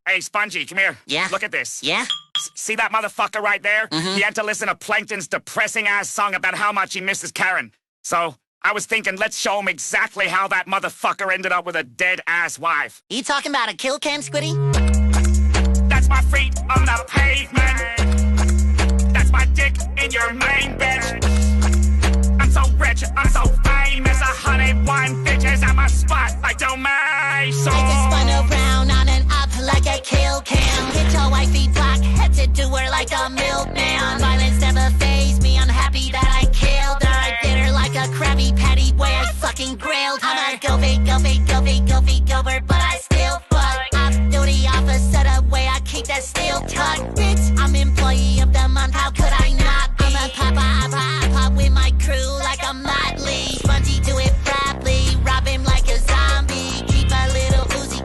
Hey, Spongy, come here. Yeah? Look at this. Yeah? See that motherfucker right there? Mm-hmm. He had to listen to Plankton's depressing-ass song about how much he misses Karen. So, I was thinking, let's show him exactly how that motherfucker ended up with a dead-ass wife. You talking about a kill cam, Squiddy? That's my feet on the pavement. That's my dick in your main bitch. I'm so rich, I'm so famous. 101 bitches at my spot like don't my soul. I just spun around on and up like a kill cam. Hit your wifey block, had to do her like a milkman. Violence never fazed me, I'm happy that I killed her. I did her like a Krabby Patty way I fucking grilled her. I'm a Gilbert, but I still fuck. Off duty officer, the way I keep that steel tuck. Bitch, I'm employee of the month, how could I not be? I'm a pop with my crew like a motley. Spongy do it properly, rob him like a zombie. Keep a little Uzi,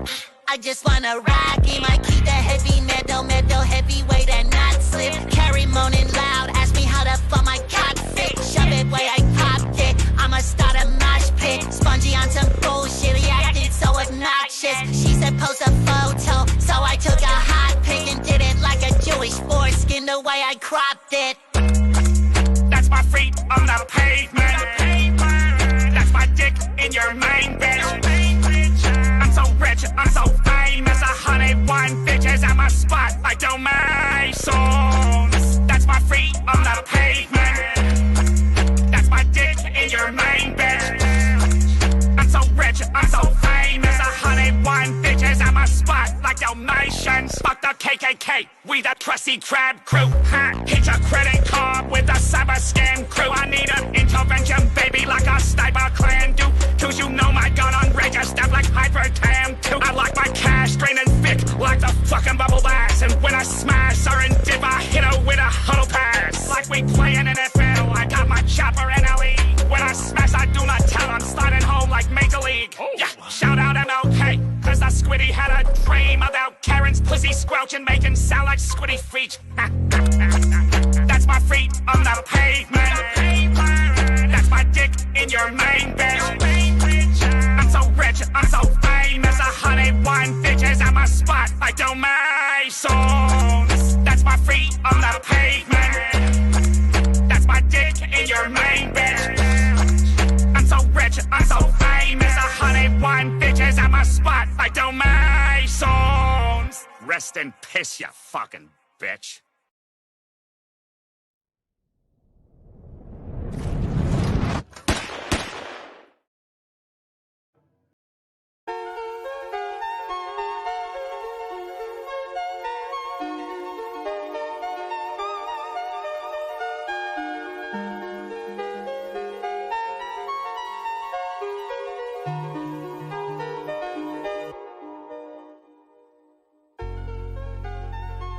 I just wanna rock him. I keep the heavy metal heavyweight and not slip. Carry moaning loud, ask me how the fuck my cock fit. Shove it way I popped it, I'ma start a mosh pit. Spongy on some bullshit, he acted so obnoxious. She said post a photo, so I took a hot pic and did it like a Jewish foreskin the way I cropped it. That's my feet on the pavement. That's my dick in your main bitch. I'm so rich, I'm so famous. 101 bitches at my spot like don't my songs. That's my feet on the pavement. That's my dick in your main bitch. I'm so rich, I'm so famous. 101 bitches at my spot like Dalmatians. Fuck the KKK, we the crusty crab crew. Hit your credit card with a cyber scam crew. I need an intervention, baby, like a sniper clan do. Cause you know my gun unregistered like Hypertam 2. I like my cash draining thick like the fucking bubble bass. And when I smash her and dip, I hit her with a huddle pass. Like we play in NFL, I got my chopper in LE. When I smash, I do not tell, I'm starting home like Major League. Yeah, shout out MLK, cause the Squiddy had a dream about Karen's pussy squelching, making sound like Squiddy feet. That's my feet on the pavement. That's my dick in your main bitch. I'm so rich, I'm so famous. 101 bitches at my spot like don't my songs. That's my feet on the pavement. That's my dick in your main bitch. I'm so rich, I'm so famous. 101 bitches at my spot like don't my songs. Rest in piss, you fucking bitch.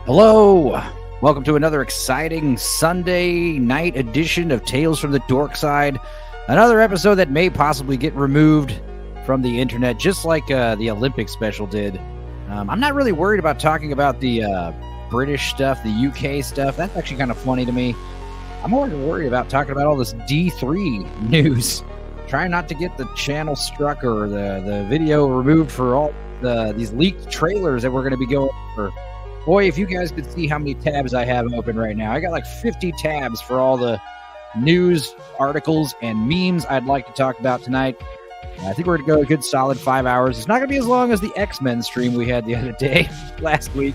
Hello! Welcome to another exciting Sunday night edition of Tales from the Dorkside. Another episode that may possibly get removed from the internet, just like the Olympic special did. I'm not really worried about talking about the British stuff, the UK stuff. That's actually kind of funny to me. I'm more worried about talking about all this D3 news. Trying not to get the channel struck or the video removed for all these leaked trailers that we're going to be going over. Boy, if you guys could see how many tabs I have open right now. I got like 50 tabs for all the news, articles, and memes I'd like to talk about tonight. I think we're going to go a good solid 5 hours. It's not going to be as long as the X-Men stream we had the other day, last week.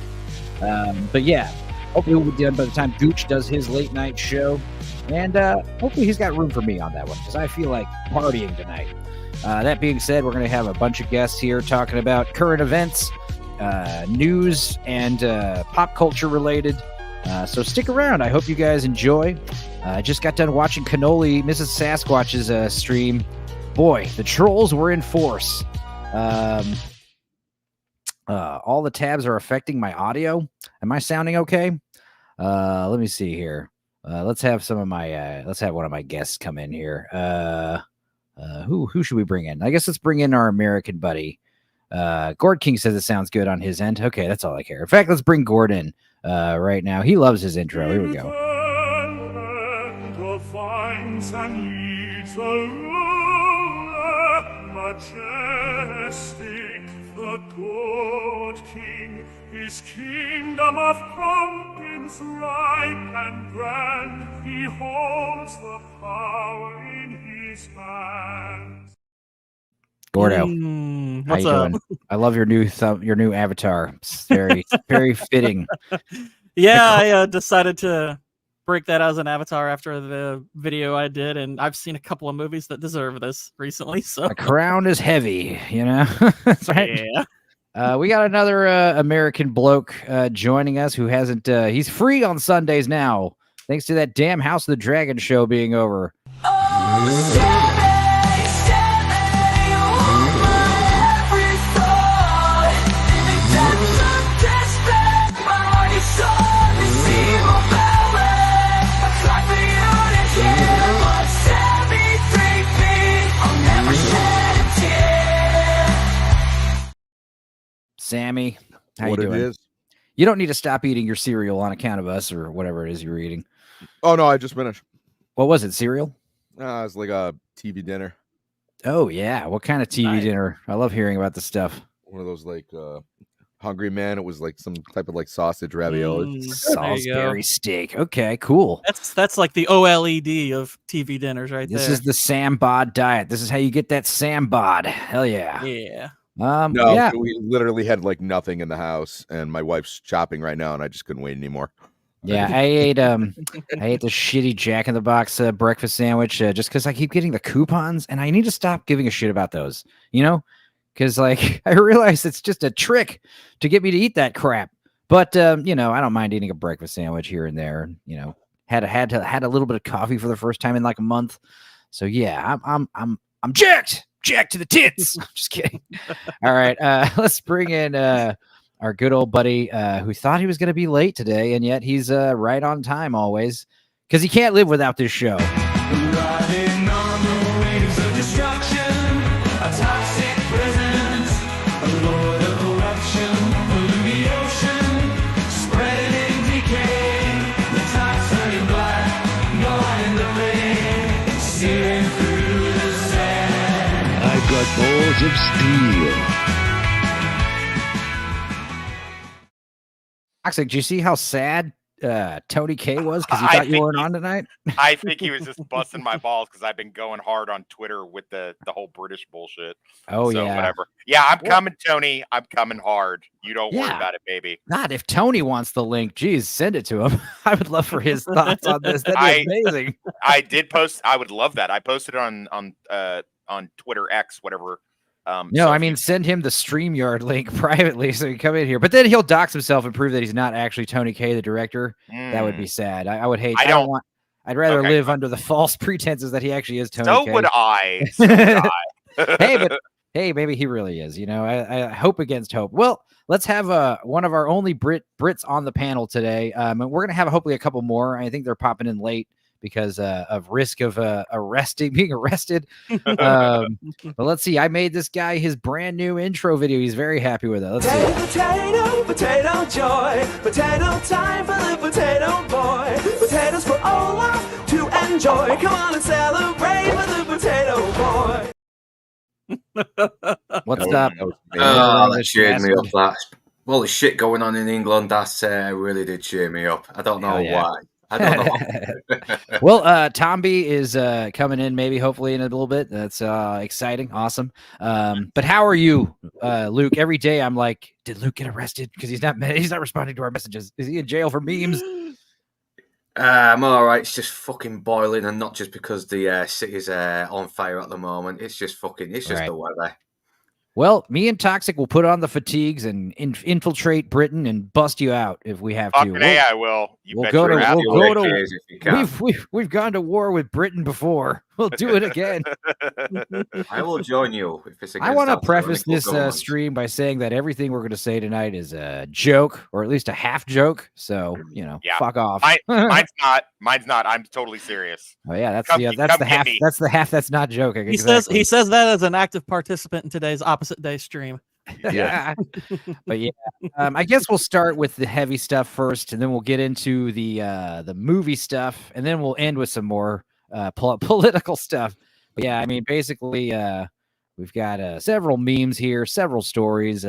But yeah, hopefully we'll be done by the time Gooch does his late night show. And hopefully he's got room for me on that one, because I feel like partying tonight. That being said, we're going to have a bunch of guests here talking about current events, news, and pop culture related. So stick around. I hope you guys enjoy. I just got done watching Cannoli, Mrs. Sasquatch's stream. Boy, the trolls were in force. All the tabs are affecting my audio. Am I sounding okay? Let me see here. Let's have let's have one of my guests come in here. Who should we bring in? I guess let's bring in our American buddy. Gord King says it sounds good on his end. Okay, that's all I care. In fact, let's bring Gord in right now. He loves his intro. Here we go. good king, his kingdom of pumpkins ripe and grand, he holds the power in his hands. Gordo, how What's you up? doing? I love your new avatar. It's very very fitting. Yeah, I decided to break that as an avatar after the video I did, and I've seen a couple of movies that deserve this recently. So The crown is heavy, you know. That's right. yeah, We got another American bloke joining us who hasn't. He's free on Sundays now, thanks to that damn House of the Dragon show being over. Sammy, how What you it doing? is? You don't need to stop eating your cereal on account of us or whatever it is you were eating. Oh no, I just finished. What was it? Cereal? It's like a TV dinner. Oh yeah. What kind of TV Nice. dinner? I love hearing about this stuff. One of those like Hungry Man. It was like some type of like sausage ravioli. There you go. Salisbury steak. Okay, cool. That's like the OLED of TV dinners, right This there. is the Sam Bod diet. This is how you get that Sam Bod. Hell yeah. Yeah. No, yeah. we literally had like nothing in the house, and my wife's shopping right now, and I just couldn't wait anymore. Yeah, I ate the shitty Jack in the Box breakfast sandwich just because I keep getting the coupons, and I need to stop giving a shit about those. You know, because like I realize it's just a trick to get me to eat that crap. But you know, I don't mind eating a breakfast sandwich here and there. You know, had a little bit of coffee for the first time in like a month. So yeah, I'm jacked to the tits. Just kidding. All right, let's bring in our good old buddy who thought he was going to be late today, and yet he's right on time always because he can't live without this show. Riding on the wings of destruction, a toxic presence, a lord of corruption, polluting the ocean, spreading decay, the tops turning black, going in the rain, searing through the sand. I've got balls of steel. Toxic, do you see how sad Tony K was because he I thought you think weren't he- on tonight? I think he was just busting my balls because I've been going hard on Twitter with the whole British bullshit. Oh So yeah. whatever. Yeah, I'm Well- coming, Tony. I'm coming hard. You don't worry Yeah. about it, baby. God, if Tony wants the link, geez, send it to him. I would love for his thoughts on this. That'd be amazing. I did post. I would love that. I posted on Twitter X, whatever. No, so I if mean, you- send him the StreamYard link privately so he can come in here. But then he'll dox himself and prove that he's not actually Tony K, the director. That would be sad. I would hate. I I don't don't- want. I'd rather Okay. live under the false pretenses that he actually is Tony so K. would I. So would I. Hey, but hey, maybe he really is. You know, I hope against hope. Well, let's have one of our only Brits on the panel today. And we're gonna have hopefully a couple more. I think they're popping in late because of risk of being arrested. But let's see. I made this guy his brand new intro video. He's very happy with it. Let's see. Potato, potato joy, potato time for the potato boy. Potatoes for all life to enjoy. Come on and celebrate with the potato boy. What's That up? was- that was amazing. Oh, that This cheered me up. bastard. That all the shit going on in England, that really did cheer me up. I don't know Hell yeah. why. I don't know. Well, Tomby is coming in maybe hopefully in a little bit. That's exciting, awesome. But how are you, Luke? Every day I'm like, did Luke get arrested? Because he's not responding to our messages. Is he in jail for memes? I'm all right. It's just fucking boiling, and not just because the city's on fire at the moment. It's just fucking. It's just Right. the weather. Well, me and Toxic will put on the fatigues and infiltrate Britain and bust you out if we have to. Fucking A, I will. You we'll bet go your to- ass we'll I go will. to- If you can. We've gone to war with Britain before. We'll do it again. I will join you if it's. I want to against our preface tyrannical this government. stream by saying that everything we're going to say tonight is a joke, or at least a half joke. So Yeah. fuck off. Mine's not. Mine's not. I'm totally serious. Oh yeah, that's Come- the come half. get me. That's the half. That's not joking. He says that as an active participant in today's opposite day stream. Yeah. But yeah, I guess we'll start with the heavy stuff first, and then we'll get into the movie stuff, and then we'll end with some more political stuff. But yeah, I mean, basically, we've got several memes here, several stories.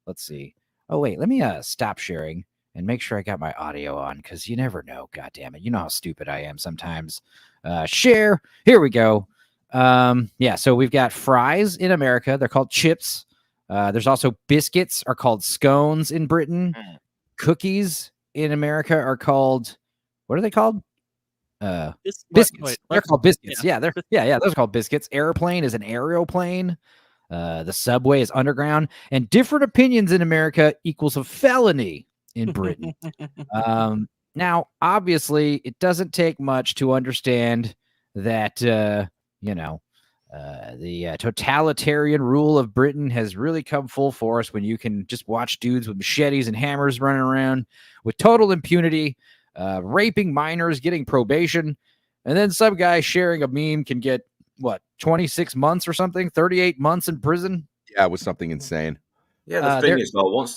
let's see. Oh wait, let me stop sharing and make sure I got my audio on, because you never know. God damn it, you know how stupid I am sometimes. Share. Here we go. Yeah, so we've got fries in America. They're called chips. There's also biscuits are called scones in Britain. Cookies in America are called, what are they called? Biscuits. They're called biscuits. Yeah, those are called biscuits. Airplane is an aeroplane. The subway is underground, and different opinions in America equals a felony in Britain. Now, obviously, it doesn't take much to understand that, the totalitarian rule of Britain has really come full force when you can just watch dudes with machetes and hammers running around with total impunity, raping minors, getting probation, and then some guy sharing a meme can get, 26 months or something, 38 months in prison? Yeah, it was something insane. Yeah, the thing is, though, once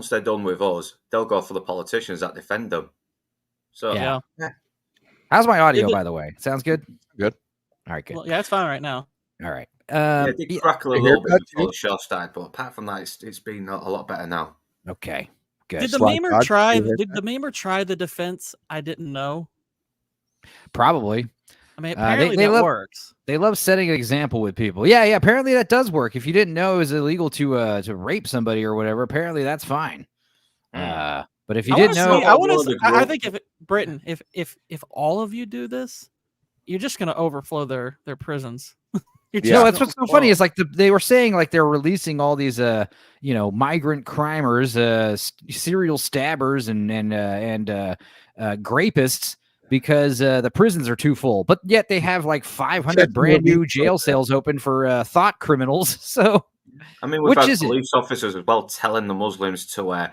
they're done with us, they'll go for the politicians that defend them. So yeah. How's my audio, by the way? Sounds good? Good. All right, good. Well, yeah, it's fine right now. All right. It did crackle a little bit before the show started, but apart from that, it's been a lot better now. Okay, good. Did the memer try the defense? I didn't know. Probably. I mean, apparently that works. They love setting an example with people. Yeah. Apparently that does work. If you didn't know it was illegal to rape somebody or whatever, apparently that's fine. But if you didn't know, I think if Britain, if all of you do this, you're just going to overflow their prisons. No, that's what's so funny is like they were saying like they're releasing all these migrant crimers, serial stabbers and grapists because the prisons are too full, but yet they have like 500 brand new jail cells open for thought criminals. So I mean, we've had police officers as well telling the Muslims to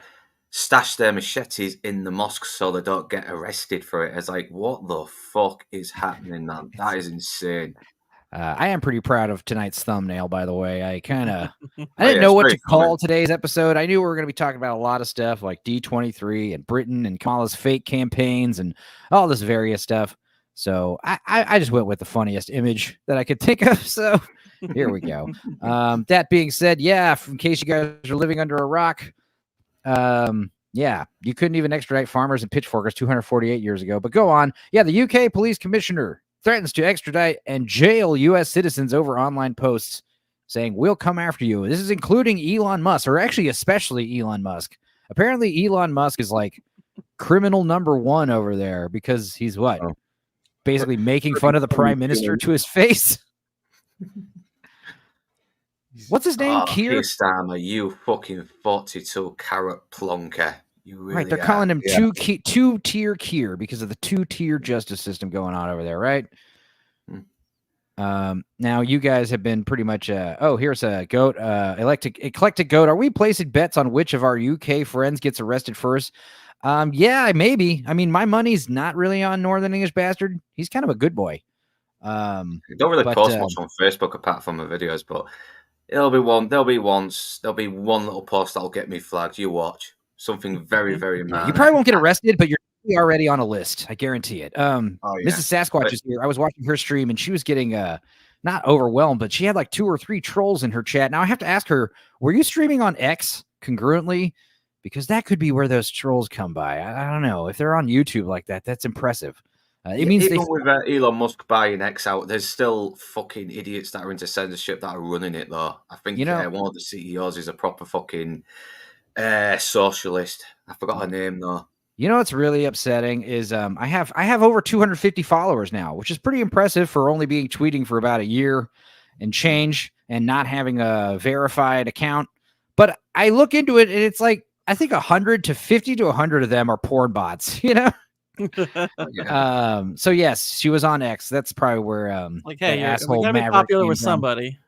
stash their machetes in the mosque so they don't get arrested for it. It's like, what the fuck is happening, man? That is insane. I am pretty proud of tonight's thumbnail, by the way. I didn't know what to call today's episode. I knew we were going to be talking about a lot of stuff like D23 and Britain and Kamala's fake campaigns and all this various stuff. So I just went with the funniest image that I could think of. So here we go. That being said, yeah, in case you guys are living under a rock, yeah, you couldn't even extradite farmers and pitchforkers 248 years ago. But go on. Yeah, the UK police commissioner threatens to extradite and jail U.S. citizens over online posts saying, we'll come after you. This is including Elon Musk, or actually especially Elon Musk. Apparently Elon Musk is like criminal number one over there because he's basically making fun of the prime minister to his face. What's his name? Keir Starmer, you fucking 42 carat plonker. You really they're calling him two-tier Keir because of the two-tier justice system going on over there, right? Now you guys have been pretty much here's a goat, eclectic goat. Are we placing bets on which of our UK friends gets arrested first? Yeah, maybe. I mean, my money's not really on Northern English Bastard. He's kind of a good boy. Don't really post much on Facebook apart from the videos, but there'll be one little post that'll get me flagged. You watch. Something very, very mad. You probably won't get arrested, but you're already on a list. I guarantee it. Mrs. Sasquatch is here. I was watching her stream and she was getting not overwhelmed, but she had like 2 or 3 trolls in her chat. Now I have to ask her, were you streaming on X congruently? Because that could be where those trolls come by. I don't know. If they're on YouTube like that, that's impressive. It means even with Elon Musk buying X out, there's still fucking idiots that are into censorship that are running it, though. I think one of the CEOs is a proper fucking socialist. I forgot her name though. You know what's really upsetting is I have over 250 followers now, which is pretty impressive for only being tweeting for about a year and change and not having a verified account. But I look into it and it's like I think 100 to 50 to 100 of them are porn bots, you know? So yes, she was on X. That's probably where hey, we gotta be popular with somebody.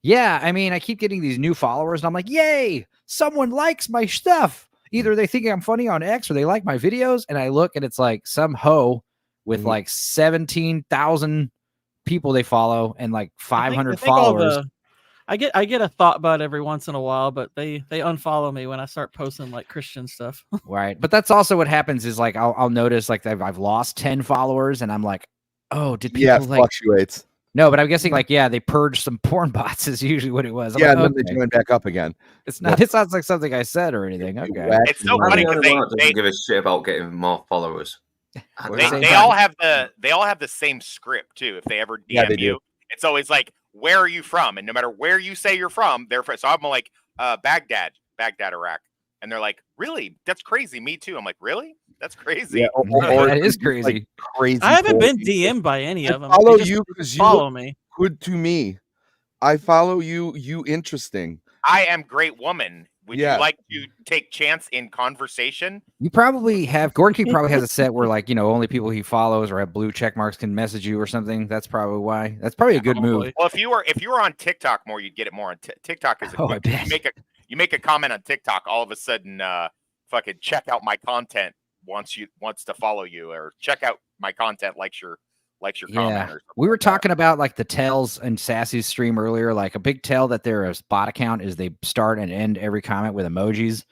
Yeah, I mean, I keep getting these new followers and I'm like, yay, someone likes my stuff. Either they think I'm funny on X or they like my videos, and I look and it's like some hoe with like 17,000 people they follow and like 500 followers. I get a thought bot every once in a while, but they unfollow me when I start posting like Christian stuff. Right, but that's also what happens is like I'll notice like I've lost 10 followers, and I'm like, oh, did people like fluctuates. No, but I'm guessing like they purged some porn bots is usually what it was. I'm Yeah, like, and then they okay. join back up again. It's not. It sounds like something I said or anything. Okay. It's so I'm funny the because only one that doesn't give a shit about getting more followers. they all have the same script too. If they ever DM Yeah, they do. you, it's always like, "Where are you from?" And no matter where you say you're from, they're from. So I'm like, Baghdad, Iraq, and they're like, "Really? That's crazy. Me too." I'm like, "Really? That's crazy." Yeah, That is it's crazy. like crazy. I haven't been bullshit. DM'd by any of them. Follow They just you because you follow look me. good to me. I follow you. You interesting. I am great woman. Would Yeah. you like to take chance in conversation? You probably have Gordon King probably has a set where like only people he follows or have blue check marks can message you or something. That's probably why. That's probably a good move. Well, if you were on TikTok more, you'd get it more on TikTok. Is a Oh, I quick, bet. you make a comment on TikTok, all of a sudden, fucking check out my content wants to follow you, or check out my content, likes your comment. Or we were talking about like the tells and Sassy's stream earlier. Like a big tell that they're a bot account is they start and end every comment with emojis.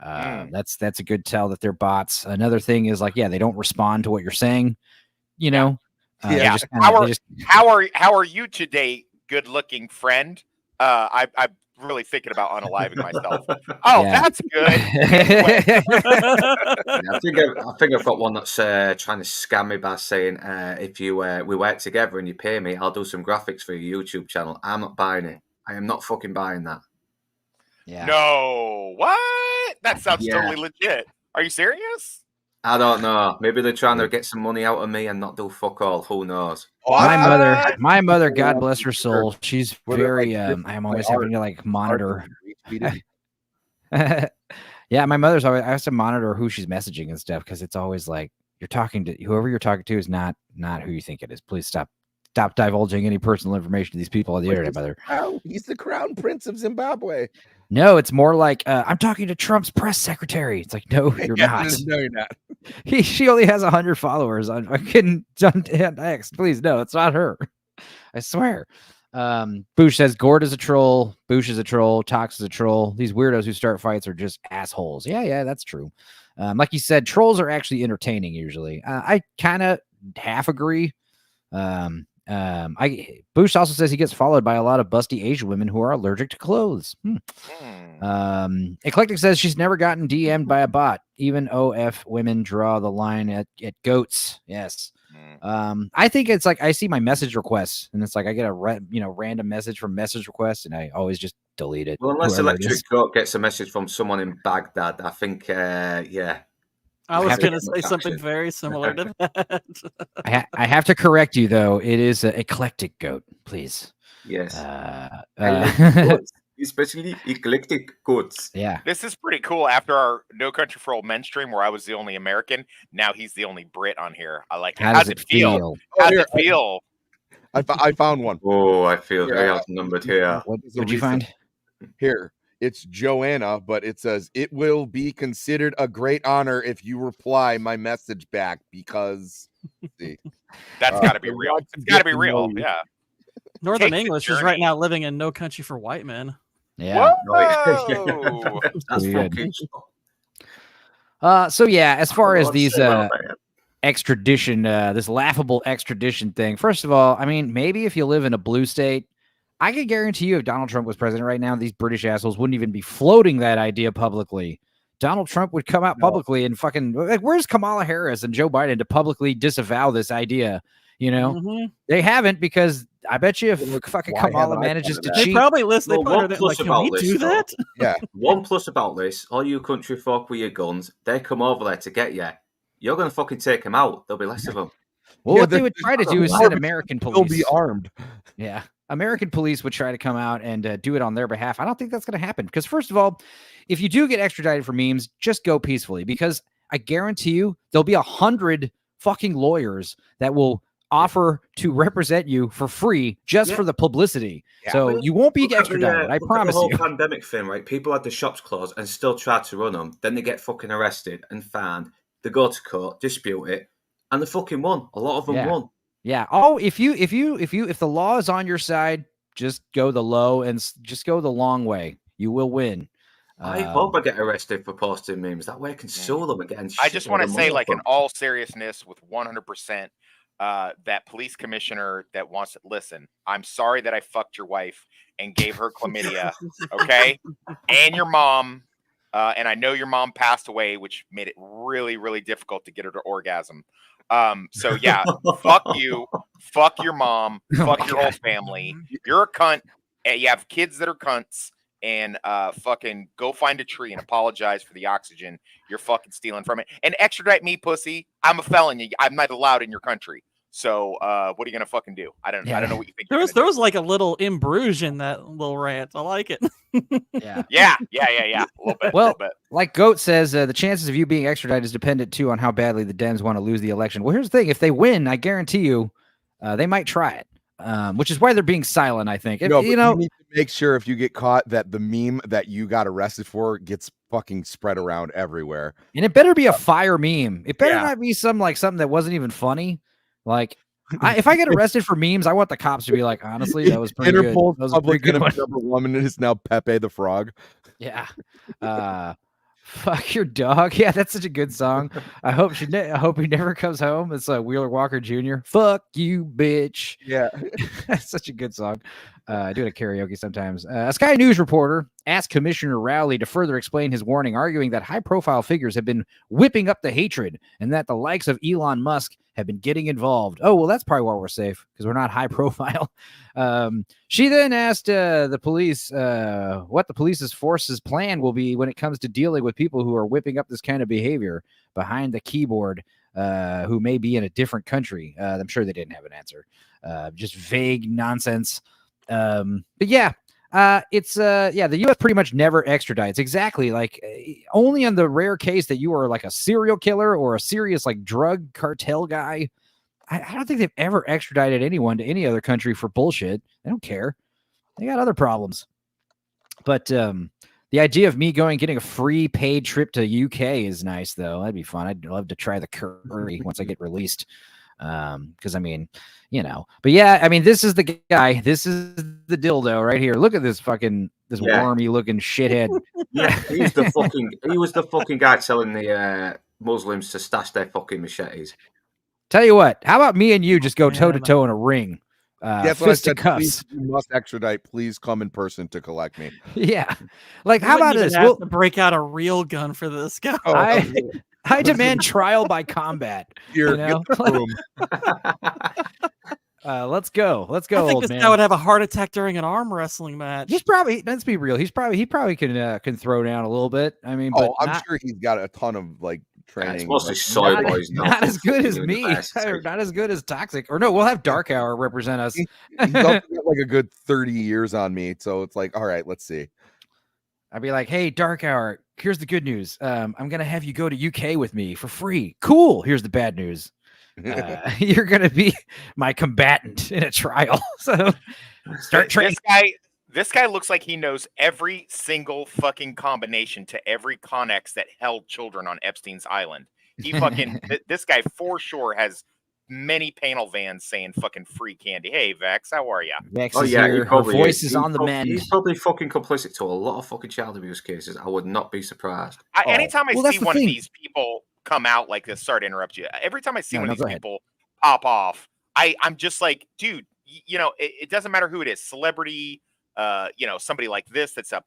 That's a good tell that they're bots. Another thing is like they don't respond to what you're saying. Yeah. How are you today, good looking friend? I'm really thinking about unaliving myself. Oh, that's good. I think I've got one that's trying to scam me by saying if you we work together and you pay me, I'll do some graphics for your YouTube channel. I'm not buying it. I am not fucking buying that. Yeah. No, what? That sounds totally legit. Are you serious? I don't know. Maybe they're trying to get some money out of me and not do fuck all. Who knows? My mother, God bless her soul. She's very. I'm always having to like monitor. Yeah, my mother's always. I have to monitor who she's messaging and stuff because it's always like you're talking to whoever you're talking to is not who you think it is. Please stop divulging any personal information to these people on the internet, mother. Oh, he's the crown prince of Zimbabwe. No, it's more like I'm talking to Trump's press secretary. It's like, no, you're not. No, you're not. She only has 100 followers on fucking X. Please, no, it's not her. I swear. Boosh says Gord is a troll. Boosh is a troll. Tox is a troll. These weirdos who start fights are just assholes. Yeah, that's true. Like you said, trolls are actually entertaining usually. I kind of half agree. Boosh also says he gets followed by a lot of busty Asian women who are allergic to clothes. Eclectic says she's never gotten DM'd by a bot. Even OF women draw the line at goats. Yes. I think it's like I see my message requests and it's like I get a random message from message requests and I always just delete it. Well, unless Electric Goat gets a message from someone in Baghdad, I think I was going to say something very similar to that. I have to correct you though. It is eclectic goat, please. Yes. Especially eclectic goats. Yeah. This is pretty cool. After our No Country for Old Men stream, where I was the only American, now he's the only Brit on here. I like it. How does it feel? How's it feel? I found one. Oh, I feel very outnumbered here. What'd you find? Here. It's Joanna, but it says, it will be considered a great honor if you reply my message back because... That's got to be real. It's got to be real, yeah. Northern English is right now living in No Country for White Men. Yeah. That's fucking... So yeah, as far as these extradition, this laughable extradition thing, first of all, I mean, maybe if you live in a blue state, I can guarantee you if Donald Trump was president right now, these British assholes wouldn't even be floating that idea publicly. Donald Trump would come out publicly and fucking like, where's Kamala Harris and Joe Biden to publicly disavow this idea? They haven't, because I bet you if fucking Kamala manages to cheat, they probably list. They probably like, can we do that? Yeah. One plus about this: all you country folk with your guns, they come over there to get you. You're gonna fucking take them out. There'll be less of them. Well, what they would try to do is send American police. They'll be armed. Yeah. American police would try to come out and do it on their behalf. I don't think that's going to happen because, first of all, if you do get extradited for memes, just go peacefully, because I guarantee you there'll be 100 fucking lawyers that will offer to represent you for free just for the publicity. Yeah. So you won't be extradited. I promise you. The whole pandemic thing, right? People had the shops closed and still tried to run them. Then they get fucking arrested and fined. They go to court, dispute it, and they fucking won. A lot of them won. Yeah. Oh, if the law is on your side, just go the low and just go the long way. You will win. I hope I get arrested for posting memes. That way I can sue them again. I just want to say, like, in all seriousness, with 100%, that police commissioner that wants to listen. I'm sorry that I fucked your wife and gave her chlamydia, okay, and your mom. And I know your mom passed away, which made it really, really difficult to get her to orgasm. So yeah, fuck you, fuck your mom, fuck your whole family. You're a cunt. And you have kids that are cunts. And fucking go find a tree and apologize for the oxygen you're fucking stealing from it. And extradite me, pussy. I'm a felon. I'm not allowed in your country. So what are you gonna fucking do? I don't know what you think. There was like a little in Bruges in that little rant. I like it. Yeah. A little bit. Well, like Goat says, the chances of you being extradited is dependent too on how badly the Dems want to lose the election. Well, here's the thing: if they win, I guarantee you, they might try it. Which is why they're being silent, I think. No, you need to make sure if you get caught that the meme that you got arrested for gets fucking spread around everywhere. And it better be a fire meme. It better not be something that wasn't even funny. Like, if I get arrested for memes, I want the cops to be like, honestly, that was pretty Interpol's good. That was public pretty good enemy number one is now Pepe the Frog. Yeah. Fuck your dog. Yeah, that's such a good song. I hope he never comes home. It's Wheeler Walker Jr. Fuck you, bitch. Yeah. That's such a good song. I do it at karaoke sometimes. A Sky News reporter asked Commissioner Rowley to further explain his warning, arguing that high-profile figures have been whipping up the hatred and that the likes of Elon Musk have been getting involved. Oh, well, that's probably why we're safe, because we're not high-profile. She then asked the police what the police's force's plan will be when it comes to dealing with people who are whipping up this kind of behavior behind the keyboard, who may be in a different country. I'm sure they didn't have an answer. Just vague nonsense. But yeah, the U.S. pretty much never extradites. Exactly. Like only on the rare case that you are like a serial killer or a serious like drug cartel guy. I don't think they've ever extradited anyone to any other country for bullshit. They don't care. They got other problems. But the idea of me getting a free paid trip to UK is nice, though. That'd be fun. I'd love to try the curry once I get released. Because I mean, but yeah, I mean, this is the guy. This is the dildo right here. Look at this wormy looking shithead. Yeah, he was the fucking guy telling the Muslims to stash their fucking machetes. Tell you what, how about me and you just go toe to toe in a ring? Please, you must extradite. Please come in person to collect me. Yeah, like how about this? We'll to break out a real gun for this guy. I demand trial by combat. Here, get the room. Let's go. I think this guy would have a heart attack during an arm wrestling match. He's probably, let's be real. He probably can throw down a little bit. I mean, but I'm sure he's got a ton of like training. It's mostly soy boys. Not as good as me. Not as good as Toxic. Or no, we'll have Dark Hour represent us. He's got like a good 30 years on me. So it's like, all right, let's see. I'd be like, hey, Dark Hour, here's the good news. I'm going to have you go to UK with me for free. Cool. Here's the bad news. You're going to be my combatant in a trial. So start training. This guy looks like he knows every single fucking combination to every Connex that held children on Epstein's Island. He fucking, this guy for sure has many panel vans saying fucking free candy. Hey, Vex, how are you? Vex is here. Her voice is on the mend. He's probably fucking complicit to a lot of fucking child abuse cases. I would not be surprised. Anytime I see one of these people come out like this, sorry to interrupt you. Every time I see one of these people pop off, I'm just like, dude, it doesn't matter who it is, celebrity, somebody like this that's a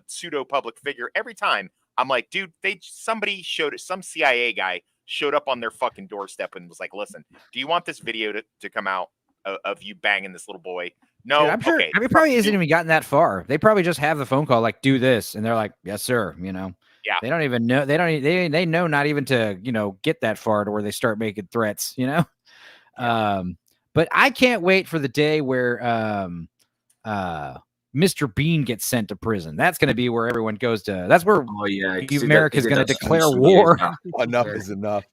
pseudo public figure. Every time I'm like, dude, some CIA guy showed up on their fucking doorstep and was like, listen, do you want this video to come out of you banging this little boy? No. Dude, I'm sure. Okay. I mean, probably hasn't even gotten that far. They probably just have the phone call, like, do this. And they're like, yes, sir. Yeah. They don't even know. They know not even to, get that far to where they start making threats, Yeah. But I can't wait for the day where, Mr. Bean gets sent to prison. That's going to be where everyone goes to. That's where America's going to declare war. Enough is enough.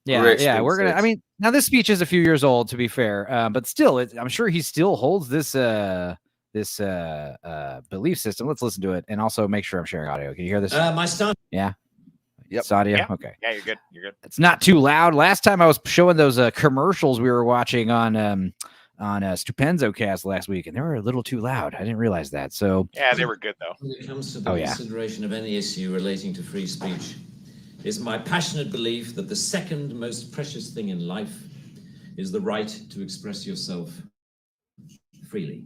Yeah, we're going to. I mean, now this speech is a few years old, to be fair, but still, I'm sure he still holds this belief system. Let's listen to it, and also make sure I'm sharing audio. Can you hear this? My son. Yeah. Yep. It's audio. Yeah. Okay. Yeah, you're good. You're good. It's not too loud. Last time I was showing those commercials we were watching on Stupenzo Cast last week, and they were a little too loud. I didn't realize that. So yeah, they were good though. When it comes to the consideration of any issue relating to free speech, it's my passionate belief that the second most precious thing in life is the right to express yourself freely.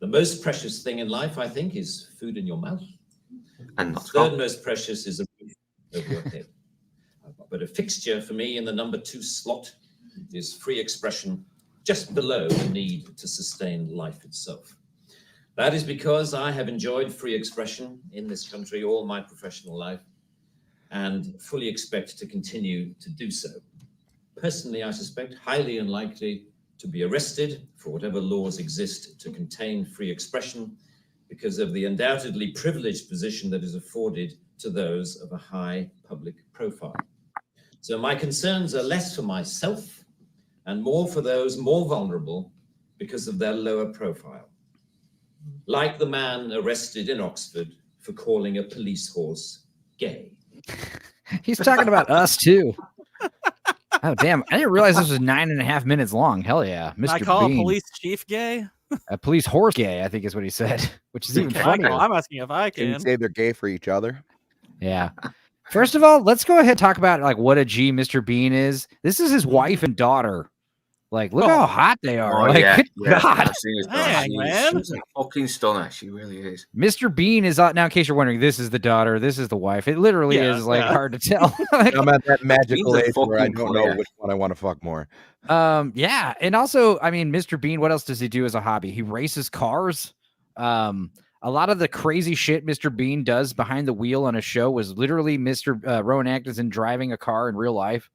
The most precious thing in life, I think, is food in your mouth. And the third most precious is a roof over your head. But a fixture for me in the number 2 slot is free expression, just below the need to sustain life itself. That is because I have enjoyed free expression in this country all my professional life and fully expect to continue to do so. Personally, I suspect highly unlikely to be arrested for whatever laws exist to contain free expression because of the undoubtedly privileged position that is afforded to those of a high public profile. So my concerns are less for myself and more for those more vulnerable because of their lower profile. Like the man arrested in Oxford for calling a police horse gay. He's talking about us too. Oh, damn. I didn't realize this was 9.5 minutes long. Hell yeah. Mr. I call Bean. a police chief gay? A police horse gay, I think is what he said, which is even funnier. I'm asking if I Can you can. say they're gay for each other? Yeah. First of all, let's go ahead and talk about like what a G Mr. Bean is. This is his wife and daughter. Like, look how hot they are. Like, good God. I've seen his daughter. Dang, man. She's a fucking stunner. She really is. Mr. Bean is now, in case you're wondering, this is the daughter, this is the wife. It literally is like hard to tell. I'm at that magical Bean's a age where I fucking don't know player. which one I want to fuck more. Yeah. And also, I mean, Mr. Bean, what else does he do as a hobby? He races cars. A lot of the crazy shit Mr. Bean does behind the wheel on a show was literally Mr. Rowan Atkinson driving a car in real life.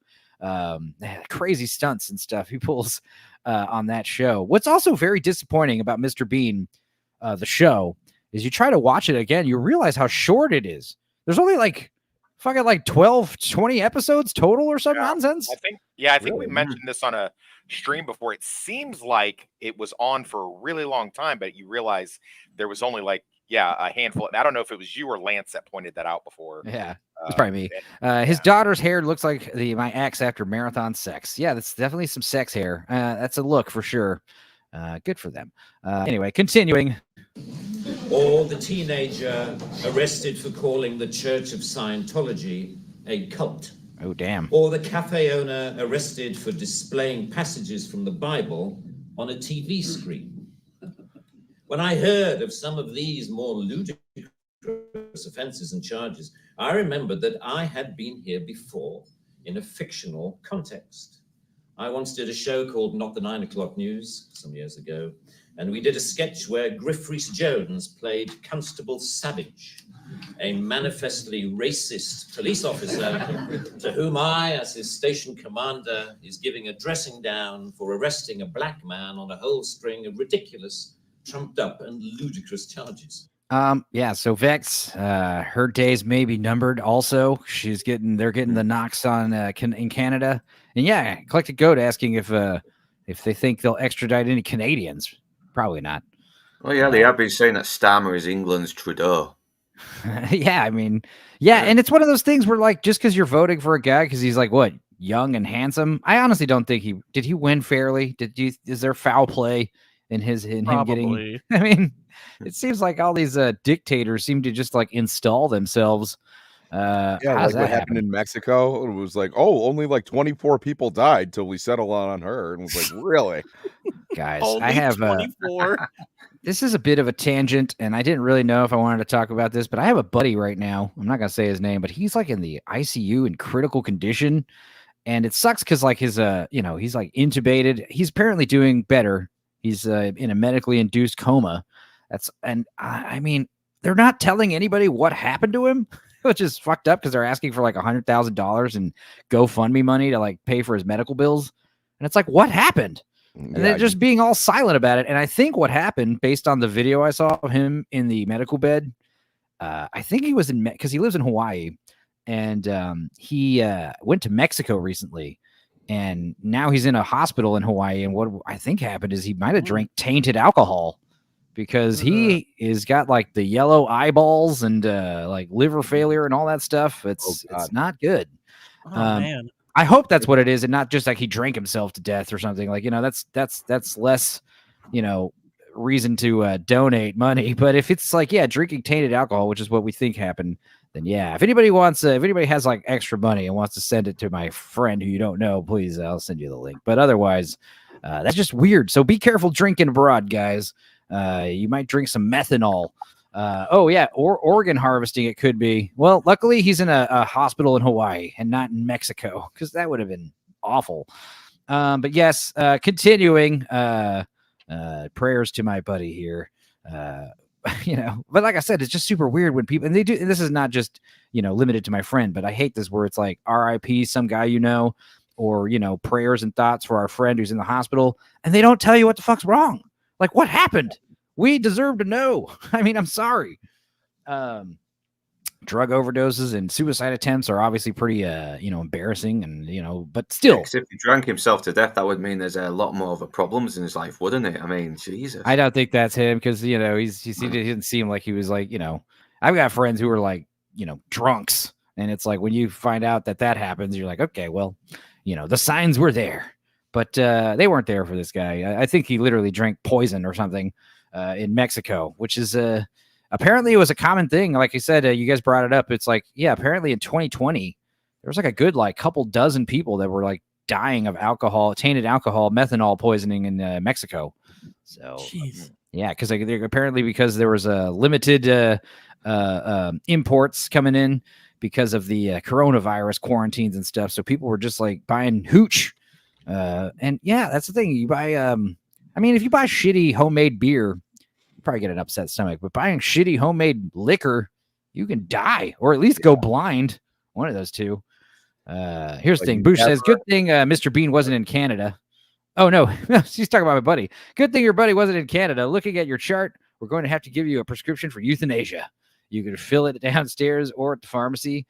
Crazy stunts and stuff he pulls on that show. What's also very disappointing about Mr. Bean, the show, is you try to watch it again, you realize how short it is. There's only like fucking like 12, 20 episodes total or some nonsense. I think we mentioned this on a stream before. It seems like it was on for a really long time, but you realize there was only like a handful. I don't know if it was you or Lance that pointed that out before. Yeah, it's probably me. His daughter's hair looks like my ex after marathon sex. Yeah, that's definitely some sex hair. That's a look for sure. Good for them. Anyway, continuing. Or the teenager arrested for calling the Church of Scientology a cult. Oh, damn. Or the cafe owner arrested for displaying passages from the Bible on a TV screen. When I heard of some of these more ludicrous offenses and charges, I remembered that I had been here before in a fictional context. I once did a show called Not the 9 O'Clock News some years ago, and we did a sketch where Griff Rhys-Jones played Constable Savage, a manifestly racist police officer to whom I, as his station commander, is giving a dressing down for arresting a black man on a whole string of ridiculous, trumped up and ludicrous charges. Yeah, so Vex, her days may be numbered also. They're getting the knocks on in Canada. And yeah, Collected Goat asking if they think they'll extradite any Canadians. Probably not. Well, yeah, they have been saying that Starmer is England's Trudeau. Yeah, I mean, and it's one of those things where like just because you're voting for a guy because he's like what, young and handsome. I honestly don't think he win fairly. Is there foul play in him getting? I mean, it seems like all these dictators seem to just like install themselves. Like what happened in Mexico. It was like, only like 24 people died till we settled on her, and it was like, really, guys, only I have 24. This is a bit of a tangent, and I didn't really know if I wanted to talk about this, but I have a buddy right now. I'm not gonna say his name, but he's like in the ICU in critical condition, and it sucks because like his he's like intubated. He's apparently doing better. He's in a medically induced coma. I mean, they're not telling anybody what happened to him, which is fucked up because they're asking for like $100,000 in GoFundMe money to like pay for his medical bills. And it's like, what happened? And they're just being all silent about it. And I think what happened based on the video I saw of him in the medical bed, I think he was because he lives in Hawaii and he went to Mexico recently. And now he's in a hospital in Hawaii. And what I think happened is he might have drank tainted alcohol because he is got like the yellow eyeballs and like liver failure and all that stuff. It's not good. Oh, man. I hope that's what it is, and not just like he drank himself to death or something. Like, that's less, reason to donate money. But if it's like, drinking tainted alcohol, which is what we think happened, then yeah, if anybody wants, if anybody has like extra money and wants to send it to my friend who you don't know, please, I'll send you the link. But otherwise, that's just weird. So be careful drinking abroad, guys. You might drink some methanol. Oh yeah, or organ harvesting. It could be. Well, luckily he's in a hospital in Hawaii and not in Mexico, because that would have been awful. But yes, continuing. Prayers to my buddy here. But like I said, it's just super weird when people, and they do, and this is not just, limited to my friend, but I hate this where it's like RIP some guy, or, prayers and thoughts for our friend who's in the hospital, and they don't tell you what the fuck's wrong. Like, what happened? We deserve to know. I mean, I'm sorry. Drug overdoses and suicide attempts are obviously pretty, embarrassing, and, but still. If he drank himself to death, that would mean there's a lot more of a problems in his life, wouldn't it? I mean, Jesus. I don't think that's him, because, he didn't seem like he was like, I've got friends who are like, drunks. And it's like, when you find out that happens, you're like, okay, well, the signs were there, but they weren't there for this guy. I think he literally drank poison or something in Mexico, which is apparently it was a common thing. Like I said, you guys brought it up. It's like, yeah, apparently in 2020, there was like a good, couple dozen people that were like dying of tainted alcohol, methanol poisoning in Mexico. So, yeah, because apparently because there was a limited imports coming in because of the coronavirus quarantines and stuff. So people were just like buying hooch. And yeah, that's the thing. You buy, if you buy shitty homemade beer, probably get an upset stomach, but buying shitty homemade liquor, you can die or at least go blind. One of those two. Here's the thing. Boosh says, good thing Mr. Bean wasn't in Canada. Oh no, she's talking about my buddy. Good thing your buddy wasn't in Canada. Looking at your chart, we're going to have to give you a prescription for euthanasia. You can fill it downstairs or at the pharmacy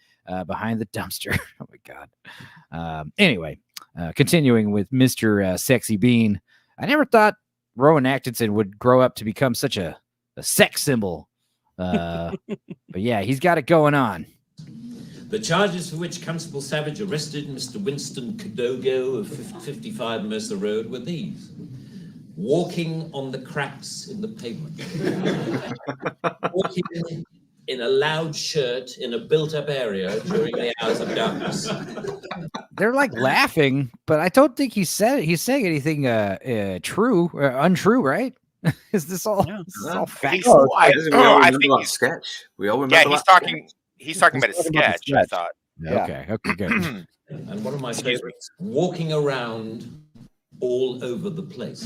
behind the dumpster. Oh my God. Anyway, continuing with Mr. Sexy Bean. I never thought Rowan Atkinson would grow up to become such a sex symbol. But yeah, he's got it going on. The charges for which Constable Savage arrested Mr. Winston Kadogo of 55 Mercer Road were these: walking on the cracks in the pavement, walking in a loud shirt in a built-up area during the hours of darkness. They're like laughing, but I don't think he's saying anything true or untrue, right? Is this all? Yeah. This is all fact? I think he's sketch. We all remember. Yeah, he's talking about a sketch. I thought. Yeah. Okay, good. And one of my favorites: walking around all over the place.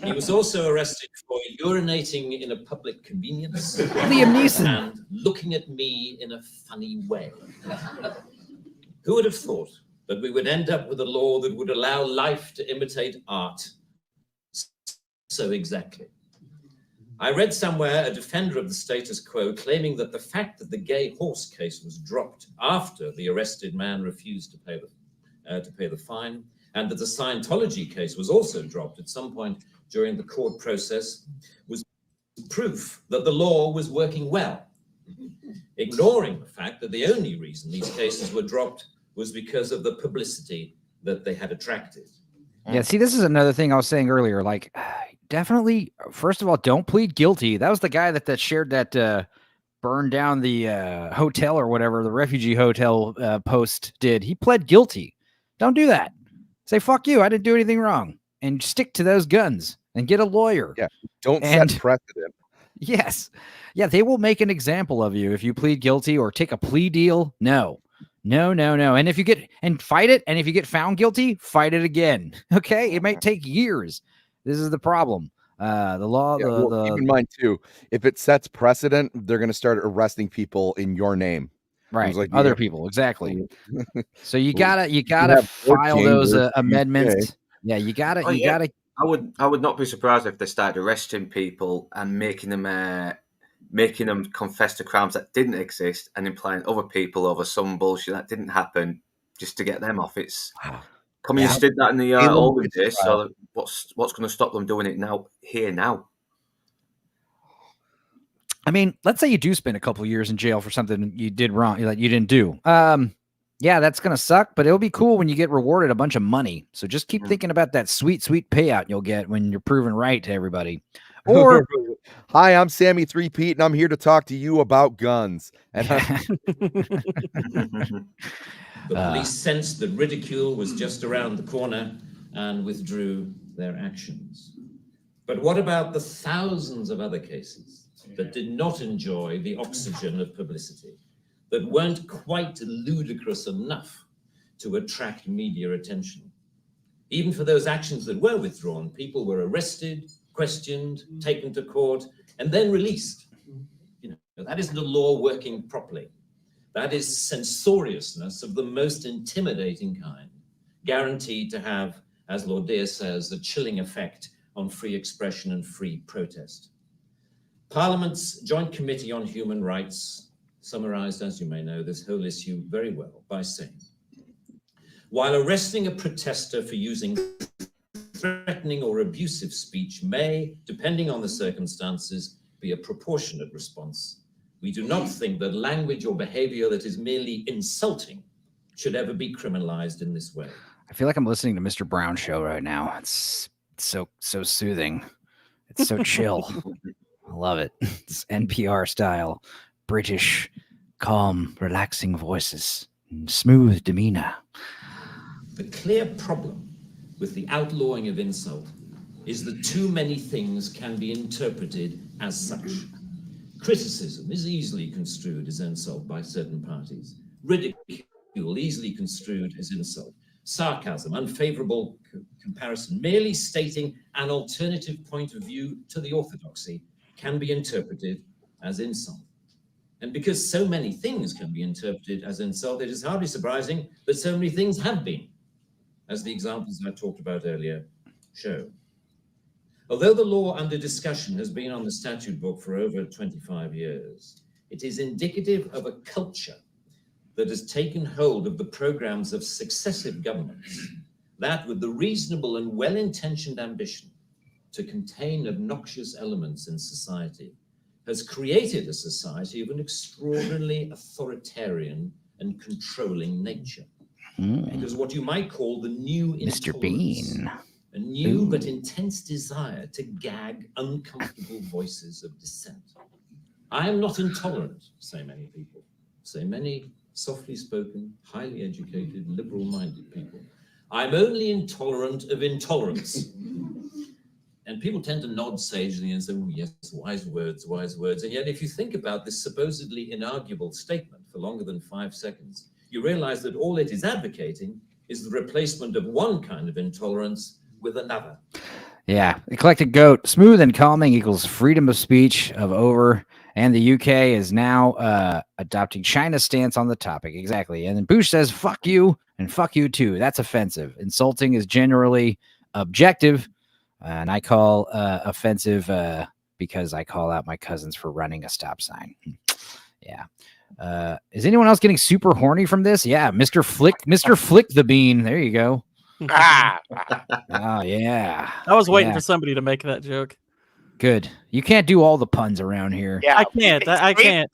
He was also arrested for urinating in a public convenience. Liam Neeson. And looking at me in a funny way. Who would have thought that we would end up with a law that would allow life to imitate art so exactly? I read somewhere a defender of the status quo claiming that the fact that the gay horse case was dropped after the arrested man refused to pay the fine, and that the Scientology case was also dropped at some point during the court process, was proof that the law was working well, ignoring the fact that the only reason these cases were dropped was because of the publicity that they had attracted. Yeah, see, this is another thing I was saying earlier. Like, definitely, first of all, don't plead guilty. That was the guy that shared that burned down the hotel or whatever, the refugee hotel post did. He pled guilty. Don't do that. Say, fuck you, I didn't do anything wrong. And stick to those guns and get a lawyer. Yeah, don't set precedent. Yes. Yeah, they will make an example of you if you plead guilty or take a plea deal. No. And if you get fight it, and if you get found guilty, fight it again. Okay? It might take years. This is the problem. The law. Keep in mind too, if it sets precedent, they're going to start arresting people in your name. Right. Like other people. Exactly. So you gotta file those amendments. Yeah, you gotta. I would not be surprised if they started arresting people and making them confess to crimes that didn't exist and implying other people over some bullshit that didn't happen just to get them off. It's communists did that in the olden days. So what's going to stop them doing it now? Now. I mean, let's say you do spend a couple of years in jail for something you did wrong, that you didn't do. Yeah, that's going to suck, but it'll be cool when you get rewarded a bunch of money. So just keep thinking about that sweet, sweet payout you'll get when you're proven right to everybody. Or hi, I'm Sammy 3-Pete, and I'm here to talk to you about guns. And The police sensed that ridicule was just around the corner and withdrew their actions. But what about the thousands of other cases that did not enjoy the oxygen of publicity, that weren't quite ludicrous enough to attract media attention? Even for those actions that were withdrawn, people were arrested, questioned, taken to court, and then released. That isn't a law working properly. That is censoriousness of the most intimidating kind, guaranteed to have, as Lord Deer says, a chilling effect on free expression and free protest. Parliament's Joint Committee on Human Rights summarized, as you may know, this whole issue very well by saying, while arresting a protester for using threatening or abusive speech may, depending on the circumstances, be a proportionate response, we do not think that language or behavior that is merely insulting should ever be criminalized in this way. I feel like I'm listening to Mr. Brown show right now. It's so soothing. It's so chill. I love it. It's NPR style, British, calm, relaxing voices, and smooth demeanor. The clear problem with the outlawing of insult is that too many things can be interpreted as such. Criticism is easily construed as insult by certain parties. Ridicule easily construed as insult. Sarcasm, unfavorable comparison, merely stating an alternative point of view to the orthodoxy can be interpreted as insult. And because so many things can be interpreted as insult, it is hardly surprising that so many things have been, as the examples I talked about earlier show. Although the law under discussion has been on the statute book for over 25 years, it is indicative of a culture that has taken hold of the programs of successive governments, that with the reasonable and well-intentioned ambition to contain obnoxious elements in society, has created a society of an extraordinarily authoritarian and controlling nature. Because what you might call the new Mr. Bean. A new but intense desire to gag uncomfortable voices of dissent. I am not intolerant, say many people, say many softly spoken, highly educated, liberal-minded people. I'm only intolerant of intolerance. And people tend to nod sagely and say, oh, yes, wise words, wise words. And yet, if you think about this supposedly inarguable statement for longer than 5 seconds, you realize that all it is advocating is the replacement of one kind of intolerance with another. Yeah, Eclectic Goat, smooth and calming equals freedom of speech of over, and the UK is now adopting China's stance on the topic. Exactly. And then Bush says, fuck you, and fuck you too. That's offensive. Insulting is generally objective, and I call offensive because I call out my cousins for running a stop sign. Yeah. Is anyone else getting super horny from this? Yeah, Mr. Flick the Bean. There you go. Oh yeah. I was waiting for somebody to make that joke. Good. You can't do all the puns around here. Yeah, I can't. I can't.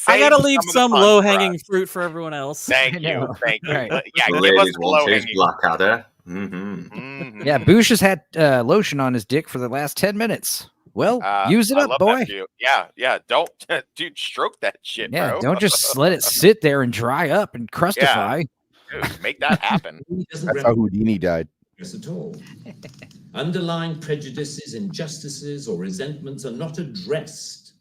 I gotta leave some low-hanging fruit for everyone else. Thank you. Thank you. Right. Yeah, give us the low-hanging. Blackadder. Yeah, Boosh has had lotion on his dick for the last 10 minutes. Well, use it up, boy. Yeah. Don't, dude, stroke that shit, bro. Don't just let it sit there and dry up and crustify. Dude, make that happen. That's how Houdini died. At all. Underlying prejudices, injustices, or resentments are not addressed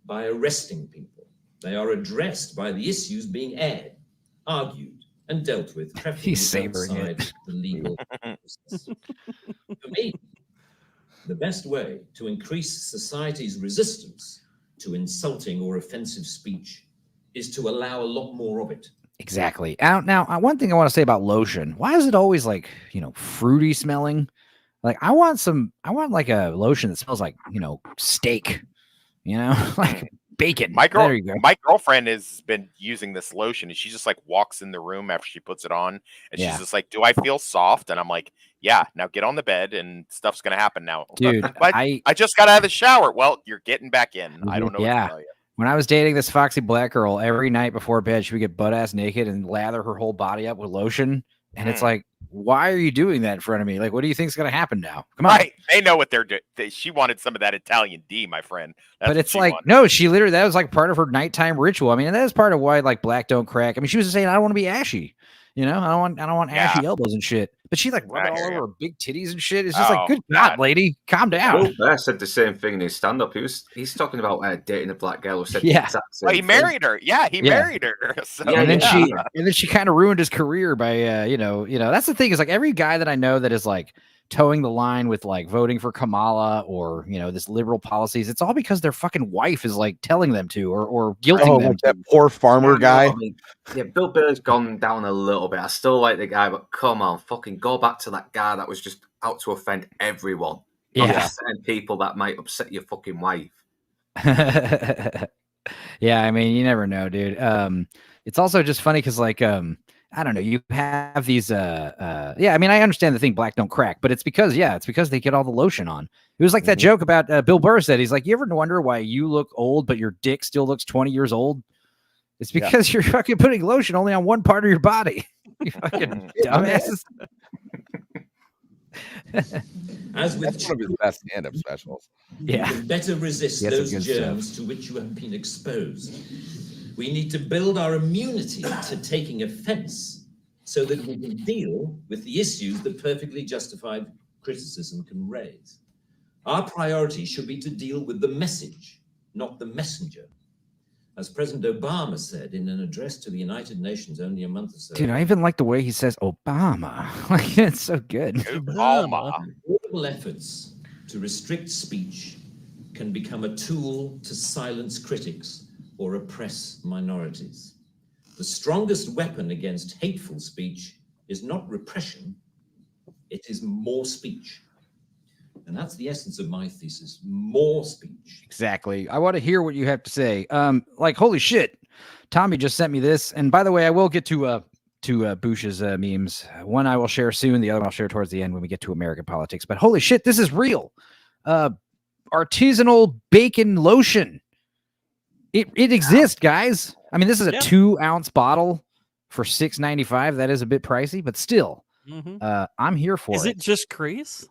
by arresting people. They are addressed by the issues being aired, argued, and dealt with. He's savoring it. The legal process. For me, the best way to increase society's resistance to insulting or offensive speech is to allow a lot more of it. Exactly. Now, one thing I want to say about lotion. Why is it always like, fruity smelling? Like I want like a lotion that smells like, steak, like bacon. There you go. My girlfriend has been using this lotion and she just like walks in the room after she puts it on and she's just like, do I feel soft? And I'm like, yeah, now get on the bed and stuff's going to happen now. Dude, but I just got out of the shower. Well, you're getting back in. I don't know what to tell you. When I was dating this foxy black girl, every night before bed, she would get butt ass naked and lather her whole body up with lotion. And it's like, why are you doing that in front of me? Like, what do you think's going to happen now? Come on. Right. They know what they're doing. She wanted some of that Italian D, my friend. That's but it's what she like, wanted. no, she literally, that was like part of her nighttime ritual. I mean, and that is part of why like black don't crack. I mean, she was saying, I don't want to be ashy. You know, I don't want ashy elbows and shit. But she like rubbing all over her big titties and shit. It's just like, good God, lady, calm down. Bill Burr said the same thing in his stand-up. He's talking about dating a black girl who said the exact same well, he thing. married her. Yeah, he married her. So. And then she kind of ruined his career by you know, that's the thing is like every guy that I know that is like towing the line with like voting for Kamala or this liberal policies, it's all because their fucking wife is like telling them to or guilting them. Like that poor farmer guy. I mean, yeah, Bill Burr's gone down a little bit. I still like the guy, but come on, fucking go back to that guy that was just out to offend everyone. Not certain people that might upset your fucking wife. Yeah, I mean, you never know, dude. It's also just funny because like I don't know, you have these I mean, I understand the thing black don't crack, but it's because they get all the lotion on. It was like that joke about Bill Burr said, he's like, you ever wonder why you look old but your dick still looks 20 years old? It's because you're fucking putting lotion only on one part of your body. You fucking dumbasses. As with That's one of his best stand-up specials. You can better resist those germs to which you have been exposed. We need to build our immunity to taking offense so that we can deal with the issues that perfectly justified criticism can raise. Our priority should be to deal with the message, not the messenger. As President Obama said in an address to the United Nations only a month or so. Dude, I even like the way he says Obama. Like, it's so good. Obama. All efforts to restrict speech can become a tool to silence critics or oppress minorities. The strongest weapon against hateful speech is not repression, it is more speech. And that's the essence of my thesis, more speech. Exactly. I want to hear what you have to say. Like, holy shit. Tommy just sent me this. And by the way, I will get to Bush's memes. One I will share soon. The other one I'll share towards the end when we get to American politics. But holy shit, this is real. Artisanal bacon lotion. It exists, guys. I mean, this is a 2-ounce bottle for $6.95. That is a bit pricey, but still, I'm here for it. Is it just grease?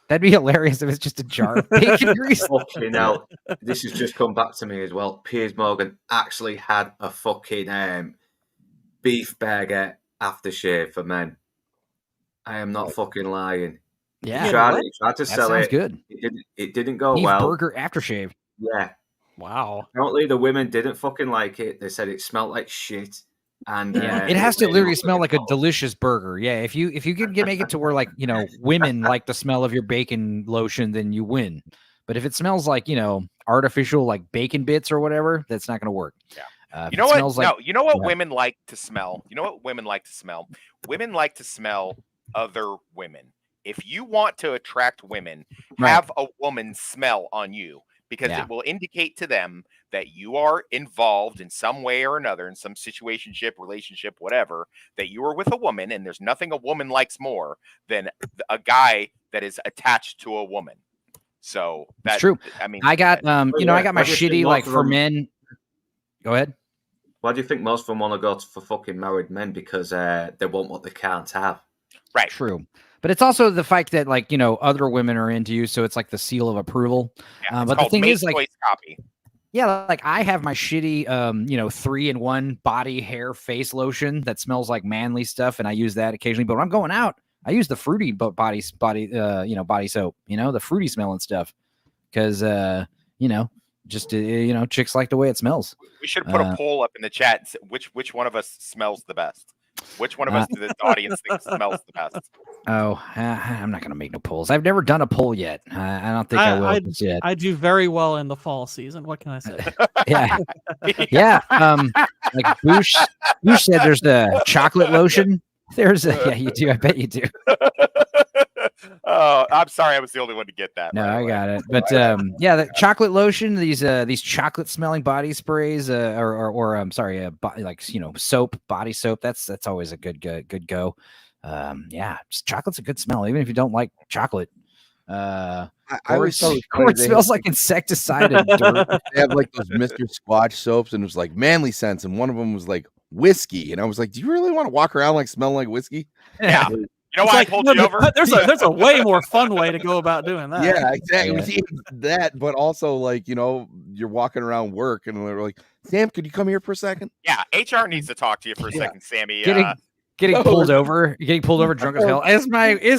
That'd be hilarious if it's just a jar of bacon grease. Okay, now this has just come back to me as well. Piers Morgan actually had a fucking beef burger aftershave for men. I am not fucking lying. Yeah, he tried to sell it. Good. It didn't go beef well. Burger aftershave. Yeah. Wow. Apparently the women didn't fucking like it. They said it smelled like shit. And it has to literally smell like a delicious burger. Yeah, if you can make it to where like women like the smell of your bacon lotion, then you win. But if it smells like artificial like bacon bits or whatever, that's not going to work. Yeah. You know what women like to smell? You know what women like to smell? Women like to smell other women. If you want to attract women, have a woman smell on you. Because it will indicate to them that you are involved in some way or another, in some situationship, relationship, whatever, that you are with a woman, and there's nothing a woman likes more than a guy that is attached to a woman. So that's true. I mean, I got I got my shitty like for men. Go ahead. Why do you think most of them want to go for fucking married men? Because they want what they can't have. Right. True. But it's also the fact that like, other women are into you. So it's like the seal of approval. Yeah, but the thing is like, copy. Yeah, like I have my shitty, 3-in-1 body, hair, face lotion that smells like manly stuff. And I use that occasionally, but when I'm going out, I use the fruity body soap, the fruity smelling stuff. Cause, chicks like the way it smells. We should put a poll up in the chat. Which one of us smells the best? Which one of us does the audience think smells the best? Oh, I'm not going to make no polls. I've never done a poll yet. I don't think I will yet. I do very well in the fall season. What can I say? Yeah. Like Bush said there's the chocolate lotion. Yeah, you do. I bet you do. Oh, I'm sorry. I was the only one to get that. No, I got it. But the chocolate lotion, these chocolate smelling body sprays, soap, body soap. That's always a good go. Chocolate's a good smell, even if you don't like chocolate. I always thought it smells like insecticide and dirt. They have like those Mr. Squatch soaps, and it was like manly scents, and one of them was like whiskey. And I was like, do you really want to walk around like smelling like whiskey? Yeah. You know why I pulled you over? There's a way more fun way to go about doing that. Yeah, exactly. That, but also like, you're walking around work and they're like, Sam, could you come here for a second? Yeah, HR needs to talk to you for a second, Sammy. Getting pulled over, drunk as hell. Is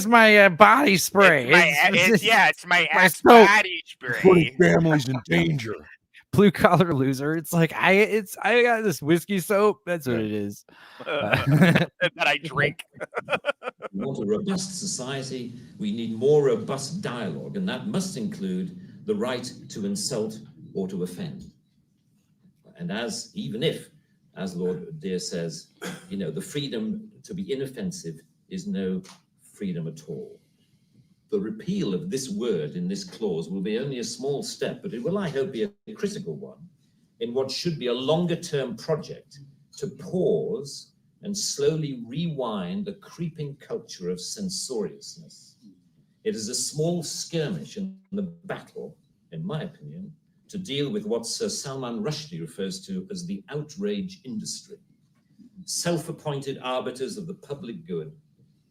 my body spray? It's my body spray. Putting families in danger. Blue collar loser. It's like I got this whiskey soap. That's what it is. That I drink. We want a robust society. We need more robust dialogue, and that must include the right to insult or to offend. And even if, as Lord Deere says, the freedom to be inoffensive is no freedom at all. The repeal of this word in this clause will be only a small step, but it will, I hope, be a critical one in what should be a longer-term project to pause and slowly rewind the creeping culture of censoriousness. It is a small skirmish in the battle, in my opinion, to deal with what Sir Salman Rushdie refers to as the outrage industry. Self-appointed arbiters of the public good,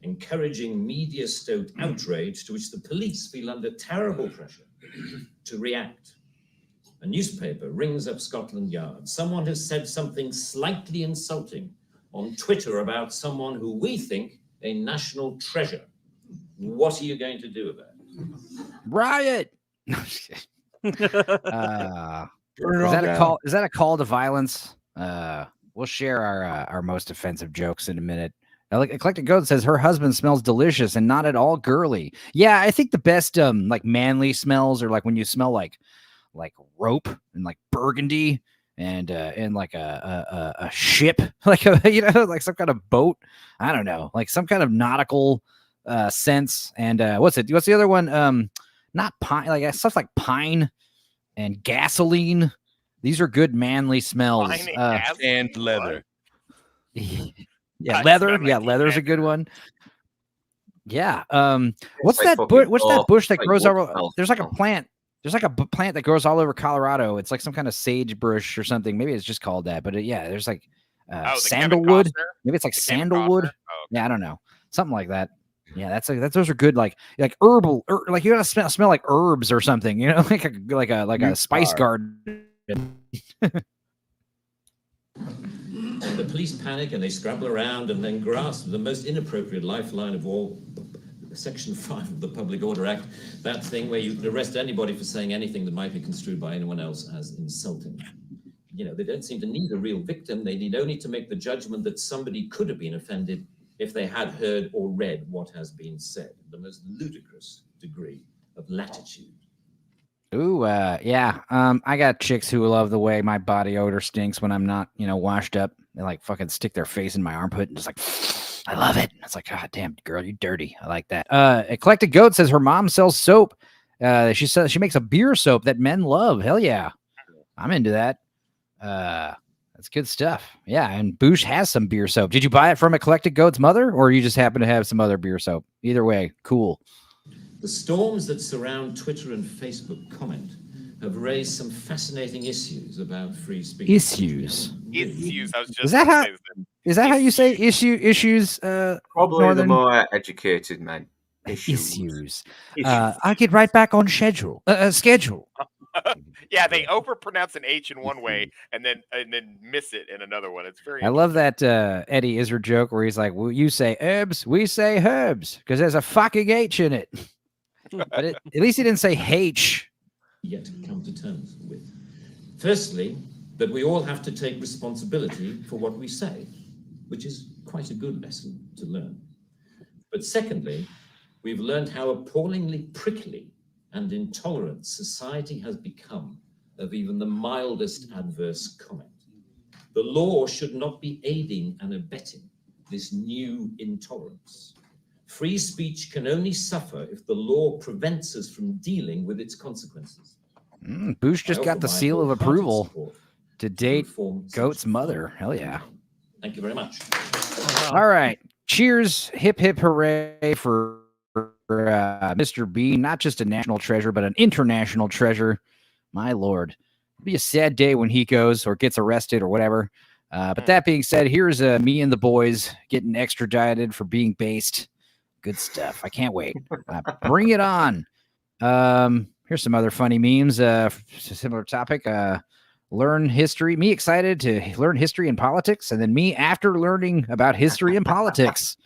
encouraging media-stoked outrage to which the police feel under terrible pressure to react. A newspaper rings up Scotland Yard. Someone has said something slightly insulting on Twitter about someone who we think a national treasure. What are you going to do about it? Riot! Is that a call to violence? We'll share our most offensive jokes in a minute. Eclectic Goat says her husband smells delicious and not at all girly. Yeah, I think the best like manly smells are like when you smell like rope and like burgundy and like a ship, like like some kind of boat. I don't know, like some kind of nautical sense. And what's the other one? Not pine, like stuff like pine and gasoline. These are good manly smells. And leather. Yeah, leather. Yeah, leather's a good one. Yeah. What's that bush that grows over? There's like a plant. There's like a plant that grows all over Colorado. It's like some kind of sagebrush or something. Maybe it's just called that. But there's like sandalwood. Maybe it's like sandalwood. Oh, okay. Yeah, I don't know. Something like that. Yeah, those are good. Like herbal. Like you gotta smell like herbs or something. Like a spice garden. And the police panic and they scrabble around and then grasp the most inappropriate lifeline of all, Section 5 of the Public Order Act, that thing where you can arrest anybody for saying anything that might be construed by anyone else as insulting. They don't seem to need a real victim. They need only to make the judgment that somebody could have been offended if they had heard or read what has been said. The most ludicrous degree of latitude. Ooh, yeah. I got chicks who love the way my body odor stinks when I'm not, washed up. They like fucking stick their face in my armpit and just like, I love it. It's like, God damn, girl, you dirty. I like that. Eclectic Goat says her mom sells soap. She says she makes a beer soap that men love. Hell yeah. I'm into that. That's good stuff. Yeah, and Boosh has some beer soap. Did you buy it from Eclectic Goat's mother, or you just happen to have some other beer soap? Either way, cool. The storms that surround Twitter and Facebook comment have raised some fascinating issues about free speech. Issues. I was just is that how you say issues? Probably Northern? The more educated men. Issues. I'll get right back on schedule. Yeah, they overpronounce an H in one way and then miss it in another one. It's very. I love that Eddie Izzard joke where he's like, "Well, you say herbs, we say herbs, because there's a fucking H in it." But at least he didn't say H. Yet come to terms with. Firstly, that we all have to take responsibility for what we say, which is quite a good lesson to learn. But secondly, we've learned how appallingly prickly and intolerant society has become of even the mildest adverse comment. The law should not be aiding and abetting this new intolerance. Free speech can only suffer if the law prevents us from dealing with its consequences. Boosh just got the seal of approval to date Goat's mother. Hell yeah. Thank you very much. All right. Cheers. Hip, hip, hooray for Mr. B. Not just a national treasure, but an international treasure. My Lord. It'll be a sad day when he goes or gets arrested or whatever. But that being said, here's me and the boys getting extradited for being based. Good stuff. I can't wait. Bring it on. Here's some other funny memes. Similar topic. Learn history. Me excited to learn history and politics, and then me after learning about history and politics.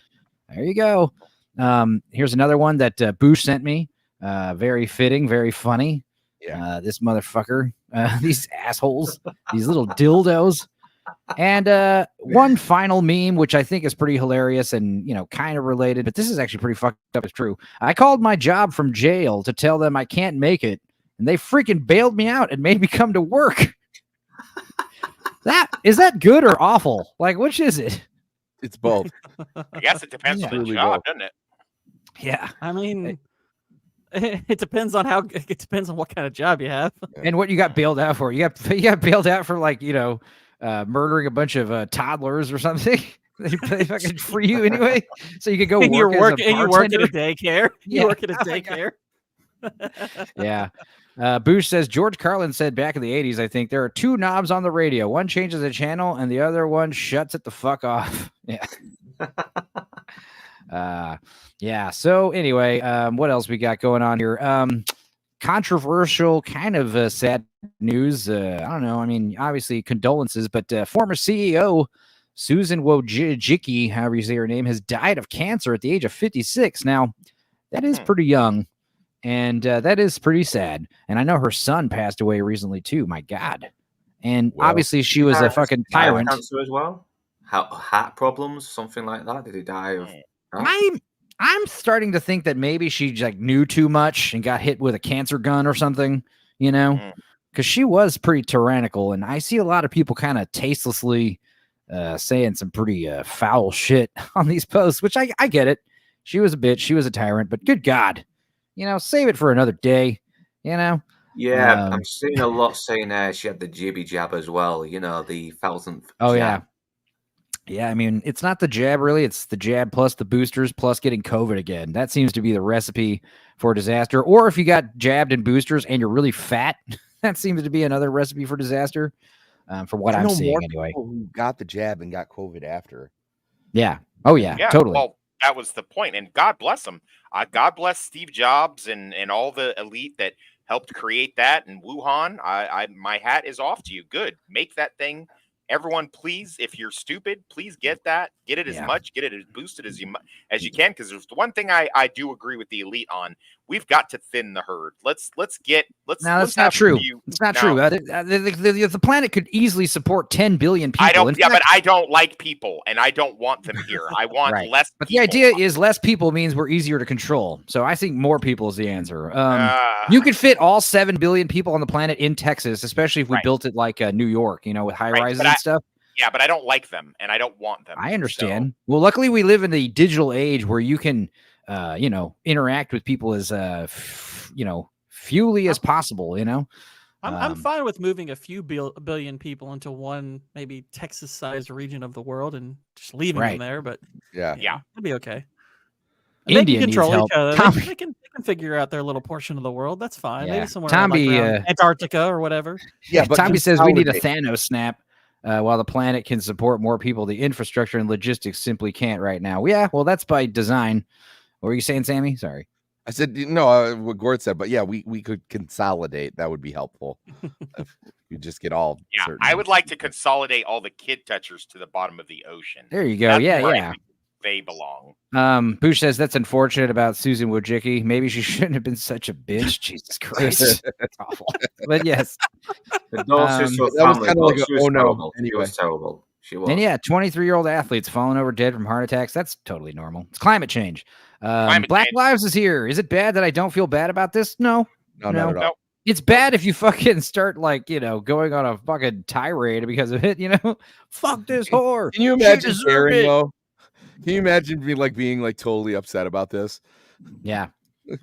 There you go. Here's another one that Boosh sent me. Very fitting, very funny. Yeah. This motherfucker. These assholes. These little dildos. And one final meme, which I think is pretty hilarious and, kind of related, but this is actually pretty fucked up. It's true. I called my job from jail to tell them I can't make it, and they freaking bailed me out and made me come to work. Is that good or awful? Like, which is it? It's both. I guess it depends on the Really job, both. doesn't it? Yeah. I mean, it depends on what kind of job you have. And what you got bailed out for. You got bailed out for, like, murdering a bunch of toddlers or something. They fucking free you anyway, so you could go work. You work at a bartender. daycare. Yeah. You work at a daycare. Yeah. Boosh says George Carlin said back in the 80s, I think, there are two knobs on the radio. One changes the channel and the other one shuts it the fuck off. Yeah. Yeah. So anyway, what else we got going on here? Controversial, kind of sad news. I don't know. I mean, obviously condolences, but former CEO Susan Wojcicki, however you say her name, has died of cancer at the age of 56. Now, that is pretty young. And that is pretty sad. And I know her son passed away recently too. My God. And obviously she was a fucking tyrant. Cancer as well? Heart problems, something like that? Did he die of? I'm starting to think that maybe she like knew too much and got hit with a cancer gun or something, because she was pretty tyrannical. And I see a lot of people kind of tastelessly saying some pretty foul shit on these posts, which I get it. She was a bitch. She was a tyrant. But good God. Save it for another day, Yeah, I'm seeing a lot saying she had the jibby jab as well, the 1,000th Oh, jab. Yeah, I mean, it's not the jab, really. It's the jab plus the boosters plus getting COVID again. That seems to be the recipe for disaster. Or if you got jabbed and boosters and you're really fat, that seems to be another recipe for disaster, from what I'm seeing anyway. People who got the jab and got COVID after. Yeah. Oh, yeah, totally. Well, that was the point, and God bless them. God bless Steve Jobs and all the elite that helped create that in Wuhan. My hat is off to you. Good. Make that thing. Everyone, please, if you're stupid, please get that. Get it as much. Get it as boosted as you can. Because there's one thing I do agree with the elite on. We've got to thin the herd. Let's No, that's not true. It's not true. The planet could easily support 10 billion people. But I don't like people, and I don't want them here. I want less. But the idea is less people means we're easier to control. So I think more people is the answer. You could fit all 7 billion people on the planet in Texas, especially if we built it like New York, with high rises and stuff. Yeah, but I don't like them, and I don't want them. I understand. So. Well, luckily we live in the digital age where you can, interact with people as, fewly as possible, I'm fine with moving a few billion people into one maybe Texas-sized region of the world and just leaving them there. But yeah, it'd be okay. India they can control needs each other. help. They can figure out their little portion of the world. That's fine. Yeah. Maybe somewhere Tommy, around Antarctica or whatever. Yeah, but Tommy says we need a Thanos snap. While the planet can support more people, the infrastructure and logistics simply can't right now. Yeah, well, that's by design. What were you saying, Sammy? Sorry. I said, no, what Gord said, but yeah, we could consolidate. That would be helpful. If you just get all. Yeah, I would like to consolidate all the kid touchers to the bottom of the ocean. There you go. That's Yeah, where yeah. They belong. Boosh says that's unfortunate about Susan Wojcicki. Maybe she shouldn't have been such a bitch. Jesus Christ. That's awful. But yes. That was kind of like She was terrible. She was. And yeah, 23-year-old athletes falling over dead from heart attacks. That's totally normal. It's climate change. Black Lives is here. Is it bad that I don't feel bad about this? No. No, not at all. It's bad if you fucking start going on a fucking tirade because of it, Fuck this whore. Can you imagine caring though? Can you imagine being totally upset about this? Yeah.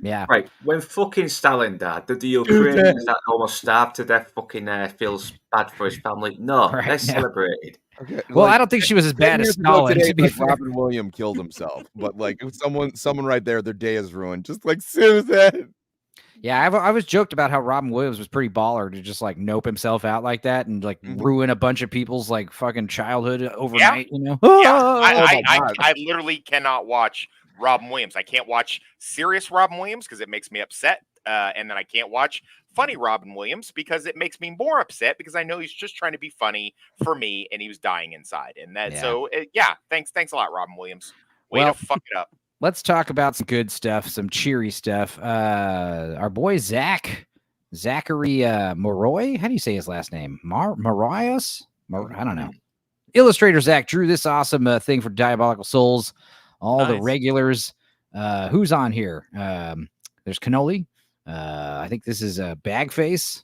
Yeah. Right. When fucking Stalin died, did the Ukrainians that almost starved to death fucking feels bad for his family? No, they celebrated. Okay. Well, I don't think she was as bad as Stalin. Today, Robin Williams killed himself, but someone right there, their day is ruined. Just like Susan. Yeah, I was joked about how Robin Williams was pretty baller to just like nope himself out like that and like ruin a bunch of people's like fucking childhood overnight, you know? Yeah, Oh my God. I literally cannot watch Robin Williams. I can't watch serious Robin Williams because it makes me upset, and then I can't watch funny Robin Williams because it makes me more upset because I know he's just trying to be funny for me and he was dying inside. And that, thanks a lot, Robin Williams. Way to fuck it up. Let's talk about some good stuff, some cheery stuff. Our boy Zachary Moroy. How do you say his last name? Marias? I don't know. Illustrator Zach drew this awesome thing for Diabolical Souls. All the regulars. Who's on here? There's Cannoli. I think this is Bagface.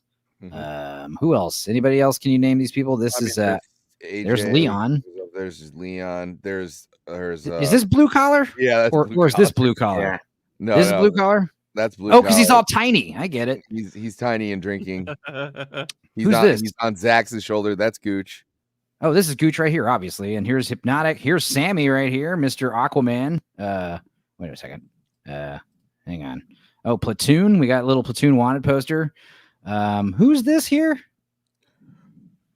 Who else? Anybody else? Can you name these people? This is there's Leon. There's Leon. There's is this blue collar? Yeah, that's or is this blue collar? Yeah. No, this is blue collar. That's blue. Oh, because he's all tiny. I get it. He's tiny and drinking. Who's this? He's on Zach's shoulder. That's Gooch. Oh, this is Gooch right here, obviously. And here's Hypnotic. Here's Sammy right here, Mr. Aquaman. Wait a second. Hang on. Oh, Platoon. We got a little Platoon wanted poster. Who's this here?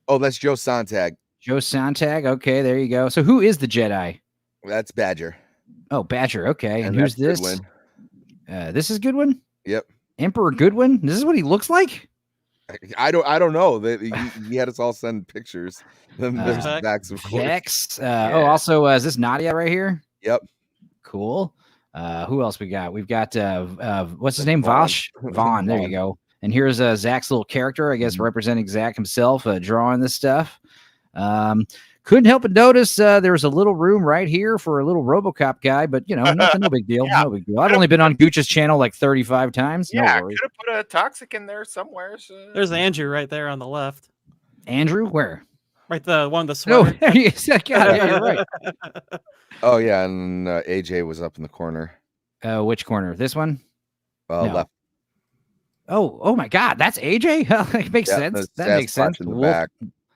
Oh, that's Joe Sontag. Joe Sontag. Okay, there you go. So who is the Jedi? That's Badger. Oh, Badger. Okay. And who's this? Goodwin. This is Goodwin? Yep. Emperor Goodwin? This is what he looks like? I don't know. He had us all send pictures. Then there's Vex, of course. Vex. Oh, also, is this Nadia right here? Yep. Cool. Who else we got? We've got what's his name? Vosh? Vaughn. There you go. And here's Zach's little character, I guess, representing Zach himself, drawing this stuff. Couldn't help but notice there was a little room right here for a little RoboCop guy, but you know, nothing, no big deal. No big deal. I've only been on Gooch's channel like 35 times. Yeah, no could have put a Toxic in there somewhere. So. There's Andrew right there on the left. Andrew, where? Right, the one with the sweater. No, yeah, you're right. Oh yeah, and AJ was up in the corner. Which corner? This one? No. Left. Oh my God, that's AJ. It makes sense. That makes sense. In the back.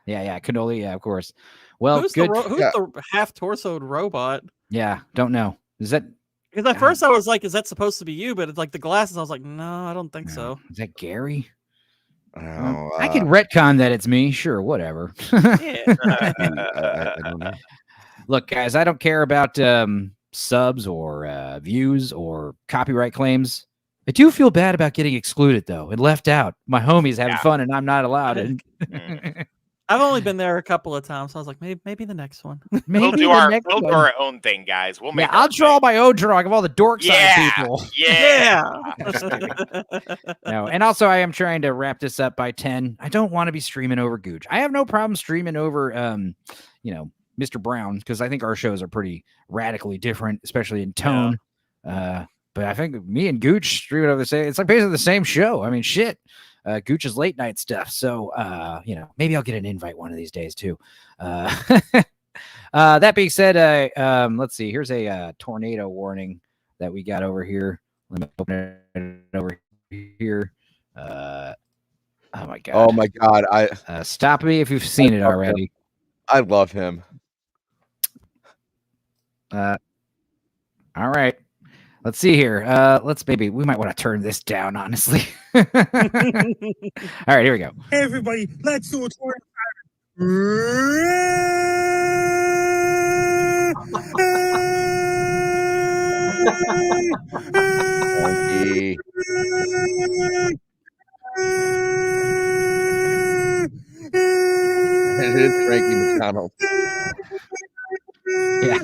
Yeah, Cannoli. Yeah, of course. Well, who's good. Who's the half-torsoed robot? Yeah, don't know. Is that? Because at first I was like, "Is that supposed to be you?" But it's like the glasses, I was like, "No, I don't think so." Is that Gary? Oh, I can retcon that it's me. Sure, whatever. I don't know. Look, guys, I don't care about subs or views or copyright claims. I do feel bad about getting excluded though and left out. My homies having fun and I'm not allowed. I've only been there a couple of times, so I was like, maybe the next one. We'll do our own thing, guys. We'll make. Yeah, I'll draw my own drawing of all the Dorkside people. Yeah. No, and also I am trying to wrap this up by 10. I don't want to be streaming over Gooch. I have no problem streaming over, Mr. Brown, because I think our shows are pretty radically different, especially in tone. But I think me and Gooch streaming over the same. It's like basically the same show. I mean, shit. Gooch's late night stuff. So, maybe I'll get an invite one of these days too. That being said, let's see. Here's a tornado warning that we got over here. Let me open it over here. Oh my God. Oh my God. Stop me if you've seen it already. I love him. All right. Let's see here. We might want to turn this down, honestly. All right, here we go. Hey, everybody, let's do a tour. It is Frankie McDonald. Yeah.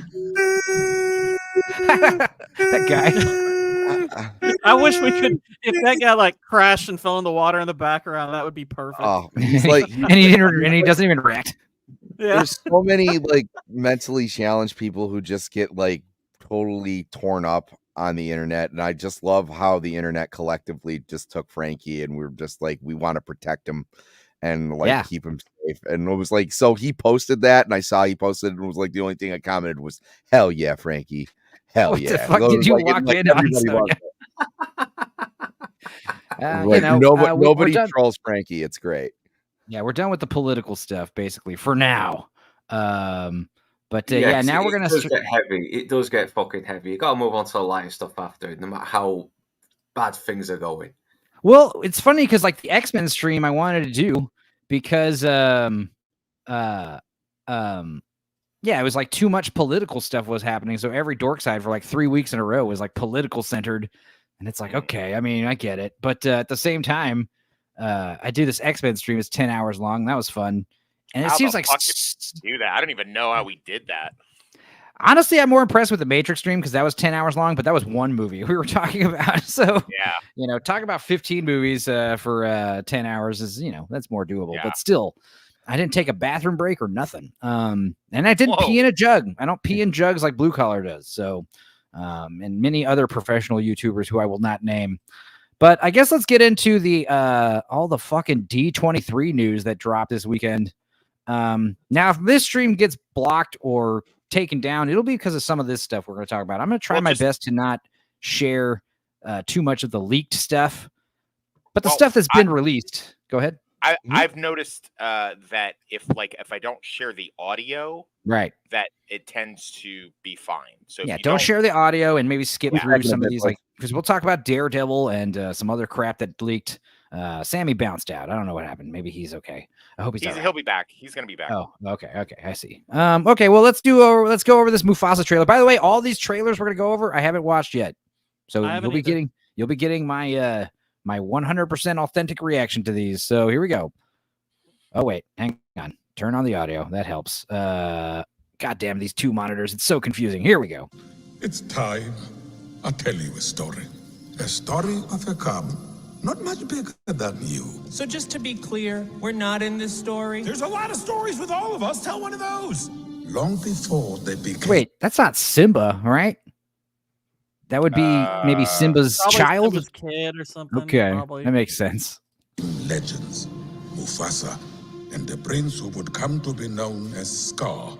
That guy. I wish we could. If that guy like crashed and fell in the water in the background, that would be perfect. Oh, he's like, and he doesn't even react. Yeah. There's so many like mentally challenged people who just get like totally torn up on the internet, and I just love how the internet collectively just took Frankie, and we're just like, we want to protect him and like keep him safe. And it was like, so he posted that, and I saw he posted it, and it was like the only thing I commented was, "Hell yeah, Frankie! Hell what yeah!" The fuck did you walk in on? Nobody trolls Frankie. It's great. Yeah, we're done with the political stuff basically for now. Now we're gonna. It does get heavy. It does get fucking heavy. You got to move on to the lighter stuff after, no matter how bad things are going. Well, it's funny because like the X-Men stream I wanted to do because yeah, it was like too much political stuff was happening. So every Dorkside for like 3 weeks in a row was like political centered. And it's like, okay, I mean, I get it. But at the same time, I do this X-Men stream. It's 10 hours long. That was fun. And it How seems the like fuck did you do that? I don't even know how we did that. honestly, I'm more impressed with the Matrix stream because that was 10 hours long, but that was one movie we were talking about. So, Yeah. you know, talk about 15 movies for 10 hours is, you know, that's more doable. Yeah. But still, I didn't take a bathroom break or nothing. And I didn't Whoa. pee in a jug. I don't pee in jugs like Blue Collar does. So, and many other professional YouTubers who I will not name. But I guess let's get into the all the fucking D23 news that dropped this weekend. Now, if this stream gets blocked or taken down, it'll be because of some of this stuff we're going to talk about. I'm going to try my best to not share too much of the leaked stuff, but the stuff that's been released. Go ahead. I've noticed that if I don't share the audio, Right, that it tends to be fine. So if yeah, you don't share the audio and maybe skip through Yeah. some of these, like because we'll talk about Daredevil and some other crap that leaked. Sammy bounced out. I don't know what happened. Maybe he's okay. I hope he's all right. He'll be back. He's gonna be back. Oh, okay, I see. Okay, well let's go over this Mufasa trailer. By the way, all these trailers we're gonna go over, I haven't watched yet, so I haven't you'll be getting my my 100% authentic reaction to these. So here we go. Oh wait, hang on. Turn on the audio. That helps. God damn these two monitors. It's so confusing. Here we go. It's time. I'll tell you a story. A story of a cub. Not much bigger than you. So just to be clear, we're not in this story? There's a lot of stories with all of us. Tell one of those. Long before they became... Wait, that's not Simba, right? That would be maybe Simba's Probably child? Simba's kid or something. Okay, Probably. that makes sense. legends. Mufasa and the prince who would come to be known as Scar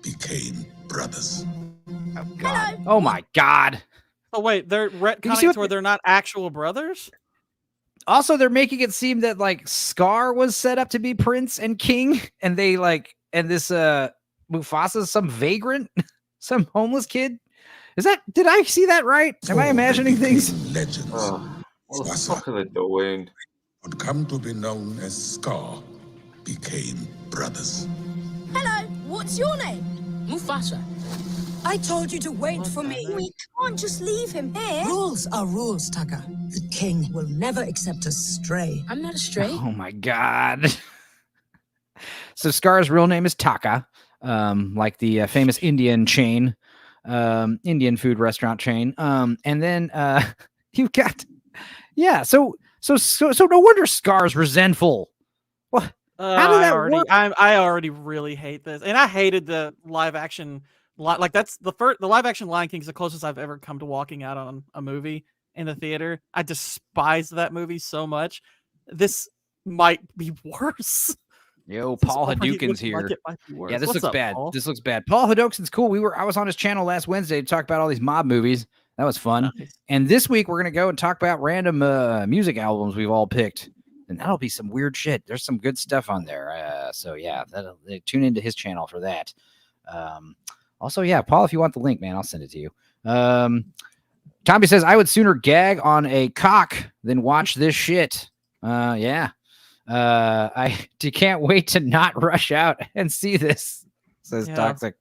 became brothers. Oh my god. Oh wait, they're see retconning what to where they're not actual brothers? Also, they're making it seem that like Scar was set up to be prince and king, and they and this Mufasa's some vagrant, some homeless kid. Did I see that right? Am I imagining things? Legends. What the fuck are they doing? Would come to be known as Scar became brothers. Hello, what's your name? Mufasa. I told you to wait for me. We can't just leave him here. Rules are rules, Taka. The king will never accept a stray. I'm not a stray. Oh my god. So Scar's real name is Taka, like the famous Indian chain, Indian food restaurant chain. And then you've got, yeah. So no wonder Scar's resentful. What? How did that work? I already really hate this, and I hated the live action. Like that's the live action Lion King is the closest I've ever come to walking out on a movie in the theater. I despise that movie so much. This might be worse. Yo, Paul Hadouken's here. Yeah, this What's looks up, bad. Paul? This looks bad. Paul Hadouken's cool. I was on his channel last Wednesday to talk about all these mob movies. That was fun. Nice. And this week we're gonna go and talk about random music albums we've all picked. And that'll be some weird shit. There's some good stuff on there. So yeah, tune into his channel for that. Also, yeah, Paul, if you want the link, man, I'll send it to you. Tommy says, I would sooner gag on a cock than watch this shit. Yeah. I can't wait to not rush out and see this, says Toxic.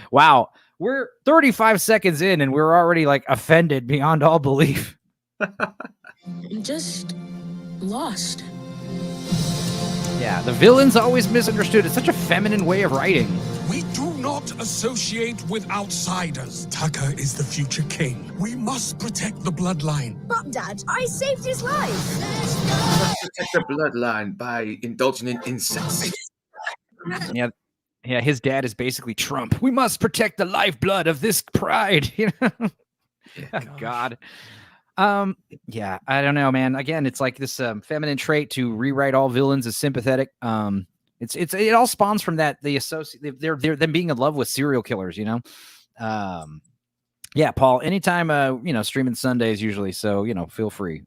Wow. We're 35 seconds in and we're already like offended beyond all belief. I'm just lost. Yeah, the villain's always misunderstood. It's such a feminine way of writing. We do not associate with outsiders. Taka is the future king. We must protect the bloodline. But Dad, I saved his life. Protect the bloodline by indulging in incest. Yeah, his dad is basically Trump. We must protect the lifeblood of this pride. You know? Oh, God. Yeah, I don't know, man. Again, it's like this feminine trait to rewrite all villains as sympathetic. It all spawns from that they're them being in love with serial killers, you know. Yeah, Paul. Anytime, streaming Sundays usually, so feel free.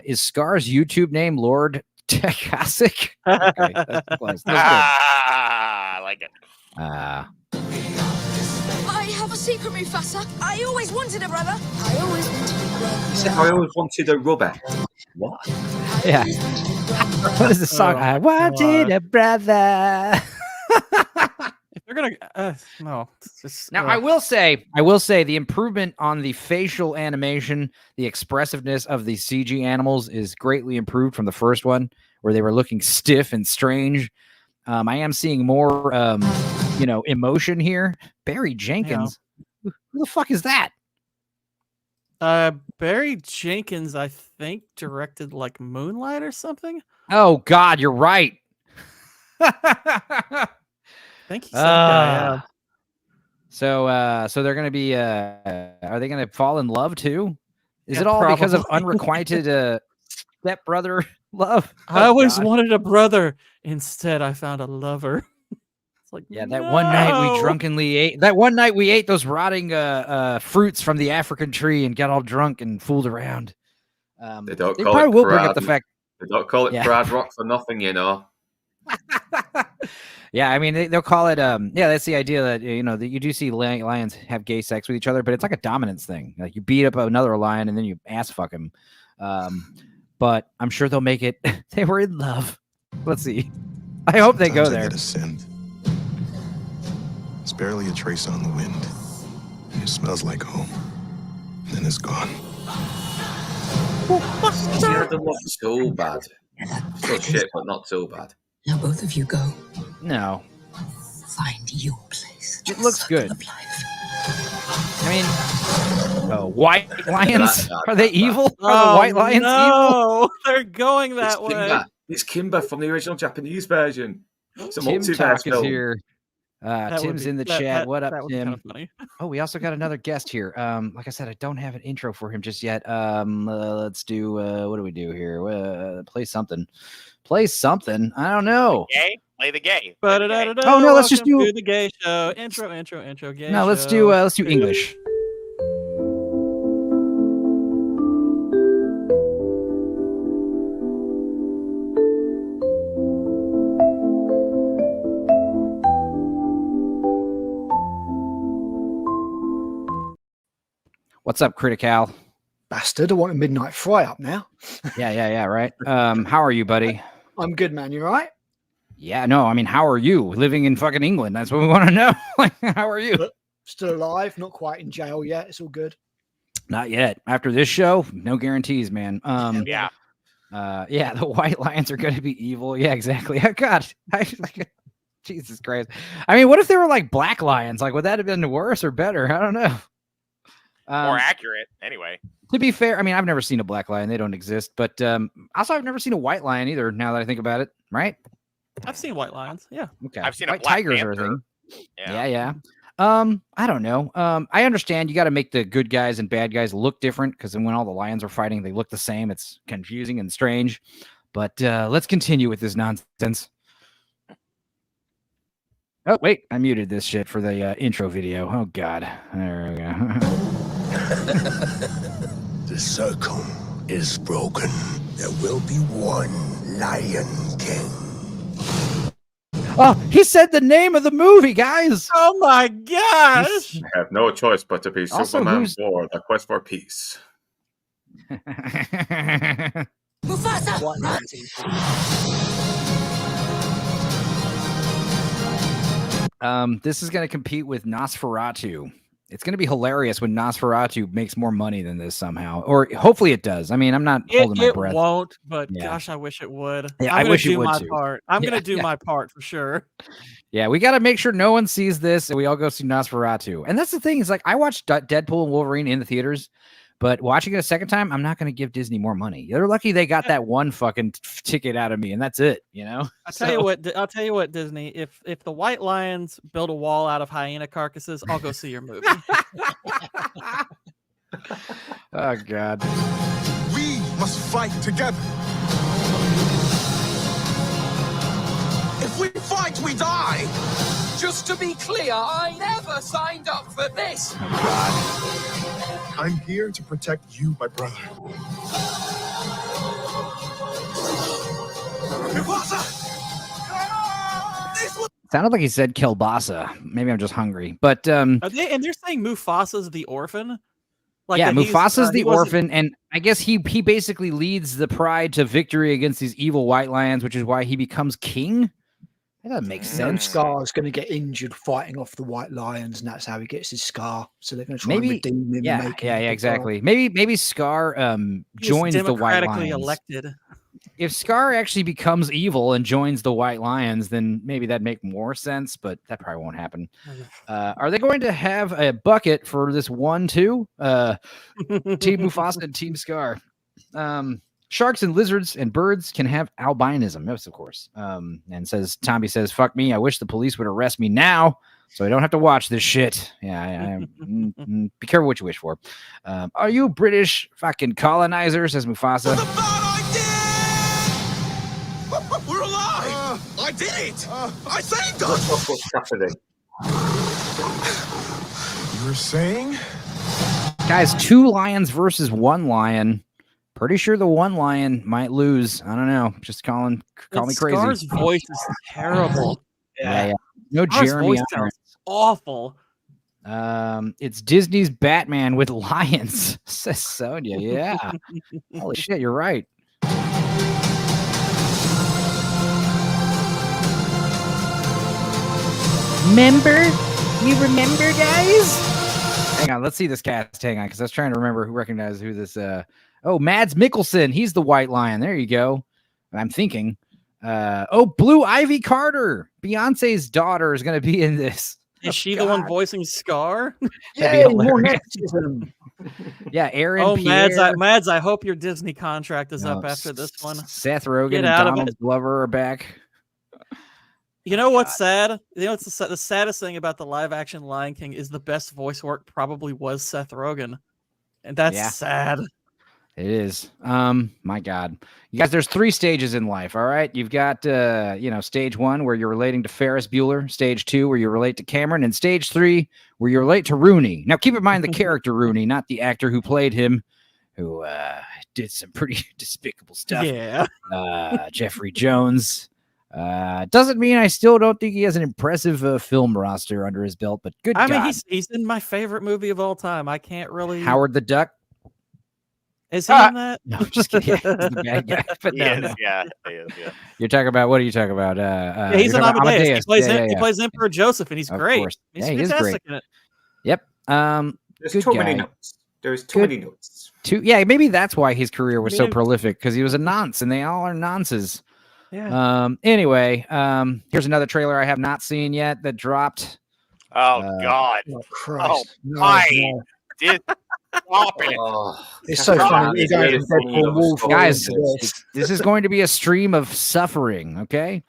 Is Scar's YouTube name Lord Tekasic? Okay, that's close. I like it. I have a secret, Mufasa. I always wanted a brother. I always wanted a brother. He said, I always wanted a rubber. What? Yeah. What is the song? I wanted a brother. If they're gonna, no. It's just, Now I will say the improvement on the facial animation, the expressiveness of the CG animals is greatly improved from the first one, where they were looking stiff and strange. I am seeing more, emotion here. Barry Jenkins, who the fuck is that? Barry Jenkins, I think, directed like Moonlight or something. Oh God, you're right. Thank you, guy. So they're gonna be. Are they gonna fall in love too? Is Yeah, it all because of probably. unrequited stepbrother love? I always wanted a brother. Instead, I found a lover. It's like, yeah, that one night we drunkenly ate. That one night we ate those rotting fruits from the African tree and got all drunk and fooled around. They don't They call probably it will bring Brad. up the fact. They don't call it Brad Rock for nothing, you know. Yeah, I mean they'll call it. That's the idea that that you do see lions have gay sex with each other, but it's like a dominance thing. Like you beat up another lion and then you ass fuck him. But I'm sure they'll make it. They were in love. Let's see. I hope they go there. Get a scent. It's barely a trace on the wind. It smells like home. Then it's gone. Yeah, the love so bad. So shit, but not so bad. Now both of you go. No. Find your place. It looks good. I mean, white lions? Are they evil? Are the white lions evil? They're going that way. It's Kimber from the original Japanese version. It's a Tim multiverse Talk is film. here. Tim's in the chat. What up, that would be Tim? kind of funny. Oh, we also got another guest here. Like I said, I don't have an intro for him just yet. Let's do. What do we do here? Play something. Play something. I don't know. Gay? Play the gay. Oh no, let's just do Welcome to the gay show. Intro. Gay. No, let's show. do English. What's up, Critical? Bastard, I want a midnight fry up now. Yeah, right. How are you, buddy? I'm good, man. You all right? Yeah, no, I mean, how are you living in fucking England? That's what we want to know. Like, how are you? Still alive, not quite in jail yet. It's all good. Not yet. After this show, no guarantees, man. Yeah. The white lions are going to be evil. Yeah, exactly. Oh, God. Jesus Christ. I mean, what if they were like black lions? Like, would that have been worse or better? I don't know. More accurate, anyway. To be fair, I mean, I've never seen a black lion. They don't exist. But also, I've never seen a white lion either, now that I think about it. Right? I've seen white lions. Yeah. Okay. I've seen white a black tigers panther. are a thing. Yeah. I don't know. I understand you got to make the good guys and bad guys look different because then when all the lions are fighting, they look the same. It's confusing and strange. But let's continue with this nonsense. Oh, wait. I muted this shit for the intro video. Oh, God. There we go. The circle is broken. There will be one Lion King. Oh, he said the name of the movie, guys. Oh my gosh. I have no choice but to be Also, Superman who's- 4, The Quest for Peace. This is going to compete with Nosferatu. It's going to be hilarious when Nosferatu makes more money than this somehow, or hopefully it does. I mean, I'm not holding my breath. It won't, but Yeah. gosh, I wish it would. Yeah, I'm I gonna wish it do would my too. part. I'm Yeah, gonna do yeah. my part for sure. Yeah, we got to make sure no one sees this, and we all go see Nosferatu. And that's the thing is, like, I watched Deadpool and Wolverine in the theaters, but watching it a second time, I'm not going to give Disney more money. They're lucky they got that one fucking ticket out of me, and that's it. You know. I'll tell you what, Disney. If the white lions build a wall out of hyena carcasses, I'll go see your movie. Oh God. We must fight together. If we fight, we die. Just to be clear, I never signed up for this. I'm here to protect you, my brother. Sounded like he said kielbasa. Maybe I'm just hungry. But And they're saying Mufasa's the orphan. Like yeah, that he's, Mufasa's the he wasn't- orphan, and I guess he basically leads the pride to victory against these evil white lions, which is why he becomes king. That doesn't make sense. Scar's going to get injured fighting off the white lions, and that's how he gets his scar. So they're going to try and redeem him. Yeah, and make him yeah, a good exactly. Maybe Scar he was joins the white democratically lions. elected. If Scar actually becomes evil and joins the white lions, then maybe that'd make more sense, but that probably won't happen. Are they going to have a bucket for this 1-2? Team Mufasa and Team Scar. Sharks and lizards and birds can have albinism. Yes, of course. And Tommy says, fuck me. I wish the police would arrest me now so I don't have to watch this shit. Yeah, be careful what you wish for. Are you British fucking colonizer? Says Mufasa. We're alive! I did it! I saved us! What's happening? You were saying? Guys, 2 lions versus 1 lion. Pretty sure the 1 lion might lose. I don't know. Just call me crazy. Scar's voice is terrible. Yeah. No Scar's Jeremy voice Irons. sounds awful. It's Disney's Batman with lions, says Sonia. Yeah. Holy shit, you're right. Remember? You remember, guys? Hang on, let's see this cast. Hang on, because I was trying to remember who recognized who this. Mads Mikkelsen. He's the white lion. There you go. I'm thinking. Blue Ivy Carter. Beyonce's daughter is going to be in this. Is she the one voicing Scar? Yeah, more nepotism. Yeah, Aaron. Oh, Pierre. Mads, I hope your Disney contract is up after this one. Seth Rogen Get and out of Donald it. Glover are back. You know what's sad? You know what's the saddest thing about the live action Lion King is the best voice work probably was Seth Rogen. And that's sad. It is. My God. You guys, there's 3 stages in life, all right? You've got stage 1 where you're relating to Ferris Bueller, stage 2 where you relate to Cameron, and stage 3 where you relate to Rooney. Now keep in mind the character Rooney, not the actor who played him, who did some pretty despicable stuff. Yeah. Jeffrey Jones. Doesn't mean I still don't think he has an impressive film roster under his belt, but good I God. mean, he's in my favorite movie of all time. I can't really. Howard the Duck. Is he in that? No, I'm just kidding. Yeah, he's the bad guy. But He no, is, no. yeah, he is, yeah. You're talking about, what are you talking about? Yeah, he's you're an talking about Amadeus. He plays, Yeah. he plays Emperor Joseph, and he's Of great. course. He's Yeah, he is fantastic great. in it. Yep. There's Good too many guy. notes. There's too many notes. Yeah, maybe that's why his career was so Man. prolific, because he was a nonce, and they all are nonces. Yeah. Anyway, here's another trailer I have not seen yet that dropped. Oh God! Oh, Oh Christ. No, my! no. Stop it! It's so funny. He goes from Deadpool Wolf Guys, into this. this is going to be a stream of suffering, okay?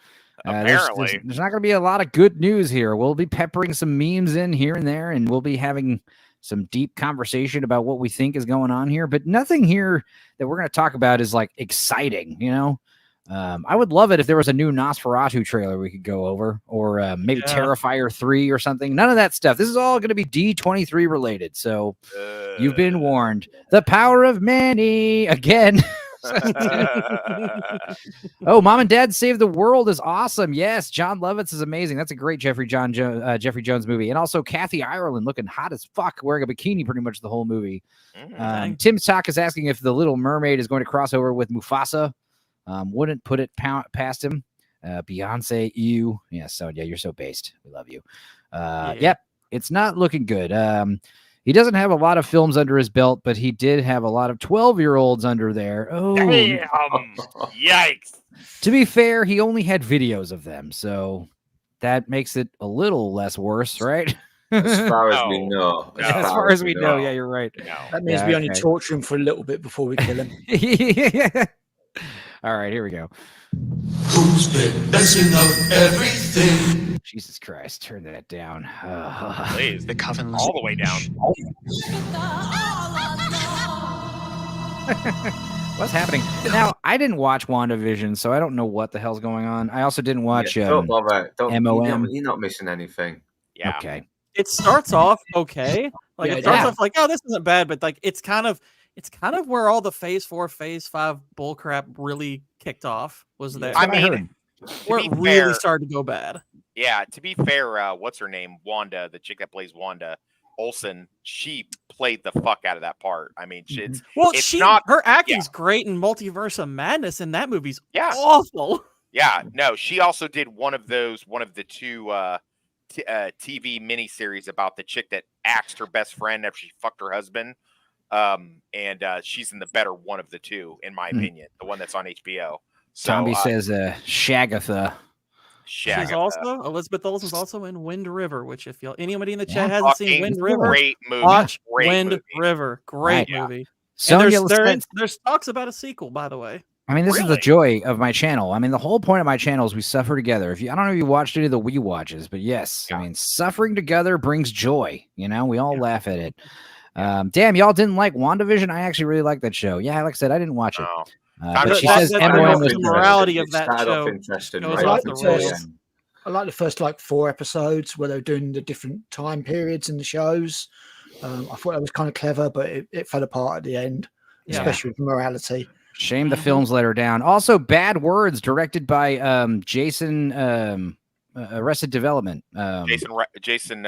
Apparently. There's not going to be a lot of good news here. We'll be peppering some memes in here and there, and we'll be having some deep conversation about what we think is going on here, but nothing here that we're going to talk about is like exciting, you know? I would love it if there was a new Nosferatu trailer we could go over, or maybe Terrifier 3 or something. None of that stuff. This is all going to be D23 related, so you've been warned. The power of many again. Oh, Mom and Dad Save the World is awesome. Yes, John Lovitz is amazing. That's a great Jeffrey Jones movie. And also Kathy Ireland looking hot as fuck, wearing a bikini pretty much the whole movie. Tim Stock is asking if The Little Mermaid is going to cross over with Mufasa. Wouldn't put it past him. Beyonce, you. Yeah, so yeah, you're so based. We love you. Yep, it's not looking good. He doesn't have a lot of films under his belt, but he did have a lot of 12-year-olds under there. Oh, Damn! Yikes! To be fair, he only had videos of them, so that makes it a little less worse, right? As far as we know. As far as we know, yeah, you're right. That means we only torture him for a little bit before we kill him. All right, here we go. Who's been messing up everything? Jesus Christ, turn that down. Please, the coven's all the way down. What's happening? Now, I didn't watch WandaVision, so I don't know what the hell's going on. I also didn't watch Don't bother. MOM. You're not missing anything. Yeah. Okay. It starts off okay. Like Yeah, it starts yeah. off like, oh, this isn't bad, but like it's kind of where all the Phase 4, Phase 5 bullcrap really kicked off. Was there? I mean, where to it be really fair, started to go bad. Yeah, to be fair, what's her name? Wanda, the chick that plays Wanda Olsen, she played the fuck out of that part. I mean, it's not her acting's great in Multiverse of Madness, and that movie's yeah awful. Yeah, no, she also did one of the two TV miniseries about the chick that axed her best friend after she fucked her husband. And she's in the better one of the two, in my opinion, the one that's on HBO. So, Zombie says Shagatha. She's also Elizabeth Olsen's also in Wind River, which if anybody in the chat hasn't seen Wind River, great movie. watch Great Wind movie. River. Great Right. movie. Sonya, And there's talks about a sequel, by the way. I mean, this is the joy of my channel. I mean, the whole point of my channel is we suffer together. I don't know if you watched any of the Wii watches, but yes, I mean, suffering together brings joy. You know, we all laugh at it. Damn, y'all didn't like WandaVision? I actually really like that show. Yeah, like I said, I didn't watch it. But she says MOM was the morality of that show. I like the first like 4 episodes where they're doing the different time periods in the shows. I thought that was kind of clever, but it fell apart at the end, especially with morality. Shame the films let her down. Also, Bad Words, directed by Jason Arrested Development. Jason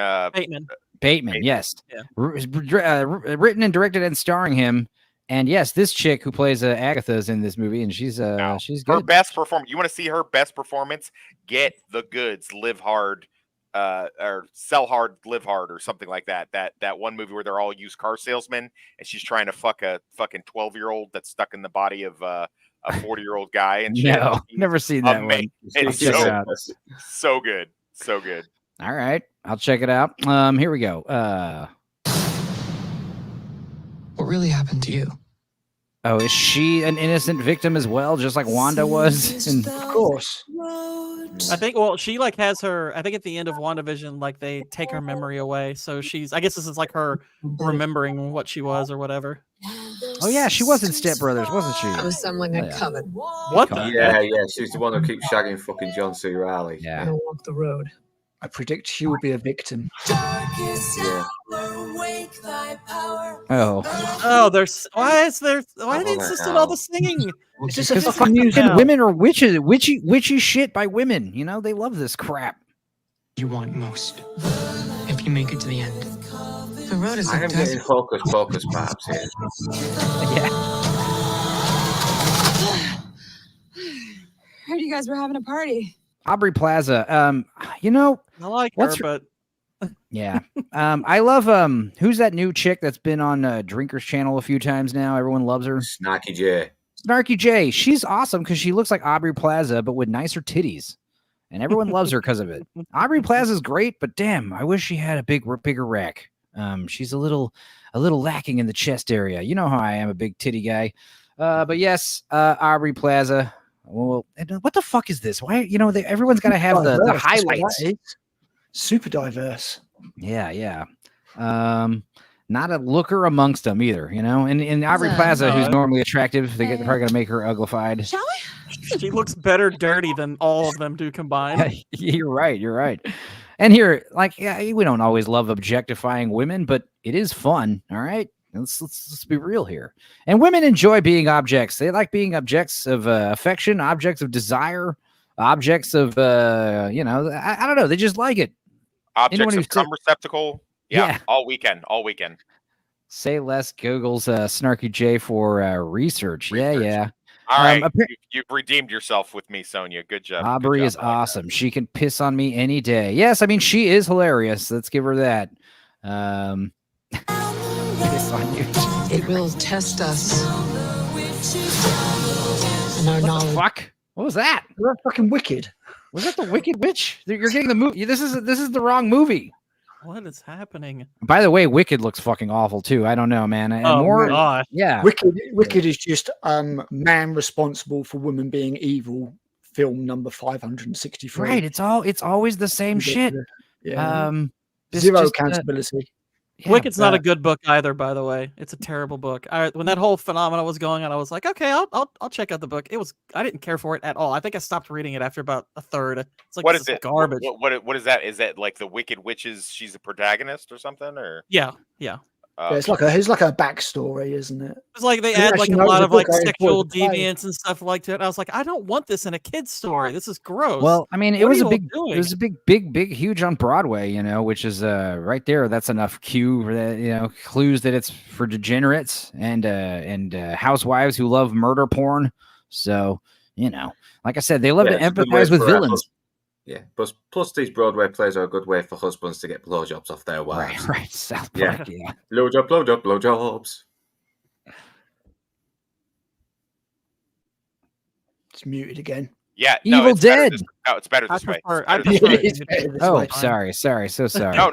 Bateman, yes. Yeah. Written and directed and starring him. And yes, this chick who plays Agatha is in this movie, and she's good. Her best performance. You want to see her best performance? Get the goods, live hard, or sell hard, live hard, or something like that. That one movie where they're all used car salesmen, and she's trying to fuck a fucking 12-year-old that's stuck in the body of a 40-year-old guy. And shit. No, never seen that one. It's so good, so good. All right, I'll check it out. Here we go. What really happened to you? Oh, is she an innocent victim as well, just like Wanda was? Of course. I think. Well, she like has her. I think at the end of WandaVision, like they take her memory away, so she's. I guess this is like her remembering what she was or whatever. Oh yeah, she was in Step Brothers, wasn't she? I was someone I covered. What? Yeah, she's the one who keeps shagging fucking John C. Reilly. Yeah. I walk the road. I predict she will be a victim. Oh, there's why do they insist on all the singing? It's just because a fucking music. Women are witchy shit by women. You know, they love this crap. You want most. If you make it to the end. The road is I am getting Hocus Pocus vibes here. Yeah. Heard you guys were having a party. Aubrey Plaza. You know, I like her, but yeah. I love who's that new chick that's been on Drinker's Channel a few times now? Everyone loves her. Snarky J. Snarky J. She's awesome because she looks like Aubrey Plaza, but with nicer titties. And everyone loves her because of it. Aubrey Plaza's great, but damn, I wish she had a bigger rack. She's a little lacking in the chest area. You know how I am, a big titty guy. But yes, Aubrey Plaza. Well, what the fuck is this? Why, everyone's got to have the highlights. Super diverse. Yeah. Not a looker amongst them either, And Aubrey Plaza, who's normally attractive, they're probably going to make her uglified. Shall we? She looks better dirty than all of them do combined. You're right. And here, we don't always love objectifying women, but it is fun. All right. Let's be real here. And women enjoy being objects. They like being objects of affection, objects of desire, objects of, I don't know. They just like it. Objects of cum receptacle. Yeah. All weekend. Say less Google's Snarky J for research. Yeah. All right. You've redeemed yourself with me, Sonia. Good job. Aubrey is awesome. She can piss on me any day. Yes, I mean, she is hilarious. Let's give her that. It will test us. And our knowledge. Fuck. What was that? That's fucking Wicked. Was that the Wicked Witch? You're getting the movie. This is the wrong movie. What is happening? By the way, Wicked looks fucking awful too. I don't know, man. And gosh. Yeah. Wicked is just man responsible for women being evil. Film number 563. Right. It's always the same shit. Yeah. Zero accountability. Yeah, Wicked's not a good book either, by the way. It's a terrible book. When that whole phenomenon was going on, I was like, okay, I'll check out the book. I didn't care for it at all. I think I stopped reading it after about a third. It's like, what is it? Garbage. What is that? Is that like the Wicked Witches? She's a protagonist or something? Or yeah. Yeah, it's like a backstory, isn't it? It's like they I didn't add like a actually know it lot was of a like book. I sexual enjoyed the play. deviance and stuff like that. I was like, I don't want this in a kid's story. This is gross. Well, I mean, it What was are a you big, all it was a big, huge on Broadway, you know, which is right there. That's enough cue for that, you know, clues that it's for degenerates and housewives who love murder porn. So, you know, like I said, they love to it's a good way empathize with for, villains. Yeah, plus these Broadway plays are a good way for husbands to get blowjobs off their wives. Right. South Park, yeah. Blowjobs. It's muted again. Yeah, Evil it's better Dead. it's better this way. I It's better this way. prefer it. Oh, sorry, so sorry. No,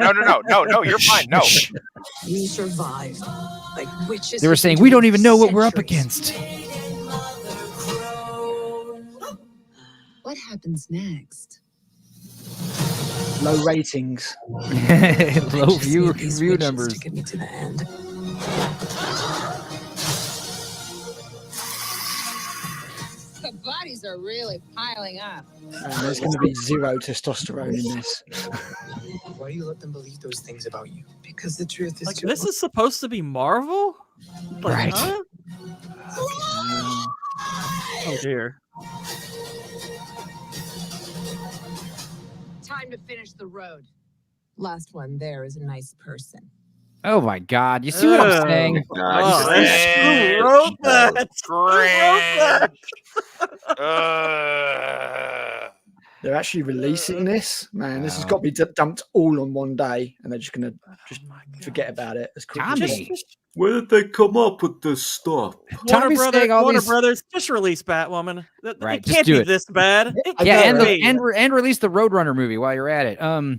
you're fine. No. We survived. Like witches. They were saying we don't even know what we're up against. What happens next? Low ratings. Low view numbers. To get me to the end. The bodies are really piling up. And there's going to be zero testosterone in this. Why do you let them believe those things about you? Because the truth is Like, this is supposed to be Marvel? Like, Right. huh? Oh dear. Time to finish the road. Last one there is a nice person. Oh my God! You see what I'm saying? Who wrote that? Who wrote that? They're actually releasing this. Man, this has got to be dumped all on one day, and they're just going to forget about it as quickly. Where did they come up with this stuff? Warner Brothers, just release Batwoman. Right, It just can't do be it. this bad. It Yeah, can't be. and release the Roadrunner movie while you're at it. Go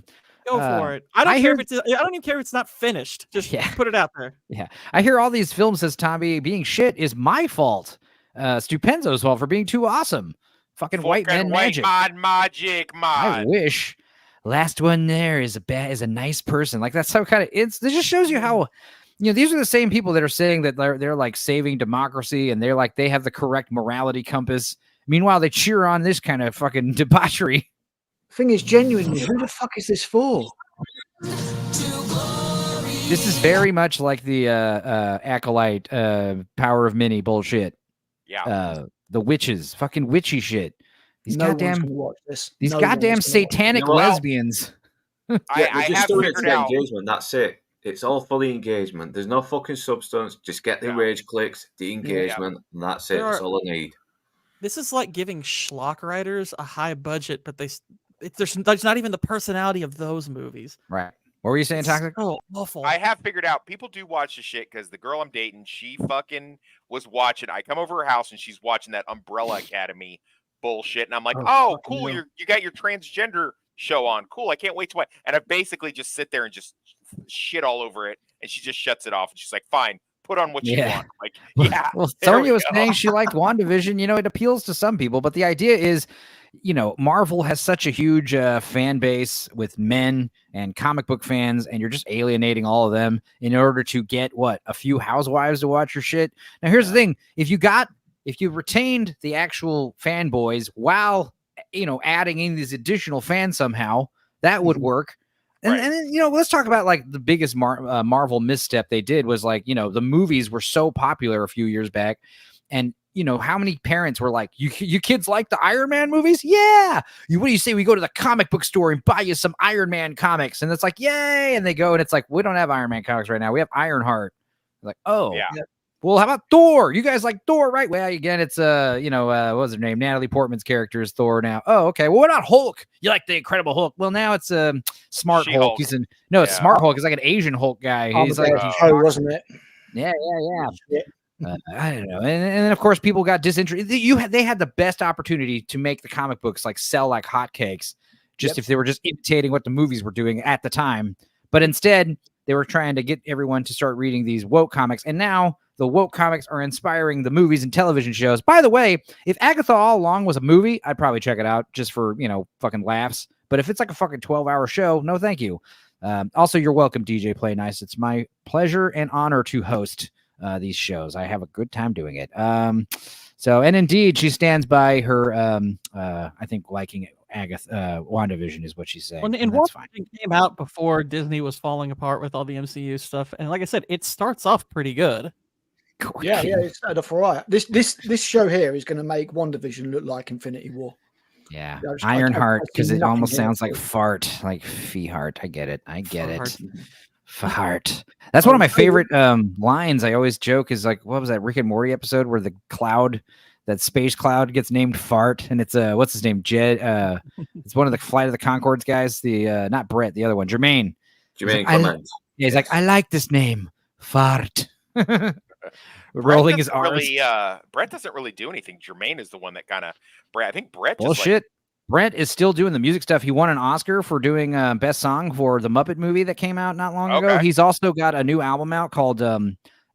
for it. I don't care if it's. I don't even care if it's not finished. Just put it out there. Yeah, I hear all these films, says Tommy, being shit is my fault. Stupenzo's fault for being too awesome. Fucking white man magic. Magic. I wish. Last one there is a nice person. Like that's how kind of this just shows you how, you know, these are the same people that are saying that they're like saving democracy and they're like they have the correct morality compass. Meanwhile, they cheer on this kind of fucking debauchery. Thing is, genuinely, who the fuck is this for? This is very much like the acolyte power of many bullshit. Yeah. The witches, fucking witchy shit. These No one's goddamn gonna watch this. these No goddamn one's gonna watch satanic You know what? lesbians. I just have doing it figured to get out. engagement. That's it. It's all for the engagement. There's no fucking substance. Just get the rage clicks, the engagement, and that's it. That's all I need. This is like giving schlock writers a high budget, but there's not even the personality of those movies. Right. What were you saying, Toxic? Oh, awful. I have figured out people do watch the shit because the girl I'm dating, she fucking was watching. I come over her house and she's watching that Umbrella Academy bullshit, and I'm like, oh cool, you got your transgender show on. Cool, I can't wait to watch. And I basically just sit there and just shit all over it, and she just shuts it off. And she's like, fine, put on what you want. Like, yeah. Well, there Sonya we was go. saying she liked WandaVision. You know, it appeals to some people, but the idea is, you know, Marvel has such a huge fan base with men and comic book fans, and you're just alienating all of them in order to get a few housewives to watch your shit. Now, here's the thing: if you retained the actual fanboys while, you know, adding in these additional fans somehow, that would work. And, and then, you know, let's talk about like the biggest Marvel misstep they did was like, you know, the movies were so popular a few years back, and you know, how many parents were like, you kids like the Iron Man movies? Yeah. What do you say we go to the comic book store and buy you some Iron Man comics? And it's like, yay. And they go, and it's like, we don't have Iron Man comics right now. We have Ironheart. Like, oh, yeah. Well, how about Thor? You guys like Thor, right? Well, again, it's you know, what was her name? Natalie Portman's character is Thor now. Oh, okay. Well, what about Hulk? You like the Incredible Hulk? Well, now it's Smart Hulk. It's Smart Hulk. He's like an Asian Hulk guy. He's like, wasn't it? Yeah. I don't know, and then of course people got disinterested. They had the best opportunity to make the comic books like sell like hotcakes, just if they were just imitating what the movies were doing at the time. But instead, they were trying to get everyone to start reading these woke comics, and now the woke comics are inspiring the movies and television shows. By the way, if Agatha All Along was a movie, I'd probably check it out just for, you know, fucking laughs. But if it's like a fucking 12-hour show, no, thank you. Also, you're welcome, DJ Play Nice. It's my pleasure and honor to host these shows. I have a good time doing it. So, and indeed, she stands by her, I think, liking Agatha, WandaVision is what she's saying. And and that's fine. WandaVision came out before Disney was falling apart with all the MCU stuff, and like I said, it starts off pretty good. Yeah, it started off all right. This show here is going to make WandaVision look like Infinity War. Yeah, I Ironheart, because see it nothing almost here sounds for like it. fart, like fee-heart. I get it. Fart. Fart. That's one of my favorite lines. I always joke is like, what was that Rick and Morty episode where the cloud, that space cloud, gets named Fart, and it's what's his name, Jed? It's one of the Flight of the Conchords guys. The not Brett, the other one, Jermaine. Jermaine He's like, Clement. he's like, I like this name, Fart. Rolling his arms. Brett doesn't really do anything. Jermaine is the one that kind of. I think Brett. Bullshit. Brett is still doing the music stuff. He won an Oscar for doing best song for the Muppet movie that came out not long ago. He's also got a new album out called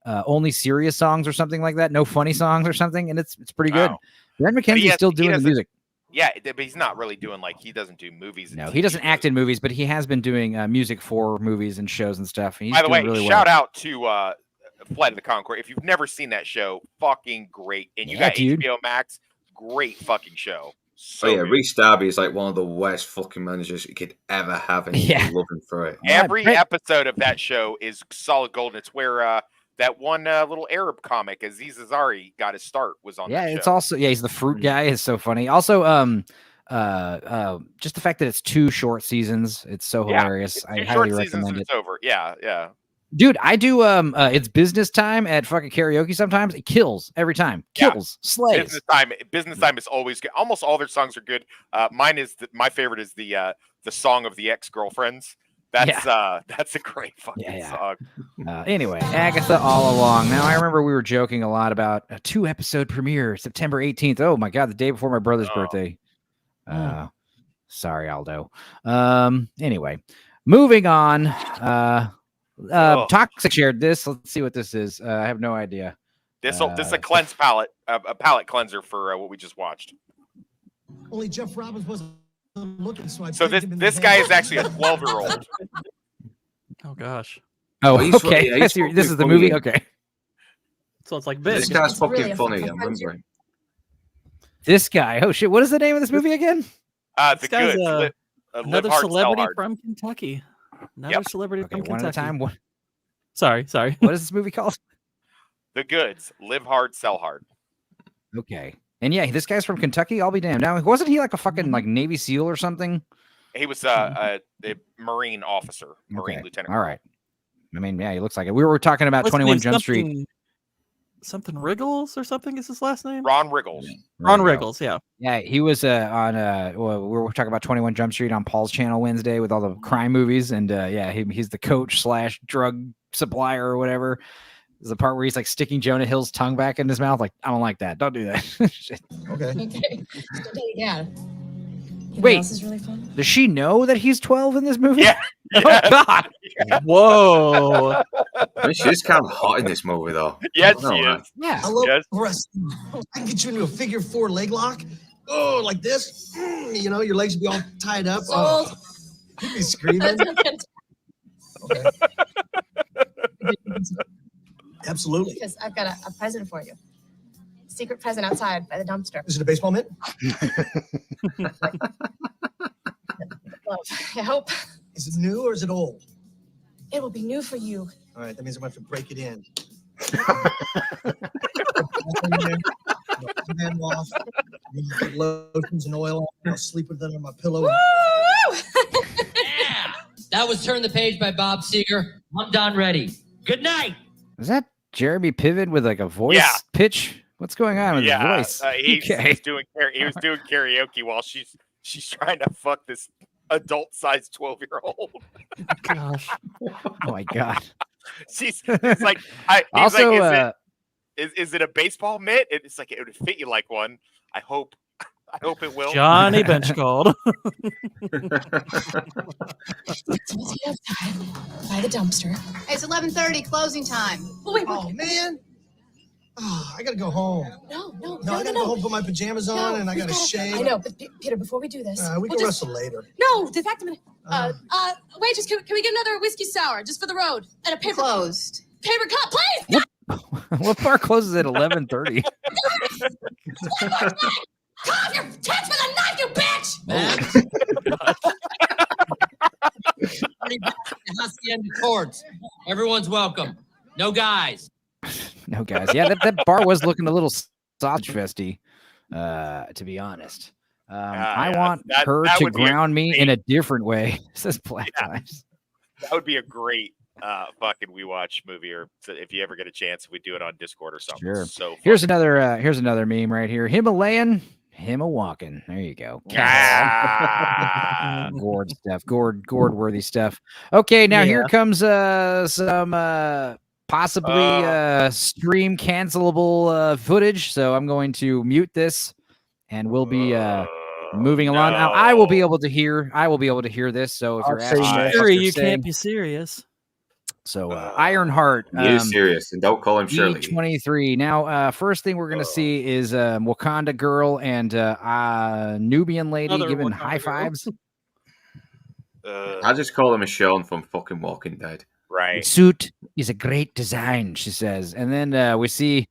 Only Serious Songs or something like that. No funny songs or something, and it's pretty good. Brett McKenzie's still doing the music. Yeah, but he's not really doing he doesn't do movies. No, he doesn't act in movies, but he has been doing music for movies and shows and stuff. And he's By the way, really shout out to Flight of the Conchord. If you've never seen that show, fucking great. And you got HBO Max, great fucking show. So good. Reece Darby is like one of the worst fucking managers you could ever have, and you love him for it. Every episode of that show is solid gold. And it's where that one little Arab comic, Aziz Ansari, got his start. Was on. Yeah, that it's show. also he's the fruit guy. It's so funny. Also, just the fact that it's 2 short seasons, it's so hilarious. I highly recommend it. It's over. Yeah. Dude, I do it's business time at fucking karaoke sometimes. It kills every time. Kills. Slays. Business time is always good. Almost all their songs are good. Mine is my favorite is the song of the ex-girlfriends. That's a great fucking song. Anyway, Agatha all along. Now I remember we were joking a lot about a 2-episode premiere, September 18th. Oh my god, the day before my brother's birthday. Sorry, Aldo. Anyway, moving on. Toxic shared this. Let's see what this is. I have no idea. This is a cleanse palette, a palette cleanser for what we just watched. Only Jeff Robbins wasn't looking, so this guy is actually a 12-year-old. Oh gosh. Oh, okay. This is the movie. Okay. So it's like this. This guy's fucking funny. I'm remembering. This guy. Oh shit! What is the name of this movie again? The Goods. Another celebrity from Kentucky. Another celebrity from Kentucky. One at a time. What? Sorry. What is this movie called? The Goods. Live hard, sell hard. Okay. And yeah, this guy's from Kentucky. I'll be damned. Now, wasn't he like a fucking like Navy SEAL or something? He was a Marine officer, Marine lieutenant. All right. I mean, yeah, he looks like it. We were talking about 21 Jump Street. Something Riggles or something is his last name? Ron Riggles. Ron Riggles, yeah. Yeah, he was on we were talking about 21 Jump Street on Paul's channel Wednesday with all the crime movies, and he's the coach / drug supplier or whatever. There's the part where he's like sticking Jonah Hill's tongue back in his mouth. Like, I don't like that. Don't do that. Shit. Okay. Yeah. Wait, else is really fun? Does she know that he's 12 in this movie? Yeah. Oh God. Yeah. Whoa. I mean, she's kind of hot in this movie, though. Yes, she is. Yeah. I love wrestling. I can get you into a figure 4 leg lock. Oh, like this. You know, your legs would be all tied up. Oh, you'd be screaming. Okay. Absolutely. Because I've got a present for you. Secret present outside by the dumpster. Is it a baseball mitt? Well, I hope. Is it new or is it old? It will be new for you. All right, that means I'm going to have to break it in. Wash, lotions and oil. I'll sleep with it on my pillow. Yeah! That was Turn the Page by Bob Seger. I'm done ready. Good night. Is that Jeremy Piven with like a voice pitch? What's going on with his voice? He was doing karaoke while she's trying to fuck this adult-sized 12-year-old. Gosh. Oh my God. It's like, is it a baseball mitt? It's like it would fit you like one. I hope it will. Johnny Bench called. Outside by the dumpster. It's 11:30, closing time. Oh man. Oh, I gotta go home. No, I gotta go home, put my pajamas on, and I gotta shave. I know, but Peter, before we do this, we can wrestle later. No, in fact, waitress, can we get another whiskey sour just for the road and a paper closed paper cup, please? What bar closes at 11:30? Cut off your tits with a knife, you bitch! Party back at the Hacienda Courts. Everyone's welcome. No guys. No, guys. Yeah, that bar was looking a little sausage festy, to be honest. I want her that to would be a ground me in a different way, says Black Yeah. Lives. That would be a great fucking We Watch movie, or if you ever get a chance, we do it on Discord or something. Sure. So Here's another meme right here. Himalayan, him a walking. There you go. Ah. Gourd stuff. Gourd worthy stuff. Okay, now here comes some possibly stream cancelable footage. So I'm going to mute this and we'll be moving along. Now I will be able to hear this. So if you're asking, Shuri, you can't be serious. So Ironheart, He is serious, and don't call him Shirley. 23. Now, first thing we're gonna see is Wakanda girl and Nubian lady Another giving Wakanda high girl. fives. I just call him a Sean from fucking Walking Dead. Right. The suit is a great design, she says, and then we see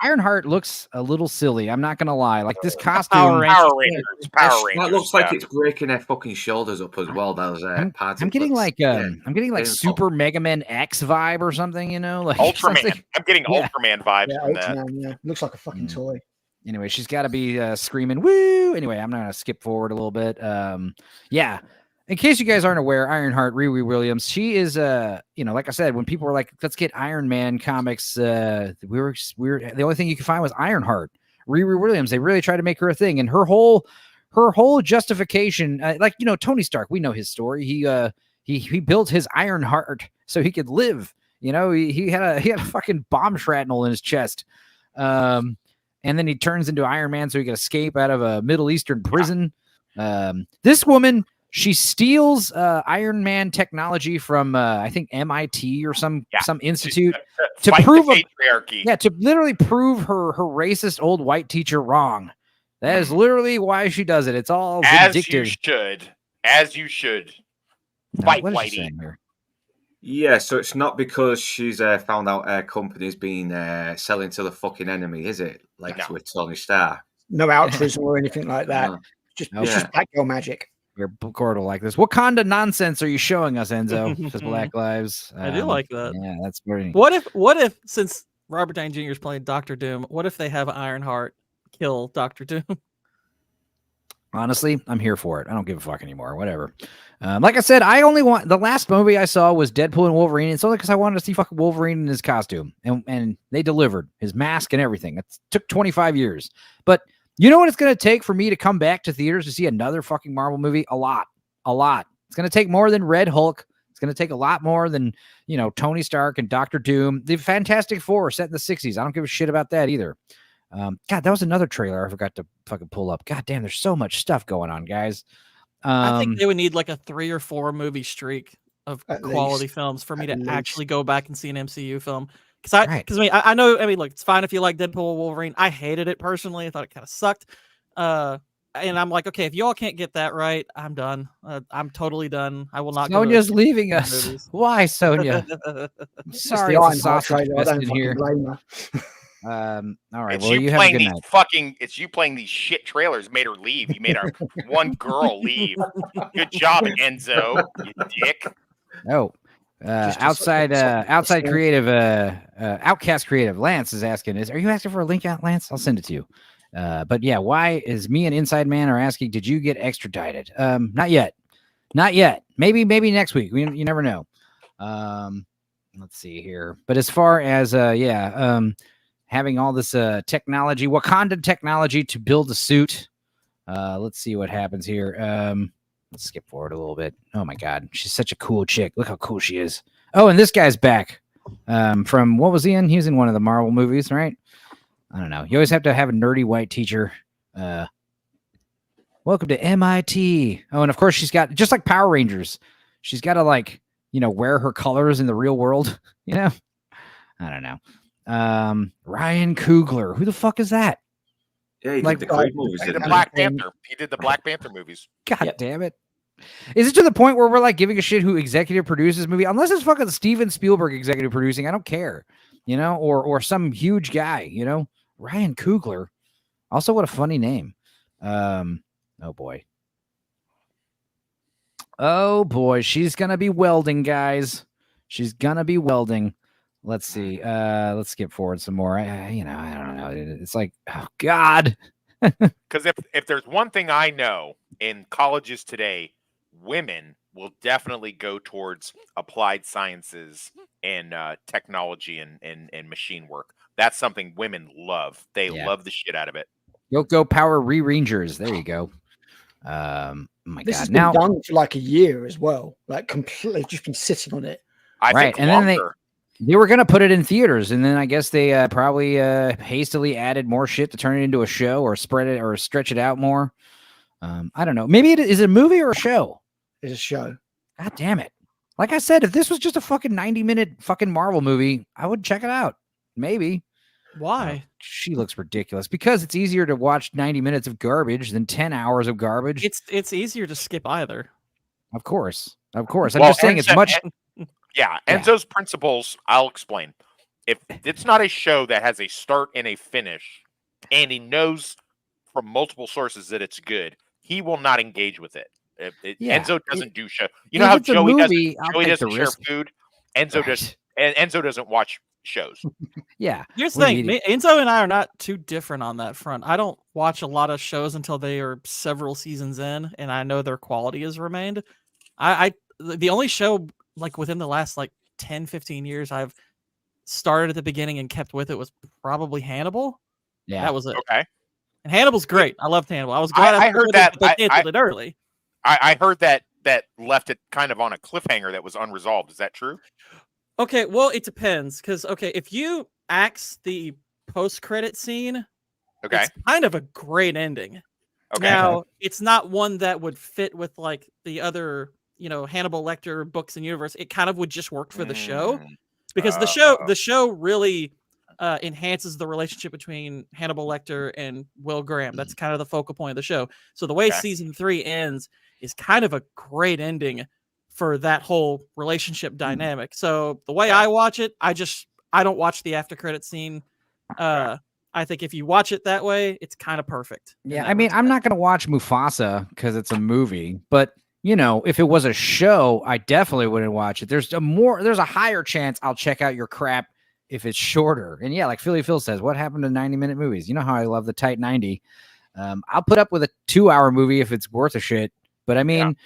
Ironheart looks a little silly. I'm not gonna lie. Like this costume, Power Rangers. That looks like it's breaking their fucking shoulders up as well. That was I'm getting like I'm getting like Super Mega Man X vibe or something. You know, like Ultraman. something- I'm getting Yeah. Ultraman vibes Yeah, from that. Ultraman, yeah. Looks like a fucking toy. Anyway, she's got to be screaming woo. Anyway, I'm gonna skip forward a little bit. Yeah. In case you guys aren't aware, Ironheart, Riri Williams, she is like I said, when people were like, let's get Iron Man comics, we were the only thing you could find was Ironheart. Riri Williams, they really tried to make her a thing, and her whole justification, Tony Stark, we know his story. He built his Ironheart so he could live. You know, he had a fucking bomb shrapnel in his chest. And then he turns into Iron Man so he can escape out of a Middle Eastern prison. This woman, she steals Iron Man technology from I think MIT or some institute to Fight prove the patriarchy. to literally prove her racist old white teacher wrong. That is literally why she does it. It's all As vindictive. you should. As you should. Now, Fight what is she Whitey. saying here? Yeah, so it's not because she's found out her company's been selling to the fucking enemy, is it? Like with Tony Stark. No altruism or anything like that. No. It's Yeah. just black girl magic. Your Cord will like this. What kind of nonsense are you showing us, Enzo? Says Black Lives. I do like that. Yeah, that's pretty. What if since Robert Downey Jr. is playing Doctor Doom, what if they have Ironheart kill Doctor Doom? Honestly, I'm here for it. I don't give a fuck anymore. Whatever. Like I said, I only want the last movie I saw was Deadpool and Wolverine. It's only because I wanted to see fucking Wolverine in his costume, and they delivered his mask and everything. It took 25 years, but you know what it's going to take for me to come back to theaters to see another fucking Marvel movie? A lot. It's going to take more than Red Hulk. It's going to take a lot more than, Tony Stark and Doctor Doom. The Fantastic Four set in the 60s. I don't give a shit about that either. God, that was another trailer I forgot to fucking pull up. God damn, there's so much stuff going on, guys. I think they would need like a 3 or 4 movie streak of quality films for me to actually go back and see an MCU film. I know, look, it's fine if you like Deadpool or Wolverine. I hated it personally. I thought it kind of sucked. And I'm like, okay, if y'all can't get that right, I'm done. I'm totally done. I will not. Sonia's leaving us. Why, Sonia? I'm sorry, it's a sausage fest in here. All right. It's Well, you have a good night. It's you playing these shit trailers made her leave. You made our one girl leave. Good job, Enzo. You dick. Oh, outside creative, Outcast Creative. Lance is asking, are you asking for a link out, Lance? I'll send it to you. But yeah, why is me and Inside Man are asking, did you get extradited? Not yet. Maybe next week. You never know. Let's see here. But as far as having all this technology, Wakanda technology to build a suit. Let's see what happens here. Let's skip forward a little bit. Oh my God, she's such a cool chick. Look how cool she is. Oh, and this guy's back. From what was he in? He was in one of the Marvel movies, right? I don't know. You always have to have a nerdy white teacher. Welcome to MIT. Oh, and of course she's got, just like Power Rangers, she's got to wear her colors in the real world. I don't know. Ryan Coogler. Who the fuck is that? Yeah, he did the great movies. The Black Panther. He did the Black Panther movies. God damn it. Is it to the point where we're like giving a shit who executive produces this movie? Unless it's fucking Steven Spielberg executive producing, I don't care. Or some huge guy, Ryan Coogler. Also, what a funny name. Oh boy. Oh boy, she's gonna be welding, guys. She's gonna be welding. Let's see. Let's skip forward some more. I don't know. It's like, oh God. Because if there's one thing I know in colleges today, women will definitely go towards applied sciences and technology and machine work. That's something women love. They love the shit out of it. Go Power Rangers. There you go. Oh my This God. has Now, been done for like a year as well. Like completely just been sitting on it. I right, think and longer. then they were gonna put it in theaters, and then I guess they probably hastily added more shit to turn it into a show or spread it or stretch it out more. I don't know. Maybe is it a movie or a show? It's a show. God damn it! Like I said, if this was just a fucking 90-minute fucking Marvel movie, I would check it out. Maybe. Why? She looks ridiculous because it's easier to watch 90 minutes of garbage than 10 hours of garbage. It's easier to skip either. Of course. I'm just saying it's Enzo, much. Enzo's principles, I'll explain. If it's not a show that has a start and a finish, and he knows from multiple sources that it's good, he will not engage with it. Enzo doesn't do show. You know how Joey doesn't share food? Enzo does. Enzo doesn't watch shows. Yeah. Here's the thing. Enzo and I are not too different on that front. I don't watch a lot of shows until they are several seasons in, and I know their quality has remained. The only show like within the last like 10, 15 years I've started at the beginning and kept with it was probably Hannibal. Yeah. That was it. Okay. And Hannibal's great. I loved Hannibal. I was glad I heard that they canceled it early. I heard that left it kind of on a cliffhanger that was unresolved. Is that true? Okay, well, it depends. Because, if you axe the post-credit scene, it's kind of a great ending. Okay. Now, it's not one that would fit with, like, the other, Hannibal Lecter books and universe. It kind of would just work for the show. Because the show really enhances the relationship between Hannibal Lecter and Will Graham. That's kind of the focal point of the show. So the way season 3 ends is kind of a great ending for that whole relationship dynamic. So the way I watch it, I don't watch the after credit scene. I think if you watch it that way, it's kind of perfect. Yeah, I mean, I'm not going to watch Mufasa because it's a movie, but if it was a show, I definitely wouldn't watch it. There's a higher chance I'll check out your crap if it's shorter. And yeah, like Philly Phil says, what happened to 90-minute movies? You know how I love the tight 90. I'll put up with a 2-hour movie if it's worth a shit. But I mean,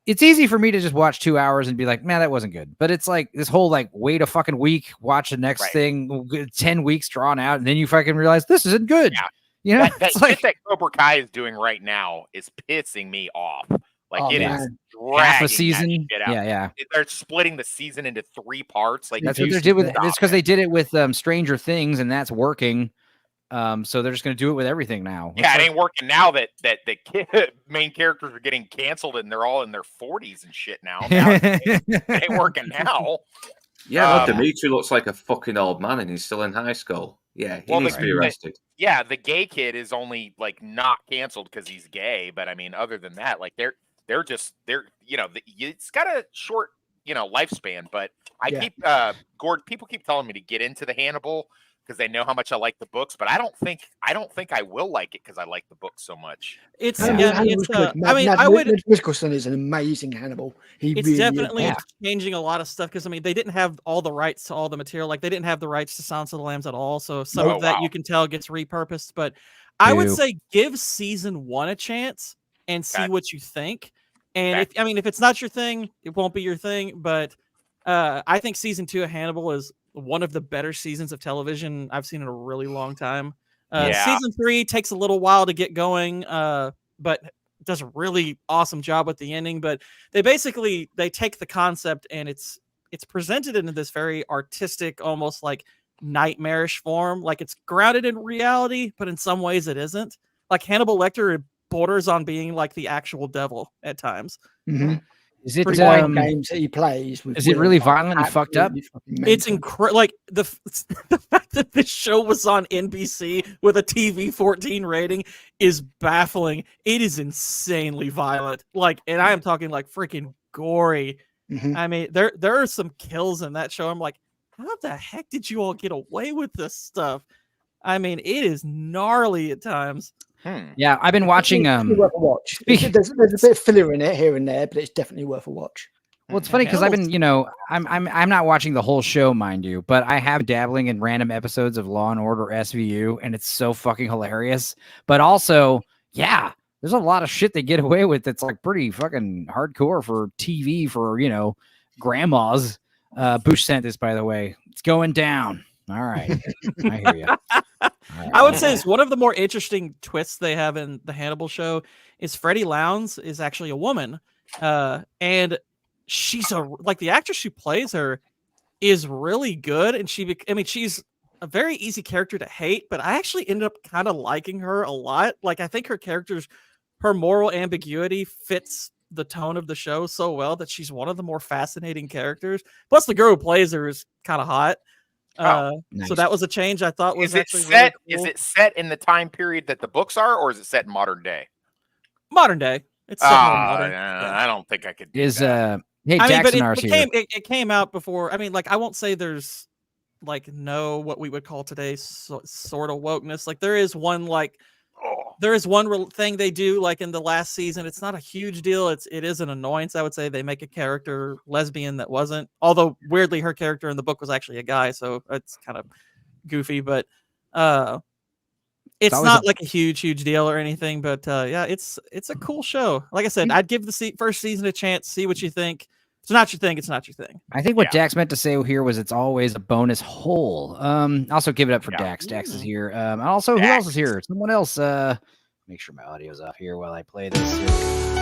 it's easy for me to just watch 2 hours and be like, man, that wasn't good. But it's like this whole like wait a fucking week, watch the next thing, 10 weeks drawn out, and then you fucking realize this isn't good. Yeah. That shit that Cobra Kai is doing right now is pissing me off. Like it is half a season. That shit out. Yeah. They're splitting the season into 3 parts. Like that's what they did with it's because they did it with Stranger Things, and that's working. So they're just going to do it with everything now. Yeah, it ain't working now that the main characters are getting canceled and they're all in their 40s and shit now. It ain't working now. Yeah, Dimitri looks like a fucking old man and he's still in high school. Yeah, he needs to be arrested. The gay kid is only like not canceled because he's gay, but I mean, other than that, like they're it's got a short lifespan. But I keep Gord. People keep telling me to get into the Hannibal because they know how much I like the books, but I don't think I will like it because I like the books so much. Nicholson is an amazing Hannibal. It's really definitely changing a lot of stuff because they didn't have all the rights to all the material. Like they didn't have the rights to Silence of the Lambs at all. So some of that you can tell gets repurposed. But I would say give season 1 a chance and see what you think. And if it's not your thing, it won't be your thing. But I think season 2 of Hannibal is one of the better seasons of television I've seen in a really long time. Season 3 takes a little while to get going, but does a really awesome job with the ending. But they take the concept and it's presented in this very artistic, almost like nightmarish form. Like it's grounded in reality, but in some ways it isn't. Like Hannibal Lecter borders on being like the actual devil at times. Mm-hmm. Is it games that he plays? Is it really violent and fucked up? It's incredible. Like the fact that this show was on NBC with a TV 14 rating is baffling. It is insanely violent. Like, and I am talking like freaking gory. Mm-hmm. I mean, there are some kills in that show. I'm like, how the heck did you all get away with this stuff? I mean, it is gnarly at times. Yeah, I've been watching. It's definitely worth a watch. There's a bit of filler in it here and there, but it's definitely worth a watch. Well, it's funny because I've been, I'm not watching the whole show, mind you, but I have dabbling in random episodes of Law and Order SVU, and it's so fucking hilarious. But also, yeah, there's a lot of shit they get away with that's like pretty fucking hardcore for TV for grandmas. Bush sent this, by the way. It's going down. All right, I hear you. Right. I would say it's one of the more interesting twists they have in the Hannibal show is Freddie Lounds is actually a woman, and she's the actress who plays her is really good, and she's a very easy character to hate, but I actually ended up kind of liking her a lot. Like, I think her moral ambiguity fits the tone of the show so well that she's one of the more fascinating characters. Plus, the girl who plays her is kind of hot. Nice. So that was a change I thought was Is it set in the time period that the books are, or is it set in modern day? Modern day. It's set more modern. I don't think I could do Is that. Hey, I mean, but Jackson it came out before. I mean, like, I won't say there's no what we would call today sort of wokeness. Like, there is one thing they do like in the last season. It's not a huge deal. It is an annoyance. I would say they make a character lesbian that wasn't. Although weirdly, her character in the book was actually a guy, so it's kind of goofy. But it's not like a huge deal or anything. But yeah, it's a cool show. Like I said, I'd give the first season a chance. See what you think. If it's not your thing, it's not your thing. I think what Dax meant to say here was it's always a bonus hole. Also give it up for Dax. Dax is here. Also, who else is here? Someone else. Make sure my audio's off here while I play this.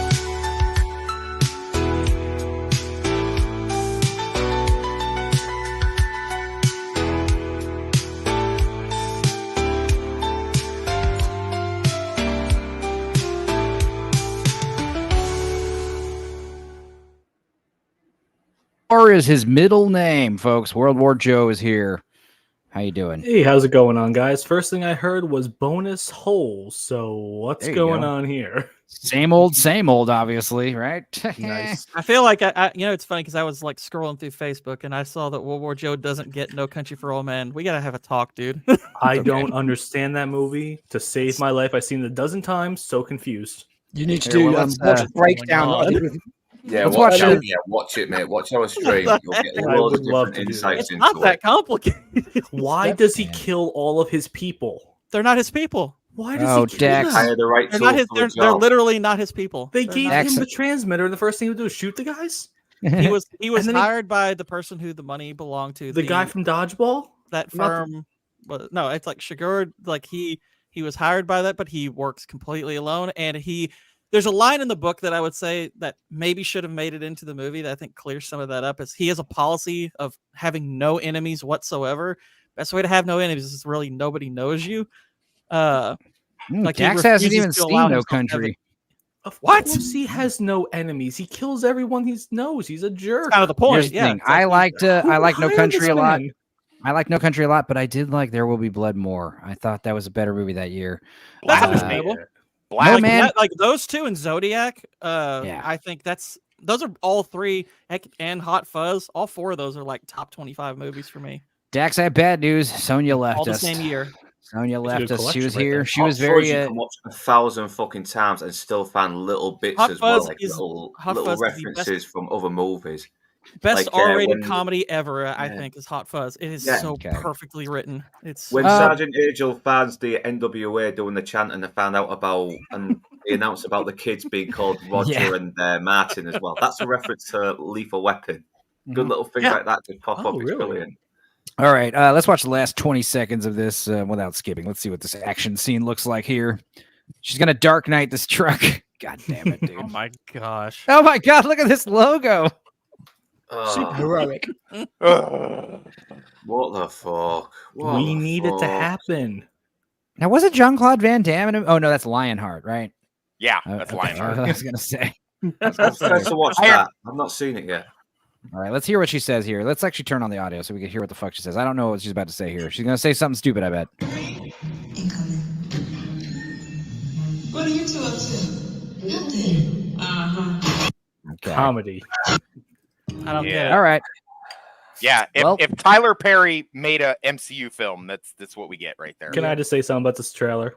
Is his middle name, folks. World War Joe is here. How you doing? Hey, how's it going on, guys? First thing I heard was bonus holes. So what's going on here? Same old, obviously, right? Nice. I feel like it's funny because I was like scrolling through Facebook and I saw that World War Joe doesn't get No Country for Old Men. We gotta have a talk, dude. I don't understand that movie. To save my life, I've seen it a dozen times. So confused. You need to do watch a breakdown. Yeah, watch it, mate. Watch our stream. You'll get loads of different insights into it. It's not that complicated. Why does he kill all of his people? They're not his people. Why does he kill them? They're literally not his people. They gave him the transmitter, and the first thing he would do is shoot the guys? He was hired by the person who the money belonged to. The guy from Dodgeball? That firm. No, it's like Shigur. Like he was hired by that, but he works completely alone, and there's a line in the book that I would say that maybe should have made it into the movie that I think clears some of that up. Is he has a policy of having no enemies whatsoever. Best way to have no enemies is really nobody knows you. Like Dax hasn't even seen No Country. Of course he has no enemies. He kills everyone he knows. He's a jerk. That's kind of the point. Here's the thing. I like No Country a lot. I like No Country a lot, but I did like There Will Be Blood more. I thought that was a better movie that year. That's understandable. No, man. Like those two and Zodiac, I think those are all three, and Hot Fuzz. All four of those are like top 25 movies for me. Dax, I have bad news. Sonia left all the us. same year. Sonia left us. She was here. Right, she was very. You can watch 1,000 fucking times and still find little bits Hot as well, Fuzz like is- little Hot Fuzz is the references from other movies. Best Like, R-rated when- comedy ever, I think, is Hot Fuzz. It is so perfectly written. It's When Sergeant Angel finds the NWA doing the chant and they found out about and they announced about the kids being called Roger and Martin as well. That's a reference to Lethal Weapon. Good little things like that to pop up. It's brilliant. All right, let's watch the last 20 seconds of this without skipping. Let's see what this action scene looks like here. She's gonna Dark Knight this truck. God damn it, dude! Oh my gosh! Oh my god! Look at this logo. Super heroic. What the fuck? We need it to happen. Now, was it Jean-Claude Van Damme? In him? Oh no, that's Lionheart, right? Yeah, that's Lionheart. I was gonna say. I'm supposed to watch that. I've not seen it yet. All right, let's hear what she says here. Let's actually turn on the audio so we can hear what the fuck she says. I don't know what she's about to say here. She's gonna say something stupid, I bet. What are you two up to? Nothing. Okay. Comedy. I don't get it. All right. Yeah, if Tyler Perry made a MCU film, that's what we get right there. Can I just say something about this trailer?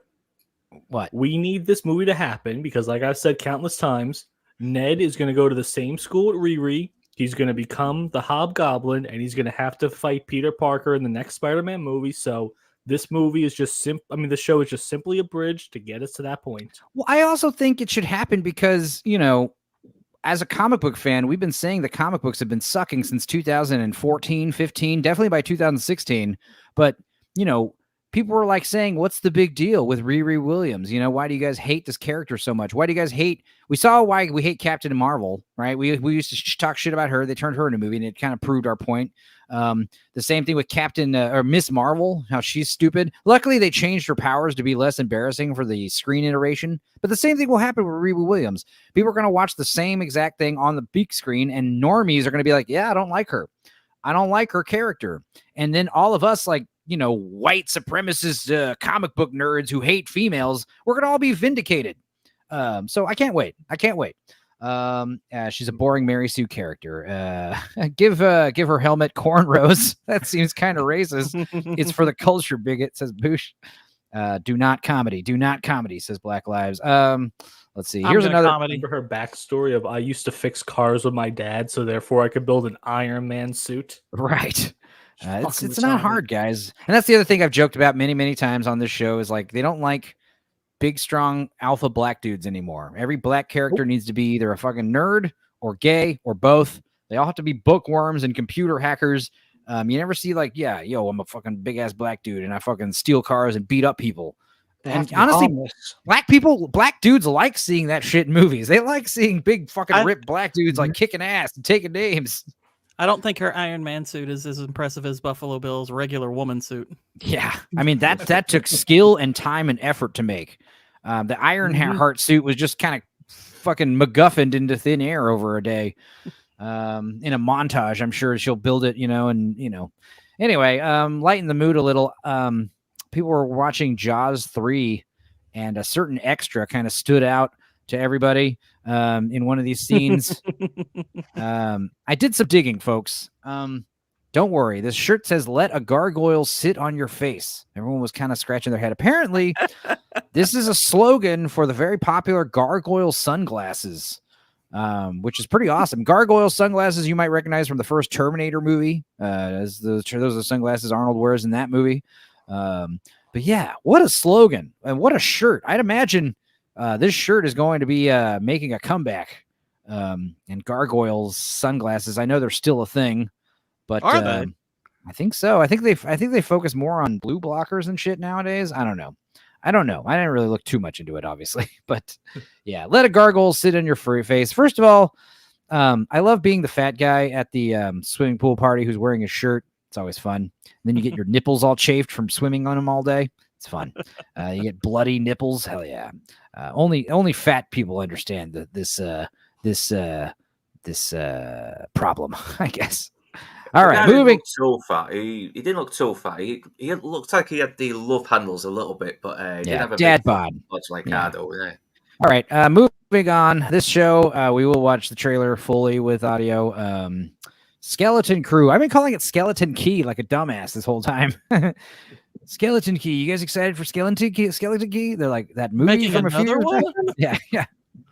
What? We need this movie to happen because, like I've said countless times, Ned is going to go to the same school at Riri. He's going to become the Hobgoblin, and he's going to have to fight Peter Parker in the next Spider-Man movie. So this movie is just the show is just simply a bridge to get us to that point. Well, I also think it should happen because, as a comic book fan, we've been saying the comic books have been sucking since 2014, 15, definitely by 2016. But, people were like saying, what's the big deal with Riri Williams? Why do you guys hate this character so much? Why do you guys hate? We saw why we hate Captain Marvel, right? We used to talk shit about her. They turned her into a movie, and it kind of proved our point. The same thing with Captain or Miss Marvel, how she's stupid. Luckily, they changed her powers to be less embarrassing for the screen iteration. But the same thing will happen with Riri Williams. People are going to watch the same exact thing on the big screen, and normies are going to be like, yeah, I don't like her. I don't like her character. And then all of us, like, white supremacist comic book nerds who hate females, we're going to all be vindicated. So I can't wait. She's a boring Mary Sue character. Give her helmet cornrows. That seems kind of racist. It's for the culture, bigot, says Boosh. Do not comedy, says Black Lives. Let's see. Here's another comedy for her backstory of I used to fix cars with my dad, so therefore I could build an Iron Man suit. Right. It's not hard, guys. And that's the other thing I've joked about many, many times on this show is like they don't like big, strong alpha black dudes anymore. Every black character needs to be either a fucking nerd or gay or both. They all have to be bookworms and computer hackers. You never see like, I'm a fucking big ass black dude and I fucking steal cars and beat up people. And honestly, black dudes like seeing that shit in movies. They like seeing big fucking ripped black dudes like kicking ass and taking names. I don't think her Iron Man suit is as impressive as Buffalo Bill's regular woman suit. Yeah, I mean that took skill and time and effort to make. The Ironheart suit was just kind of fucking MacGuffined into thin air over a day. In a montage, I'm sure she'll build it, Anyway, lighten the mood a little. People were watching Jaws 3, and a certain extra kind of stood out to everybody in one of these scenes. I did some digging, folks. Don't worry. This shirt says, "Let a gargoyle sit on your face." Everyone was kind of scratching their head. Apparently, this is a slogan for the very popular gargoyle sunglasses, which is pretty awesome. Gargoyle sunglasses you might recognize from the first Terminator movie, as those are the sunglasses Arnold wears in that movie. But yeah, what a slogan and what a shirt. I'd imagine this shirt is going to be making a comeback. And gargoyles sunglasses, I know they're still a thing, but are they? I think so. I think they focus more on blue blockers and shit nowadays. I don't know. I didn't really look too much into it, obviously, but yeah, let a gargoyle sit on your furry face. First of all, I love being the fat guy at the swimming pool party who's wearing a shirt. It's always fun. And then you get your nipples all chafed from swimming on them all day. It's fun. You get bloody nipples. Hell yeah. Only fat people understand this problem, I guess. All right, moving. So fat. He didn't look so fat. He looked like he had the love handles a little bit, but he didn't have a dad big bod. Much like Ado. Yeah. All right, moving on. This show, we will watch the trailer fully with audio. Skeleton Crew. I've been calling it Skeleton Key like a dumbass this whole time. Skeleton Key. You guys excited for Skeleton Key? Skeleton Key? They're like that movie Making from a few another years one? back. Yeah.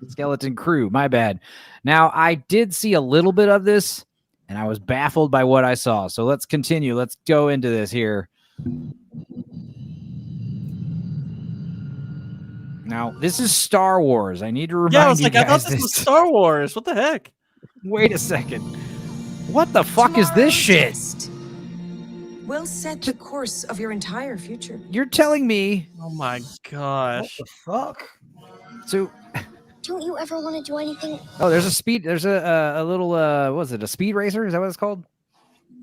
Skeleton Crew. My bad. Now, I did see a little bit of this, and I was baffled by what I saw. So let's continue. Let's go into this here. Now, this is Star Wars. I need to remind Yeah, I was you like, guys I thought this was Star Wars. What the heck? Wait a second. What the fuck is this shit? Will set the course of your entire future. You're telling me? Oh my gosh. What the fuck? So, don't you ever want to do anything? Oh, there's a little what was it, a speed racer? Is that what it's called?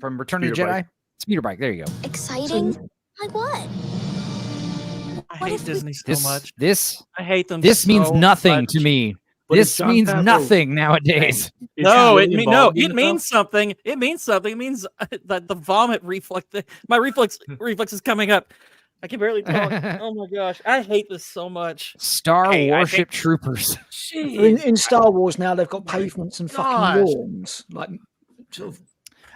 From Return of the Jedi? Speeder bike. There you go. Exciting? Like what? I hate Disney so much. I hate them. This means so nothing much. to me. But This means nothing nowadays. It means something. It means something. It means that the vomit reflex. My reflex is coming up. I can barely talk. Oh my gosh, I hate this so much. Star Warship Troopers. In Star Wars now, they've got pavements and fucking lawns. Like, sort of.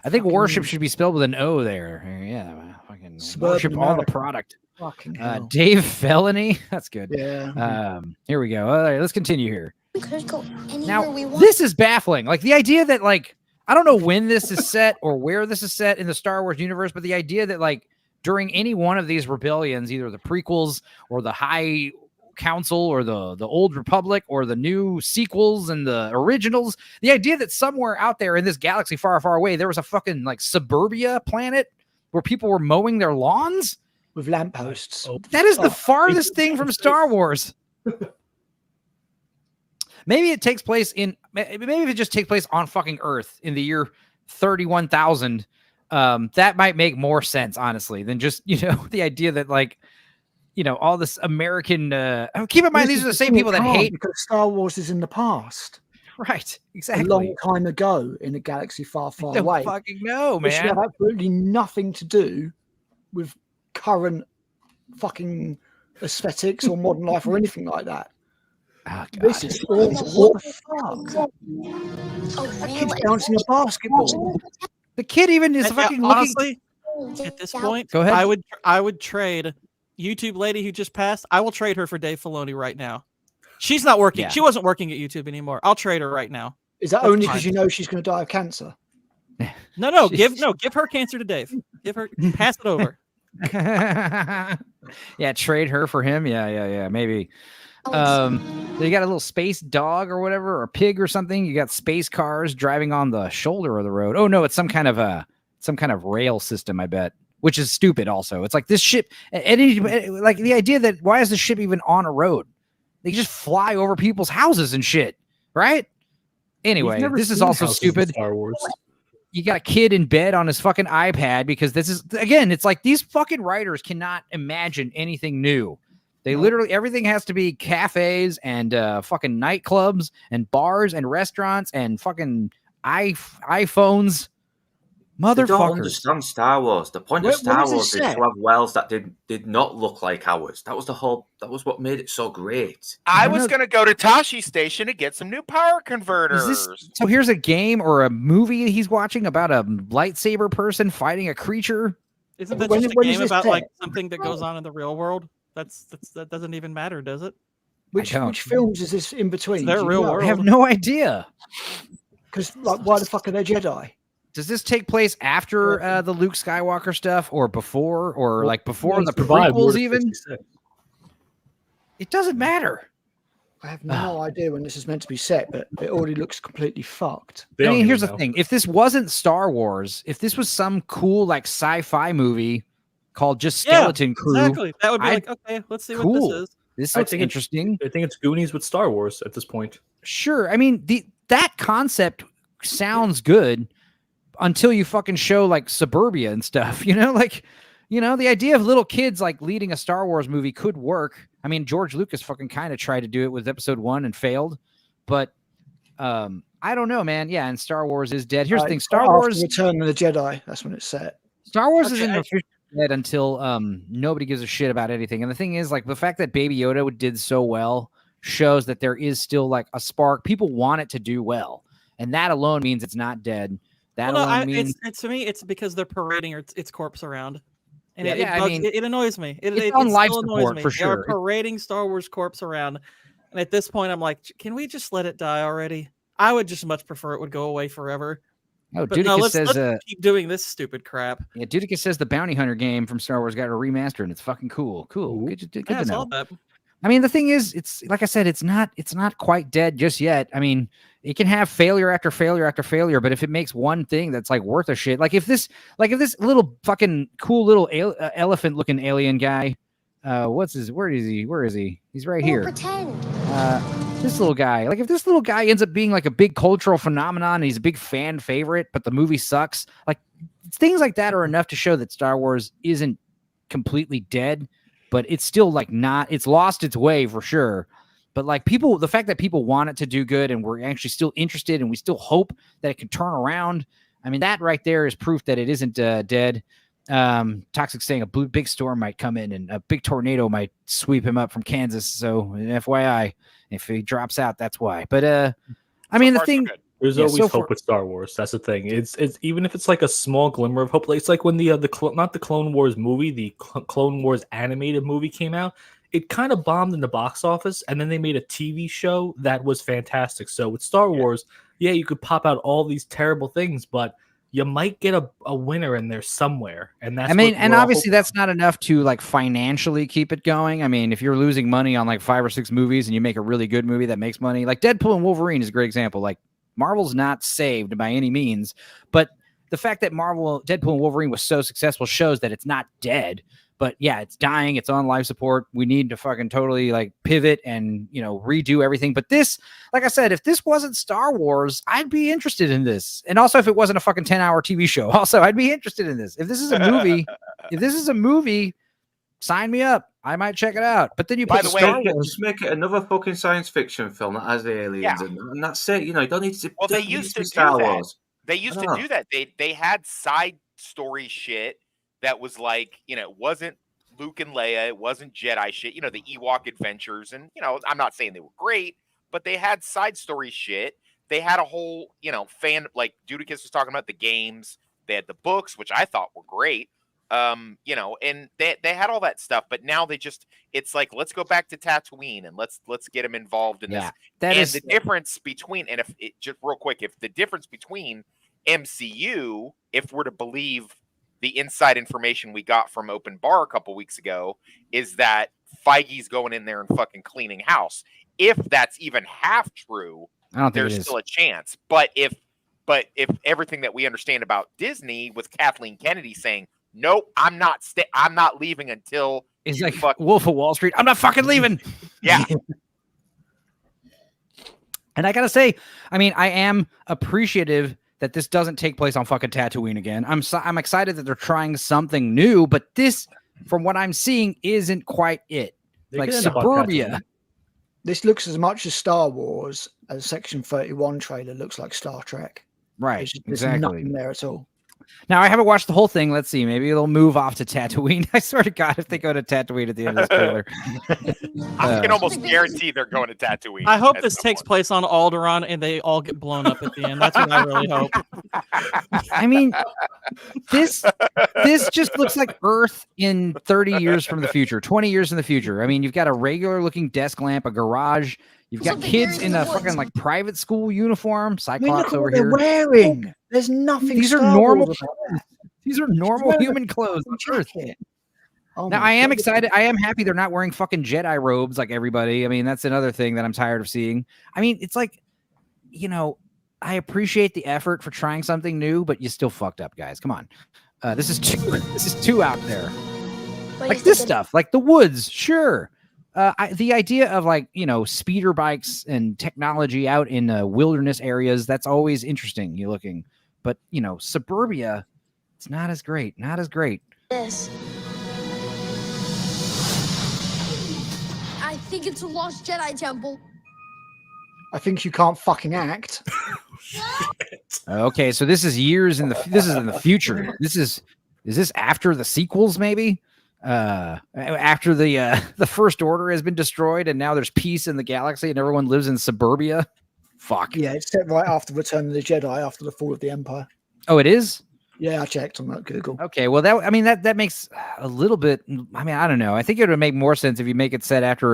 I think Warship should be spelled with an O there. Yeah, fucking Suburban worship all the America. product. Fucking hell. Dave Felony. That's good. Yeah. Here we go. All right, let's continue here. We could go anywhere Now, we want. this is baffling. Like the idea that like I don't know when this is set or where this is set in the Star Wars universe, but the idea that like during any one of these rebellions, either the prequels or the High Council or the Old Republic or the new sequels and the originals, the idea that somewhere out there in this galaxy far, far away, there was a fucking like suburbia planet where people were mowing their lawns with lampposts. That is the farthest thing from Star Wars. Maybe it takes place maybe if it just takes place on fucking Earth in the year 31,000. That might make more sense, honestly, than just, the idea that like, all this American, keep in mind, these are the same people that hate. Because Star Wars is in the past. Right. Exactly. A long time ago in a galaxy far, far away. I don't fucking know, It should man. have absolutely nothing to do with current fucking aesthetics or modern life or anything like that. Oh, this is awful. What the fuck? That kid's bouncing a basketball. The kid even is fucking honestly, at this point, Go ahead. I would trade YouTube lady who just passed. I will trade her for Dave Filoni right now. She's not working. Yeah. She wasn't working at YouTube anymore. I'll trade her right now. Is that only because you know she's going to die of cancer? No, give her cancer to Dave. Pass it over. Yeah, trade her for him. Yeah, maybe. You got a little space dog or whatever, or a pig or something. You got space cars driving on the shoulder of the road. Oh no, it's some kind of rail system, I bet, which is stupid. Also, it's like this ship. Like the idea that why is the ship even on a road? They just fly over people's houses and shit, right? Anyway, this is also stupid. Star Wars. You got a kid in bed on his fucking iPad because this is, again, it's like these fucking writers cannot imagine anything new. They literally, everything has to be cafes and fucking nightclubs and bars and restaurants and fucking iPhones. They don't Motherfuckers. understand Star Wars. The point of Star Wars is to have worlds that did not look like ours. That was what made it so great. I was going to go to Tashi Station to get some new power converters. So here's a game or a movie he's watching about a lightsaber person fighting a creature. Isn't that just a game about like something that goes on in the real world? That doesn't even matter, does it? Which films is this in between? It's their real world. I have no idea. Because like, why the fuck are they Jedi? Does this take place after the Luke Skywalker stuff or before or like before the survived prequels Order even? 66. It doesn't matter. I have no idea when this is meant to be set, but it already looks completely fucked. I mean, here's the thing. If this wasn't Star Wars, if this was some cool like sci-fi movie called just Skeleton Crew. Exactly. That would be like, okay, let's see what this is. This looks interesting. I think it's Goonies with Star Wars at this point. Sure. I mean, that concept sounds good until you fucking show like suburbia and stuff, the idea of little kids like leading a Star Wars movie could work. I mean, George Lucas fucking kind of tried to do it with episode 1 and failed, but I don't know, man. Yeah. And Star Wars is dead. Here's the thing. Star Wars Return of the Jedi. That's when it's set. Star Wars isn't officially dead until nobody gives a shit about anything. And the thing is, like, the fact that Baby Yoda did so well shows that there is still like a spark. People want it to do well, and that alone means it's not dead. That alone means to me, it's because they're parading its corpse around, and it annoys me. It on life still annoys support me. for They are sure. parading Star Wars corpse around, and at this point, I'm like, can we just let it die already? I would just much prefer it would go away forever. Oh, But no, Dudicus says let's keep doing this stupid crap. yeah, Dudicus says the Bounty Hunter game from Star Wars got a remaster and it's fucking cool. Good to I know. saw that. I mean, the thing is, it's like I said, it's not quite dead just yet. I mean, it can have failure after failure after failure, but if it makes one thing that's like worth a shit, like if this little fucking cool little elephant looking alien guy, where is he? He's right here. Pretend. This little guy, like if this little guy ends up being like a big cultural phenomenon and he's a big fan favorite, but the movie sucks, like things like that are enough to show that Star Wars isn't completely dead, but it's still like it's lost its way for sure. But like the fact that people want it to do good and we're actually still interested and we still hope that it can turn around. I mean, that right there is proof that it isn't dead. Toxic saying a big storm might come in and a big tornado might sweep him up from Kansas. So FYI, if he drops out, that's why. But I mean, the thing, There's Yeah, always so hope with Star Wars. That's the thing. It's even if it's like a small glimmer of hope. Like, it's like when the not the Clone Wars movie, the Clone Wars animated movie came out. It kind of bombed in the box office, and then they made a TV show that was fantastic. So with Star Wars, yeah, you could pop out all these terrible things, but you might get a winner in there somewhere. And that's I mean, what and we're all obviously hoping that's not enough to like financially keep it going. I mean, if you're losing money on like 5 or 6 movies and you make a really good movie that makes money, like Deadpool and Wolverine is a great example. Like Marvel's not saved by any means, but the fact that Deadpool and Wolverine was so successful shows that it's not dead. But yeah, it's dying. It's on life support. We need to fucking totally like pivot and, you know, redo everything. But this, like I said, if this wasn't Star Wars, I'd be interested in this. And also if it wasn't a fucking 10-hour TV show, also I'd be interested in this. If this is a movie, sign me up. I might check it out. But then you put Star Wars. Just make it another fucking science fiction film that has aliens and that's it. You know, you don't need to. Well, they used to do Star that. Wars. They used to do that. They had side story shit that was like, you know, it wasn't Luke and Leia, it wasn't Jedi shit, you know, the Ewok adventures, and you know, I'm not saying they were great, but they had side story shit. They had a whole, you know, like Dudicus was talking about the games. They had the books, which I thought were great. You know, and they had all that stuff, but now it's like, let's go back to Tatooine and let's get them involved in this. The difference between, and just real quick, if the difference between MCU, if we're to believe the inside information we got from Open Bar a couple weeks ago, is that Feige's going in there and fucking cleaning house. If that's even half true, I don't think there's still a chance. But if everything that we understand about Disney, with Kathleen Kennedy saying, "Nope, I'm not leaving until," it's like Wolf of Wall Street. I'm not fucking leaving. Yeah. And I gotta say, I mean, I am appreciative that this doesn't take place on fucking Tatooine again. I'm excited that they're trying something new, but this, from what I'm seeing, isn't quite it. Like Suburbia. This looks as much as Star Wars as Section 31 trailer looks like Star Trek. Right, There's exactly. nothing there at all. Now, I haven't watched the whole thing. Let's see. Maybe it'll move off to Tatooine. I swear to God, if they go to Tatooine at the end of this trailer. I can almost guarantee they're going to Tatooine. I hope this takes place on Alderaan and they all get blown up at the end. That's what I really hope. I mean, this just looks like Earth in 30 years from the future, 20 years in the future. I mean, you've got a regular looking desk lamp, a garage. You've got kids in a fucking like private school uniform. Cyclops over here. They're wearing. There's nothing. These are normal. These are normal human clothes on Earth. Now, I am excited. I am happy they're not wearing fucking Jedi robes like everybody. I mean, that's another thing that I'm tired of seeing. I mean, it's like, you know, I appreciate the effort for trying something new, but you still fucked up, guys. Come on. This is too out there. Like this stuff, like the woods, sure. The idea of like, you know, speeder bikes and technology out in wilderness areas, that's always interesting. You're looking, but you know, Suburbia, it's not as great. Not as great. This. I think it's a lost Jedi temple. I think you can't fucking act. Okay, so this is years in the. This is in the future. Is this after the sequels? Maybe after the First Order has been destroyed and now there's peace in the galaxy and everyone lives in Suburbia. Fuck. Yeah, it's set right after Return of the Jedi, after the fall of the Empire. Oh, it is? Yeah, I checked on that Google. Okay, well that makes a little bit. I mean, I don't know. I think it would make more sense if you make it set after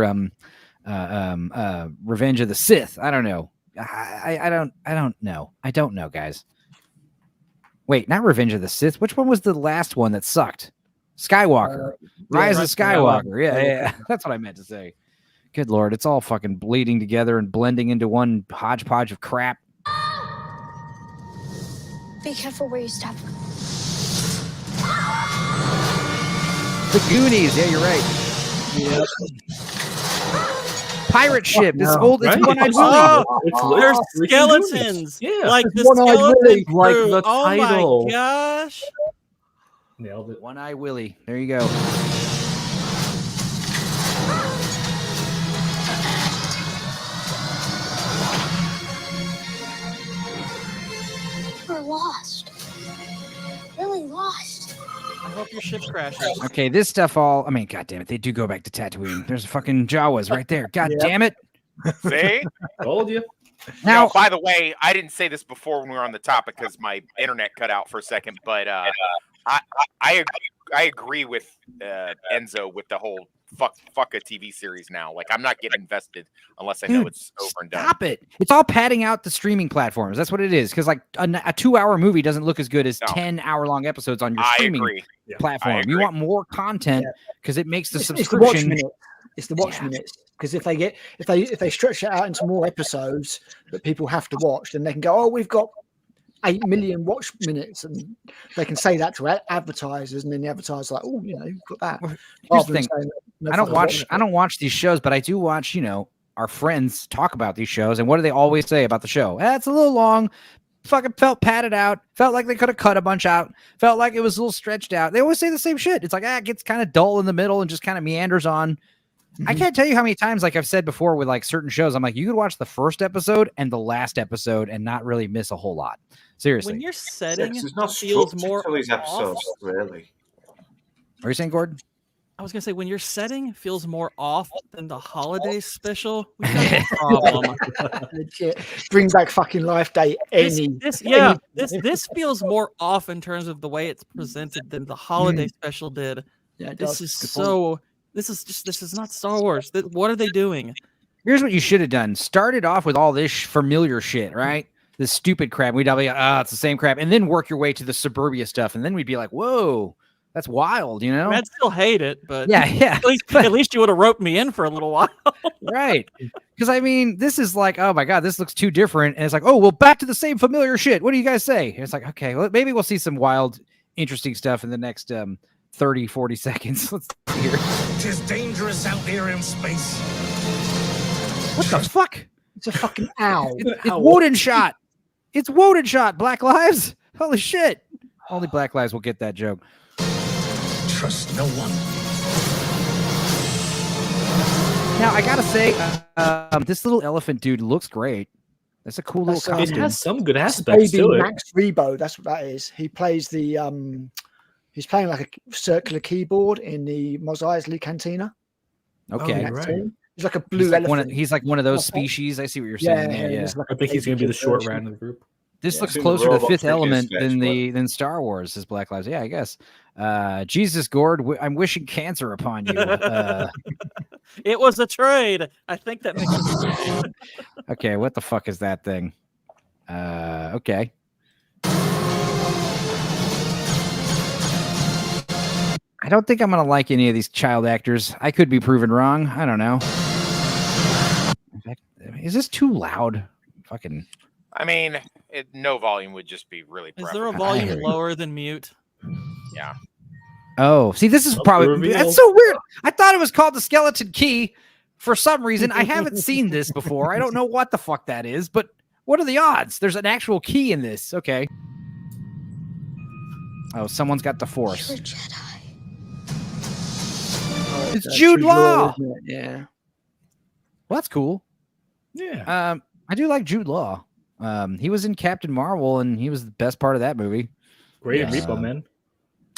Revenge of the Sith. I don't know. I don't know. I don't know, guys. Wait, not Revenge of the Sith. Which one was the last one that sucked? Skywalker. Rise of Skywalker. Yeah. That's what I meant to say. Good Lord, it's all fucking bleeding together and blending into one hodgepodge of crap. Be careful where you step. The Goonies. Yeah, you're right. Yep. Pirate ship. This old. It's One-Eyed Willy. There's skeletons. Yeah, like the One-Eyed Willy. skeleton Like crew. the Oh title. my gosh. Nailed it. One-Eye Willy. There you go. We're lost. Really lost. I hope your ship crashes. Okay, this stuff all. I mean, God damn it, they do go back to Tatooine. There's fucking Jawas right there. God damn it. See? Told you. Now, by the way, I didn't say this before when we were on the topic because my internet cut out for a second, but I agree with Enzo with the whole fuck a TV series now. Like, I'm not getting invested unless I know it's over and done. Stop it. It's all padding out the streaming platforms. That's what it is. Because like a 2-hour movie doesn't look as good as 10-hour-long episodes on your streaming platform. You want more content because it makes the subscription. It's the watch minutes. Because if they stretch it out into more episodes that people have to watch, then they can go, oh, we've got 8 million watch minutes, and they can say that to advertisers, and then the advertisers are like, oh, you've got that. Here's the thing. I don't watch these shows, but I do watch, our friends talk about these shows, and what do they always say about the show? It's a little long. Fucking felt padded out. Felt like they could have cut a bunch out. Felt like it was a little stretched out. They always say the same shit. It's like, it gets kind of dull in the middle and just kind of meanders on. I can't tell you how many times, like I've said before with like certain shows, I'm like, you could watch the first episode and the last episode and not really miss a whole lot. Seriously. When your setting not feels more to these episodes, off, really. What are you saying, Gordon? I was gonna say when your setting feels more off than the holiday special, we got a problem. Legit. Bring back fucking Life Day. This feels more off in terms of the way it's presented than the holiday special did. Yeah, this is not Star Wars. What are they doing? Here's what you should have done. Started off with all this familiar shit, right? This stupid crap. We'd all be like, it's the same crap. And then work your way to the suburbia stuff. And then we'd be like, whoa, that's wild, I'd still hate it, but yeah. At least you would have roped me in for a little while. Right. Because I mean, this is like, oh my God, this looks too different. And it's like, oh, well, back to the same familiar shit. What do you guys say? And it's like, okay, well, maybe we'll see some wild, interesting stuff in the next 30, 40 seconds. Let's hear. It is dangerous out there in space. What the fuck? It's a fucking owl. It's Woden shot. It's Woden shot. Black lives. Holy shit. Only Black lives will get that joke. Trust no one. Now I gotta say, this little elephant dude looks great. That's a cool little costume. It has some good aspects to it. Max Rebo, that's what that is. He plays the he's playing like a circular keyboard in the Mos Eisley Cantina. Okay, right. He's like a blue elephant. He's like one of those species. I see what you're saying. Yeah. Like I think he's going to be the short round of the group. This looks closer to Fifth Element than Star Wars is Black Lives. Yeah, I guess. Jesus, Gord, I'm wishing cancer upon you. It was a trade. I think that makes sense. Okay, what the fuck is that thing? Okay. I don't think I'm going to like any of these child actors. I could be proven wrong. I don't know. Is this too loud? Fucking. I mean, no volume would just be really Is preferable. there a volume lower than mute? Yeah. Oh, see, this is probably that's so weird. I thought it was called the skeleton key for some reason. I haven't seen this before. I don't know what the fuck that is, but what are the odds? There's an actual key in this. Okay. Oh, someone's got the Force. You're a Jedi. It's Jude Law. Yeah. Well, that's cool. Yeah. I do like Jude Law. He was in Captain Marvel, and he was the best part of that movie. Great in Repo Man.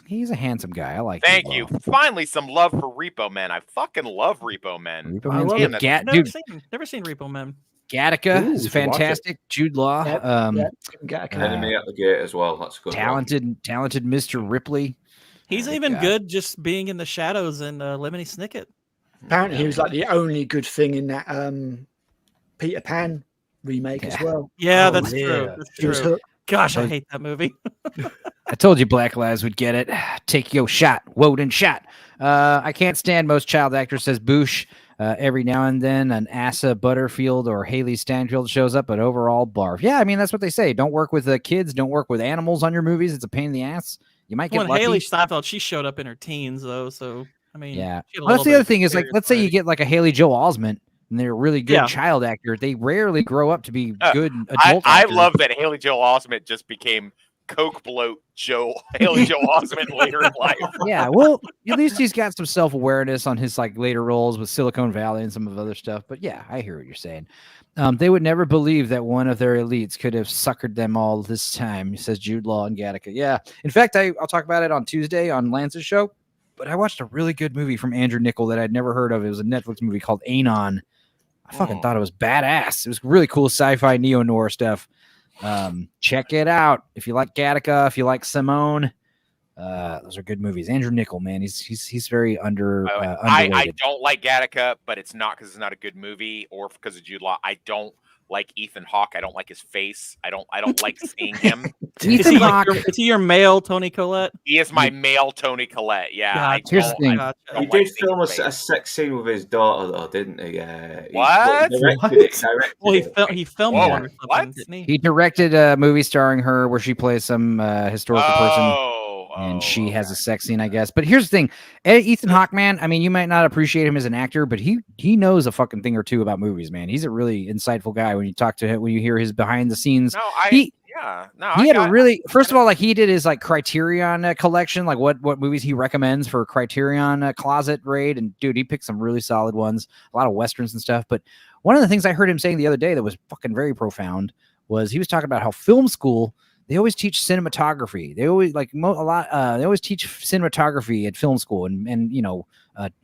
He's a handsome guy. I like. Thank you. Finally, some love for Repo Man. I fucking love Repo Man. Repo Man's good. Never seen Repo Man. Gattaca is fantastic. Jude Law. Enemy at the Gate as well. That's good. Talented Mr. Ripley. He's even good just being in the shadows in Lemony Snicket. Apparently, he was like the only good thing in that Peter Pan remake as well. Yeah, that's true. That's true. Gosh, I hate that movie. I told you Black Lives would get it. Take your shot. Woden shot. I can't stand most child actors, says Boosh. Every now and then an Asa Butterfield or Haley Stanfield shows up, but overall barf. Yeah, I mean, that's what they say. Don't work with kids. Don't work with animals on your movies. It's a pain in the ass. You might get lucky. Haley Steinfeld, she showed up in her teens, though. So, I mean, yeah. Well, that's the other thing is, like, let's say you get like a Haley Joel Osment, and they're a really good child actor. They rarely grow up to be good adult I actors. love that Haley Joel Osment just became Coke bloat Haley Joel Osment later in life. Yeah, well, at least he's got some self-awareness on his like later roles with Silicon Valley and some of the other stuff. But yeah, I hear what you're saying. They would never believe that one of their elites could have suckered them all this time, says Jude Law and Gattaca. Yeah. In fact, I'll talk about it on Tuesday on Lance's show. But I watched a really good movie from Andrew Niccol that I'd never heard of. It was a Netflix movie called Anon. I fucking thought it was badass. It was really cool sci-fi neo-noir stuff. Check it out if you like Gattaca, if you like Simone. Those are good movies. Andrew Niccol, man, he's very underrated. I don't like Gattaca, but it's not because it's not a good movie or because of Jude Law. I don't like Ethan Hawke. I don't like his face. I don't like seeing him. Is he your male Tony Collette? He is my male Tony Collette. Yeah. Here's the thing. He did film a sex scene with his daughter, though, didn't he? What? He filmed one or something, didn't he? He directed a movie starring her where she plays some historical person. And she has a sex scene, I guess. But here's the thing. Ethan Hawke, man, I mean, you might not appreciate him as an actor, but he knows a fucking thing or two about movies, man. He's a really insightful guy when you talk to him, when you hear his behind the scenes. He had a really, first of all, like he did his like Criterion collection, like what movies he recommends for Criterion Closet Raid. And dude, he picked some really solid ones, a lot of Westerns and stuff. But one of the things I heard him saying the other day that was fucking very profound was he was talking about how film school, they always teach cinematography. They always they always teach cinematography at film school and you know,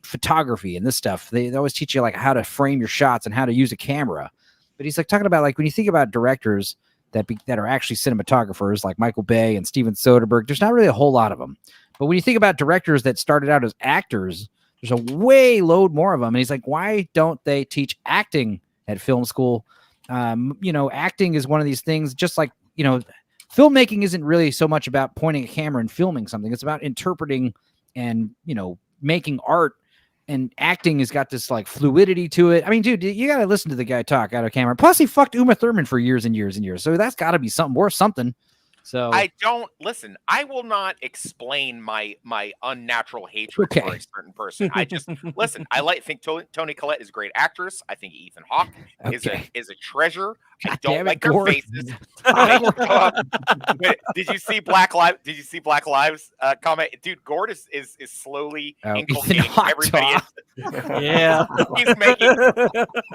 photography and this stuff. They always teach you like how to frame your shots and how to use a camera. But he's like talking about like when you think about directors that are actually cinematographers like Michael Bay and Steven Soderbergh, there's not really a whole lot of them. But when you think about directors that started out as actors, there's a way load more of them. And he's like, why don't they teach acting at film school? You know, acting is one of these things, just like, you know, filmmaking isn't really so much about pointing a camera and filming something. It's about interpreting and, you know, making art, and acting has got this like fluidity to it. I mean, dude, you got to listen to the guy talk out of camera. Plus he fucked Uma Thurman for years and years and years. So that's gotta be something worth something. So I don't listen. I will not explain my unnatural hatred for a certain person. I just listen. I think Toni Collette is a great actress. I think Ethan Hawke is a treasure. I don't like their faces. Did you see Black Lives? Did you see Black Lives comment? Dude, Gord is slowly inculcating everybody. Yeah, he's making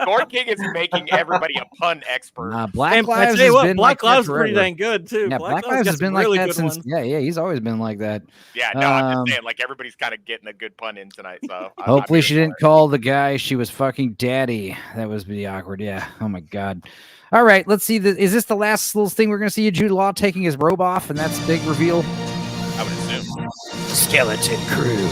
Gord King is making everybody a pun expert. Black Lives. Black Lives is pretty dang good too. Yeah, Black Lives has been like that since. Yeah, he's always been like that. Yeah, no, I'm just saying, like everybody's kind of getting a good pun in tonight. So hopefully she didn't call the guy she was fucking daddy. That was pretty awkward. Yeah. Oh my god. All right, let's see. Is this the last little thing we're going to see? Jude Law taking his robe off, and that's big reveal. I would assume. Skeleton Crew.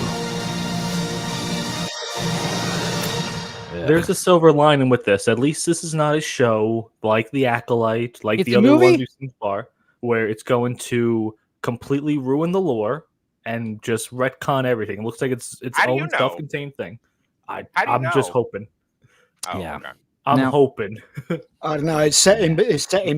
There's a silver lining with this. At least this is not a show like The Acolyte, like It's the a other movie? ones we've seen far, where it's going to completely ruin the lore and just retcon everything. It looks like it's its How do you own know? self-contained thing. How do you I'm just know? hoping. Oh, Yeah. okay. I'm Now- hoping. I don't know. It's set in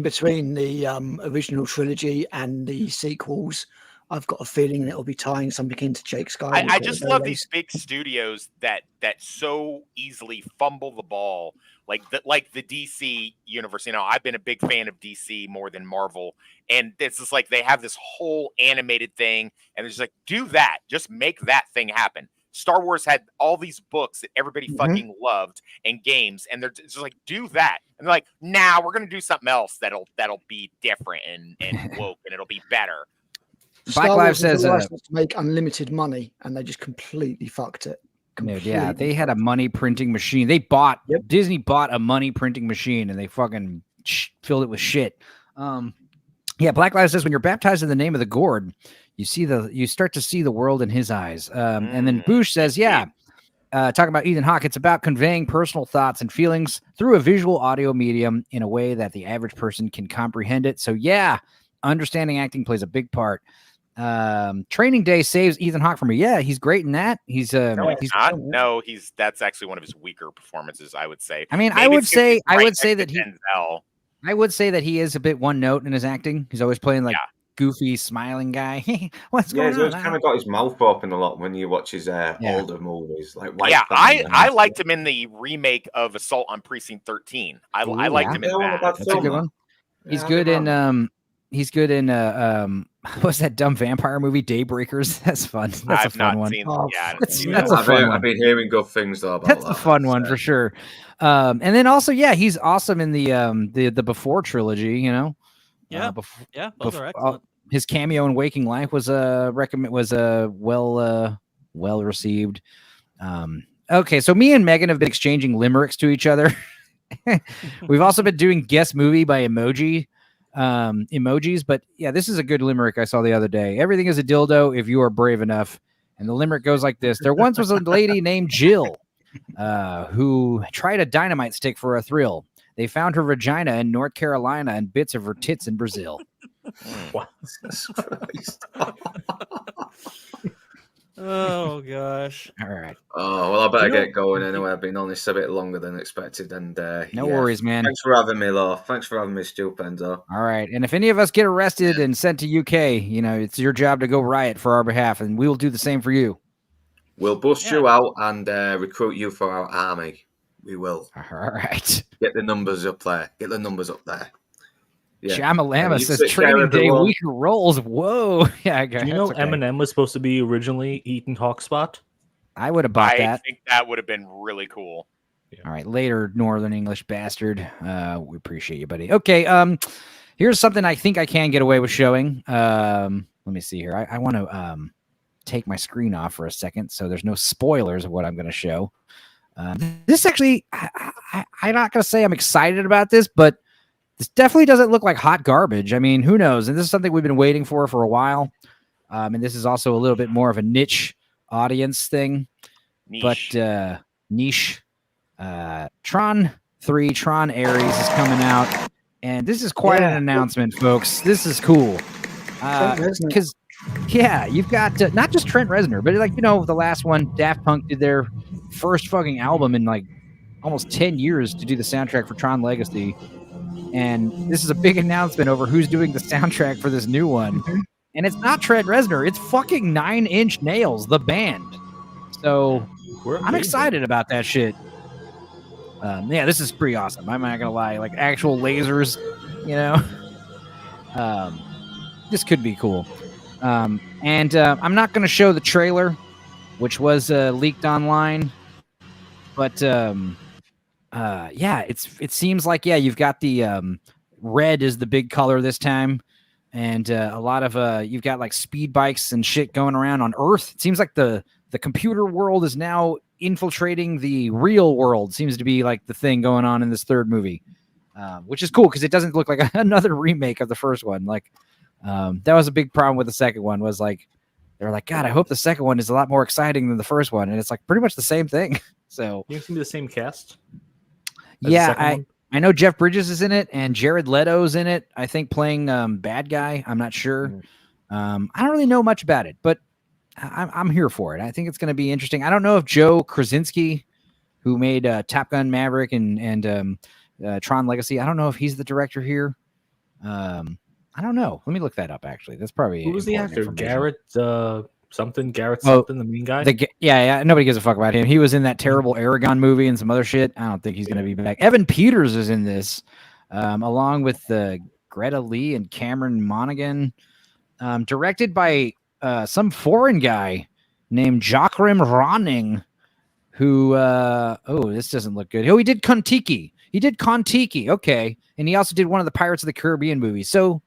between the original trilogy and the sequels. I've got a feeling it'll be tying something into Jake Skywalker. I just love these big studios that so easily fumble the ball, like the DC universe. You know, I've been a big fan of DC more than Marvel, and it's just like they have this whole animated thing, and it's like, do that, just make that thing happen. Star Wars had all these books that everybody fucking loved and games, and they're just like, do that. And they're like, nah, we're gonna do something else that'll be different and woke, and it'll be better. Black Lives says to make unlimited money, and they just completely fucked it. Yeah, they had a money printing machine. Disney bought a money printing machine, and they fucking filled it with shit. Yeah, Black Lives says when you're baptized in the name of the Gord, you start to see the world in his eyes. And then Boosh says, yeah, talking about Ethan Hawke, it's about conveying personal thoughts and feelings through a visual audio medium in a way that the average person can comprehend it. So yeah, understanding acting plays a big part. Training Day saves Ethan Hawke from me. Yeah, he's great in that. He's not. No, that's actually one of his weaker performances, I would say. I mean, Maybe I would it's 'cause he's right say next that to Denzel. I would say that he is a bit one note in his acting. He's always playing like goofy, smiling guy. What's Yeah, going he's on? kind of got his mouth open a lot when you watch his older movies. Like Yeah, White I liked him in the remake of Assault on Precinct 13. I liked him in that. That's a good one. He's good in he's good in what's that dumb vampire movie, Daybreakers? That's fun. That's a fun one. That's a fun one. I've been hearing good things though about That's that. a fun one for sure. And then also, yeah, he's awesome in the Before trilogy. You know, Yeah, those are excellent. His cameo in Waking Life was well received. Okay, so me and Megan have been exchanging limericks to each other We've also been doing guess movie by emojis, but yeah, this is a good limerick I saw the other day. Everything is a dildo if you are brave enough. And the limerick goes like this. There once was a lady named Jill who tried a dynamite stick for a thrill. They found her vagina in North Carolina and bits of her tits in Brazil. What? Oh gosh. All right. Oh well, I better get going anyway. I've been on this a bit longer than expected, and no worries, man. Thanks for having me, Law. Thanks for having me, Stupendo. All right, and if any of us get arrested and sent to UK, you know, it's your job to go riot for our behalf, and we will do the same for you. We'll bust you out and recruit you for our army. We will. All right. Get the numbers up there. Get the numbers up there. Yeah. Shamalama says training day weaker rolls. Whoa. Yeah, Do you know Eminem was supposed to be originally Ethan Hawke's spot? I would have bought that. I think that would have been really cool. Yeah. All right, later, Northern English bastard. We appreciate you, buddy. Okay, here's something I think I can get away with showing. Let me see here. I want to take my screen off for a second so there's no spoilers of what I'm going to show. This actually, I'm not going to say I'm excited about this, but this definitely doesn't look like hot garbage. I mean, who knows? And this is something we've been waiting for a while. And this is also a little bit more of a niche audience thing. Niche. But niche. Tron 3, Tron Ares is coming out. And this is quite an announcement, folks. This is cool. Because, you've got not just Trent Reznor, but like, you know, the last one, Daft Punk did their first fucking album in like almost 10 years to do the soundtrack for Tron Legacy. And this is a big announcement over who's doing the soundtrack for this new one. And it's not Trent Reznor. It's fucking 9 Inch Nails, the band. So I'm excited about that shit. This is pretty awesome. I'm not going to lie. Like actual lasers, you know. This could be cool. I'm not going to show the trailer, which was leaked online. But it seems like you've got the red is the big color this time, and a lot of you've got like speed bikes and shit going around on Earth. It seems like the computer world is now infiltrating the real world. Seems to be like the thing going on in this third movie, which is cool because it doesn't look like another remake of the first one. Like that was a big problem with the second one. Was like they're like, God, I hope the second one is a lot more exciting than the first one, and it's like pretty much the same thing. So you think it's gonna be the same cast? Yeah, I know Jeff Bridges is in it and Jared Leto's in it. I think playing bad guy. I'm not sure. I don't really know much about it, but I'm here for it. I think it's going to be interesting. I don't know if Joe Krasinski, who made Top Gun Maverick and Tron Legacy, I don't know if he's the director here. I don't know. Let me look that up. Actually, that's probably who was the actor? Garrett something, the main guy. Nobody gives a fuck about him. He was in that terrible Aragon movie and some other shit. I don't think he's going to be back. Evan Peters is in this, along with Greta Lee and Cameron Monaghan, directed by some foreign guy named Joachim Ronning, who this doesn't look good. Oh, he did Kon-Tiki. Okay, and he also did one of the Pirates of the Caribbean movies. So.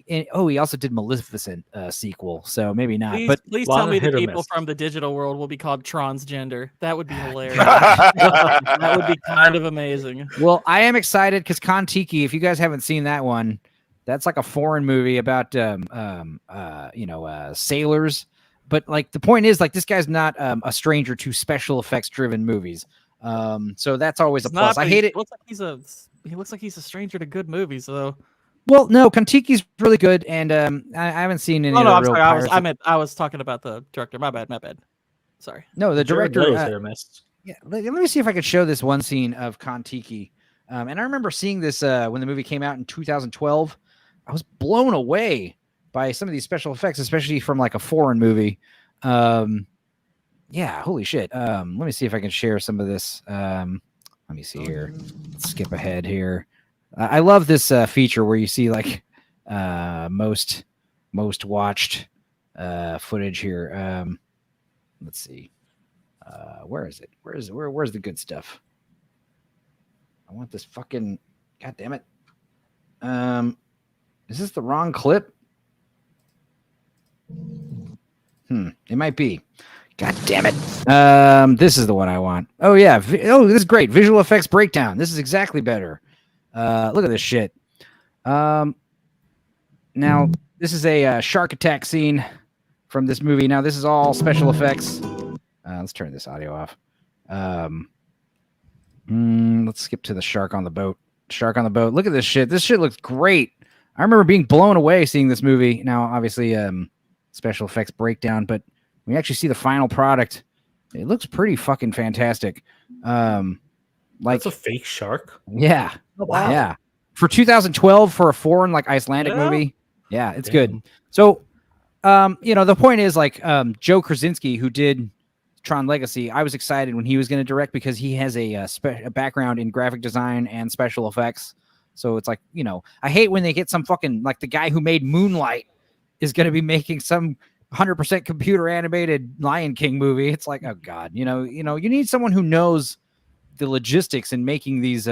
He also did Maleficent sequel, so maybe not. Please tell me the people from the digital world will be called transgender. That would be hilarious. That would be kind of amazing. Well, I am excited because Kon-Tiki, if you guys haven't seen that one, that's like a foreign movie about sailors. But like the point is, like this guy's not a stranger to special effects driven movies. So that's always a plus. I hate it. He looks like he's a stranger to good movies, though. Well, no, Kon-Tiki's really good, and I haven't seen any. I'm sorry. I was talking about the director. My bad. Sorry. No, the director. Yeah, let me see if I could show this one scene of Kon-Tiki. And I remember seeing this when the movie came out in 2012. I was blown away by some of these special effects, especially from like a foreign movie. Holy shit. Let me see if I can share some of this. Let me see here. Let's skip ahead here. I love this feature where you see like most watched footage here. Let's see. Where is it? Where's the good stuff? I want this fucking. God damn it. Is this the wrong clip? It might be. God damn it. This is the one I want. Oh, yeah. This is great. Visual effects breakdown. This is exactly better. Look at this shit. Now, this is a shark attack scene from this movie. Now, this is all special effects. Let's turn this audio off. Let's skip to the shark on the boat. Shark on the boat. Look at this shit. This shit looks great. I remember being blown away seeing this movie. Now, obviously, special effects breakdown, but when you actually see the final product, it looks pretty fucking fantastic. That's a fake shark. Yeah. Oh, wow. Yeah. For 2012, for a foreign like Icelandic movie. Yeah, it's good. So, the point is like Joe Krasinski, who did Tron Legacy, I was excited when he was going to direct because he has a background in graphic design and special effects. So it's like, I hate when they get some fucking, like the guy who made Moonlight is going to be making some 100% computer animated Lion King movie. It's like, oh God, you need someone who knows the logistics in making these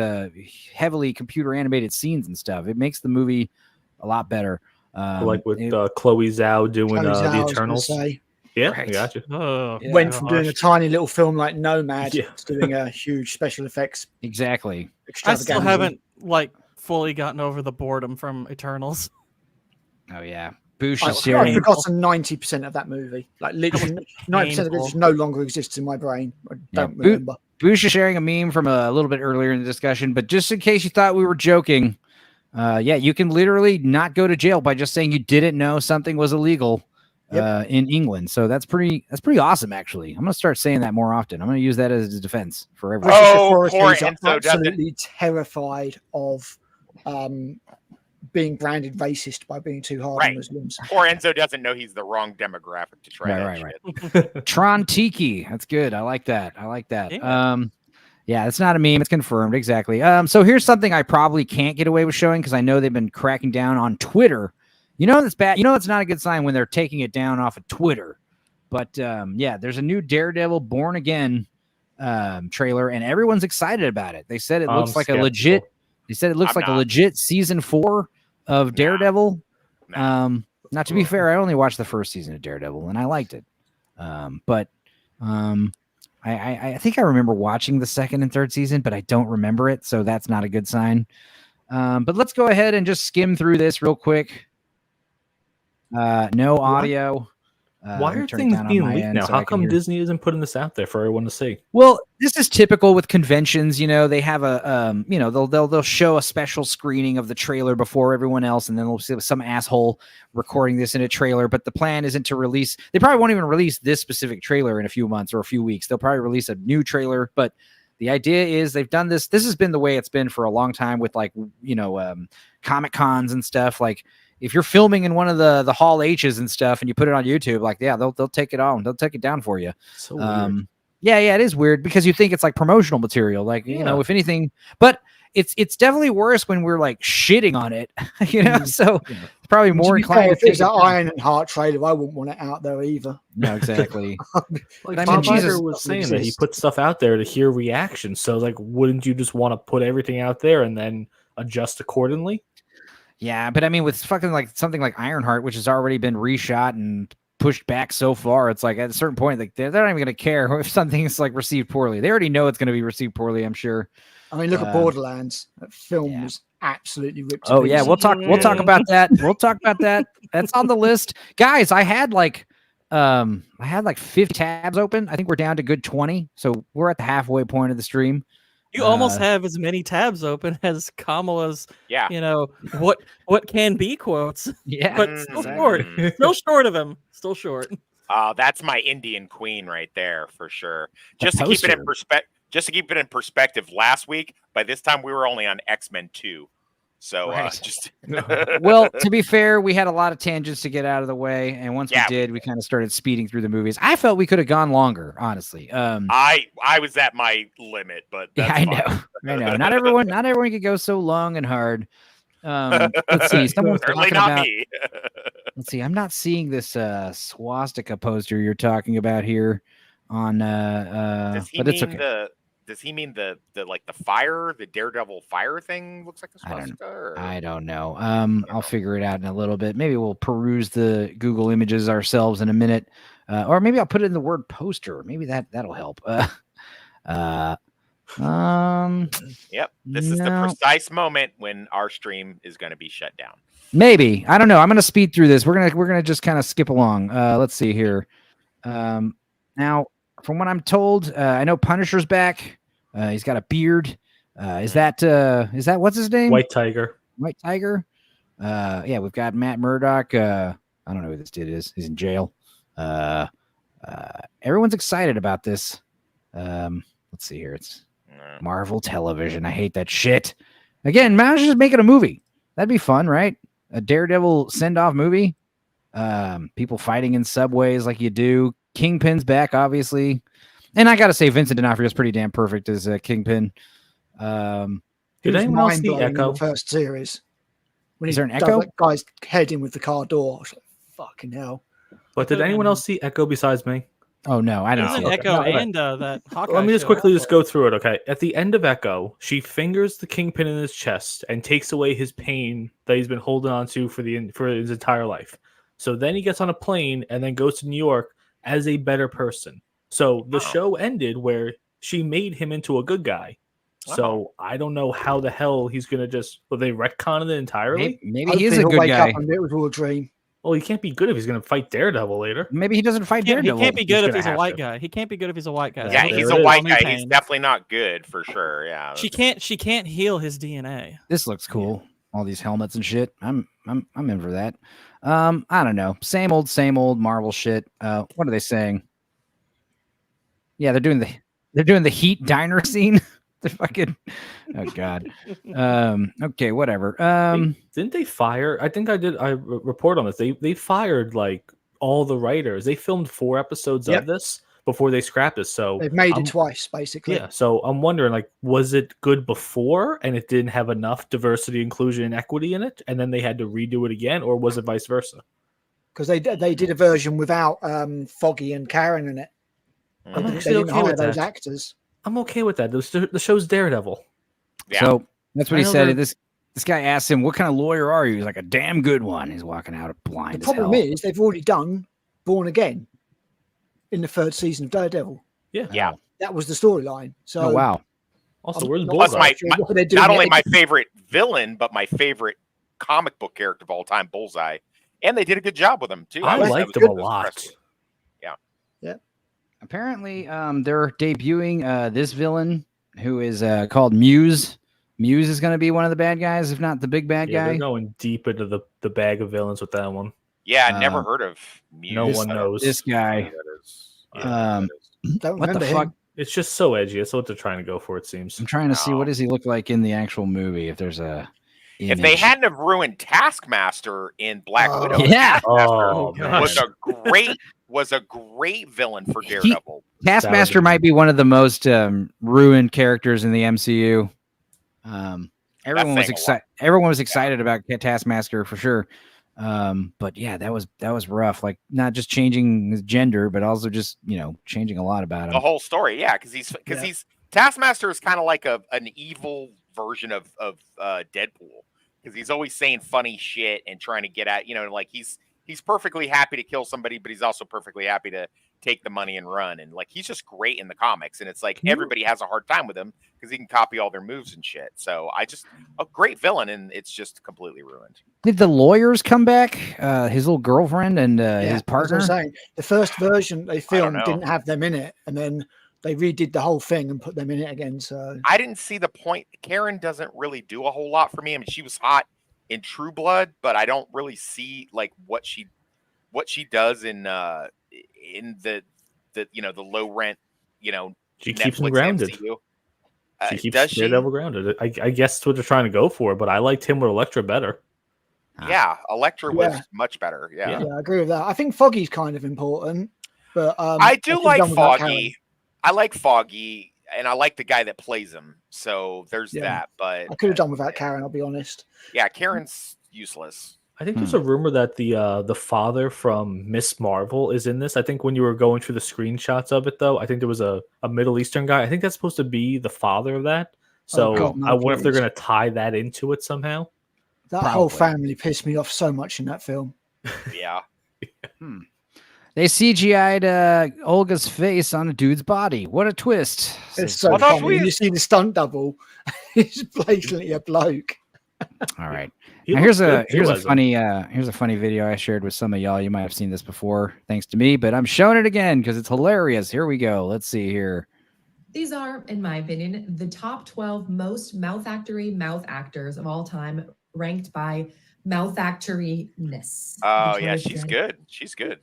heavily computer animated scenes and stuff. It makes the movie a lot better. Like with Chloe Zhao doing The Eternals. Yeah, Right. I got you. Went from doing a tiny little film like Nomad to doing a huge special effects. Exactly. I still haven't fully gotten over the boredom from Eternals. Oh yeah, Boosh I've forgotten 90% of that movie. Like literally 90% of it just no longer exists in my brain. I don't remember. Boosh is sharing a meme from a little bit earlier in the discussion, but just in case you thought we were joking, you can literally not go to jail by just saying you didn't know something was illegal in England. So that's pretty awesome, actually. I'm gonna start saying that more often. I'm gonna use that as a defense for everyone. Poor Enzo absolutely terrified of being branded racist by being too hard on Muslims. Poor Enzo doesn't know he's the wrong demographic to try right. Tron Tiki. That's good. I like that. Yeah, it's not a meme. It's confirmed. Exactly. So here's something I probably can't get away with showing because I know they've been cracking down on Twitter. That's bad. That's not a good sign when they're taking it down off of Twitter. But there's a new Daredevil Born Again trailer, and everyone's excited about it. They said it looks like a legit. They said it looks like a legit season 4 of Daredevil. Not to be fair, I only watched the first season of Daredevil and I liked it. I think I remember watching the second and third season, but I don't remember it, so that's not a good sign. But let's go ahead and just skim through this real quick. No audio. Why are things being leaked now? How come Disney isn't putting this out there for everyone to see? Well, this is typical with conventions. They have a, they'll show a special screening of the trailer before everyone else, and then they'll see some asshole recording this in a trailer. But the plan isn't to release. They probably won't even release this specific trailer in a few months or a few weeks. They'll probably release a new trailer. But the idea is they've done this. This has been the way it's been for a long time with Comic Cons and stuff. Like, if you're filming in one of the Hall H's and stuff and you put it on YouTube, they'll take it on. They'll take it down for you. So weird. Yeah, it is weird because you think it's like promotional material. If anything, but it's definitely worse when we're like shitting on it, so it's probably more inclined to take that Iron and Heart trailer. I wouldn't want it out there either. No, exactly. Bob Iger was saying that he put stuff out there to hear reactions. So wouldn't you just want to put everything out there and then adjust accordingly? Yeah, but I mean, with fucking something like Ironheart, which has already been reshot and pushed back so far, it's like at a certain point, they're not even going to care if something's received poorly. They already know it's going to be received poorly, I'm sure. I mean, look at Borderlands. That film was absolutely ripped. Oh yeah, we'll talk about that. We'll talk about that. That's on the list, guys. I had 50 tabs open. I think we're down to good 20, so we're at the halfway point of the stream. You almost have as many tabs open as Kamala's, what can be quotes. Yeah. But still short. Still short of him. Still short. That's my Indian queen right there for sure. Just to keep it in perspective, last week, by this time we were only on X-Men 2. So well, to be fair, we had a lot of tangents to get out of the way, and once we did, we kind of started speeding through the movies. I felt we could have gone longer, honestly. I was at my limit, but that's I know. Not everyone could go so long and hard. Let's see. Someone's talking about. Me. Let's see. I'm not seeing this swastika poster you're talking about here on. But it's okay. Does he mean the fire, the Daredevil fire thing looks like a swastika? I don't know. I'll figure it out in a little bit. Maybe we'll peruse the Google images ourselves in a minute. Or maybe I'll put it in the word poster. Maybe that'll help. Yep. This is the precise moment when our stream is going to be shut down. Maybe. I don't know. I'm going to speed through this. We're gonna just kind of skip along. Let's see here. Now, from what I'm told, I know Punisher's back. He's got a beard. Is that what's his name? White Tiger. White Tiger. Yeah, we've got Matt Murdock. I don't know who this dude is. He's in jail. Everyone's excited about this. Let's see here. It's Marvel Television. I hate that shit. Again, manage just making a movie. That'd be fun, right? A Daredevil send-off movie. People fighting in subways like you do. Kingpin's back, obviously. And I gotta say, Vincent D'Onofrio is pretty damn perfect as Kingpin. Did anyone else see Echo? The first series. When Is he there an does Echo? that guy's head in with the car door. I was like, fucking hell. But did anyone else see Echo besides me? Oh no, I didn't There's see an it. Echo No, okay. and that Hawkeye. Let me just show. quickly just go through it, okay? At the end of Echo, she fingers the Kingpin in his chest and takes away his pain that he's been holding on to for his entire life. So then he gets on a plane and then goes to New York as a better person. So the show ended where she made him into a good guy. So I don't know how the hell he's gonna will they retcon it entirely? Maybe he is a good guy. And it was all a dream. Well, he can't be good if he's gonna fight Daredevil later. Maybe he doesn't fight He Daredevil. can't be good if gonna he's a have white to. guy. He can't be good if he's a white guy. Yeah, there he's it a white is. guy. He's Pain. definitely not good for sure. Yeah. She can't heal his DNA. This looks cool. All these helmets and shit. I'm in for that. I don't know. Same old Marvel shit. What are they saying? Yeah, they're doing the Heat diner scene. They're fucking. Oh god. Okay, whatever. Didn't they fire? I think I report on this. They fired like all the writers. They filmed 4 episodes of this before they scrapped it. So They've made it twice, basically. Yeah. So I'm wondering, like, was it good before and it didn't have enough diversity, inclusion, and equity in it, and then they had to redo it again, or was it vice versa? Because they did a version without Foggy and Karen in it. I'm They actually didn't okay hire with those that. actors. I'm okay with that. The show's Daredevil. Yeah. So that's what I he know said. they're- This guy asked him, "What kind of lawyer are you?" He's like, "A damn good one." He's walking out blind. The as problem hell. is they've already done Born Again in the 3rd season of Daredevil. Yeah. That was the storyline. So Oh wow. Also, where's Plus, Bullseye? what they're doing not only here- my favorite villain, but my favorite comic book character of all time, Bullseye. And they did a good job with him too. I was liked good. him a It was lot. impressive. Yeah. Apparently, they're debuting this villain who is called Muse. Muse is going to be one of the bad guys, if not the big bad Yeah, guy. they're going deep into the bag of villains with that one. Yeah, never heard of Muse. No one knows. This guy. Don't What the remember him. fuck? It's just so edgy. That's what they're trying to go for, it seems. I'm trying to see what does he look like in the actual movie. If there's a If they image. hadn't have ruined Taskmaster in Black Widow, Yeah. Oh, Taskmaster man. was a great villain for Daredevil. Taskmaster might be one of the most ruined characters in the MCU. Everyone was saying a excited. Everyone was excited about Taskmaster for sure. But yeah, that was rough. Like not just changing his gender, but also just changing a lot about him. The whole story, yeah, because he's Taskmaster is kind of like an evil version of Deadpool, because he's always saying funny shit and trying to get at like he's perfectly happy to kill somebody, but he's also perfectly happy to take the money and run, and like he's just great in the comics, and it's like everybody has a hard time with him because he can copy all their moves and shit. So a great villain, and it's just completely ruined. Did the lawyers come back? His little girlfriend and his That's what partner. I'm saying. The first version they filmed know. didn't have them in it, and then they redid the whole thing and put them in it again. So I didn't see the point. Karen doesn't really do a whole lot for me. I mean, she was hot in True Blood, but I don't really see like what she does in the low rent, She keeps him Netflix grounded. MCU. She keeps Does she? Daredevil grounded. I guess that's what they're trying to go for, but I liked him with Elektra better. Yeah, Elektra was Yeah. much better. Yeah. yeah, I agree with that. I think Foggy's kind of important, but I do could've like done without Foggy. I like Foggy, and I like the guy that plays him. So there's Yeah. that. But I could have done without Karen. I'll be honest. yeah, Karen's useless. I think there's a rumor that the father from Miss Marvel is in this. I think when you were going through the screenshots of it, though, I think there was a Middle Eastern guy. I think that's supposed to be the father of that. So God, no, I wonder if they're please. going to tie that into it somehow. That whole family pissed me off so much in that film. Yeah. They CGI'd Olga's face on a dude's body. What a twist. It's so funny. When you see the stunt double, it's blatantly a bloke. All right. He Now, looks here's good, a too, funny video I shared with some of y'all. You might have seen this before, thanks to me, but I'm showing it again because it's hilarious. Here we go. Let's see here. These are, in my opinion, the top 12 most mouth actors of all time, ranked by mouth actoriness. Oh yeah, she's good. She's good.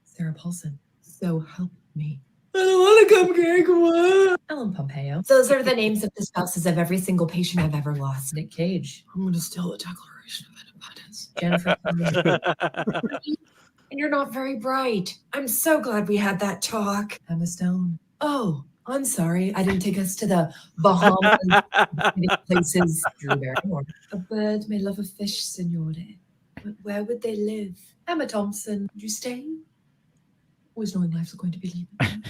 Sarah Paulson. So help me. I don't want to come here. Come on. Ellen Pompeo. Those are the names of the spouses of every single patient I've ever lost. Nick Cage. I'm going to steal the Declaration of Independence. Jennifer. And you're not very bright. I'm so glad we had that talk. Emma Stone. Oh, I'm sorry. I didn't take us to the Bahamas places. Drew Barrymore. A bird may love a fish, signore. But where would they live? Emma Thompson. Would you stay? Always knowing life's going to be leaving.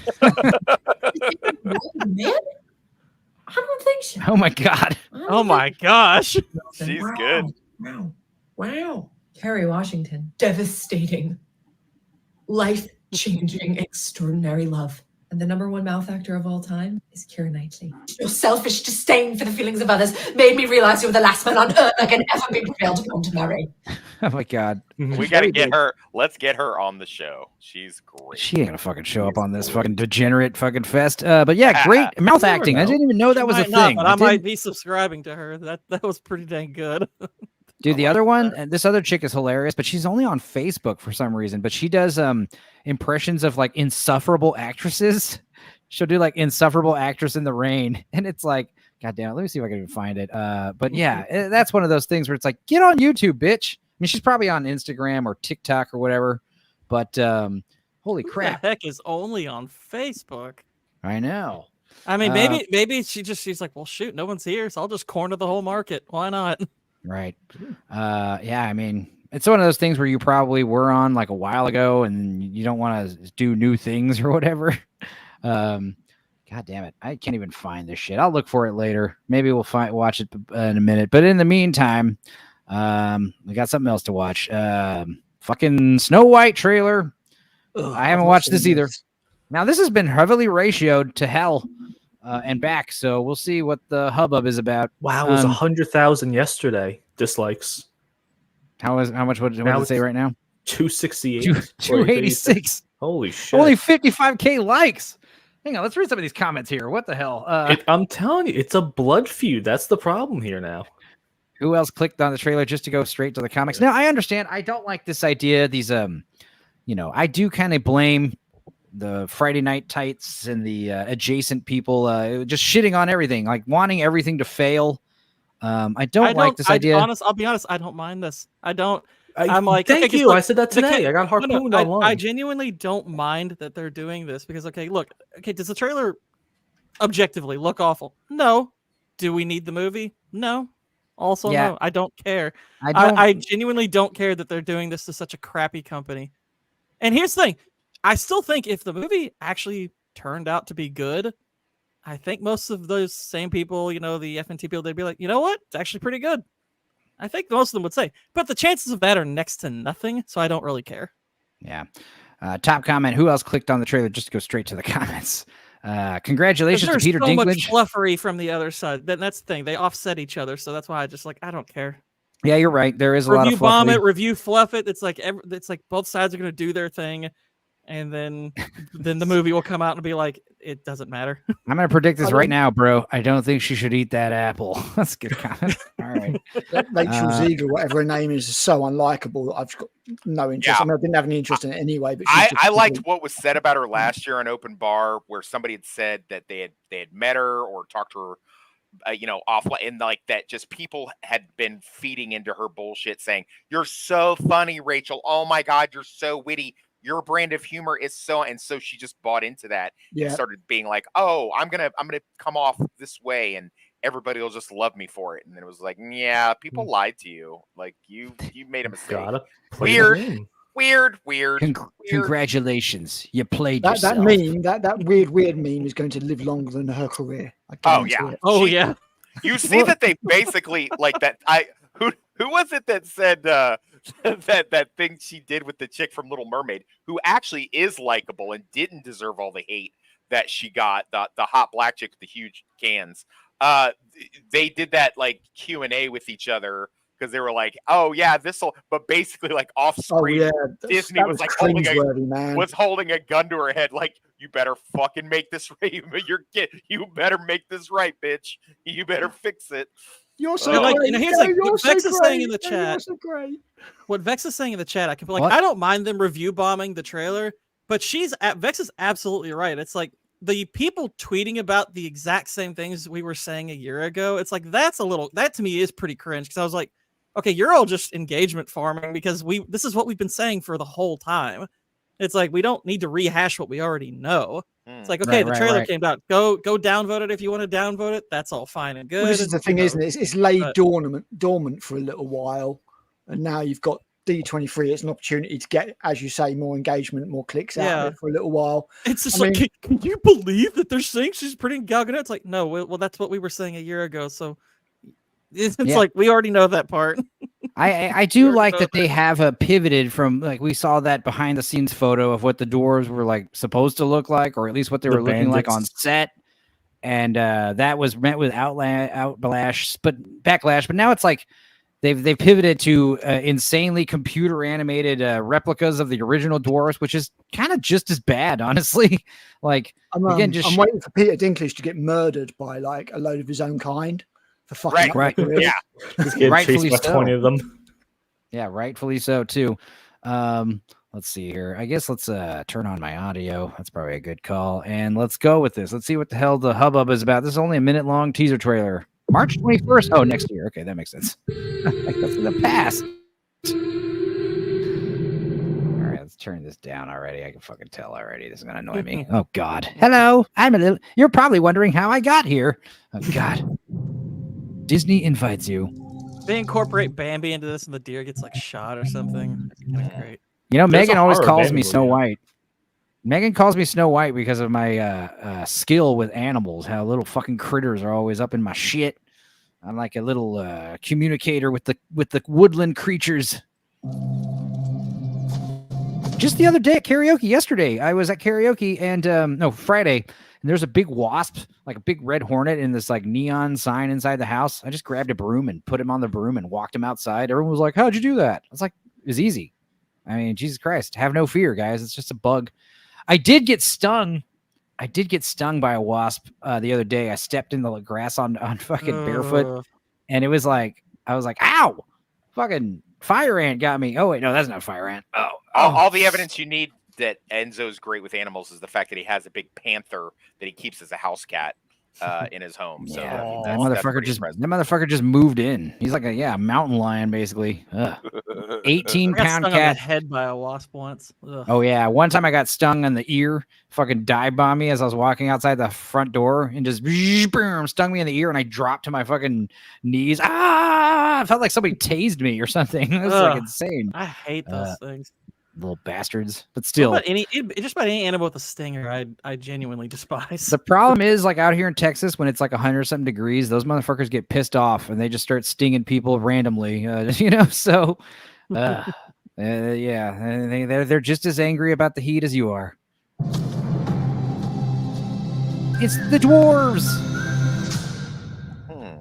Man? I don't think so. Oh my God. Oh my gosh. She's Wow. good. Wow. Kerry Washington. Devastating. Life-changing, extraordinary love. And the #1 mouth actor of all time is Keira Knightley. Your selfish disdain for the feelings of others made me realize you were the last man on earth I can ever be prevailed upon to marry. Oh my God. We got to get her. Let's get her on the show. She's great. She ain't gonna fucking show up on this fucking degenerate fucking fest. But yeah, great mouth acting. I didn't even know that was a Might not, thing. but I might be subscribing to her. That was pretty dang good. Dude, the other one, and this other chick is hilarious, but she's only on Facebook for some reason. But she does impressions of like insufferable actresses. She'll do like insufferable actress in the rain, and it's like, God damn it, let me see if I can even find it. But yeah, that's one of those things where it's like, get on YouTube, bitch. I mean, she's probably on Instagram or TikTok or whatever. But holy crap, the heck is only on Facebook? I know. I mean, maybe she's like, well, shoot, no one's here, so I'll just corner the whole market. Why not? Right. Yeah, I mean, it's one of those things where you probably were on like a while ago and you don't want to do new things or whatever. God damn it. I can't even find this shit. I'll look for it later. Maybe we'll watch it in a minute. But in the meantime, we got something else to watch. Fucking Snow White trailer. I haven't watched this either. Now, this has been heavily ratioed to hell and back, so we'll see what the hubbub is about. Wow, it was 100,000 yesterday. Dislikes. How much? What did it say right now? 268. 286. Holy shit! Only 55K likes. Hang on, let's read some of these comments here. What the hell? I'm telling you, it's a blood feud. That's the problem here now. Who else clicked on the trailer just to go straight to the comics? Now, I understand. I don't like this idea. These, I do kind of blame the Friday Night Tights and the adjacent people just shitting on everything, like wanting everything to fail. I don't like this idea. I'll be honest. I don't mind this. I don't. I'm like, thank you. I said that today. I got harpooned online. I genuinely don't mind that they're doing this because, does the trailer objectively look awful? No. Do we need the movie? No. Also, no. I don't care. I genuinely don't care that they're doing this to such a crappy company. And here's the thing. I still think if the movie actually turned out to be good, I think most of those same people, the FNT people, they'd be like, you know what? It's actually pretty good. I think most of them would say, but the chances of that are next to nothing, so I don't really care. Yeah. Top comment, who else clicked on the trailer just to go straight to the comments? Congratulations to Peter Dinklage. There's so much fluffery from the other side. That's the thing. They offset each other, so that's why I don't care. Yeah, you're right. There is a lot of review bomb it, review fluff it. It's like both sides are going to do their thing, and then the movie will come out and be like, it doesn't matter. I'm going to predict this right now, bro. I don't think she should eat that apple. That's a good comment. All right. Rachel Ziegler, whatever her name is so unlikable that I've got no interest. Yeah. I mean, I didn't have any interest in it anyway. But I liked what was said about her last year in Open Bar, where somebody had said that they had met her or talked to her, offline, and like that, just people had been feeding into her bullshit, saying, "You're so funny, Rachel. Oh my God, you're so witty. Your brand of humor is so," and so she just bought into that and started being like, "Oh, I'm gonna come off this way, and everybody will just love me for it." And then it was like, yeah, people lied to you. Like you made a mistake. Weird. Congratulations, you played that yourself. meme. That weird meme is going to live longer than her career. Oh yeah. You see that they basically like that. Who was it that said that thing she did with the chick from Little Mermaid, who actually is likable and didn't deserve all the hate that she got, the hot black chick with the huge cans. They did that like Q&A with each other because they were like, "Oh yeah, this'll," but basically like off screen, Disney was like holding a gun to her head, like, "You better fucking make this right. You better make this right, bitch. You better fix it." You're so like, great. you know, here's like You're what so Vex is saying in the great. chat. You're so great. What Vex is saying in the chat, I can be like, What? I don't mind them review bombing the trailer, but Vex is absolutely right. It's like the people tweeting about the exact same things we were saying a year ago. It's like that to me is pretty cringe because I was like, okay, you're all just engagement farming because this is what we've been saying for the whole time. It's like we don't need to rehash what we already know. It's like, okay, the trailer came out. Go downvote it if you want to downvote it. That's all fine and good. Well, this is the thing, isn't it? It's laid dormant for a little while, and now you've got D23. It's an opportunity to get, as you say, more engagement, more clicks out of it for a little while. It's just can you believe that they're saying she's pretty in Gal Gadot? It's like, no, well, that's what we were saying a year ago. So it's like we already know that part. I do like that they have pivoted from, like, we saw that behind the scenes photo of what the dwarves were like supposed to look like, or at least what they were looking like on set, and that was met with backlash. But now it's like they've pivoted to insanely computer animated replicas of the original dwarves, which is kind of just as bad, honestly. Like, I'm waiting for Peter Dinklage to get murdered by like a load of his own kind. Right. Yeah. He's getting Rightfully chased by so. 20 of them. Yeah, rightfully so too. Let's see here. I guess let's turn on my audio. That's probably a good call. And let's go with this. Let's see what the hell the hubbub is about. This is only a minute-long teaser trailer. March 21st. Oh, next year. Okay, that makes sense. That's in the past. All right, let's turn this down already. I can fucking tell already. This is gonna annoy me. Oh God. Hello. You're probably wondering how I got here. Oh God. Disney invites you. They incorporate Bambi into this and the deer gets like shot or something. That's kind of great. You know, Megan always calls Bambi me movie. Snow White. Megan calls me Snow White because of my skill with animals, how little fucking critters are always up in my shit. I'm like a little communicator with the woodland creatures. Just the other day at karaoke, yesterday, I was at karaoke and Friday, and there's a big wasp, like a big red hornet in this like neon sign inside the house. I just grabbed a broom and put him on the broom and walked him outside. Everyone was like, "How'd you do that?" I was like, "It was easy." I mean, Jesus Christ, have no fear, guys. It's just a bug. I did get stung. I did get stung by a wasp the other day. I stepped in the grass on fucking barefoot, and it was like, I was like, "Ow!" Fucking fire ant got me. Oh wait, no, that's not fire ant. All the evidence you need that Enzo's great with animals is the fact that he has a big panther that he keeps as a house cat in his home. So Yeah, that motherfucker just moved in. He's like a mountain lion basically. 18 I got pound stung on the cat. head by a wasp once. Ugh. Oh yeah, one time I got stung on the ear. Fucking dive bombed me as I was walking outside the front door and just boom, stung me in the ear, and I dropped to my fucking knees. I felt like somebody tased me or something. It was like insane. I hate those things. Little bastards, but still. Just about any animal with a stinger, I genuinely despise. The problem is, like out here in Texas, when it's like 100-something degrees, those motherfuckers get pissed off and they just start stinging people randomly. So yeah, they're just as angry about the heat as you are. It's the dwarves.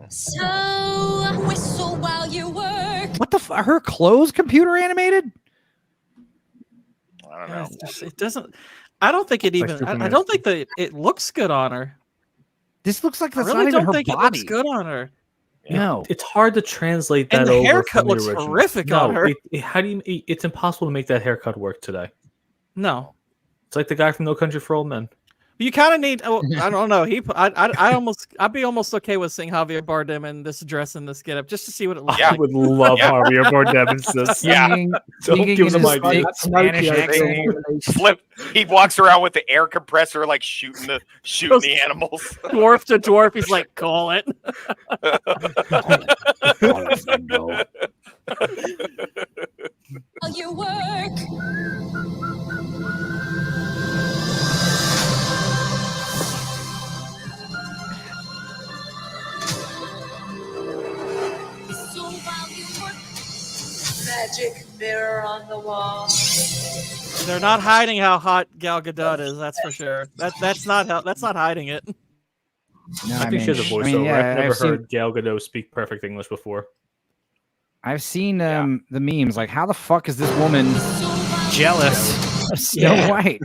So whistle while you work. What the? Are her clothes computer animated? I don't know. It doesn't. I don't think it even. I don't think that it looks good on her. This looks like I that's really not even don't her think body. it looks good on her. No, it's hard to translate that. And the over haircut from the looks original. horrific on her. How do you? It's impossible to make that haircut work today. No, it's like the guy from No Country for Old Men. You kind of need. Oh, I don't know. I'd be almost okay with seeing Javier Bardem in this dress and this getup just to see what it looks I like. would love Javier Bardem in this. Don't give them ideas. Spanish accent. Flip. He walks around with the air compressor, like shooting the animals. Dwarf to dwarf, he's like, call it. While you work. Magic mirror on the wall. They're not hiding how hot Gal Gadot is. That's for sure. That's not hiding it. No, I think she has a voiceover. I've never heard Gal Gadot speak perfect English before. I've seen the memes. Like, how the fuck is this woman jealous of Snow White?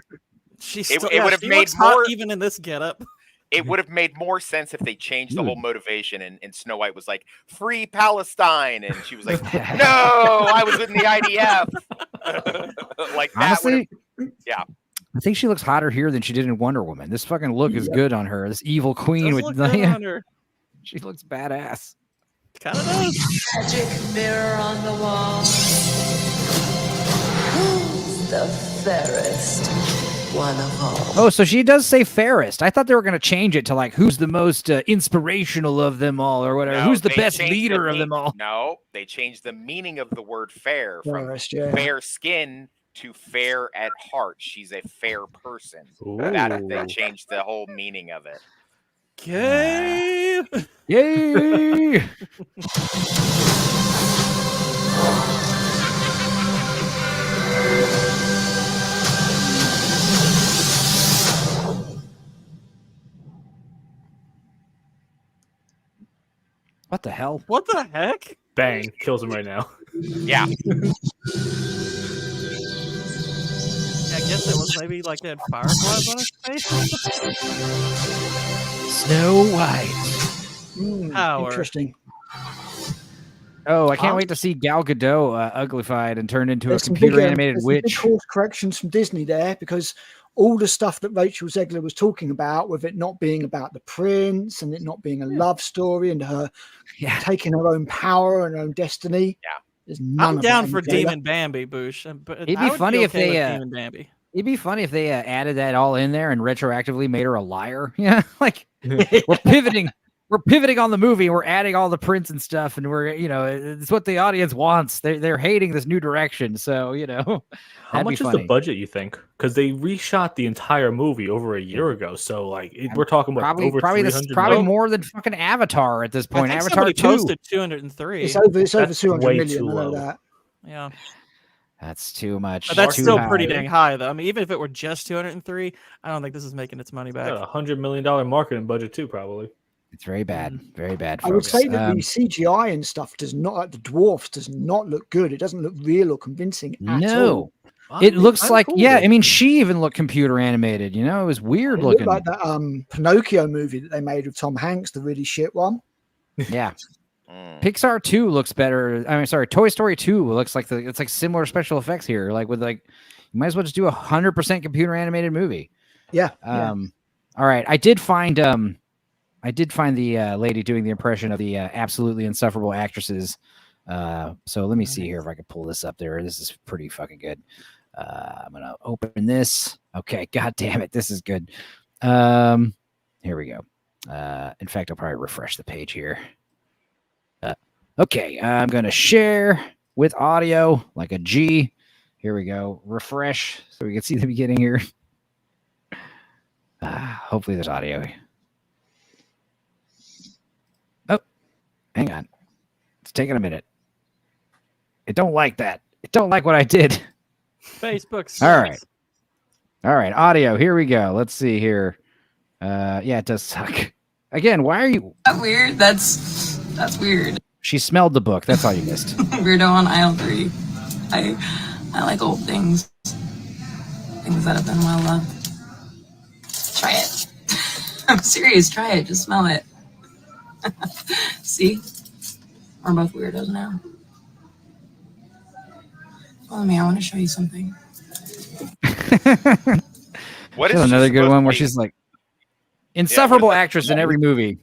It would have made more even in this getup. It would have made more sense if they changed the whole motivation and Snow White was like, "Free Palestine," and she was like, "No, I was in the IDF." Like that. Honestly, yeah. I think she looks hotter here than she did in Wonder Woman. This fucking look is good on her. This evil queen with on her. She looks badass. Kind of does. Magic mirror on the wall. Who's the fairest one of all? Oh, so she does say fairest. I thought they were going to change it to like, who's the most inspirational of them all or whatever. No, who's the they best changed leader of them all? No, they changed the meaning of the word fair from Fairest, yeah. fair skin to fair at heart. She's a fair person. That they changed the whole meaning of it. Yay! Yay! What the hell? What the heck? Bang. Kills him right now. Yeah. I guess it was maybe like they had fireflies on his face. Snow White. Power. Interesting. Oh, I can't wait to see Gal Gadot uglified and turned into There's a some computer big, animated there's some big witch. course corrections from Disney there, because all the stuff that Rachel Zegler was talking about, with it not being about the prince and it not being a love story and her taking her own power and her own destiny. Yeah. There's none I'm of down that for in the trailer. Demon Bambi, Boosh. But It'd I be would funny if okay they with Demon Bambi. It'd be funny if they added that all in there and retroactively made her a liar. Yeah, like we're pivoting on the movie. We're adding all the prints and stuff, and it's what the audience wants. They're hating this new direction. So How much is the budget, you think? Because they reshot the entire movie over a year ago. So we're talking about over probably more than fucking Avatar at this point. I think Avatar 2 posted 203. It's over 200 way million. too I know low. that. Yeah. That's too much. But that's Too still high. pretty dang high, though. I mean, even if it were just 203, I don't think this is making its money back. Got a $100 million marketing budget too, probably. It's very bad. Very bad. I would folks. say that the CGI and stuff does not, like the dwarfs, does not look good. It doesn't look real or convincing at all. It looks like, cool. I mean, she even looked computer animated, it was weird It looked looking. like that Pinocchio movie that they made with Tom Hanks, the really shit one. Yeah. Pixar 2 looks better. I mean, sorry, Toy Story 2 looks like it's like similar special effects here. Like you might as well just do 100% computer animated movie. Yeah. All right. I did find the lady doing the impression of the absolutely insufferable actresses. So let me see here if I can pull this up there. This is pretty fucking good. I'm gonna open this. Okay, god damn it, this is good. Here we go. In fact, I'll probably refresh the page here. Okay, I'm gonna share with audio like a G. Here we go. Refresh so we can see the beginning here. Hopefully there's audio. Oh, hang on. It's taking a minute. It don't like that. It don't like what I did. Facebook sucks. All right. Audio. Here we go. Let's see here. Yeah, it does suck. Again, why are you That weird? That's weird. She smelled the book. That's all you missed. Weirdo on aisle 3. I like old things. Things that have been well loved. Try it. I'm serious. Try it. Just smell it. See? We're both weirdos now. Follow me. I want to show you something. What There's is another good one where be? she's like insufferable actress in every movie.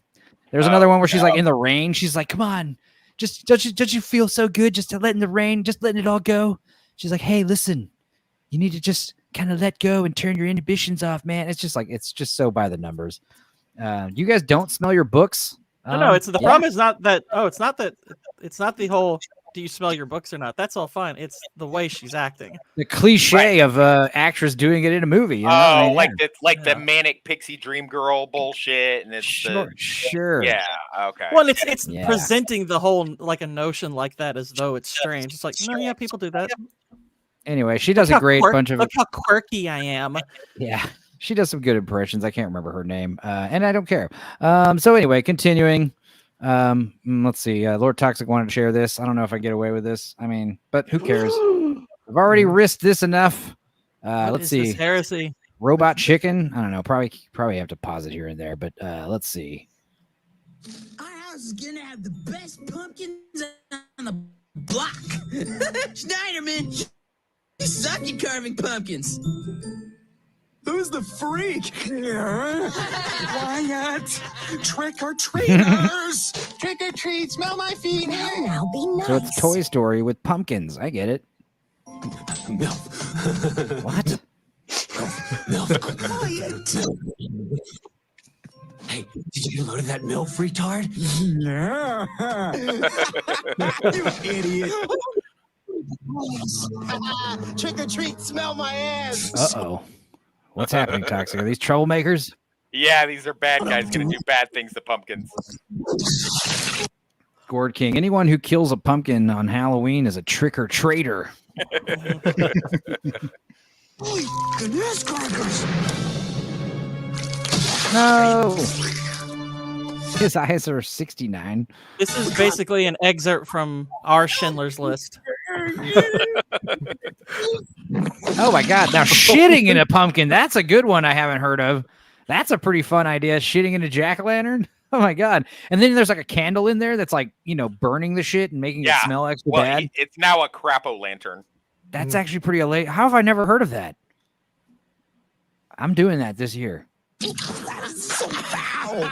There's another one where she's like in the rain. She's like, "Come on, just don't you feel so good just to let in the rain, just letting it all go?" She's like, "Hey, listen, you need to just kind of let go and turn your inhibitions off, man." It's just so by the numbers. You guys don't smell your books. No, it's the problem is not that. Oh, it's not that. It's not the whole do you smell your books or not? That's all fine. It's the way she's acting. The cliche of actress doing it in a movie. You know? Oh, I mean, like the manic pixie dream girl bullshit, and it's sure. Yeah. Okay. Well, it's Yeah. presenting the whole like a notion like that as though it's strange. It's like, no, yeah, people do that. Anyway, she does Look a how great bunch of. Look how quirky I am. Yeah, she does some good impressions. I can't remember her name, and I don't care. So anyway, continuing. Let's see. Lord Toxic wanted to share this. I don't know if I get away with this. I mean, but who cares? I've already risked this enough. Let's see. This heresy. Robot Chicken. I don't know. Probably have to pause it here and there, but let's see. Our house is gonna have the best pumpkins on the block. Schneiderman, you suck at carving pumpkins. Who's the freak? Quiet! Trick or treaters! Trick or treat, smell my feet! Now be nice. So it's Toy Story with pumpkins. I get it. Milf. What? Milf. Hey, did you load that MILF retard? No. You idiot. Trick or treat, smell my ass. Uh-oh. What's happening, Toxic? Are these troublemakers? Yeah, these are bad guys gonna do bad things to pumpkins. Gourd King. Anyone who kills a pumpkin on Halloween is a trick-or-treater. Goodness, crackers. No. His eyes are 69. This is basically an excerpt from our Schindler's List. Oh my God. Now shitting in a pumpkin. That's a good one I haven't heard of. That's a pretty fun idea. Shitting in a jack-o'-lantern. Oh my God. And then there's like a candle in there that's like, burning the shit and making it smell extra bad. It's now a crapo-lantern. That's actually pretty late. How have I never heard of that? I'm doing that this year. That is so foul.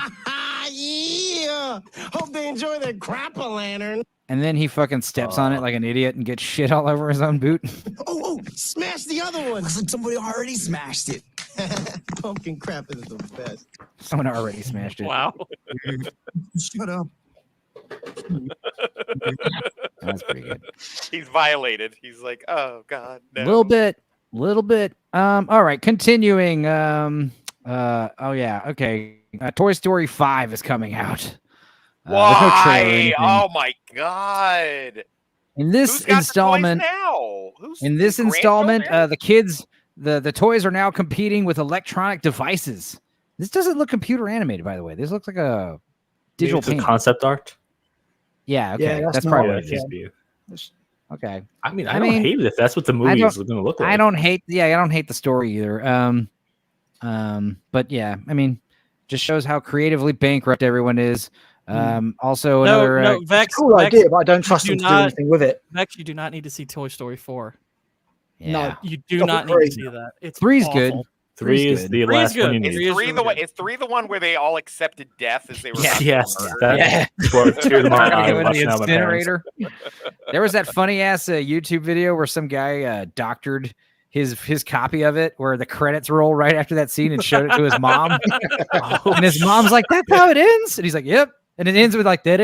Yeah. Hope they enjoy their crap-a-lantern. And then he fucking steps on it like an idiot and gets shit all over his own boot. Oh, smash the other one. Looks like somebody already smashed it. Pumpkin crap is the best. Someone already smashed it. Wow. Shut up. That's pretty good. He's violated. He's like, oh God, no. Little bit. All right, continuing. Oh yeah, okay. Toy Story 5 is coming out. Why? Oh my God! In this installment, the kids, the toys are now competing with electronic devices. This doesn't look computer animated, by the way. This looks like a digital paint. Concept art. Yeah, okay, Yeah, that's probably what it is. Okay. I mean, I don't hate it if that's what the movie is going to look like. I don't hate the story either. But yeah, I mean, just shows how creatively bankrupt everyone is. Also another Vex, cool idea, but I don't trust them to do anything with it. Vex, you do not need to see Toy Story 4. Yeah. No, you do not need to see that. It's 3's awful. good. 3 is the last one you need. Is 3 the one where they all accepted death as they were? Yes. Incinerator. There was that funny ass YouTube video where some guy doctored his copy of it, where the credits roll right after that scene and showed it to his mom. And his mom's like, "That's how it ends," and he's like, "Yep." And it ends with like you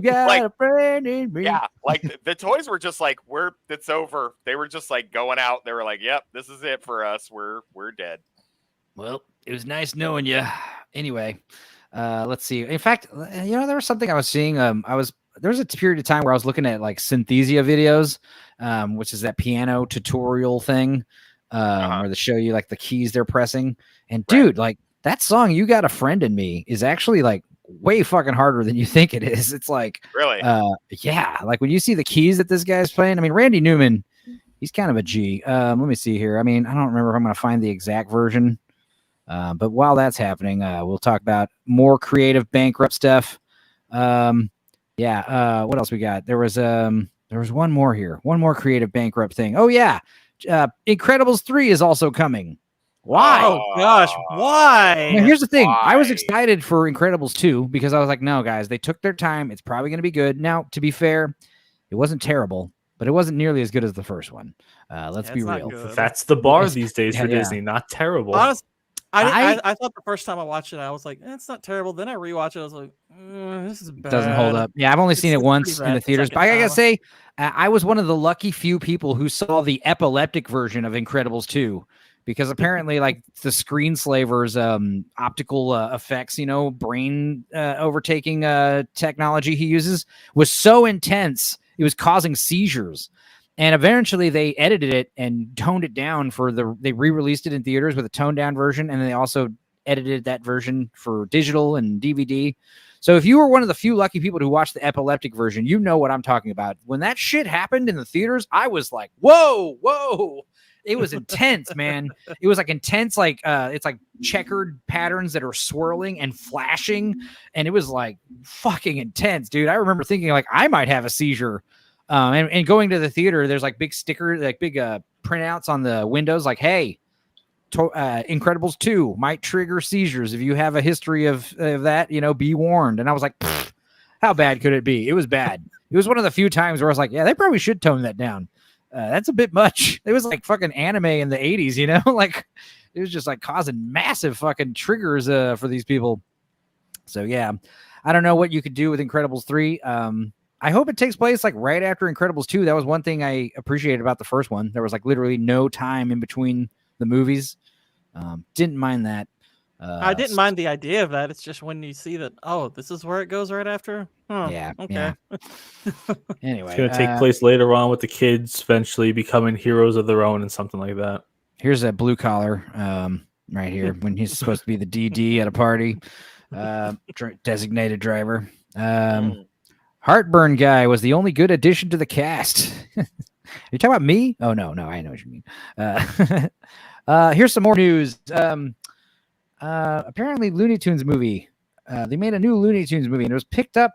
got like, a friend in me. Yeah, like the toys were just like, it's over. They were just like going out. They were like, "Yep, this is it for us. We're dead." Well, it was nice knowing you. Anyway, let's see. In fact, there was something I was seeing. There was a period of time where I was looking at like Synthesia videos, which is that piano tutorial thing. Where they show you like the keys they're pressing. And dude, like that song, You Got a Friend in Me, is actually like way fucking harder than you think it is. It's like, really? Yeah. Like when you see the keys that this guy's playing, I mean, Randy Newman, he's kind of a G. Let me see here. I mean, I don't remember if I'm going to find the exact version. But while that's happening, we'll talk about more creative bankrupt stuff. What else we got? There was one more here. One more creative bankrupt thing. Oh yeah. Incredibles 3 is also coming. Why? Oh gosh, why? Now, here's the thing. I was excited for Incredibles 2 because I was like, no, guys, they took their time. It's probably going to be good. Now, to be fair, it wasn't terrible, but it wasn't nearly as good as the first one. Let's be real. That's the bar these days for Disney. Not terrible. I thought the first time I watched it, I was like, it's not terrible. Then I rewatched it, I was like, this is bad. Doesn't hold up. Yeah, I've only seen it once pretty in the bad theaters, second but I gotta time. say, I was one of the lucky few people who saw the epileptic version of Incredibles 2, because apparently, like the screenslaver's optical effects, brain overtaking technology he uses was so intense it was causing seizures. And eventually they edited it and toned it down they re-released it in theaters with a toned down version. And they also edited that version for digital and DVD. So if you were one of the few lucky people who watched the epileptic version, you know what I'm talking about. When that shit happened in the theaters, I was like, whoa. It was intense, man. It was like intense, like it's like checkered patterns that are swirling and flashing. And it was like fucking intense, dude. I remember thinking like I might have a seizure. And going to the theater, there's like big stickers, like big printouts on the windows, like, hey, Incredibles 2 might trigger seizures. If you have a history of that, be warned. And I was like, how bad could it be? It was bad. It was one of the few times where I was like, yeah, they probably should tone that down. That's a bit much. It was like fucking anime in the 80s, like it was just like causing massive fucking triggers for these people. So yeah, I don't know what you could do with Incredibles 3. I hope it takes place like right after Incredibles 2. That was one thing I appreciated about the first one. There was like literally no time in between the movies. Didn't mind that. I didn't mind the idea of that. It's just when you see that, oh, this is where it goes right after. Oh, yeah. Okay. Yeah. Anyway, It's going to take place later on with the kids eventually becoming heroes of their own and something like that. Here's a blue collar right here when he's supposed to be the DD at a party, designated driver. Heartburn guy was the only good addition to the cast. Are you talking about me? Oh, no, I know what you mean. Here's some more news. Apparently Looney Tunes movie. They made a new Looney Tunes movie, and it was picked up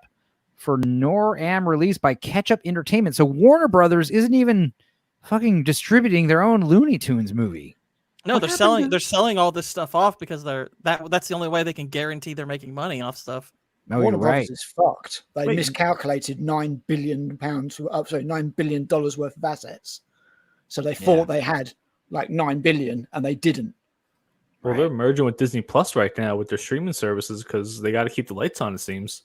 for NORAM release by Ketchup Entertainment. So Warner Brothers isn't even fucking distributing their own Looney Tunes movie. No, they're selling all this stuff off because that's the only way they can guarantee they're making money off stuff. Oh, Warner you're Brothers right. is fucked. They miscalculated $9 billion $9 billion worth of assets. So they thought they had like 9 billion, and they didn't. Well, they're merging with Disney Plus right now with their streaming services because they got to keep the lights on, it seems.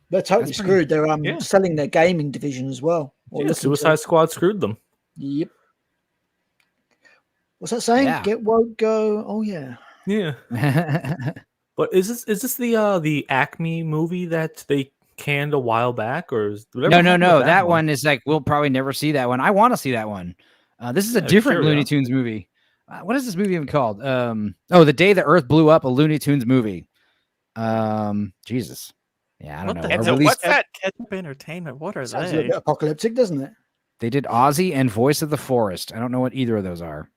They're totally screwed. They're selling their gaming division as well. Yeah, Suicide Squad screwed them. Yep. What's that saying? Yeah. Get woke, go. Oh yeah. Yeah. But is this the Acme movie that they canned a while back, or is No. That one is like we'll probably never see that one. I want to see that one. This is a different Looney Tunes movie. What is this movie even called? The Day the Earth Blew Up, a Looney Tunes movie. Jesus. Yeah, I don't know. And so what's that? Ketchup Entertainment. What are Sounds a they? little bit apocalyptic, doesn't it? They did Ozzy and Voice of the Forest. I don't know what either of those are.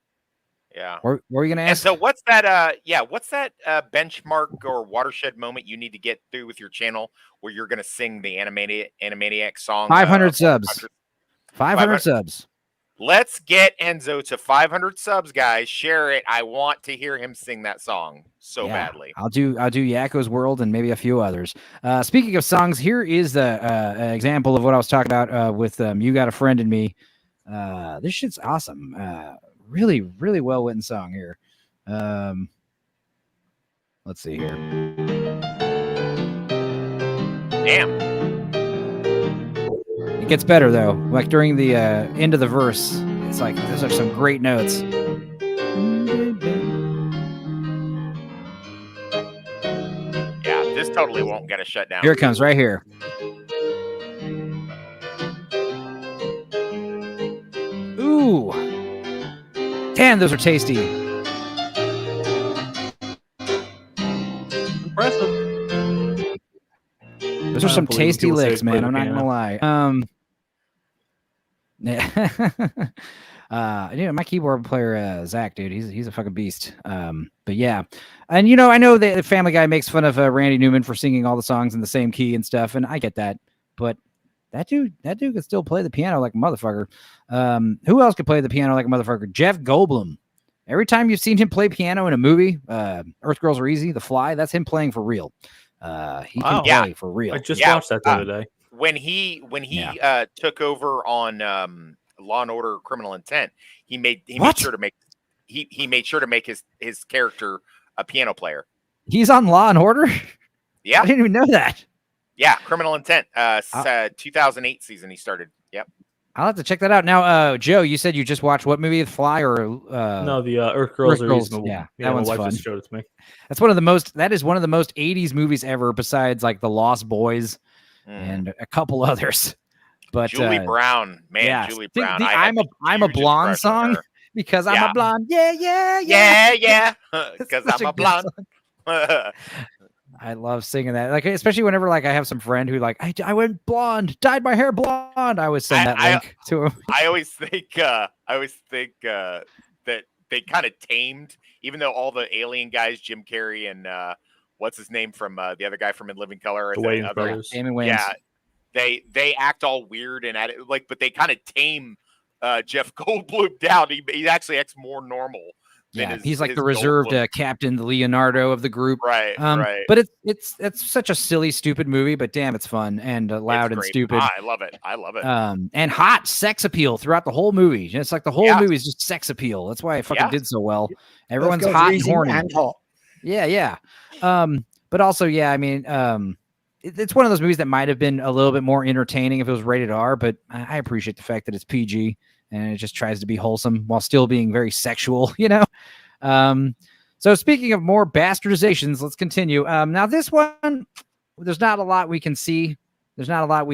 Yeah. What were you gonna And ask? so what's that? What's that benchmark or watershed moment you need to get through with your channel where you're gonna sing the Animaniac song? 500 subs. 500 subs. Let's get Enzo to 500 subs, guys. Share it. I want to hear him sing that song so badly. I'll do Yakko's World and maybe a few others. Speaking of songs, here is the example of what I was talking about with You Got a Friend in Me. This shit's awesome. Really, really well written song here. Let's see here. Damn. It gets better though. Like during the end of the verse, it's like those are some great notes. Yeah, this totally won't get a shutdown. Here it comes, right here. Ooh. Damn, those are tasty. Impressive. Those are some tasty licks, man. I'm not gonna lie. My keyboard player, Zach, dude, he's a fucking beast. But yeah, and I know the Family Guy makes fun of Randy Newman for singing all the songs in the same key and stuff, and I get that. But that dude could still play the piano like a motherfucker. Who else could play the piano like a motherfucker? Jeff Goldblum. Every time you've seen him play piano in a movie, Earth Girls Are Easy, The Fly, that's him playing for real. He can play for real. I just watched that the other day. When he took over on Law and Order Criminal Intent, he made sure to make his character a piano player. He's on Law and Order. Yeah, I didn't even know that. Yeah, Criminal Intent. 2008 season he started. Yep. I'll have to check that out. Now, Joe, you said you just watched what movie? The Fly or no, the Earth Girls Are Reasonable. Yeah, that that one's my wife fun. just showed it to me. That is one of the most 80s movies ever, besides like The Lost Boys and a couple others. But Julie Brown, man, yeah, Julie Brown. I'm a blonde song because I'm a blonde. Yeah. Because I'm a blonde. I love singing that, like especially whenever like I have some friend who like I went blonde, dyed my hair blonde. I always send that link to him. I always think that they kind of tamed, even though all the alien guys, Jim Carrey and what's his name from the other guy from In Living Color, the Wayans brothers, Damon Wayans. Yeah, they act all weird and at it, like, but they kind of tame Jeff Goldblum down. He actually acts more normal. Yeah, he's like the reserved captain, the Leonardo of the group. Right. But it's such a silly, stupid movie, but damn, it's fun and loud and stupid. I love it. And hot sex appeal throughout the whole movie. It's like the whole movie is just sex appeal. That's why it fucking did so well. Everyone's hot and horny. And hot. Yeah. But also, yeah, I mean, it's one of those movies that might have been a little bit more entertaining if it was rated R, but I appreciate the fact that it's PG. And it just tries to be wholesome while still being very sexual, you know? So speaking of more bastardizations, let's continue. Now this one, there's not a lot we can see. There's not a lot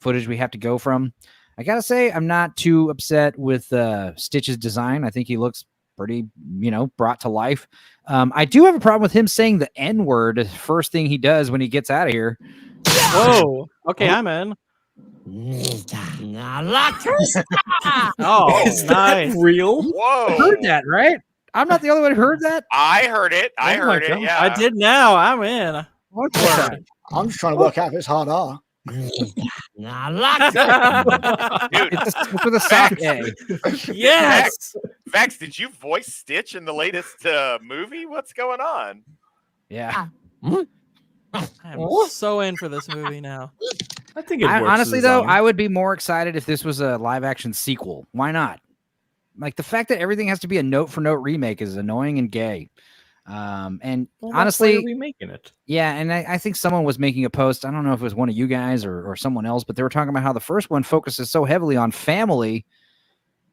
footage we have to go from. I gotta say, I'm not too upset with Stitch's design. I think he looks pretty, brought to life. I do have a problem with him saying the N-word first thing he does when he gets out of here. Whoa. Okay, I'm in. Oh, is nice. that real? Whoa. You heard that, right? I'm not the only one who heard that. I heard it. I heard it. Yeah, I did now. I'm in. I'm just trying to work out if it's hard R. Dude, it's with a soft A. Yes. Vex, did you voice Stitch in the latest movie? What's going on? Yeah. I'm so in for this movie now. I think it works. Honestly, though, I would be more excited if this was a live action sequel. Why not? Like the fact that everything has to be a note for note remake is annoying and gay. And honestly, remaking it. Yeah, and I think someone was making a post. I don't know if it was one of you guys or someone else, but they were talking about how the first one focuses so heavily on family.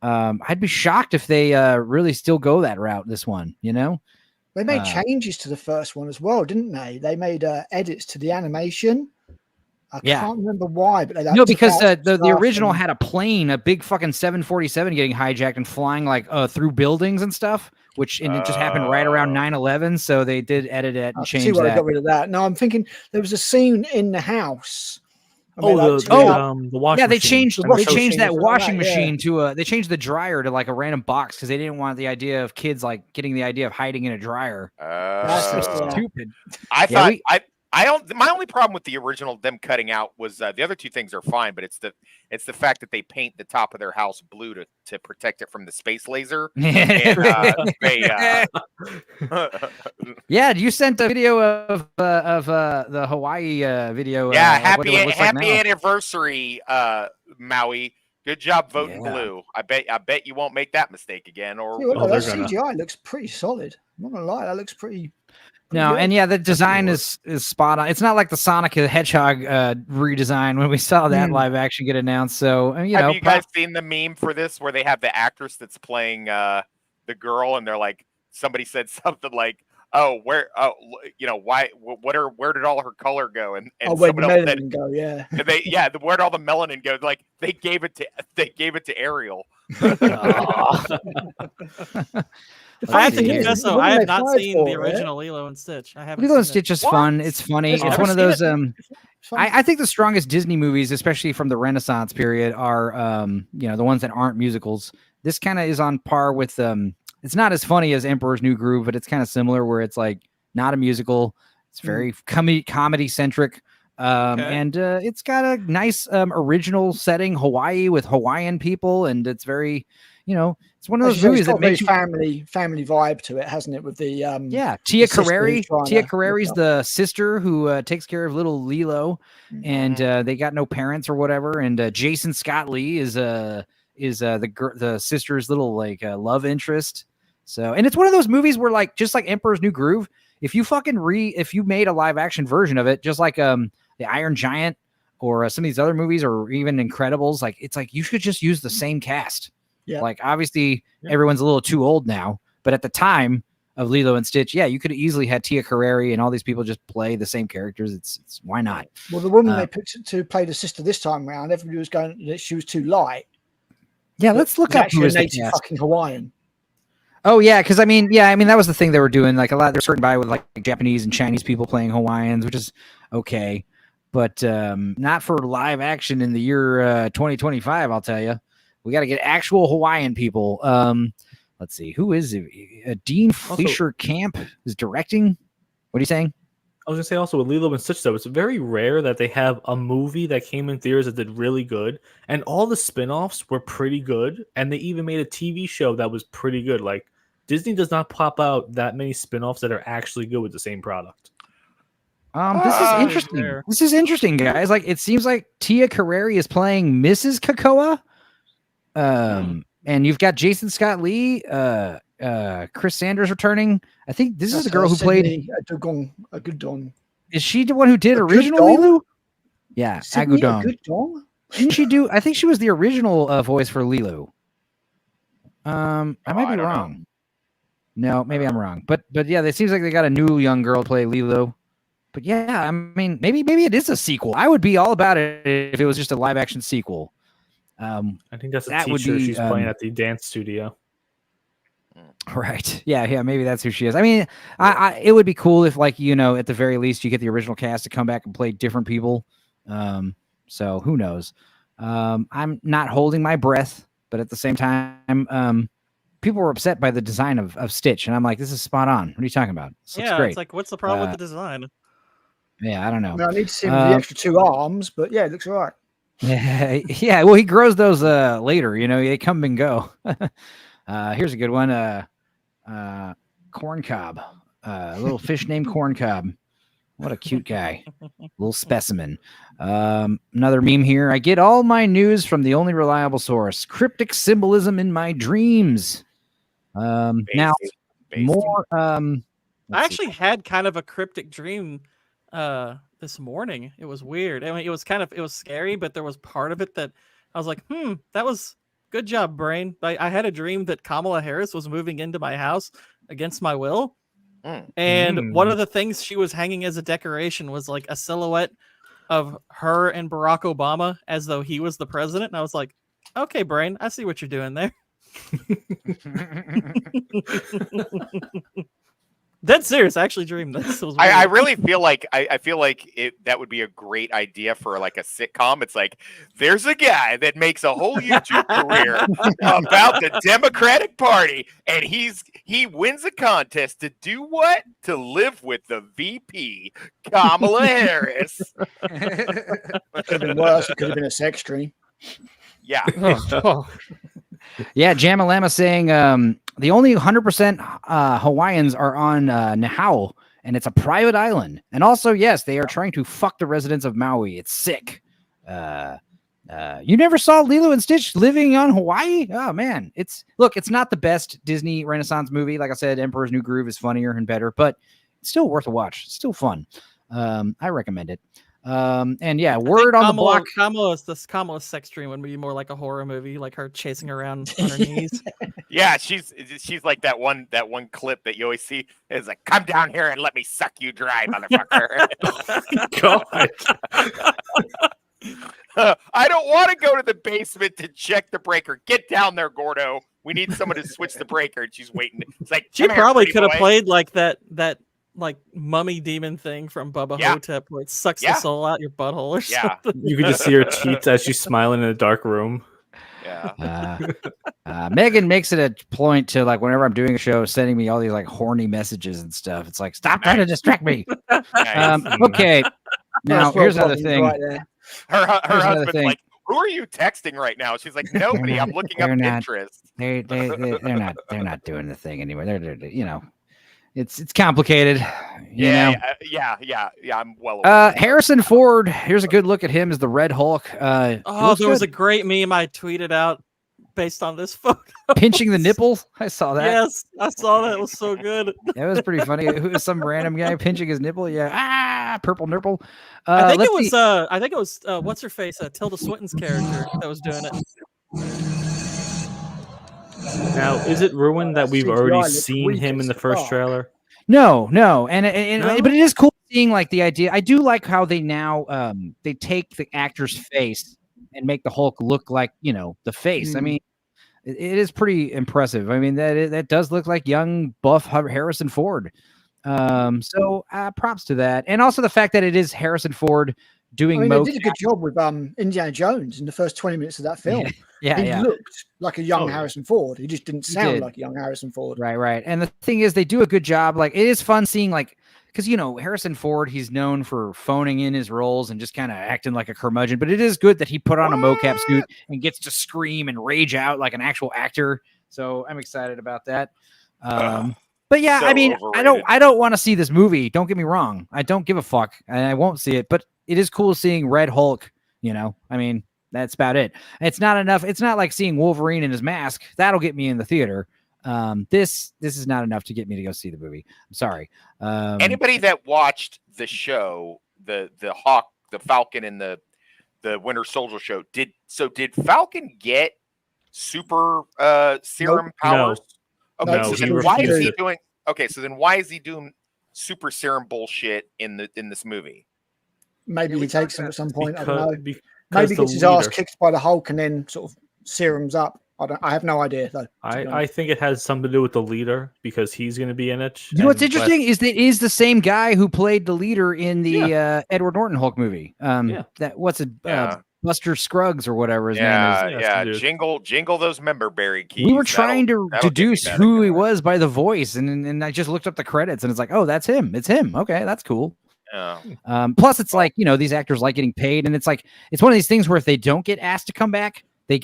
I'd be shocked if they really still go that route. This one, They made changes to the first one as well, didn't they? They made edits to the animation. I can't remember why, but no, because the original had a plane, a big fucking 747 getting hijacked and flying like through buildings and stuff, and it just happened right around 9/11. So they did edit it and change that. I got rid of that. No, I'm thinking there was a scene in the house. The washing they machine. changed that washing machine to they changed the dryer to like a random box because they didn't want the idea of kids like getting the idea of hiding in a dryer. That's so stupid. I thought my only problem with the original, them cutting out, was the other two things are fine, but it's the fact that they paint the top of their house blue to protect it from the space laser. And, yeah, you sent a video of the Hawaii video. Yeah, happy anniversary, Maui. Good job voting blue. I bet you won't make that mistake again. Or that CGI looks pretty solid. I'm not gonna lie, that looks pretty. No, and yeah, the design is spot on. It's not like the Sonic the Hedgehog redesign when we saw that live action get announced. So have you guys seen the meme for this where they have the actress that's playing the girl, and they're like, somebody said something like, "Oh, where did all her color go?" And where did melanin go? Yeah, where'd all the melanin go? Like they gave it to Ariel. I have to confess, though, I have not seen the original Lilo and Stitch. I haven't. Lilo and Stitch is fun. It's funny. It's one of those. I think the strongest Disney movies, especially from the Renaissance period, are the ones that aren't musicals. This kind of is on par with. It's not as funny as Emperor's New Groove, but it's kind of similar, where it's like not a musical. It's very comedy centric. And it's got a nice original setting, Hawaii with Hawaiian people, and it's very. It's one of those movies that makes family vibe to it, hasn't it? With the Tia Carrere. Tia Carrere's the sister who takes care of little Lilo, and they got no parents or whatever. And Jason Scott Lee is the sister's little love interest. So, and it's one of those movies where like, just like Emperor's New Groove, if you made a live action version of it, just like the Iron Giant or some of these other movies, or even Incredibles, like it's like you should just use the same cast. Yeah. Like obviously everyone's a little too old now, but at the time of Lilo and Stitch, yeah, you could have easily had Tia Carrere and all these people just play the same characters. It's why not? Well, the woman they picked to play the sister this time round, everybody was going that she was too light. Yeah, let's look up who is the native cast. fucking Hawaiian. Oh yeah, because I mean that was the thing they were doing. Like a lot, they're skirting by with like Japanese and Chinese people playing Hawaiians, which is okay, but not for live action in the year 2025. I'll tell you, we got to get actual Hawaiian people. Let's see, who is it? Dean Fleischer Camp is directing. What are you saying? I was gonna say also with Lilo and Stitch though, it's very rare that they have a movie that came in theaters that did really good, and all the spin-offs were pretty good, and they even made a TV show that was pretty good. Like Disney does not pop out that many spin-offs that are actually good with the same product. This is interesting. Fair. This is interesting, guys. Like it seems like Tia Carrere is playing Mrs. Kakoa. And you've got Jason Scott Lee, Chris Sanders returning. I think this is the girl who played Agudon. Is she the one who did original Lilo? Yeah, Agudon. Didn't she do? I think she was the original voice for Lilo. I might be wrong. No, maybe I'm wrong. But yeah, it seems like they got a new young girl to play Lilo. But yeah, I mean, maybe it is a sequel. I would be all about it if it was just a live action sequel. I think that's a that would teacher be, she's playing at the dance studio. Right. Yeah, maybe that's who she is. I mean, it would be cool if, like, at the very least, you get the original cast to come back and play different people. So who knows? I'm not holding my breath, but at the same time, people were upset by the design of Stitch, and I'm like, this is spot on. What are you talking about? This looks great. It's like, what's the problem with the design? Yeah, I don't know. I mean, I need to see him with the extra 2 arms, but yeah, it looks all right. Yeah. Well, he grows those later. They come and go. Here's a good one. Corn Cob, a little fish named Corn Cob. What a cute guy, little specimen. Another meme here. I get all my news from the only reliable source. Cryptic symbolism in my dreams. Now more. I actually had kind of a cryptic dream this morning. It was weird. I mean, it was scary, but there was part of it that I was like, that was good job, brain. I had a dream that Kamala Harris was moving into my house against my will. And one of the things she was hanging as a decoration was like a silhouette of her and Barack Obama as though he was the president. And I was like, okay, brain, I see what you're doing there. Dead serious. I actually dreamed this. I really feel like I feel like that would be a great idea for like a sitcom. It's like there's a guy that makes a whole YouTube career about the Democratic Party, and he wins a contest to do what? To live with the VP, Kamala Harris. Could have been worse. It could have been a sex dream. Yeah. Yeah, Jamalama saying the only 100% Hawaiians are on Nahau, and it's a private island. And also, yes, they are trying to fuck the residents of Maui. It's sick. You never saw Lilo and Stitch living on Hawaii? Oh, man. It's not the best Disney Renaissance movie. Like I said, Emperor's New Groove is funnier and better, but it's still worth a watch. It's still fun. I recommend it. And yeah, word on the block. Kamala's sex dream would be more like a horror movie, like her chasing around on her knees. Yeah, she's like that one clip that you always see. It's like, come down here and let me suck you dry, motherfucker. God. I don't want to go to the basement to check the breaker. Get down there, Gordo. We need someone to switch the breaker. And she's waiting. It's like, she probably could have played like that like mummy demon thing from Bubba Hotep, where it sucks the soul out your butthole or something. You could just see her teeth as she's smiling in a dark room. Yeah. Megan makes it a point to, like, whenever I'm doing a show, sending me all these like horny messages and stuff. It's like, stop trying to distract me. Okay. Now here's another thing. Right, her husband's like, who are you texting right now? She's like, nobody. I'm looking up Pinterest. They're not doing the thing anymore. They're It's complicated. Yeah. I'm well aware. Harrison Ford. Here's a good look at him as the Red Hulk. There was a great meme I tweeted out based on this photo. Pinching the nipple. I saw that. Yes, I saw that. It was so good. That was pretty funny. Who was some random guy pinching his nipple? Yeah. Purple nipple. I think it let's was. see. I think it was. What's her face? Tilda Swinton's character that was doing it. Now, is it ruined that we've CGI already looks seen weak him in as the first fuck. trailer? No, No? but it is cool seeing like the idea. I do like how they now they take the actor's face and make the Hulk look like the face. I mean, it is pretty impressive. I mean that does look like young buff Harrison Ford. So props to that, and also the fact that it is Harrison Ford doing. I mean, they did a good job with Indiana Jones in the first 20 minutes of that film. Yeah, he yeah. looked like a young Harrison Ford. He just didn't sound did. like a young Harrison Ford. Right. And the thing is, they do a good job. Like, it is fun seeing, like, because, Harrison Ford, he's known for phoning in his roles and just kind of acting like a curmudgeon. But it is good that he put on a mocap suit and gets to scream and rage out like an actual actor. So I'm excited about that. But yeah, So I mean, overrated. I don't want to see this movie. Don't get me wrong. I don't give a fuck, and I won't see it. But it is cool seeing Red Hulk. I mean, that's about it. It's not enough. It's not like seeing Wolverine in his mask. That'll get me in the theater. This is not enough to get me to go see the movie. I'm sorry. Anybody that watched the show, the Falcon and the Winter Soldier show, did Falcon get super serum powers? Okay, No, so he then why is refused he it. doing? Okay, so then why is he doing super serum bullshit in this movie? Maybe he takes them at some point. I don't know. Because Maybe the gets his ass leader- kicked by the Hulk and then sort of serums up. I have no idea though. I think it has something to do with the leader because he's going to be in it. You know what's and interesting is that it is the same guy who played the leader in the Edward Norton Hulk movie. That what's it? Buster Scruggs or whatever his name is. Yeah. Jingle those member berry keys. We were trying to that'll get me deduce back. who he was by the voice, and I just looked up the credits, and it's like, oh, that's him. It's him. Okay, that's cool. Plus, it's like these actors like getting paid, and it's like it's one of these things where if they don't get asked to come back, they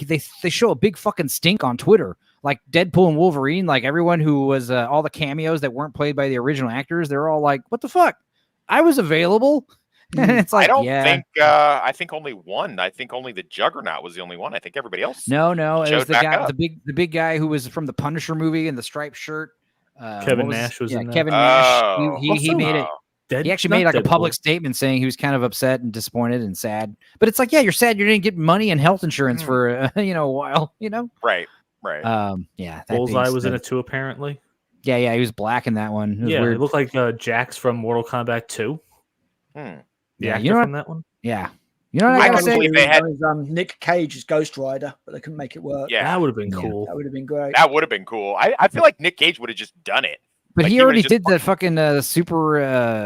show a big fucking stink on Twitter. Like Deadpool and Wolverine, like everyone who was all the cameos that weren't played by the original actors, they're all like, "What the fuck? I was available." And it's like, I don't yeah. think. I think only one. I think only the Juggernaut was the only one. I think everybody else. No, it was showed the back guy, up. the big guy who was from the Punisher movie in the striped shirt. Kevin Nash was in that. Kevin Nash. Oh. He made it. He actually made like a public statement saying he was kind of upset and disappointed and sad. But it's like, yeah, you're sad you didn't get money and health insurance for a while. Right. Yeah. that Bullseye being was in said- it too, apparently. Yeah, he was black in that one. It was Yeah, weird. it looked like Jax from Mortal Kombat 2. The Yeah, actor you know from what? that one. Yeah. You know what I I gotta couldn't say? believe they had. Nick Cage as Ghost Rider, but they couldn't make it work. Yeah, That would have been cool. That would have been great. that would have been cool. I feel like Nick Cage would have just done it. But Like, he would've already just did the fucking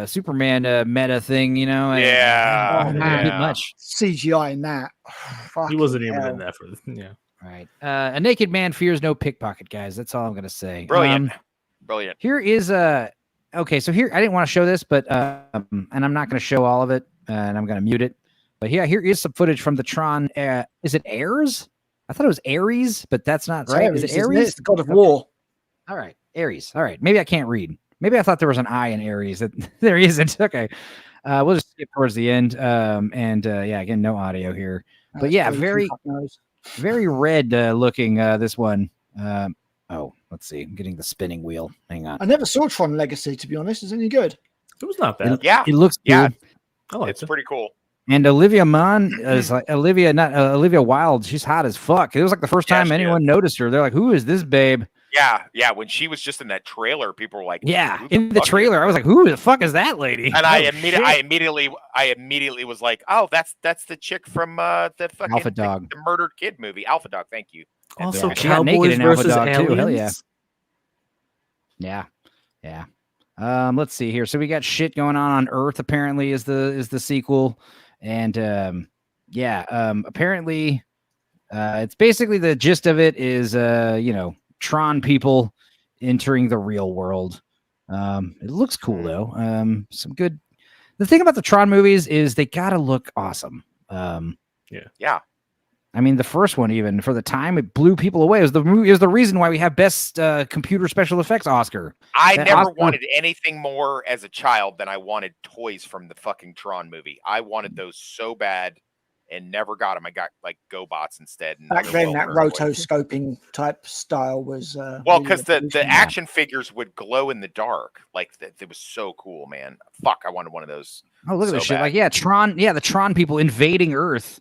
Superman meta thing, and- Yeah, didn't yeah. get much. CGI in that. He wasn't even hell. in that for yeah. Right. A naked man fears no pickpocket, guys. That's all I'm gonna say. Brilliant. Brilliant. Here is okay. So here I didn't want to show this, but and I'm not gonna show all of it, and I'm gonna mute it. But yeah, here is some footage from the Tron. Is it Ares? I thought it was Ares, but that's not It's right. Ares, Is it isn't it? Ares? It's the god of war. All right, Ares. All right, maybe I can't read. Maybe I thought there was an I in Ares. There isn't. Okay, we'll just skip towards the end. Yeah, again, no audio here. But yeah, very red looking. This one. Oh, let's see. I'm getting the spinning wheel. Hang on. I never saw Tron Legacy, to be honest. Is it any good? It was not bad. Yeah, It looks yeah. good. I liked It's it. pretty cool. And Olivia Munn is like Olivia Wilde. She's hot as fuck. It was like the first Yeah, time she anyone noticed her. They're like, "Who is this babe?" Yeah. When she was just in that trailer, people were like, Yeah, "Who in the fuck is trailer, I was like, "Who the fuck is that lady?" And Oh, I shit. immediately was like, "Oh, that's the chick from the fucking Alpha Dog. the murdered kid movie, Alpha Dog." Thank you. Also, Yeah, she got naked Cowboys in Alpha versus Dog, too. aliens. Hell yeah. Yeah. Let's see here. So we got shit going on Earth. Apparently, is the sequel, and apparently, it's basically the gist of it is Tron people entering the real world. It looks cool though. Some good. The thing about the Tron movies is they gotta look awesome. Yeah. I mean, the first one, even for the time, it blew people away. It was the reason why we have best computer special effects Oscar. I That never Oscar- wanted anything more as a child than I wanted toys from the fucking Tron movie. I wanted those so bad. and never got them. I got like GoBots instead. And Back the then, that Wilmer toys. rotoscoping type style was Well, really because the revolutionary. action figures would glow in the dark. Like it was so cool, man. Fuck, I wanted one of those. Oh, look at so this shit. bad. Like, yeah, Tron. Yeah, the Tron people invading Earth.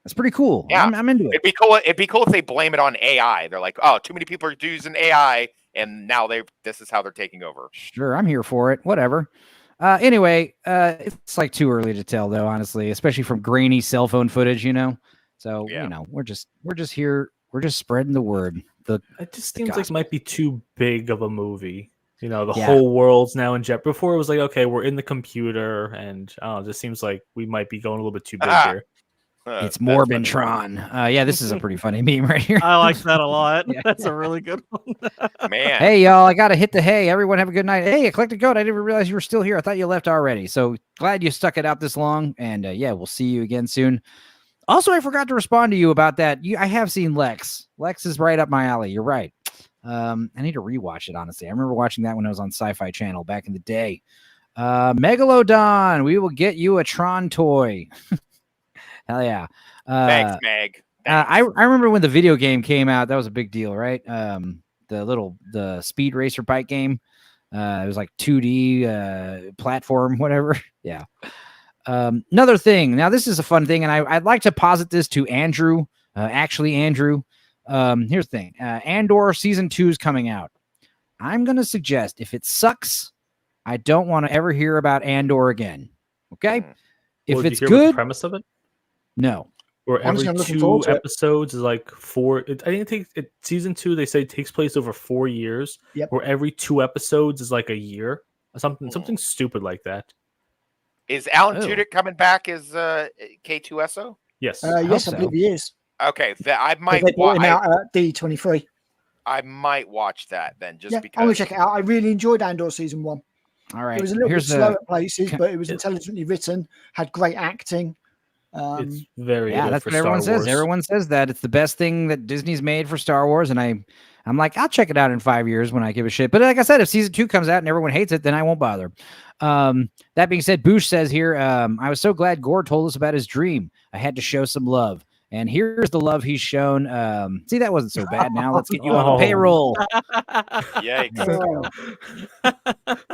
That's pretty cool. Yeah, I'm into it. It'd be cool. It'd be cool if they blame it on AI. They're like, oh, too many people are using AI, and now this is how they're taking over. Sure, I'm here for it. Whatever. Anyway, it's like too early to tell, though, honestly, especially from grainy cell phone footage, So, we're just here. We're just spreading the word. It just seems like it might be too big of a movie. The Yeah. whole world's now in jet. Before it was like, okay, we're in the computer, and I don't know, it just seems like we might be going a little bit too big here. It's Morbin Tron. Yeah, this is a pretty funny meme right here. I like that a lot. That's a really good one. Man. Hey, y'all, I got to hit the hay. Everyone have a good night. Hey, Eclectic Goat, I didn't realize you were still here. I thought you left already. So glad you stuck it out this long. And yeah, we'll see you again soon. Also, I forgot to respond to you about that. I have seen Lex. Lex is right up my alley. You're right. I need to rewatch it, honestly. I remember watching that when I was on Sci-Fi Channel back in the day. Megalodon, we will get you a Tron toy. Hell yeah. Thanks, Meg. I remember when the video game came out, that was a big deal, right? The Speed Racer bike game. It was like 2D platform, whatever. Yeah. Another thing. Now, this is a fun thing, and I'd like to posit this to Andrew. Andrew. Here's the thing. Andor Season 2 is coming out. I'm going to suggest if it sucks, I don't want to ever hear about Andor again. Okay? If it's Did you hear good, the premise of it? No. Or Honestly, every I'm looking 2 forward to it. episodes is like 4. I think season 2 they say it takes place over 4 years. Yep. Where every 2 episodes is like a year. Something stupid like that. Is Alan Oh. Tudyk coming back as K2SO? Yes. Yes, I believe he is. Okay, I 'Cause might they brought him out at D23. I might watch that then, just Yeah, because. I'm gonna check it out. I really enjoyed Andor season 1. All right. It was a little bit Here's slow a- at places, but it was intelligently written. Had great acting. It's very Yeah, good that's for what everyone Star says. Wars. Everyone says that it's the best thing that Disney's made for Star Wars, and I'm like, I'll check it out in 5 years when I give a shit. But like I said, if season 2 comes out and everyone hates it, then I won't bother. That being said, Boosh says here, I was so glad Gore told us about his dream. I had to show some love. And here's the love he's shown. See, that wasn't so bad. Now let's get you on the payroll. Yikes.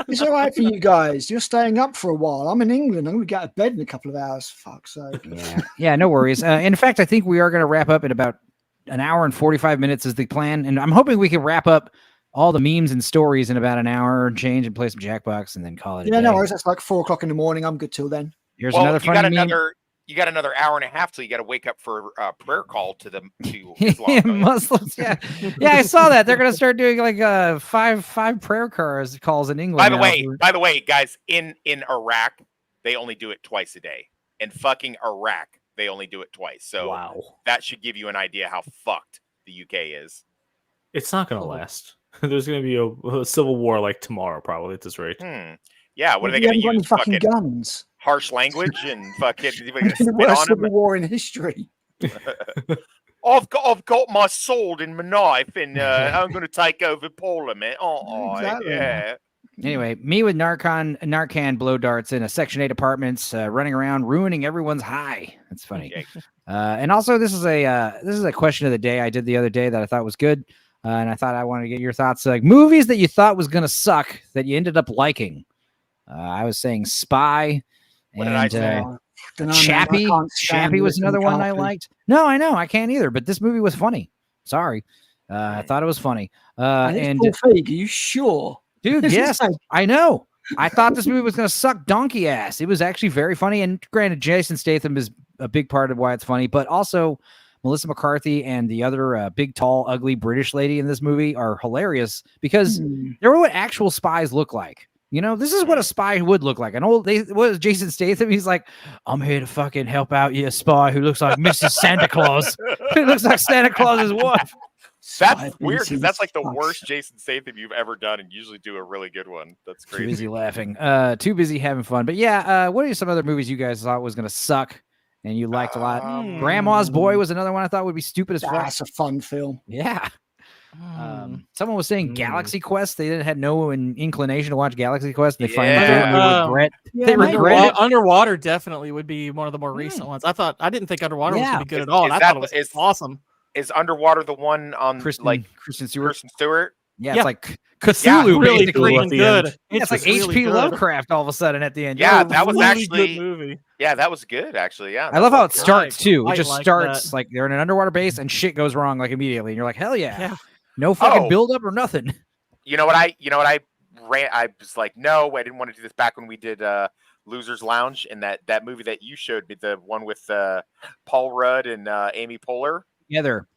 It's all right for you guys. You're staying up for a while. I'm in England. I'm going to get out of bed in a couple of hours. Fuck's sake. Yeah, no worries. In fact, I think we are going to wrap up in about an hour and 45 minutes is the plan. And I'm hoping we can wrap up all the memes and stories in about an hour and change and play some Jackbox and then call it a Yeah, day. no worries. That's like 4 o'clock in the morning. I'm good till then. Here's Well, another you got funny meme. you got another hour and a half till you got to wake up for a prayer call to Yeah, Islam. Muslims. Yeah, yeah, I saw that. They're gonna start doing like five prayer calls in England. By the way, guys, in Iraq, they only do it twice a day. In fucking Iraq, they only do it twice. So Wow. that should give you an idea how fucked the UK is. It's not going to last. There's going to be a civil war like tomorrow, probably at this rate. Yeah, what are they You going to haven't got any use? fucking Fucking guns. harsh language and fucking The spit worst on civil them. war in history. I've got my sword and my knife, and I'm going to take over Parliament. Exactly. Yeah. Anyway, me with Narcan blow darts in a Section 8 apartments, running around ruining everyone's high. That's funny. And also, this is a question of the day I did the other day that I thought was good, and I thought I wanted to get your thoughts. Like movies that you thought was going to suck that you ended up liking. I was saying Spy. What did I say? Chappie. Chappie was another one I liked. No, I know I can't either. But this movie was funny. Sorry, I thought it was funny. And it's Paul Feig, are you sure? Dude, yes, I know. I thought this movie was going to suck donkey ass. It was actually very funny. And granted, Jason Statham is a big part of why it's funny, but also Melissa McCarthy and the other big, tall, ugly British lady in this movie are hilarious because they're what actual spies look like. You know, this is what a spy would look like. What is Jason Statham? He's like, I'm here to fucking help out your spy who looks like Mrs. Santa Claus. Who looks like Santa Claus's wife. That's weird because that's like the worst Jason Statham you've ever done, and usually do a really good one. That's crazy. Too busy laughing. Too busy having fun. But yeah, what are some other movies you guys thought was going to suck and you liked a lot? Grandma's Boy was another one I thought would be stupid as fuck. That's a fun film. Yeah. Someone was saying Galaxy Quest. They had no inclination to watch Galaxy Quest. They finally Yeah. did. And they regret. Yeah, They regret it. Underwater definitely would be one of the more recent ones. I didn't think Underwater was Yeah. gonna be good at all. And I thought it was awesome. Is Underwater the one on Kristen Stewart? Kristen Stewart? Yeah, it's like Cthulhu, really basically. freaking good. Yeah, it's like really H.P. good. Lovecraft all of a sudden at the end. Yeah, Yeah, that was really actually good movie. Yeah, that was good actually. Yeah, I love how it that was starts good. too. It I just like starts that. like they're in an underwater base and shit goes wrong like immediately, and you're like, hell yeah. No fucking Oh. build up or nothing. You know what I ran? I was like, no, I didn't want to do this back when we did Losers Lounge and that movie that you showed me, the one with Paul Rudd and Amy Poehler. Together.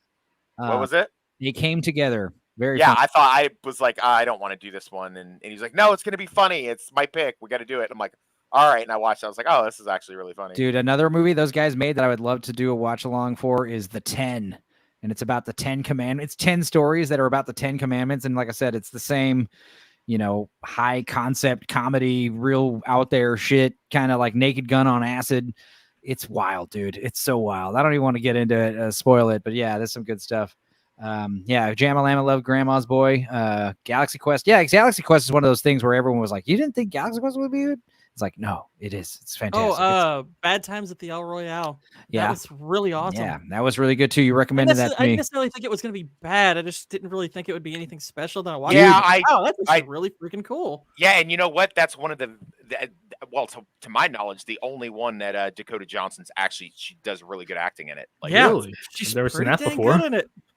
What was it? They came together. Very Yeah, fun. I thought I was like, I don't want to do this one, and he's like, no, it's gonna be funny. It's my pick. We got to do it. I'm like, all right, and I watched it. I was like, oh, this is actually really funny. Dude, another movie those guys made that I would love to do a watch along for is The 10. And it's about the 10 commandments. It's 10 stories that are about the 10 commandments. And like I said, it's the same, high concept comedy, real out there shit, kind of like Naked Gun on acid. It's wild, dude. It's so wild. I don't even want to get into it, spoil it, but yeah, there's some good stuff. Jamalama loved Grandma's Boy. Galaxy Quest. Yeah, Galaxy Quest is one of those things where everyone was like, you didn't think Galaxy Quest would be good? It's like, no, it is. It's fantastic. Bad Times at the El Royale. Yeah. That was really awesome. Yeah, that was really good too. You recommended that to I me. didn't necessarily think it was going to be bad. I just didn't really think it would be anything special. Then I watched Yeah, it. That's actually really freaking cool. Yeah, and you know what? That's one of the well, to my knowledge, the only one that Dakota Johnson's actually she does really good acting in it. Like, Really? I've never seen that before.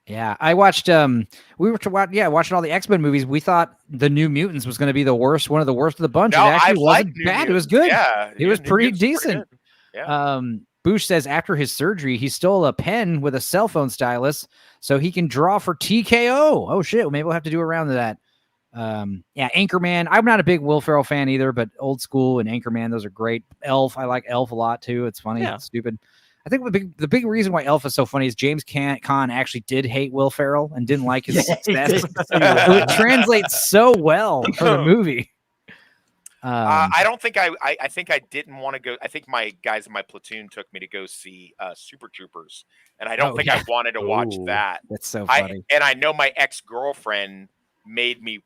Yeah, I watched. We were watching all the X-Men movies. We thought the New Mutants was going to be the worst, one of the worst of the bunch. No, it actually I like wasn't New bad. It was Mutants. good. Yeah, it was New pretty Mutants was decent. pretty good. Yeah. Bush says after his surgery, he stole a pen with a cell phone stylus so he can draw for TKO. Oh shit! Well, maybe we'll have to do a round of that. Anchorman. I'm not a big Will Ferrell fan either, but Old School and Anchorman, those are great. Elf, I like Elf a lot too. It's funny. Yeah. It's stupid. I think the big reason why Elf is so funny is James Caan actually did hate Will Ferrell and didn't like his success. It translates so well for the movie. I don't think I think I didn't want to go. I think my guys in my platoon took me to go see Super Troopers, and I don't think I wanted to watch that. That's so funny. And I know my ex-girlfriend made me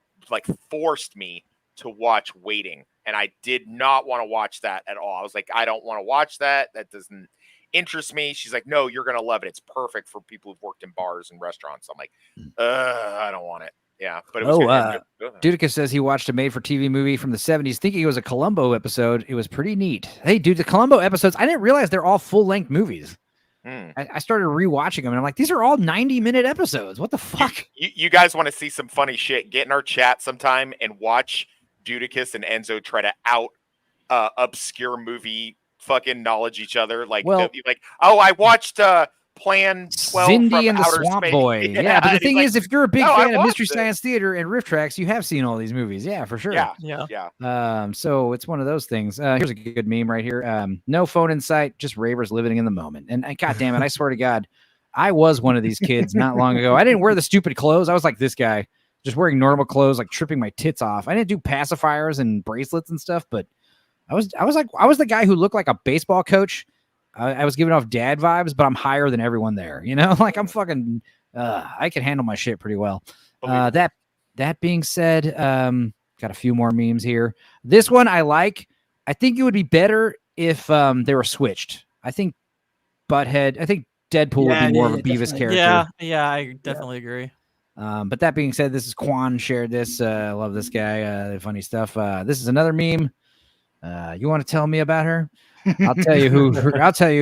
forced me to watch Waiting, and I did not want to watch that at all. I was like, I don't want to watch that. That doesn't interest me. She's like, no, you're gonna love it. It's perfect for people who've worked in bars and restaurants. I'm like, I don't want it. Yeah, but it was good. Dudica says he watched a made-for-TV movie from the 70s thinking it was a Columbo episode. It was pretty neat. Hey, dude, the Columbo episodes, I didn't realize they're all full-length movies. I started rewatching them, and I'm like, these are all 90-minute episodes. What the fuck? You guys want to see some funny shit? Get in our chat sometime and watch Dudicus and Enzo try to obscure movie fucking knowledge each other. Like, Well- they'll be like, oh, I watched Plan 12 Cindy from and the Outer Swamp Space. Boy. Yeah, but the and he's thing like, is, if you're a big "No, I fan of watched Mystery it." Science Theater and Riff Tracks, you have seen all these movies. Yeah, for sure. Yeah. So it's one of those things. Here's a good meme right here. No phone in sight, just ravers living in the moment. And God damn it, I swear to God, I was one of these kids not long ago. I didn't wear the stupid clothes. I was like this guy, just wearing normal clothes, like tripping my tits off. I didn't do pacifiers and bracelets and stuff, but I was the guy who looked like a baseball coach. I was giving off dad vibes, but I'm higher than everyone there. Like I'm fucking. I can handle my shit pretty well. That being said, got a few more memes here. This one I like. I think it would be better if they were switched. I think Butthead. I think Deadpool would be more of a Beavis character. Yeah, I definitely agree. But that being said, this is Quan shared this. I love this guy. Funny stuff. This is another meme. You want to tell me about her? I'll tell you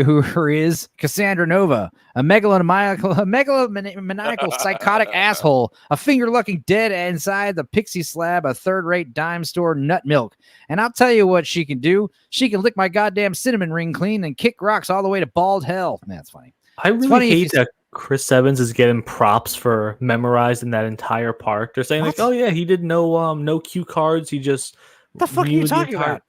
who her is. Cassandra Nova, a megalomaniacal psychotic asshole, a finger-looking dead inside the pixie slab, a third-rate dime store nut milk. And I'll tell you what she can do. She can lick my goddamn cinnamon ring clean and kick rocks all the way to bald hell. That's funny. I really hate that Chris Evans is getting props for memorizing that entire part. They're saying like, oh yeah, he did no cue cards. He just what the fuck are you talking about?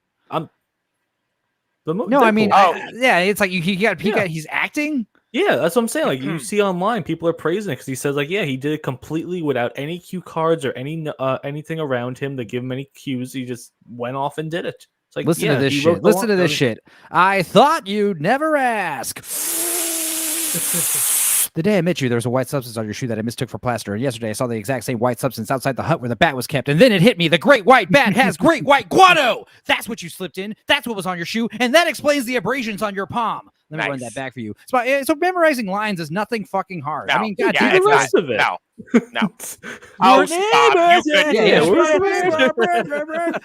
No, I mean, it's like he's acting. Yeah, that's what I'm saying. Like you see online, people are praising it because he says like, yeah, he did it completely without any cue cards or anything around him to give him any cues. He just went off and did it. It's like, Listen to this shit. Listen to this shit. I thought you'd never ask. The day I met you, there was a white substance on your shoe that I mistook for plaster. And yesterday I saw the exact same white substance outside the hut where the bat was kept. And then it hit me. The great white bat has great white guano. That's what you slipped in. That's what was on your shoe. And that explains the abrasions on your palm. Let me run that back for you. So memorizing lines is nothing fucking hard. No, I mean, God, yeah, do the it's rest not. of it. No. Oh, stop. You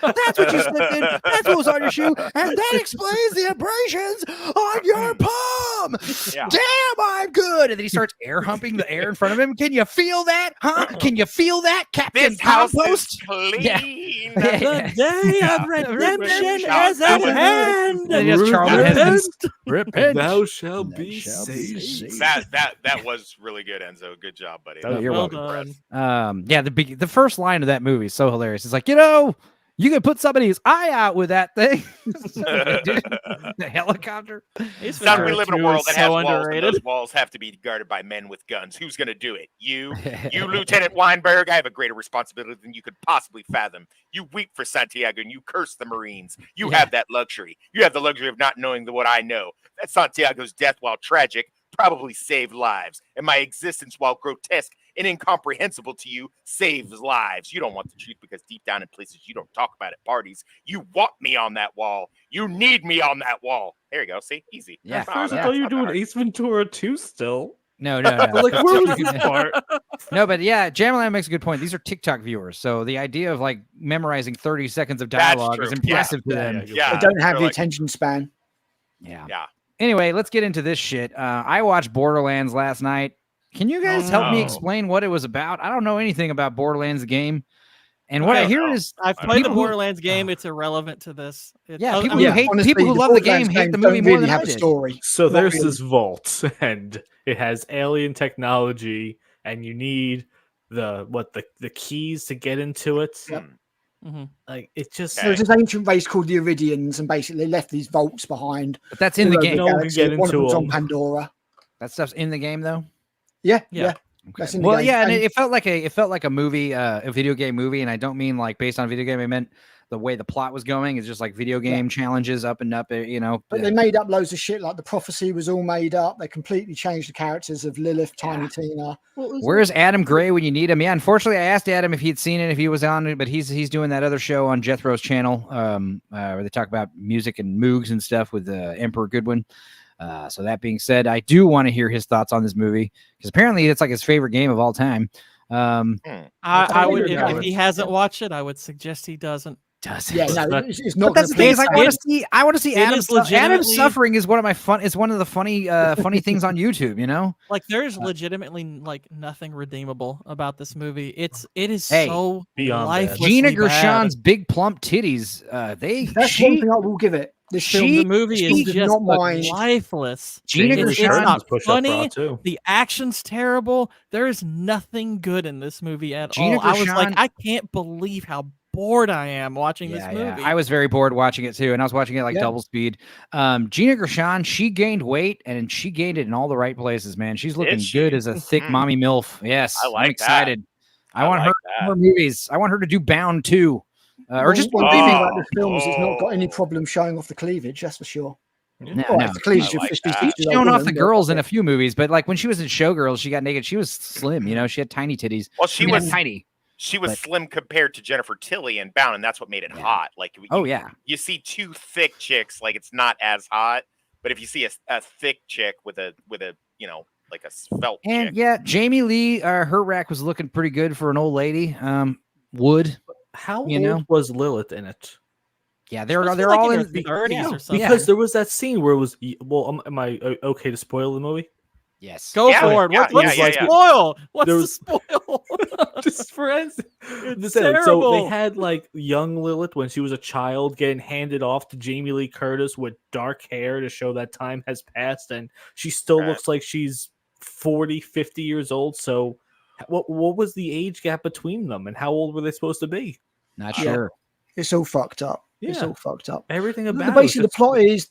That's what you slipped in. That's what was on your shoe. And that explains the abrasions on your palm. Yeah. Damn, I'm good. And then he starts air humping the air in front of him. Can you feel that? Huh? Can you feel that, Captain This house Compost? is clean. Yeah. The day of redemption is at hand. And yes, Charlton Heston's Repent. Thou shalt be saved. That was really good, Enzo. Good job, buddy. Oh, you're Well welcome. done. Yeah, the first line of that movie is so hilarious. It's like, you can put somebody's eye out with that thing. The helicopter. Son, we live in a world that has so walls, and underrated. those walls have to be guarded by men with guns. Who's going to do it? You, Lieutenant Weinberg. I have a greater responsibility than you could possibly fathom. You weep for Santiago, and you curse the Marines. You have that luxury. You have the luxury of not knowing what I know. That Santiago's death, while tragic, probably saved lives, and my existence, while grotesque and incomprehensible to you, saves lives. You don't want the truth because deep down in places you don't talk about at parties, you want me on that wall. You need me on that wall. There you go. See, easy. Yeah. At first, I thought you were doing Ace Ventura 2 still. No. Like, where was this part? No, but yeah, Jamalam makes a good point. These are TikTok viewers, so the idea of like memorizing 30 seconds of dialogue is impressive to them. Yeah. They don't have the attention span. Yeah. Yeah. Anyway, let's get into this shit. I watched Borderlands last night. Can you guys help me explain what it was about? I don't know anything about Borderlands the game. And what I hear is I've played the Borderlands game. It's irrelevant to this. People who love the game hate the movie more than I did. So there's this vault, and it has alien technology, and you need the keys to get into it. Yep. Like it just There's this ancient race called the Iridians, and basically left these vaults behind. But that's in the game. No one can get One of into them's on them. Pandora. That stuff's in the game though. Yeah. Okay. That's in the Well, game. yeah, and it felt like a movie, a video game movie, and I don't mean like based on video game. I meant the way the plot was going is just like video game challenges up and up. But they made up loads of shit. Like the prophecy was all made up. They completely changed the characters of Lilith, Tiny Tina. Where's Adam Gray when you need him? Yeah, unfortunately, I asked Adam if he'd seen it, if he was on it, but he's doing that other show on Jethro's channel, where they talk about music and moogs and stuff with Emperor Goodwin. So that being said, I do want to hear his thoughts on this movie because apparently it's like his favorite game of all time. I would, if he hasn't watched it, I would suggest he doesn't. Yeah, no, it's not. But that's the thing is, I want to see it Adam. is Adam's legitimately- suffering is one of my fun. It's one of the funny things on YouTube. You know, Like there's legitimately like nothing redeemable about this movie. It is Hey, so beyond that. lifelessly Gina bad. Gershon's big plump titties. That's one thing I will give it. This film, The movie she is did just not mind. lifeless. Gina It's Gershon not pushed up funny. bra, too. The action's terrible. There is nothing good in this movie at Gina all. I was like, Gershon- I can't believe how bored I am watching this movie. I was very bored watching it too, and I was watching it like double speed. Gina Gershon, she gained weight, and she gained it in all the right places. Man, she's looking good as a thick mommy milf. Yes, I like I'm excited. that. I want her more movies. I want her to do Bound too, or just one thing about this film is it's not got any problem showing off the cleavage. That's for sure. No, All right, no. the cleavage of I like 50, that. 60 She's showing off the girls in a few movies, but like when she was in Showgirls, she got naked. She was slim, you know. She had tiny titties. Well, she I mean, was not tiny. She was But- slim compared to Jennifer Tilly in Bound, and that's what made it hot. Like, you see two thick chicks, like it's not as hot. But if you see a thick chick with a like a svelte And chick, yeah, Jamie Lee, her rack was looking pretty good for an old lady. Wood. How You know? old was Lilith in it? Yeah, they're Supposed to be they're like all in in their 30s or something. Because there was that scene where it was. Well, am I okay to spoil the movie? Yes. Go Yeah, for it. yeah, What's yeah, the yeah. spoil? What's There the was- spoil? Just for instance, It's so terrible. they had like young Lilith when she was a child getting handed off to Jamie Lee Curtis with dark hair to show that time has passed, and she still Right. looks like she's 40, 50 years old. So, what was the age gap between them, and how old were they supposed to be? Not Yeah. sure. It's all fucked up. It's Yeah. all fucked up. Everything about Basically, it the was plot is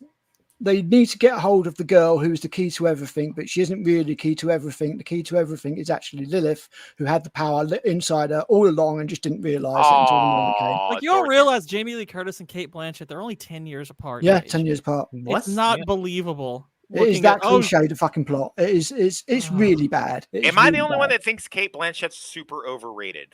they need to get a hold of the girl who's the key to everything, but she isn't really the key to everything. The key to everything is actually Lilith, who had the power inside her all along and just didn't realize it until the moment came. Aw, Like you don't Dorothy. realize Jamie Lee Curtis and Kate Blanchett, they're only 10 years apart. in Yeah, age. 10 years apart. It's not believable. It is that cliche, the fucking plot. It is. It's really bad. Am I the only one that thinks Kate Blanchett's super overrated?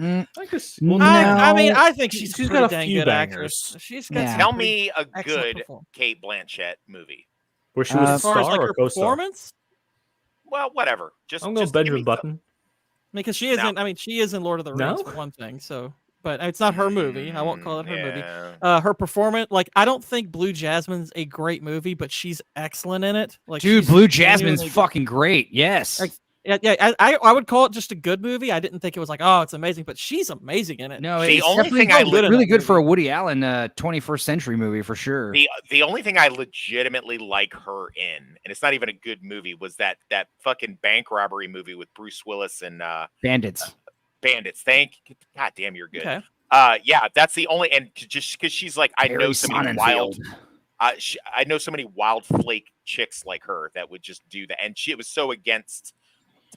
I guess. Well, I mean, I think she's got a dang few good bangers. actress. She's got Tell me a excellent good performance. Kate Blanchett movie. Where she was a as far as star like or her co-star? performance. Well, whatever. Just I'm going just give Benjamin me Button. Because she isn't. I mean, she is in Lord of the Rings No? for one thing. So, but it's not her movie. I won't call it her movie. yeah. Her performance, like, I don't think Blue Jasmine's a great movie, but she's excellent in it. Like, Dude, she's Blue Jasmine's genuinely- fucking great. Yes. Like, yeah. I would call it just a good movie. I didn't think it was like, oh, it's amazing, but she's amazing in it. No, The it's only definitely thing I really good for a Woody Allen 21st century movie for sure. The only thing I legitimately like her in, and it's not even a good movie, was that fucking bank robbery movie with Bruce Willis and Bandits. God damn, you're good. Okay. Yeah, that's the only, and just because she's like, I know Barry so many Sonnenfeld. I know so many wild flake chicks like her that would just do that, and it was so against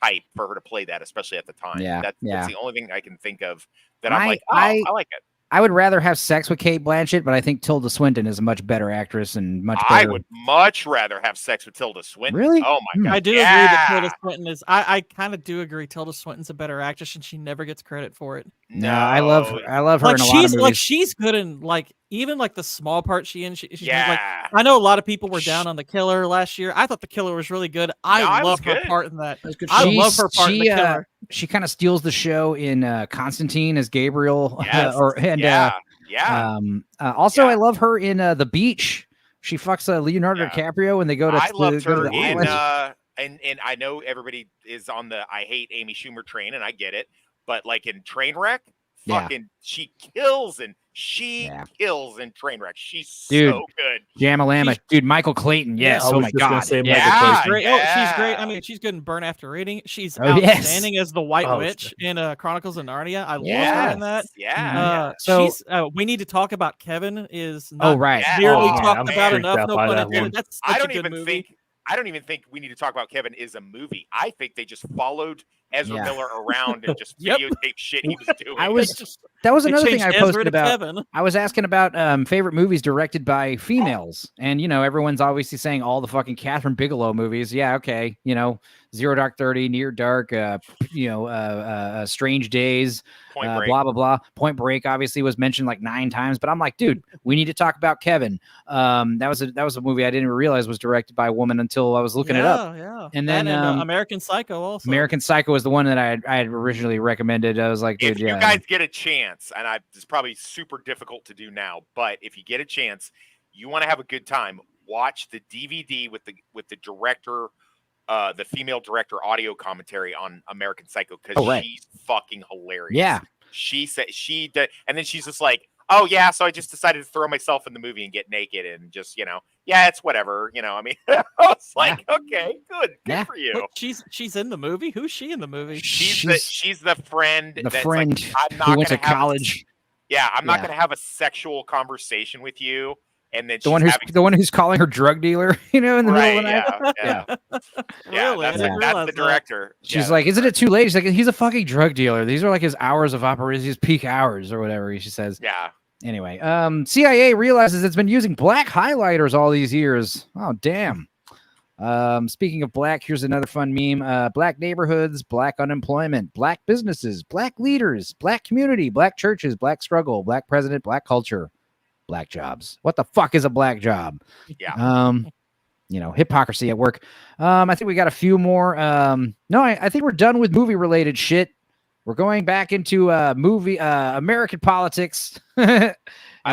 type for her to play that, especially at the time. Yeah, That's yeah. the only thing I can think of that I'm like, oh, I I like it. I would rather have sex with Kate Blanchett, but I think Tilda Swinton is a much better actress and much better. I would much rather have sex with Tilda Swinton. Really? Oh my god! I do agree that Tilda Swinton is. I kind of do agree. Tilda Swinton's a better actress, and she never gets credit for it. No, I love her. I love her Like in a lot of she's movies. like she's good in like even like the small part she's in, like Yeah. I know a lot of people were down on The Killer last year. I thought The Killer was really good. I it love was her good. part in that. I love her part in The Killer. She kind of steals the show in Constantine as Gabriel. Yes. Also, I love her in The Beach. She fucks Leonardo DiCaprio when they go to. I loved go to her the in island. and I know everybody is on the I hate Amy Schumer train, and I get it, but like in Trainwreck, Yeah. fucking she kills in Trainwreck. She's Dude, so good. Jamalama, dude, Michael Clayton. Yes. I Oh was my just gonna god. say yes. Michael Clayton. She's great. Oh, she's great. I mean, she's good in Burn After Reading. She's Oh, yes. outstanding as the White Oh, Witch in Chronicles of Narnia. I love her Yes. in that. Yeah. So- she's. We need to talk about Kevin. Is Oh, not right. barely Oh, talked I'm about freaked enough. out No by pun that intended. one. That's I such don't a good even movie. think we need to talk about Kevin is a movie. I think they just followed Ezra Yeah. Miller around and just Yep. videotaped shit he was doing. That was They another thing changed I Ezra posted to about. Kevin. I was asking about favorite movies directed by females, and everyone's obviously saying all the fucking Catherine Bigelow movies. Yeah, okay, Zero Dark 30, Near Dark, Strange Days, Point Break. blah blah blah. Point Break obviously was mentioned like 9 times, but I'm like, dude, we need to talk about Kevin. That was a movie I didn't even realize was directed by a woman until I was looking it up. Yeah. And then American Psycho also. American Psycho was the one that I had originally recommended. I was like, dude, If you guys get a chance, and it's probably super difficult to do now, but if you get a chance, you want to have a good time, watch the DVD with the director, the female director audio commentary on American Psycho, because she's fucking hilarious. Yeah. She said she did, and then she's just like, oh yeah, so I just decided to throw myself in the movie and get naked and just, yeah, it's whatever. I mean, I was like, okay, good for you. Look, she's in the movie. Who's she in the movie? She's the friend. the that's friend like, I'm not who went to gonna have college. I'm not Yeah. going to have a sexual conversation with you. And then The one who's calling her drug dealer, in the middle of the night. Yeah. Really? I That's, didn't that's realize the that. director. She's like, isn't it too late? She's like, he's a fucking drug dealer. These are like his hours of operation, his peak hours or whatever. She says. Yeah. Anyway, CIA realizes it's been using black highlighters all these years. Oh, damn. Speaking of black, here's another fun meme. Black neighborhoods, black unemployment, black businesses, black leaders, black community, black churches, black struggle, black president, black culture, black jobs. What the fuck is a black job? Yeah. Hypocrisy at work. I think we got a few more. No, I think we're done with movie related shit. We're going back into American politics. And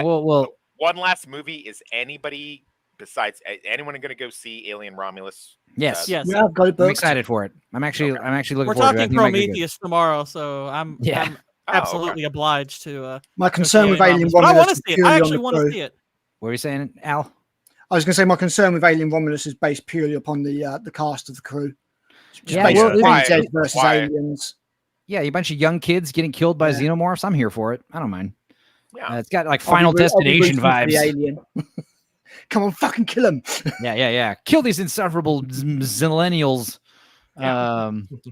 we'll One last movie. Is anybody besides anyone going to go see Alien Romulus? Yes. Yeah, I've got it I'm booked. excited for it. I'm actually looking We're forward to it. I talking think it might be good. Prometheus tomorrow, so I'm absolutely obliged to. My concern with Alien But I want to Romulus is see it. purely I on actually the want to crew. see it. What were you saying, Al? I was going to say my concern with Alien Romulus is based purely upon the cast of the crew. Just Yeah, based well, on why- Dead versus why- aliens. Yeah, you bunch of young kids getting killed by xenomorphs. I'm here for it. I don't mind. Yeah. It's got like I'll be Final I'll be Destination rooting for vibes. the alien. Come on, fucking kill him. Yeah. Kill these insufferable zillennials.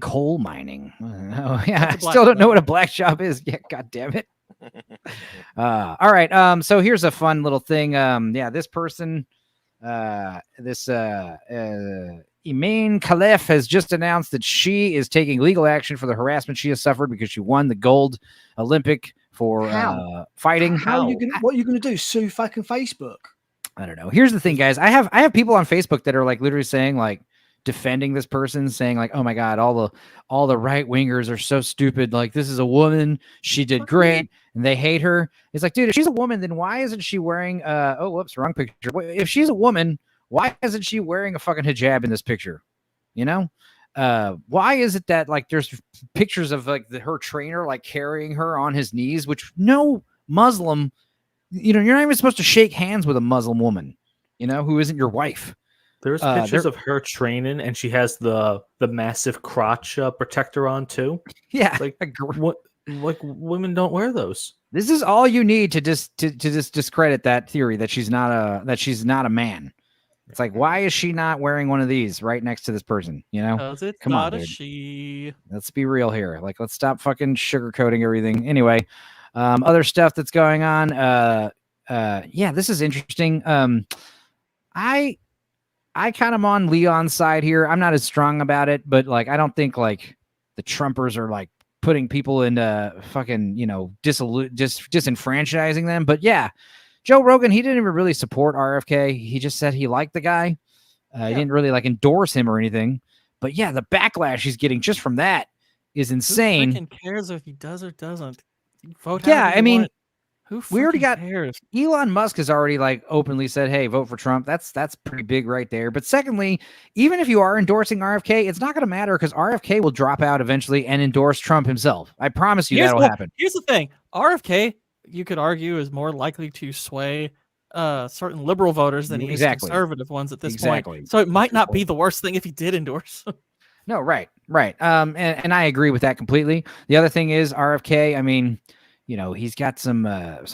Coal mining. Oh, yeah. I That's a black still don't know job. what a black job is. Yeah, god damn it. All right. So here's a fun little thing. This person this Iman Khalef has just announced that she is taking legal action for the harassment she has suffered because she won the gold Olympic for fighting. How are you gonna, what are you going to do? Sue fucking Facebook? I don't know. Here's the thing, guys. I have people on Facebook that are like literally saying like defending this person, saying like, "Oh my god, all the right wingers are so stupid. Like this is a woman. She did great, and they hate her." It's like, dude, if she's a woman, then why isn't she wearing? Oh, whoops, wrong picture. If she's a woman, why isn't she wearing a fucking hijab in this picture? You know, why is it that like there's pictures of like her trainer like carrying her on his knees, which no Muslim, you know, you're not even supposed to shake hands with a Muslim woman, you know, who isn't your wife. There's pictures of her training, and she has the massive crotch protector on too. Yeah, like what? Like women don't wear those. This is all you need to just discredit that theory that she's not a man. It's like, why is she not wearing one of these right next to this person? You know, Because it's come not on, a dude. she. Let's be real here. Like, let's stop fucking sugarcoating everything. Anyway, other stuff that's going on. Yeah, this is interesting. I kind of on Leon's side here. I'm not as strong about it, but like, I don't think like the Trumpers are like putting people into fucking, you know, disenfranchising them. But yeah, Joe Rogan, he didn't even really support RFK. He just said he liked the guy. He didn't really like endorse him or anything. But yeah, the backlash he's getting just from that is insane. Who freaking cares if he does or doesn't? Vote. Yeah, I mean, who we already got cares? Elon Musk has already like openly said, "Hey, vote for Trump." That's pretty big right there. But secondly, even if you are endorsing RFK, it's not going to matter because RFK will drop out eventually and endorse Trump himself. I promise you that'll happen. Here's the thing: RFK, you could argue, is more likely to sway certain liberal voters than he is conservative ones at this point. So it might not be the worst thing if he did endorse. No, right. And I agree with that completely. The other thing is RFK. I mean, you know, he's got some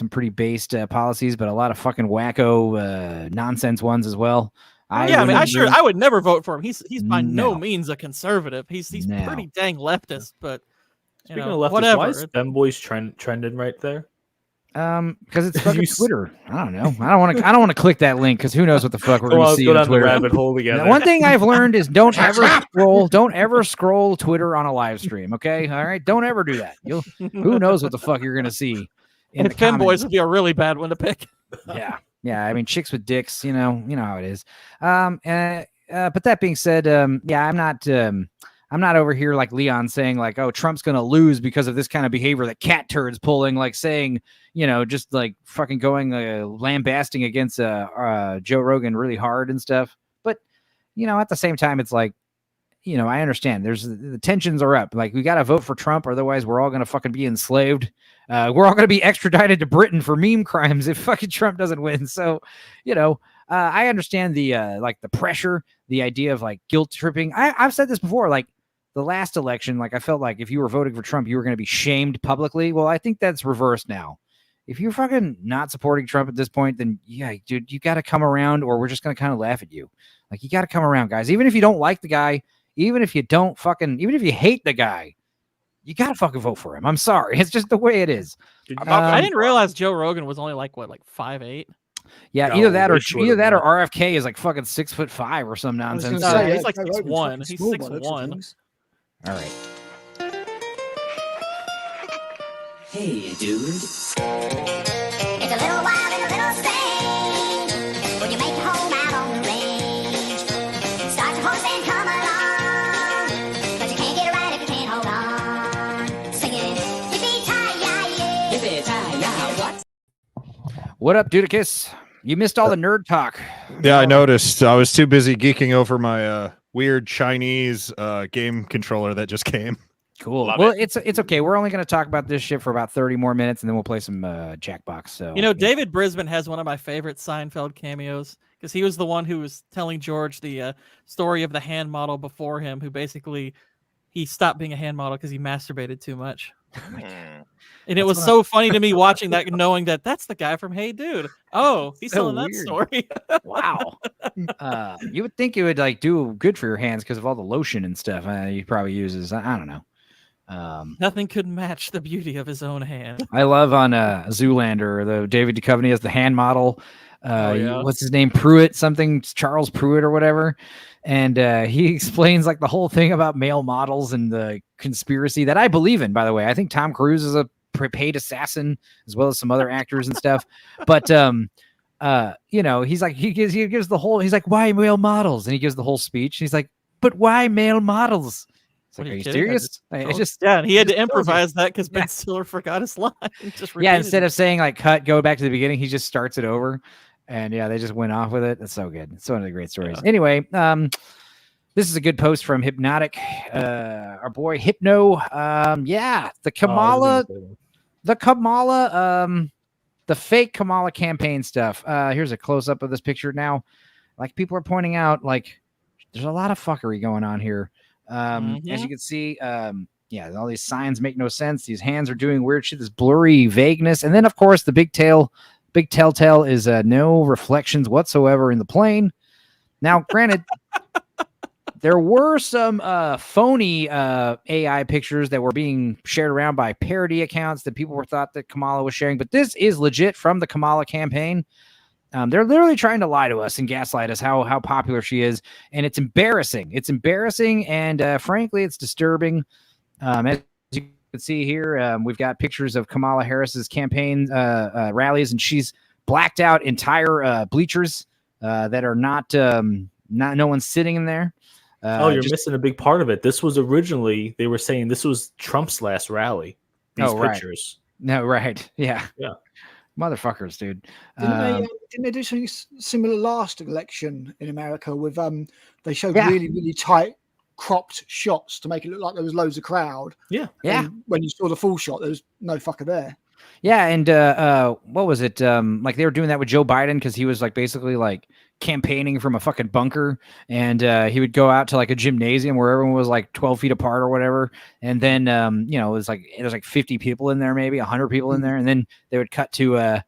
pretty based policies, but a lot of fucking wacko nonsense ones as well. I would never vote for him. He's by no means a conservative. He's pretty dang leftist. But speaking of leftist, whatever. why is Femboys trending right there? Because it's fucking Twitter. I don't know. I don't want to click that link because who knows what the fuck we're going to see go on down Twitter. the rabbit hole together. Now, one thing I've learned is don't ever scroll Twitter on a live stream. Okay, all right, don't ever do that. Who knows what the fuck you're going to see. And Femboys would be a really bad one to pick. Yeah. I mean, chicks with dicks. You know how it is. But that being said, yeah, I'm not over here like Leon saying like, oh, Trump's going to lose because of this kind of behavior that cat turds pulling, like saying, you know, just like fucking going lambasting against Joe Rogan really hard and stuff. But, you know, at the same time, it's like, you know, I understand the tensions are up. Like we got to vote for Trump. Otherwise, we're all going to fucking be enslaved. We're all going to be extradited to Britain for meme crimes if fucking Trump doesn't win. So, you know, I understand the like the pressure, the idea of like guilt tripping. I've said this before, like the last election, like I felt like if you were voting for Trump, you were going to be shamed publicly. Well, I think that's reversed now. If you're fucking not supporting Trump at this point, then yeah, dude, you got to come around or we're just going to kind of laugh at you. Like you got to come around, guys. Even if you don't like the guy, even if you hate the guy, you got to fucking vote for him. I'm sorry. It's just the way it is. I didn't realize Joe Rogan was only like 5'8". Yeah, No, either that or RFK is like fucking 6'5" or some nonsense. He's like 6'1". He's 6'1". All right. Hey, dude. It's a little wild and a little strange when you make your home out on the range. Start your horse and come along, but you can't get it right if you can't hold on. Singing, yippee-ki-yay, yippee-ki-yay, what? What up, Dudicus? You missed all the nerd talk. Yeah, I noticed. I was too busy geeking over my weird Chinese game controller that just came. Cool. It's okay. We're only going to talk about this shit for about 30 more minutes, and then we'll play some Jackbox. So you know, David Brisbane has one of my favorite Seinfeld cameos because he was the one who was telling George the story of the hand model before him, who basically he stopped being a hand model because he masturbated too much. And it was so funny to me watching that, knowing that that's the guy from Hey Dude. Oh, he's So telling that weird. story. Wow. You would think it would like do good for your hands because of all the lotion and stuff he probably uses. I don't know. Nothing could match the beauty of his own hand. I love on Zoolander, the David Duchovny as the hand model. What's his name? Pruitt, something Charles Pruitt or whatever. And he explains like the whole thing about male models and the conspiracy that I believe in, by the way. I think Tom Cruise is a paid assassin as well as some other actors and stuff. But he's like, he gives the whole, he's like, why male models? And he gives the whole speech. He's like, but why male models? Like, are you serious? And he had to improvise that because Ben Stiller forgot his line. Instead of saying like cut, go back to the beginning, he just starts it over. And they just went off with it. That's so good. It's one of the great stories. Yeah. Anyway, this is a good post from Hypnotic, our boy Hypno. The Kamala, the fake Kamala campaign stuff. Here's a close up of this picture now. Like people are pointing out, like there's a lot of fuckery going on here. As you can see, all these signs make no sense. These hands are doing weird shit. This blurry vagueness, and then of course the big telltale is no reflections whatsoever in the plane. Now, granted, there were some phony AI pictures that were being shared around by parody accounts that people thought that Kamala was sharing, but this is legit from the Kamala campaign. They're literally trying to lie to us and gaslight us how popular she is, and it's embarrassing. It's embarrassing, and frankly, it's disturbing. As you can see here, we've got pictures of Kamala Harris's campaign rallies, and she's blacked out entire bleachers that are not no one's sitting in there. You're missing a big part of it. This was originally, they were saying this was Trump's last rally. These pictures. No, right. Yeah. Motherfuckers, dude. Didn't they do something similar last election in America with they showed really, really tight cropped shots to make it look like there was loads of crowd. Yeah. And when you saw the full shot, there was no fucker there. Yeah, and what was it? Like they were doing that with Joe Biden because he was like basically like campaigning from a fucking bunker, and he would go out to like a gymnasium where everyone was like 12 feet apart or whatever, and then it was like 50 people in there, maybe 100 people in there, and then they would cut to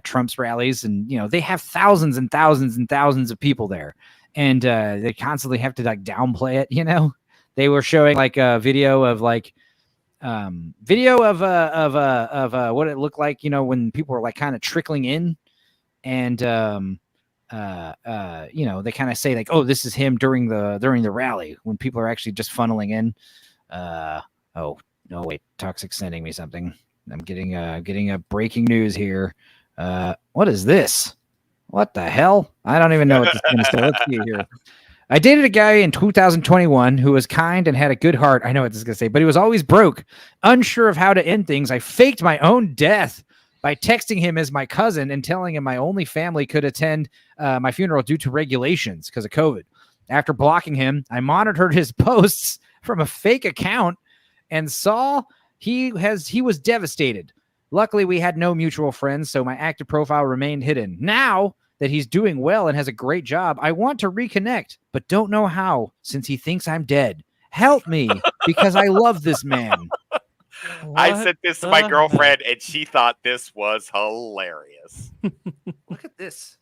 Trump's rallies, and they have thousands and thousands and thousands of people there, and they constantly have to like downplay it. They were showing like a video of like what it looked like when people were like kind of trickling in, and they kind of say like, oh, this is him during the rally when people are actually just funneling in. Oh no, wait, Toxic's sending me something. I'm getting a breaking news here. What is this? What the hell? I don't even know what this is going to say. Let's see here. I dated a guy in 2021 who was kind and had a good heart. I know what this is going to say, but he was always broke. Unsure of how to end things, I faked my own death by texting him as my cousin and telling him my only family could attend my funeral due to regulations because of COVID. After blocking him, I monitored his posts from a fake account and saw he was devastated. Luckily, we had no mutual friends, so my active profile remained hidden. Now that he's doing well and has a great job, I want to reconnect, but don't know how since he thinks I'm dead. Help me, because I love this man. I sent this to my girlfriend, and she thought this was hilarious. Look at this.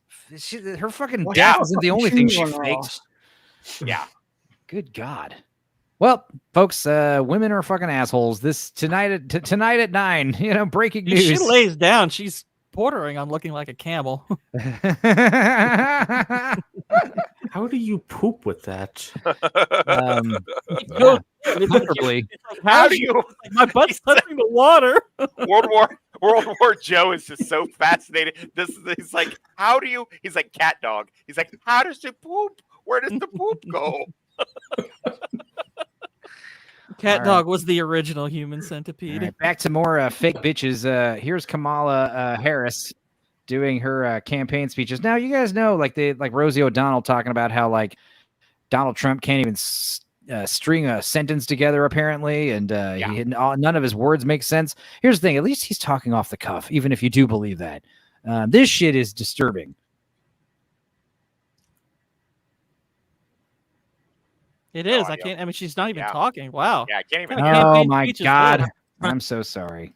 Her fucking death isn't the only thing she faked. Yeah. Good God. Well, folks, women are fucking assholes. This tonight at 9. Breaking news. She lays down. She's bordering on looking like a camel. How do you poop with that? Comfortably. How do you? My butt's touching the water. World War Joe is just so fascinated. He's like, how do you? He's like cat dog. He's like, how does it poop? Where does the poop go? Cat dog was the original human centipede. Right, back to more fake bitches. Here's Kamala Harris doing her campaign speeches. Now, you guys know, like Rosie O'Donnell talking about how like Donald Trump can't even string a sentence together, apparently, and none of his words make sense. Here's the thing: at least he's talking off the cuff, even if you do believe that. This shit is disturbing. It is. I can't. I mean, she's not even talking. Wow. Yeah, I can't even. Oh my God! I'm so sorry.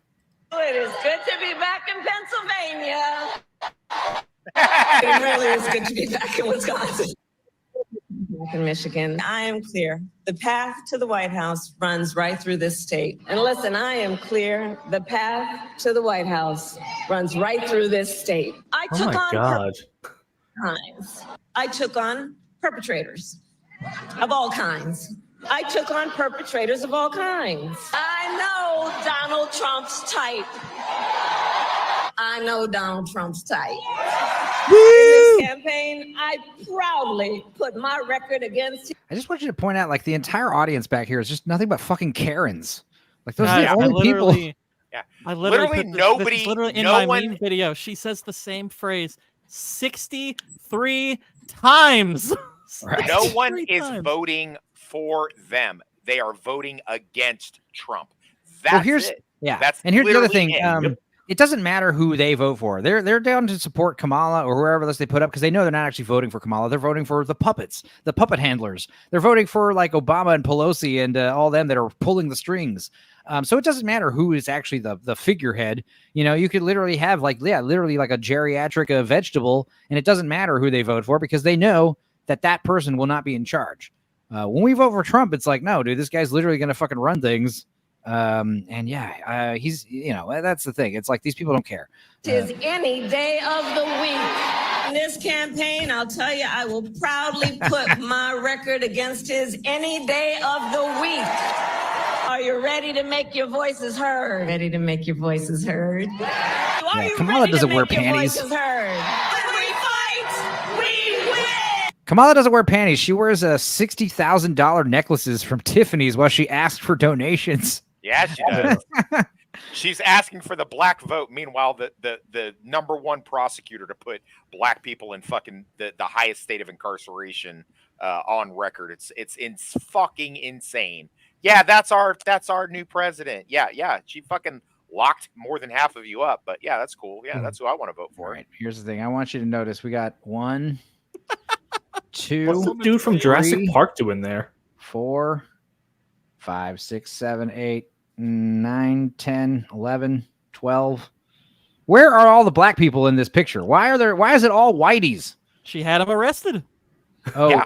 It is good to be back in Pennsylvania. It really is good to be back in Wisconsin. back in Michigan. I am clear. The path to the White House runs right through this state. And listen, I am clear. The path to the White House runs right through this state. I Oh took my on God. crimes. I took on perpetrators of all kinds. I took on perpetrators of all kinds. I know Donald Trump's type. I know Donald Trump's type. In this campaign, I proudly put my record against him. I just want you to point out, like, the entire audience back here is just nothing but fucking Karens. Like, those Guys, are the only people. Yeah. I literally Literally put this, nobody- this is literally in no my one- meme video. She says the same phrase 63 times. Right. No one 63 is times. voting for them. They are voting against Trump. That's Well, here's it. yeah, That's and here's the other literally thing. it. It doesn't matter who they vote for. They're down to support Kamala or whoever else they put up because they know they're not actually voting for Kamala. They're voting for the puppets, the puppet handlers. They're voting for like Obama and Pelosi and all them that are pulling the strings. So it doesn't matter who is actually the figurehead. You know, you could literally have literally like a geriatric vegetable, and it doesn't matter who they vote for because they know that person will not be in charge. When we vote for Trump, it's like, no, dude, this guy's literally going to fucking run things. And yeah, he's, you know, that's the thing. It's like these people don't care. Tis any day of the week. In this campaign, I'll tell you, I will proudly put my record against his any day of the week. Are you ready to make your voices heard? Ready to make your voices heard? Are you Kamala ready to doesn't wear make your panties. voices heard? When we fight, we win! Kamala doesn't wear panties. She wears $60,000 necklaces from Tiffany's while she asks for donations. Yeah, she does. She's asking for the black vote. Meanwhile, the number one prosecutor to put black people in fucking the highest state of incarceration on record. It's fucking insane. Yeah, that's our new president. Yeah. She fucking locked more than half of you up. But yeah, that's cool. Yeah, that's who I want to vote for. All right, here's the thing. I want you to notice we got 1, 2, What's the dude from Jurassic 3, Park doing there? 4, 5, 6, 7, 8, 9, 10, 11, 12. Where are all the black people in this picture? Why is it all whiteys? She had him arrested. Oh,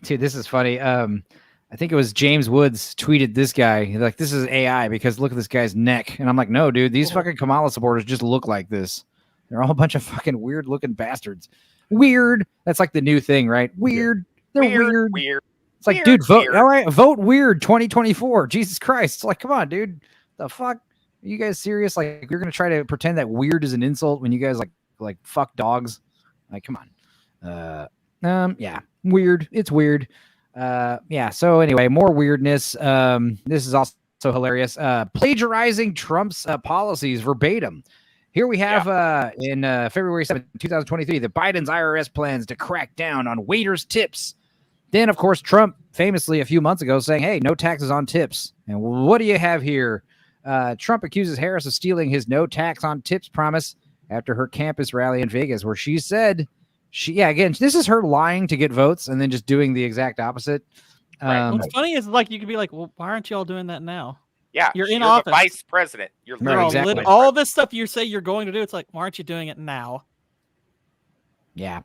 dude, this is funny. I think it was James Woods tweeted this guy. He's like, this is AI because look at this guy's neck. And I'm like, no, dude, these fucking Kamala supporters just look like this. They're all a bunch of fucking weird looking bastards. Weird. That's like the new thing, right? Weird. They're weird. It's like, dude, vote. All right, vote weird 2024. Jesus Christ. It's like, come on, dude. The fuck? Are you guys serious? Like, you're gonna try to pretend that weird is an insult when you guys like fuck dogs? Like, come on. Yeah, weird. It's weird. Yeah. So anyway, more weirdness. This is also hilarious. Plagiarizing Trump's policies verbatim. Here we have in February 7th, 2023, the Biden's IRS plans to crack down on waiters' tips. Then, of course, Trump famously a few months ago saying, hey, no taxes on tips. And what do you have here? Trump accuses Harris of stealing his no tax on tips promise after her campus rally in Vegas, where she said, again, this is her lying to get votes and then just doing the exact opposite. What's funny is like you could be like, well, why aren't y'all doing that now? Yeah, you're in the office, vice president. You're Right, exactly. all this stuff you say you're going to do. It's like, why aren't you doing it now? Yeah.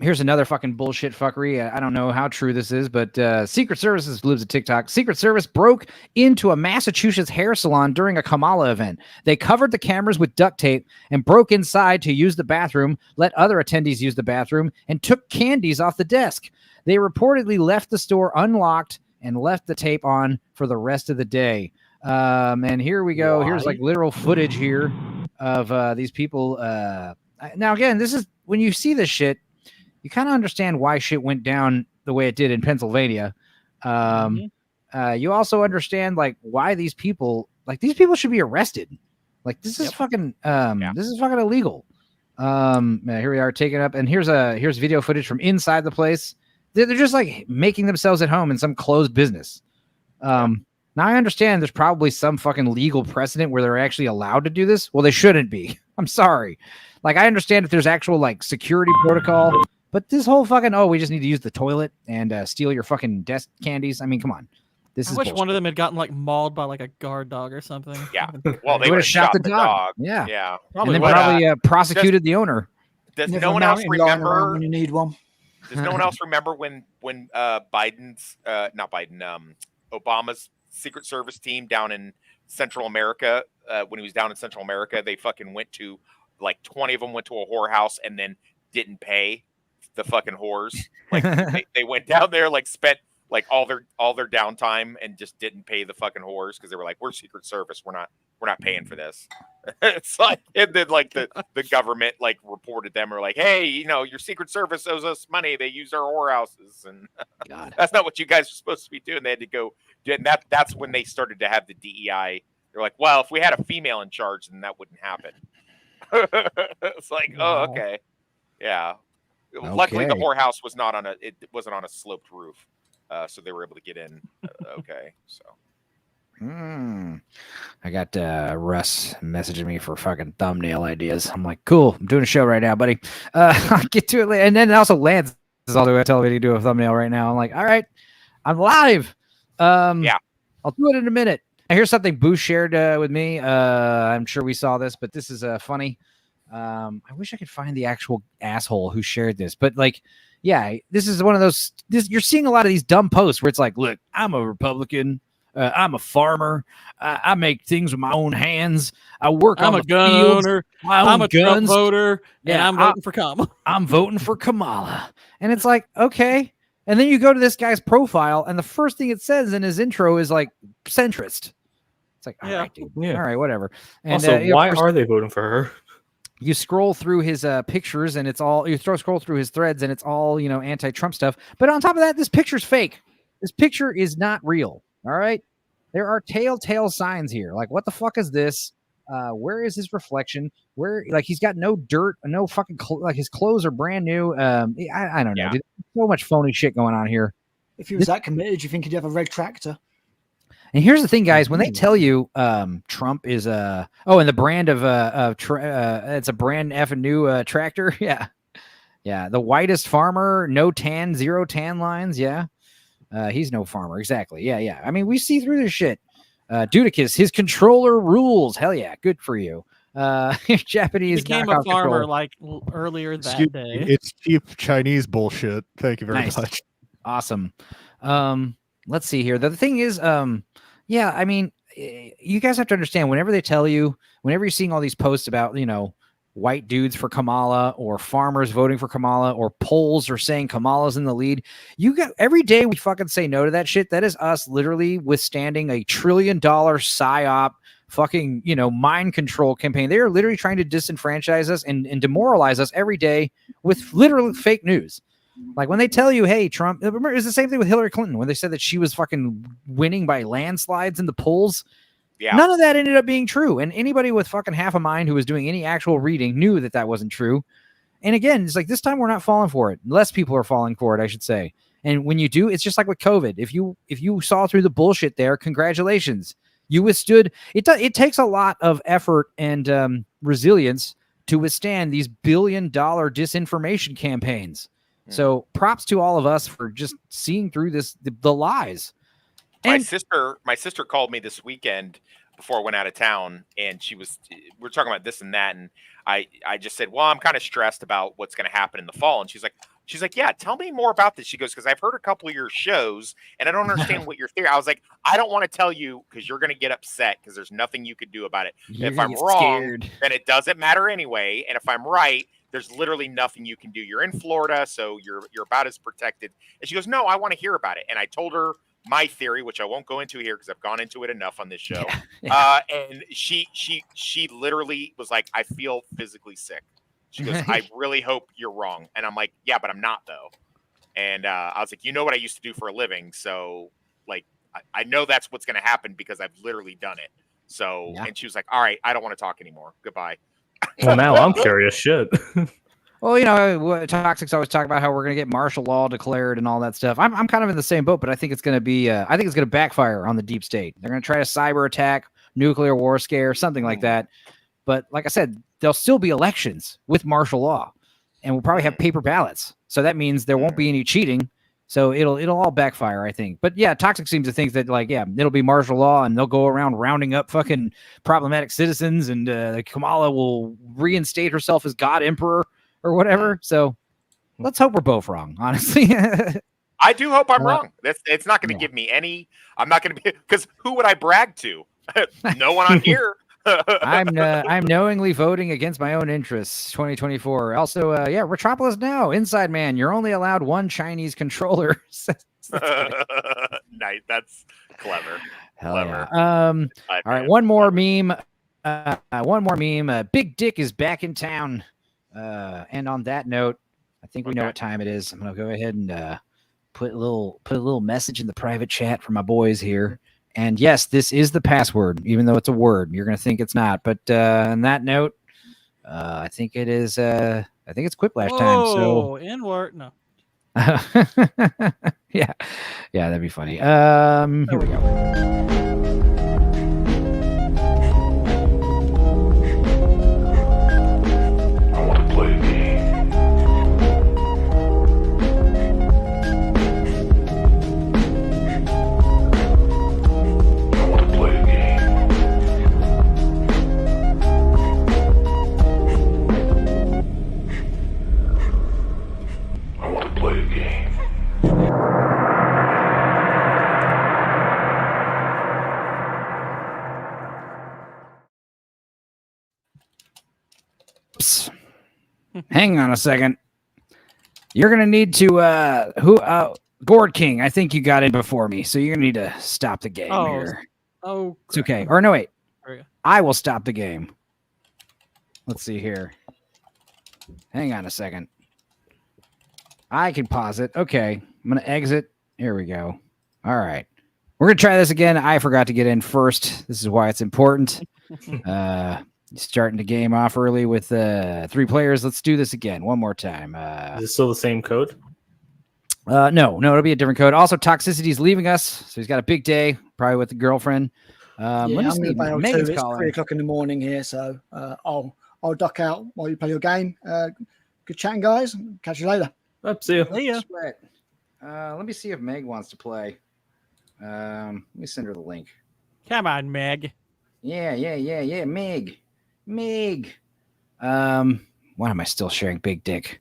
Here's another fucking bullshit fuckery. I don't know how true this is, but Secret Service lives at TikTok. Secret Service broke into a Massachusetts hair salon during a Kamala event. They covered the cameras with duct tape and broke inside to use the bathroom, let other attendees use the bathroom, and took candies off the desk. They reportedly left the store unlocked and left the tape on for the rest of the day. And here we go. Why? Here's like literal footage here of these people. Now, again, this is when you see this shit, you kind of understand why shit went down the way it did in Pennsylvania. You also understand like why these people should be arrested. Like this is fucking this is fucking illegal. Here we are taking up, and here's video footage from inside the place. They're just like making themselves at home in some closed business. Now I understand there's probably some fucking legal precedent where they're actually allowed to do this. Well, they shouldn't be. I'm sorry. Like I understand if there's actual like security protocol, but this whole fucking we just need to use the toilet and steal your fucking desk candies. I mean, come on. This I is wish bullshit. one of them had gotten like mauled by like a guard dog or something. Yeah. Well, they They would would've have shot the dog. Yeah. Yeah. And then probably prosecuted the owner. Does Never no one a else mountain lion around remember? when you need one? Does no one else remember when Biden's Obama's Secret Service team down in Central America, when he was down in Central America, they fucking went to like 20 of them went to a whorehouse and then didn't pay the fucking whores. Like they went down there, like spent like all their downtime and just didn't pay the fucking whores because they were like, we're Secret Service, we're not paying for this. It's like, and then like the government like reported them or like, hey, your Secret Service owes us money. They use our whorehouses, and that's not what you guys are supposed to be doing. They had to go. And that's when they started to have the DEI. They're like, well, if we had a female in charge, then that wouldn't happen. It's like, oh, okay, yeah. Okay. Luckily, the whorehouse wasn't on a sloped roof, so they were able to get in. Okay, so. I got Russ messaging me for fucking thumbnail ideas. I'm like, cool. I'm doing a show right now, buddy. I'll get to it later. And then also Lance is also telling me to do a thumbnail right now. I'm like, all right, I'm live. Yeah, I'll do it in a minute. Here's something Boo shared with me. I'm sure we saw this, but this is funny. I wish I could find the actual asshole who shared this, but like, yeah, this is one of those. You're seeing a lot of these dumb posts where it's like, look, I'm a Republican. I'm a farmer. I make things with my own hands. I work on the gun fields. owner. I'm a Trump voter, and I'm voting for Kamala. I'm voting for Kamala. And it's like, okay. And then you go to this guy's profile, and the first thing it says in his intro is like centrist. It's like, all right, dude. Yeah. All right, whatever. And Also, why are they voting for her? You scroll through his pictures, and it's all scroll through his threads, and it's all anti-Trump stuff. But on top of that, this picture's fake. This picture is not real. All right, there are telltale signs here. Like, what the fuck is this? Where is his reflection? Where, like, he's got no dirt, no fucking like his clothes are brand new. I don't know. Dude. So much phony shit going on here. If he was that committed, you think he'd have a red tractor? And here's the thing, guys. When they tell you Trump is and the brand of it's a brand effing new tractor. Yeah, the whitest farmer, no tan, zero tan lines. Yeah. He's no farmer. Exactly. Yeah. I mean, we see through this shit. Dudicus, his controller rules. Hell yeah. Good for you. Japanese became a farmer like earlier that day. It's cheap Chinese bullshit. Thank you very much. Awesome. Let's see here. The thing is, yeah, I mean, you guys have to understand whenever they tell you, whenever you're seeing all these posts about, white dudes for Kamala or farmers voting for Kamala or polls are saying Kamala's in the lead. You got every day we fucking say no to that shit. That is us literally withstanding $1 trillion psyop fucking, mind control campaign. They are literally trying to disenfranchise us and demoralize us every day with literally fake news. Like when they tell you, hey, Trump, remember, it was the same thing with Hillary Clinton when they said that she was fucking winning by landslides in the polls. Yeah. None of that ended up being true. And anybody with fucking half a mind who was doing any actual reading knew that that wasn't true. And again, it's like this time we're not falling for it. Less people are falling for it, I should say. And when you do, it's just like with COVID. If you saw through the bullshit there, congratulations. You withstood. It takes a lot of effort and resilience to withstand these $1 billion disinformation campaigns. So props to all of us for just seeing through the lies. My sister called me this weekend before I went out of town, and we were talking about this and that, and I just said, well, I'm kind of stressed about what's going to happen in the fall, and she's like, yeah, tell me more about this. She goes, because I've heard a couple of your shows, and I don't understand what your theory. I was like, I don't want to tell you because you're going to get upset because there's nothing you could do about it. If I'm wrong, then it doesn't matter anyway, and if I'm right, there's literally nothing you can do. You're in Florida, so you're about as protected. And she goes, no, I want to hear about it. And I told her my theory, which I won't go into here because I've gone into it enough on this show. And she literally was like, I feel physically sick. She goes, I really hope you're wrong. And I'm like, yeah, but I'm not though. And I was like, you know what I used to do for a living. So like, I know that's what's going to happen because I've literally done it. So, and she was like, all right, I don't want to talk anymore. Goodbye. Well, now I'm curious. Shit. Well, Toxics always talk about how we're going to get martial law declared and all that stuff. I'm kind of in the same boat, but I think it's going to be, I think it's going to backfire on the deep state. They're going to try to cyber attack, nuclear war scare, something like that. But like I said, there'll still be elections with martial law, and we'll probably have paper ballots. So that means there won't be any cheating. So it'll all backfire, I think. But yeah, Toxic seems to think that it'll be martial law and they'll go around rounding up fucking problematic citizens, and Kamala will reinstate herself as God Emperor or whatever. So let's hope we're both wrong, honestly. I do hope I'm wrong. It's not going to give me any. I'm not going to be, because who would I brag to? No one on here. I'm knowingly voting against my own interests. 2024. Also, yeah, Retropolis now. Inside Man, you're only allowed one Chinese controller. Nice. That's clever. Hell Clever. yeah. All right, one more meme. Big Dick is back in town. And on that note, I think we know what time it is. I'm gonna go ahead and put a little message in the private chat for my boys here. And yes, this is the password, even though it's a word. You're gonna think it's not. But on that note, I think it is. I think it's Quiplash time. So N-word. No. yeah, that'd be funny. Here we go. Hang on a second. You're gonna need to Board King. I think you got in before me, so you're gonna need to stop the game here. Oh, it's okay. Or no, wait. I will stop the game. Let's see here. Hang on a second. I can pause it. Okay, I'm gonna exit. Here we go. All right, we're gonna try this again. I forgot to get in first. This is why it's important. Starting the game off early with 3 players. Let's do this again one more time. Is it still the same code? No, it'll be a different code. Also, Toxicity's leaving us, so he's got a big day, probably with the girlfriend. Yeah, let me I'm see. going to bail too. Megan's It's calling. 3 o'clock in the morning here, so I'll duck out while you play your game. Good chatting, guys. Catch you later. See you. See ya. Let me see if Meg wants to play. Let me send her the link. Come on, Meg. Yeah, Meg. Why am I still sharing Big Dick?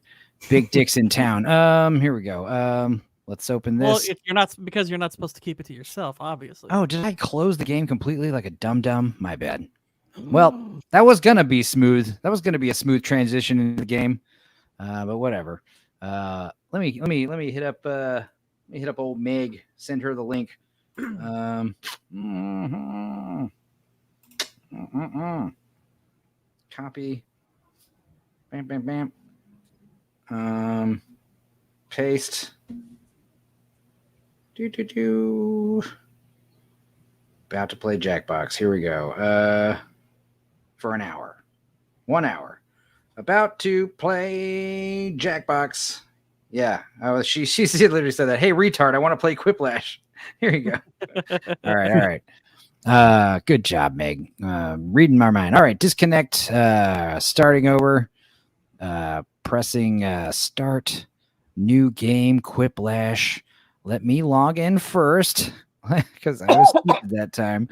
Big Dick's in town. Here we go. Let's open this. Well, if you're not supposed to keep it to yourself, obviously. Oh, did I close the game completely like a dum-dum? My bad. Well, that was gonna be smooth. That was gonna be a smooth transition in the game. But whatever. Let me hit up old Meg. Send her the link. Copy. Bam. Paste. About to play Jackbox. Here we go. For an hour. 1 hour. About to play Jackbox. Yeah. She literally said that. Hey, retard, I want to play Quiplash. Here you go. All right. Good job, Meg. Reading my mind. All right, disconnect. Starting over. Pressing start. New game. Quiplash. Let me log in first because I was stupid that time.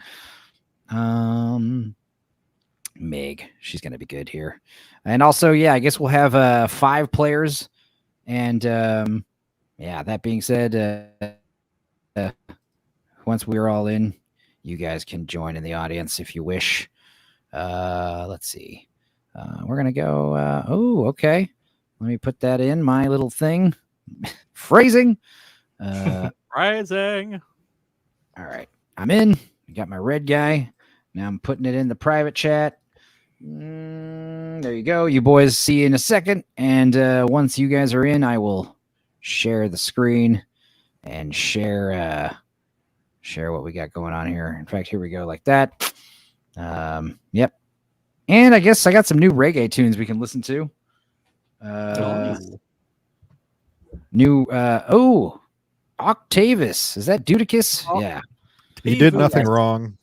Meg, she's gonna be good here. And also, yeah, I guess we'll have 5 players. And yeah, that being said, once we're all in, you guys can join in the audience if you wish. Let's see. We're going to go. Oh, okay. Let me put that in my little thing. Phrasing. Phrasing. All right. I'm in. I got my red guy. Now I'm putting it in the private chat. There you go. You boys see you in a second. And once you guys are in, I will share the screen and share what we got going on here. In fact, here we go like that. Yep. And I guess I got some new reggae tunes we can listen to. New Octavius. Is that Dudicus? Yeah. He did nothing wrong.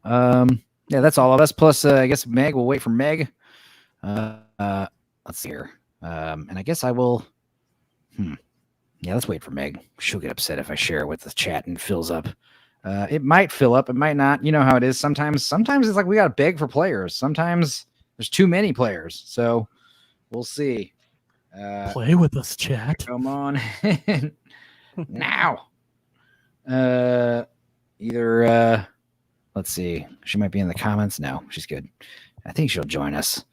Yeah, that's all of us. Plus, I guess Meg will wait for Meg. Let's see here. And I guess I will. Yeah, let's wait for Meg. She'll get upset if I share it with the chat and it fills up. It might fill up. It might not. You know how it is. Sometimes it's like we got to beg for players. Sometimes there's too many players. So we'll see. Play with us, chat. Come on now. Let's see. She might be in the comments. No, she's good. I think she'll join us.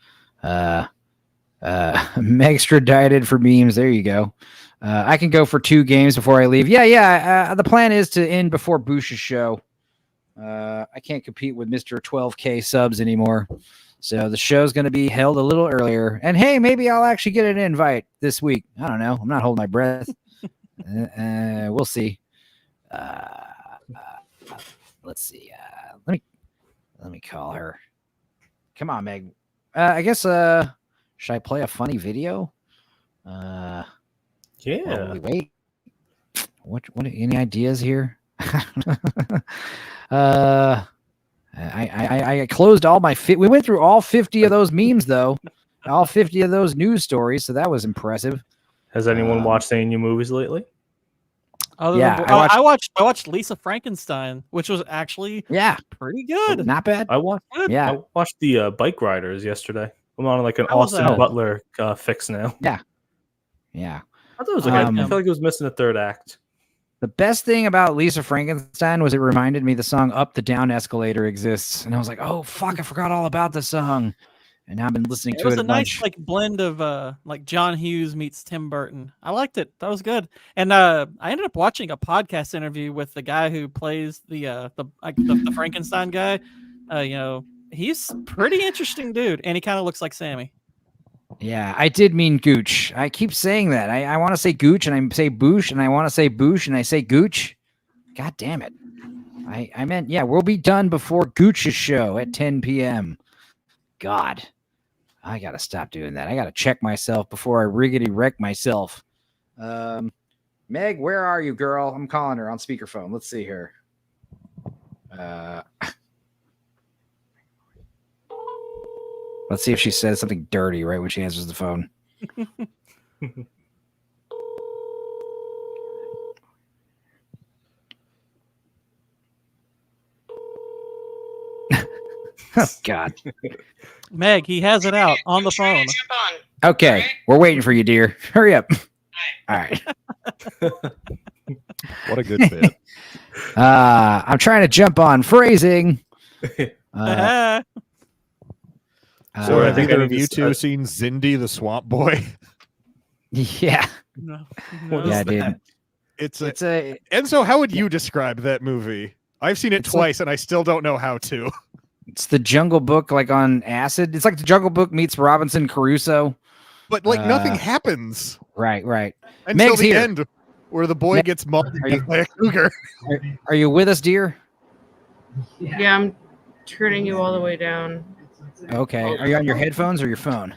Extradited for memes. There you go. I can go for 2 games before I leave. The plan is to end before Bush's show. I can't compete with Mr. 12K subs anymore. So the show's going to be held a little earlier. And hey, maybe I'll actually get an invite this week. I don't know. I'm not holding my breath. We'll see. Let's see. Let me call her. Come on, Meg. I guess should I play a funny video? Yeah. While we wait. What any ideas here? I closed all my we went through all 50 of those memes though. All 50 of those news stories, so that was impressive. Has anyone watched any new movies lately? I watched Lisa Frankenstein, which was actually pretty good. Not bad. I watched the Bike Riders yesterday. I'm on like an Austin Butler fix now. Yeah. I thought it was I feel like it was missing a third act. The best thing about Lisa Frankenstein was it reminded me the song Up the Down Escalator exists. And I was like, oh, fuck, I forgot all about the song. And now I've been listening to it. It was a nice blend of like John Hughes meets Tim Burton. I liked it. That was good. And I ended up watching a podcast interview with the guy who plays the Frankenstein guy. He's pretty interesting dude, and he kind of looks like Sammy. Yeah, I did mean Gooch. I keep saying that. I want to say Gooch, and I say Boosh, and I want to say Boosh, and I say Gooch. God damn it. I meant, we'll be done before Gooch's show at 10 p.m. God. I got to stop doing that. I got to check myself before I riggedy wreck myself. Meg, where are you, girl? I'm calling her on speakerphone. Let's see here. Let's see if she says something dirty right when she answers the phone. Oh, God. Meg, he has it out on the phone. Okay, we're waiting for you, dear. Hurry up. All right. What a good bit. I'm trying to jump on phrasing. So I think of you two seen Zindy the Swamp Boy? Yeah. No. Yeah, dude. It's a Enzo, how would you describe that movie? I've seen it twice and I still don't know how to. It's the Jungle Book like on acid. It's like the Jungle Book meets Robinson Crusoe. But nothing happens. Right. Until Meg's the here. end where the boy gets mauled by a cougar. Are you with us, dear? Yeah, I'm turning you all the way down. Okay. Are you on your headphones or your phone?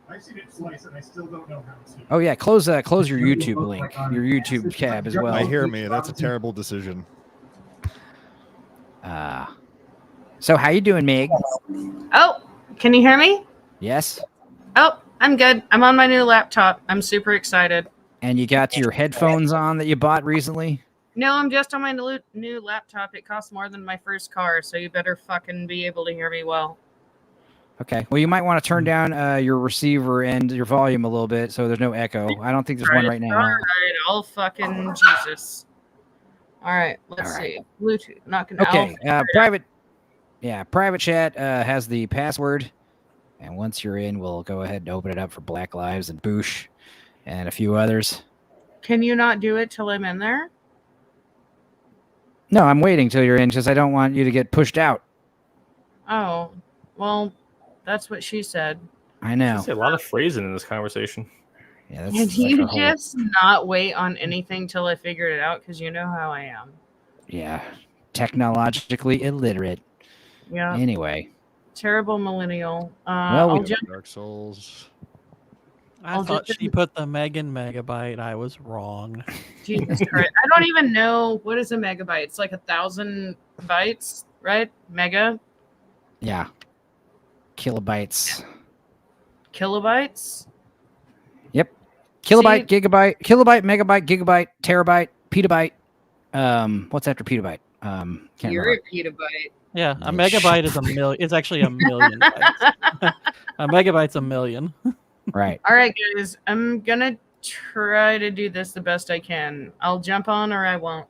I've seen it twice and I still don't know how to. Oh yeah, close your YouTube link, your YouTube tab as well. I hear me. That's a terrible decision. So how you doing, Meg? Oh, can you hear me? Yes. Oh, I'm good. I'm on my new laptop. I'm super excited. And you got your headphones on that you bought recently? No, I'm just on my new laptop. It costs more than my first car, so you better fucking be able to hear me well. Okay. Well, you might want to turn down your receiver and your volume a little bit so there's no echo. I don't think there's one right now. All right, I'll fucking Jesus. All right, let's see. Bluetooth. Not gonna. Okay. Private. Yeah, private chat has the password, and once you're in, we'll go ahead and open it up for Black Lives and Boosh and a few others. Can you not do it till I'm in there? No, I'm waiting till you're in because I don't want you to get pushed out. Oh, well, that's what she said. I know. There's a lot of phrasing in this conversation. Yeah, Can you just not wait on anything till I figured it out? Because you know how I am. Yeah, technologically illiterate. Yeah. Anyway. Terrible millennial. Well, Dark Souls. I thought she put the Megan megabyte. I was wrong. Jesus Christ. I don't even know what is a megabyte. It's like 1,000 bytes, right? Mega? Yeah. Kilobytes. Kilobytes? Yep. Kilobyte, gigabyte, megabyte, gigabyte, terabyte, petabyte. What's after petabyte? Can't You're remember. a petabyte. Yeah, a megabyte is a million. It's actually a million bytes. A megabyte's a million. Right. All right, guys. I'm gonna try to do this the best I can. I'll jump on or I won't.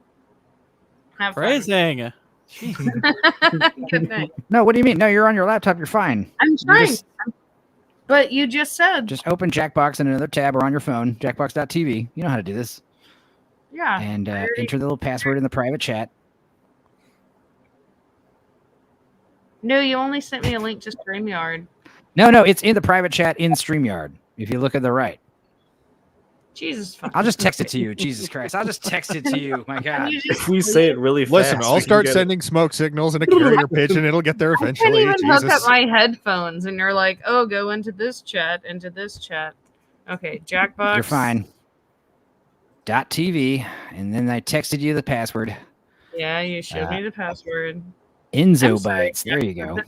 Have fun. Phrasing. Good night. No, what do you mean? No, you're on your laptop. You're fine. I'm You trying. But you just said. Just open Jackbox in another tab or on your phone, jackbox.tv. You know how to do this. Yeah. And enter the little password in the private chat. No, you only sent me a link to StreamYard. No, it's in the private chat in StreamYard. If you look at the right. Jesus fucking I'll just text it to you. Jesus Christ. I'll just text it to you. My God. If we say it really fast, Listen, I'll we can start get it. sending smoke signals and a carrier pigeon. It'll get there I can't eventually. even hook Jesus. up my headphones, and you're like, "Oh, go into this chat, into this chat." Okay, Jackbox. You're fine. .tv, and then I texted you the password. Yeah, you showed me the password. Enzo I'm sorry. Bites. There you go.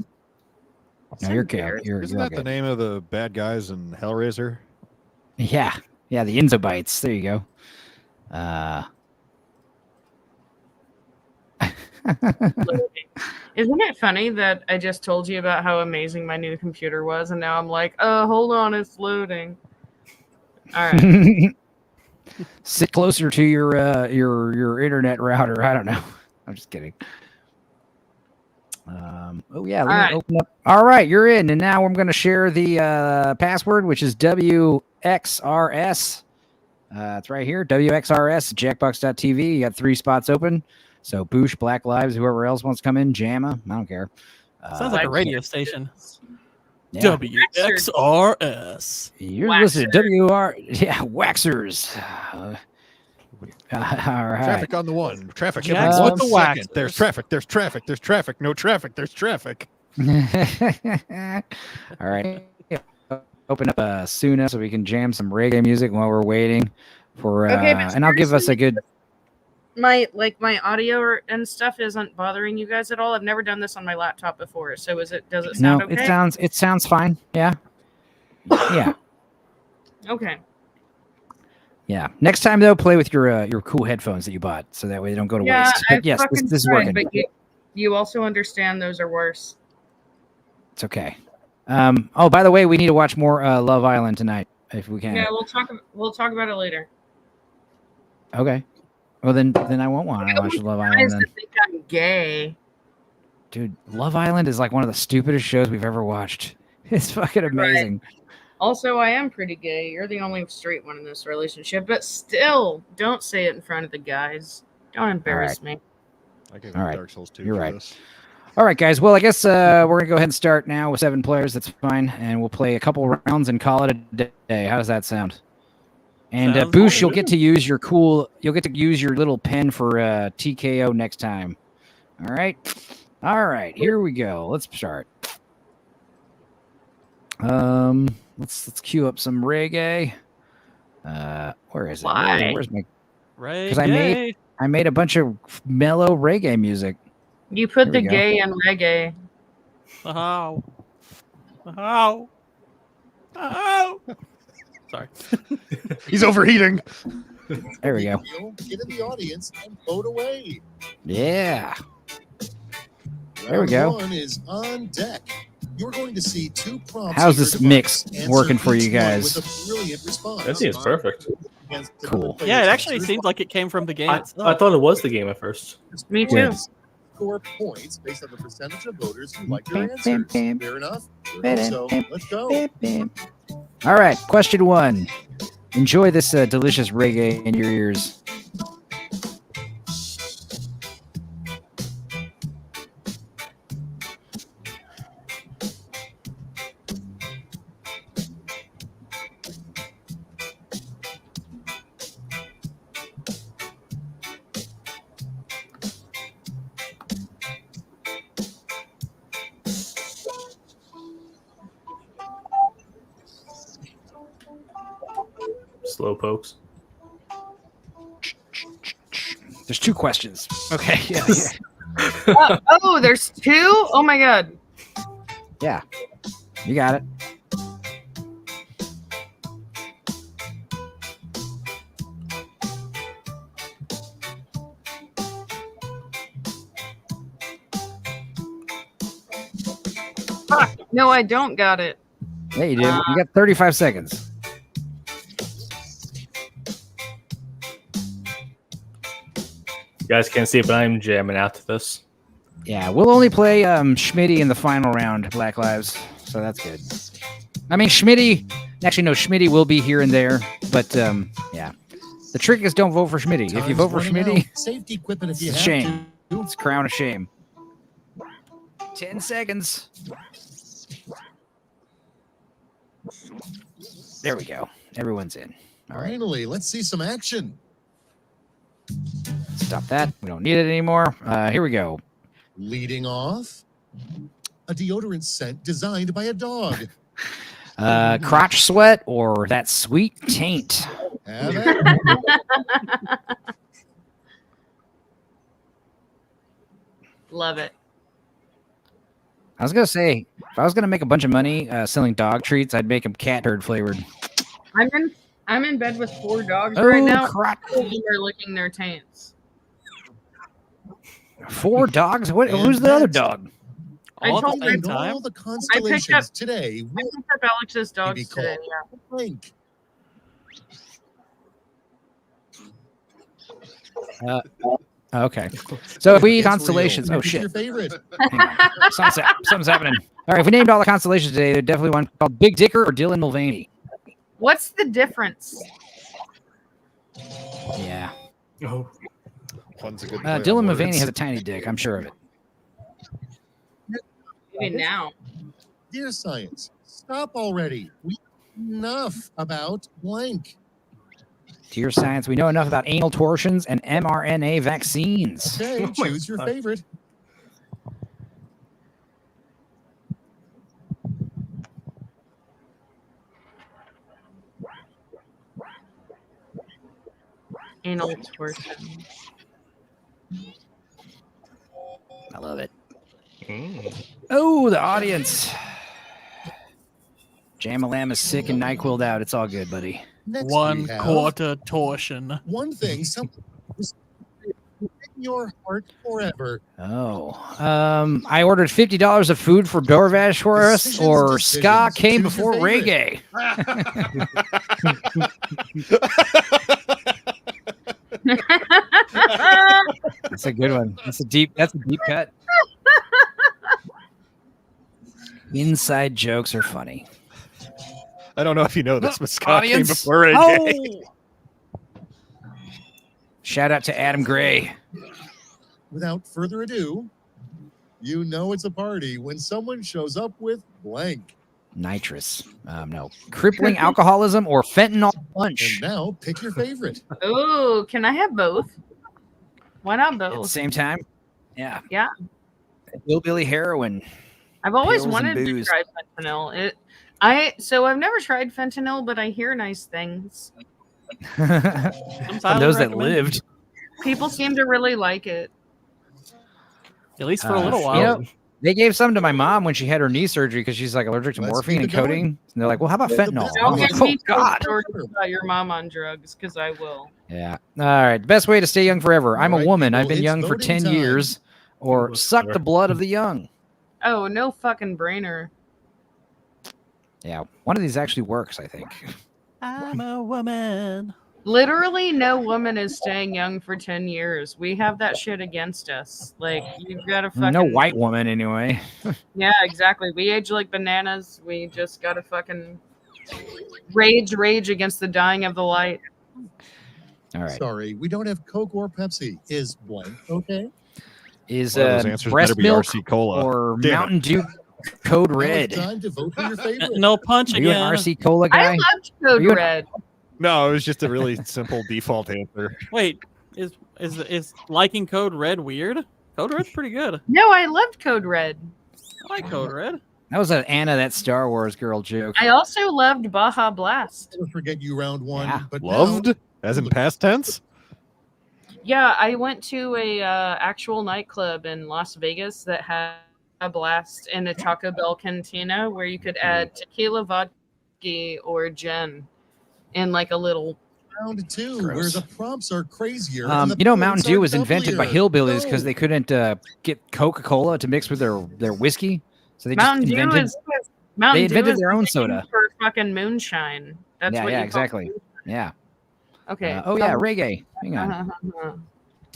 No, you're good. You're Isn't all that the good. name of the bad guys in Hellraiser? Yeah, the Enzo Bites. There you go. Isn't it funny that I just told you about how amazing my new computer was, and now I'm like, hold on, it's loading. All right. Sit closer to your internet router. I don't know. I'm just kidding. Oh yeah, let me open up. All right, you're in, and now I'm going to share the password, which is WXRS. It's right here, WXRS, Jackbox.tv. You got 3 spots open. So Boosh, Black Lives, whoever else wants to come in, Jamma. I don't care. Sounds like a radio station. Yeah. WXRS. You're listening to Waxers. All right. Traffic on the one. Traffic every Jackson 1 the second. Waxers. There's traffic. There's traffic. There's traffic. No traffic. There's traffic. All right. Open up Suna so we can jam some reggae music while we're waiting for. Okay, but and I'll give us a good. My audio and stuff isn't bothering you guys at all. I've never done this on my laptop before, so does it No, sound okay? it sounds fine. Yeah. Yeah. Okay. Yeah. Next time though, play with your cool headphones that you bought, so that way they don't go to waste. But yes, this is working. But you also understand those are worse. It's okay. Oh, by the way, we need to watch more Love Island tonight if we can. Yeah, we'll talk about it later. Okay. Well, then I won't want to watch Love Island. Guys Then. that think I'm gay. Dude, Love Island is like one of the stupidest shows we've ever watched. It's fucking amazing. Right. Also, I am pretty gay. You're the only straight one in this relationship, but still, don't say it in front of the guys. Don't embarrass me. I gave All right. Dark Souls 2 You're for right. this. All right, guys. Well, I guess we're going to go ahead and start now with 7 players. That's fine. And we'll play a couple rounds and call it a day. How does that sound? And Boosh, you'll get to use your little pen for TKO next time. All right. Here we go. Let's start. Let's cue up some reggae. Where is it? Where's my? Because I made a bunch of mellow reggae music. You put There the we go. gay in reggae. Oh. Sorry. He's overheating. There we go. Get in the audience and vote away. Yeah. There we Round go. 1 is on deck. You're going to see 2 prompts. How's in your this device. mix Answer working for you each one guys? with a brilliant response. That seems perfect. Cool. Yeah, it actually seemed like it came from the game I itself. thought it was the game at first. Me too. Score points based on the percentage of voters who like your answers. Fair enough? So let's go. All right. Question 1. Enjoy this delicious reggae in your ears. Slow pokes. There's 2 questions. Okay. Oh, there's 2? Oh my god. Yeah. You got it. Fuck. No, I don't got it. Yeah, you do. You got 35 seconds. guys can't see it, but I'm jamming out to this. Yeah, we'll only play Schmitty in the final round, Black Lives. So that's good. I mean, Schmitty. Actually, no, Schmitty will be here and there, but yeah. The trick is don't vote for Schmitty. If you vote for Schmitty, Safety equipment if you it's a have shame. to. It's a crown of shame. 10 seconds. There we go. Everyone's in. All right. Finally, let's see some action. Stop that. We don't need it anymore. Here we go. Leading off, a deodorant scent designed by a dog. Crotch sweat or that sweet taint. Have it? Love it. I was gonna say, if I was gonna make a bunch of money selling dog treats, I'd make them cat turd flavored. I'm in bed with 4 dogs Oh, right now. crap. All of them are licking their taints. 4 dogs? What? Who's the other dog? I told And them all the I constellations picked up today I will picked up Alex's be dogs today. called Blink. Okay. So if we It's constellations. real. Oh Pick shit. your favorite. Hang on. Something's happening. All right, if we named all the constellations today, there'd definitely one called Big Dicker or Dylan Mulvaney. What's the difference? Yeah. Oh. One's a good Dylan Mulvaney has a tiny dick. I'm sure of it. Maybe now. Dear science, stop already. We know enough about blank. Dear science, we know enough about anal torsions and mRNA vaccines. Okay, choose your favorite. Anal torsion. I love it. Oh, the audience. Jam-a-lam is sick and NyQuil'd out. It's all good, buddy. Next we 1 have quarter torsion. One thing, something in your heart forever. Oh. I ordered $50 of food for DoorDash for us, or ska came Choose your before favorite. reggae. That's a good one. That's a deep cut. Inside jokes are funny. I don't know if you know this, but Scott came Audience. before reggae. Shout out to Adam Gray. Without further ado, you know it's a party when someone shows up with blank. Nitrous. No. Crippling alcoholism or fentanyl punch. And now pick your favorite. Oh, can I have both? Why not At the both? same time? Yeah. Yeah. Hillbilly heroin. I've always Pills and wanted to booze. try fentanyl. So I've never tried fentanyl, but I hear nice things. From those that lived. People seem to really like it. At least for a little while. You know, they gave some to my mom when she had her knee surgery because she's like allergic to Let's morphine keep and it going. codeine. And they're like, well, how about fentanyl? Don't I'm give like, me oh, God. stories about your mom on drugs, because I will. Yeah. All right. The best way to stay young forever. I'm All a right, woman. I've people, been it's young for voting 10 time. years. Or suck the blood of the young. Oh, no fucking brainer. Yeah. One of these actually works, I think. I'm a woman. Literally, no woman is staying young for 10 years. We have that shit against us. Like, you've got to fucking... No white woman, anyway. Yeah, exactly. We age like bananas. We just got to fucking rage against the dying of the light. All right. Sorry, we don't have Coke or Pepsi. Is blank okay? Is One of those answers breast better be milk RC Cola. or Damn it. Mountain Dew Code Now Red? it's time to vote for your favorite. No punch Are you an again. RC Cola guy? I loved Code you an- Red. No, it was just a really simple default answer. Wait, is liking Code Red weird? Code Red's pretty good. No, I loved Code Red. I like Code Red. That was an Anna, that Star Wars girl joke. I also loved Baja Blast. Never forget you round one. Yeah. But Loved? now, As in past tense? Yeah, I went to a actual nightclub in Las Vegas that had a blast in a Taco Bell cantina where you could add tequila, vodka, or gin in like a little... round two, Gross. where the prompts are crazier. and the You know, points Mountain are Dew was invented by doublier. hillbillies because Go. they couldn't get Coca-Cola to mix with their whiskey. So they Mountain just Dew invented. is Mountain They Dew invented is their own the soda. name for fucking moonshine. That's Yeah, what yeah, you call exactly. Yeah. Okay. Oh yeah, reggae. Hang on.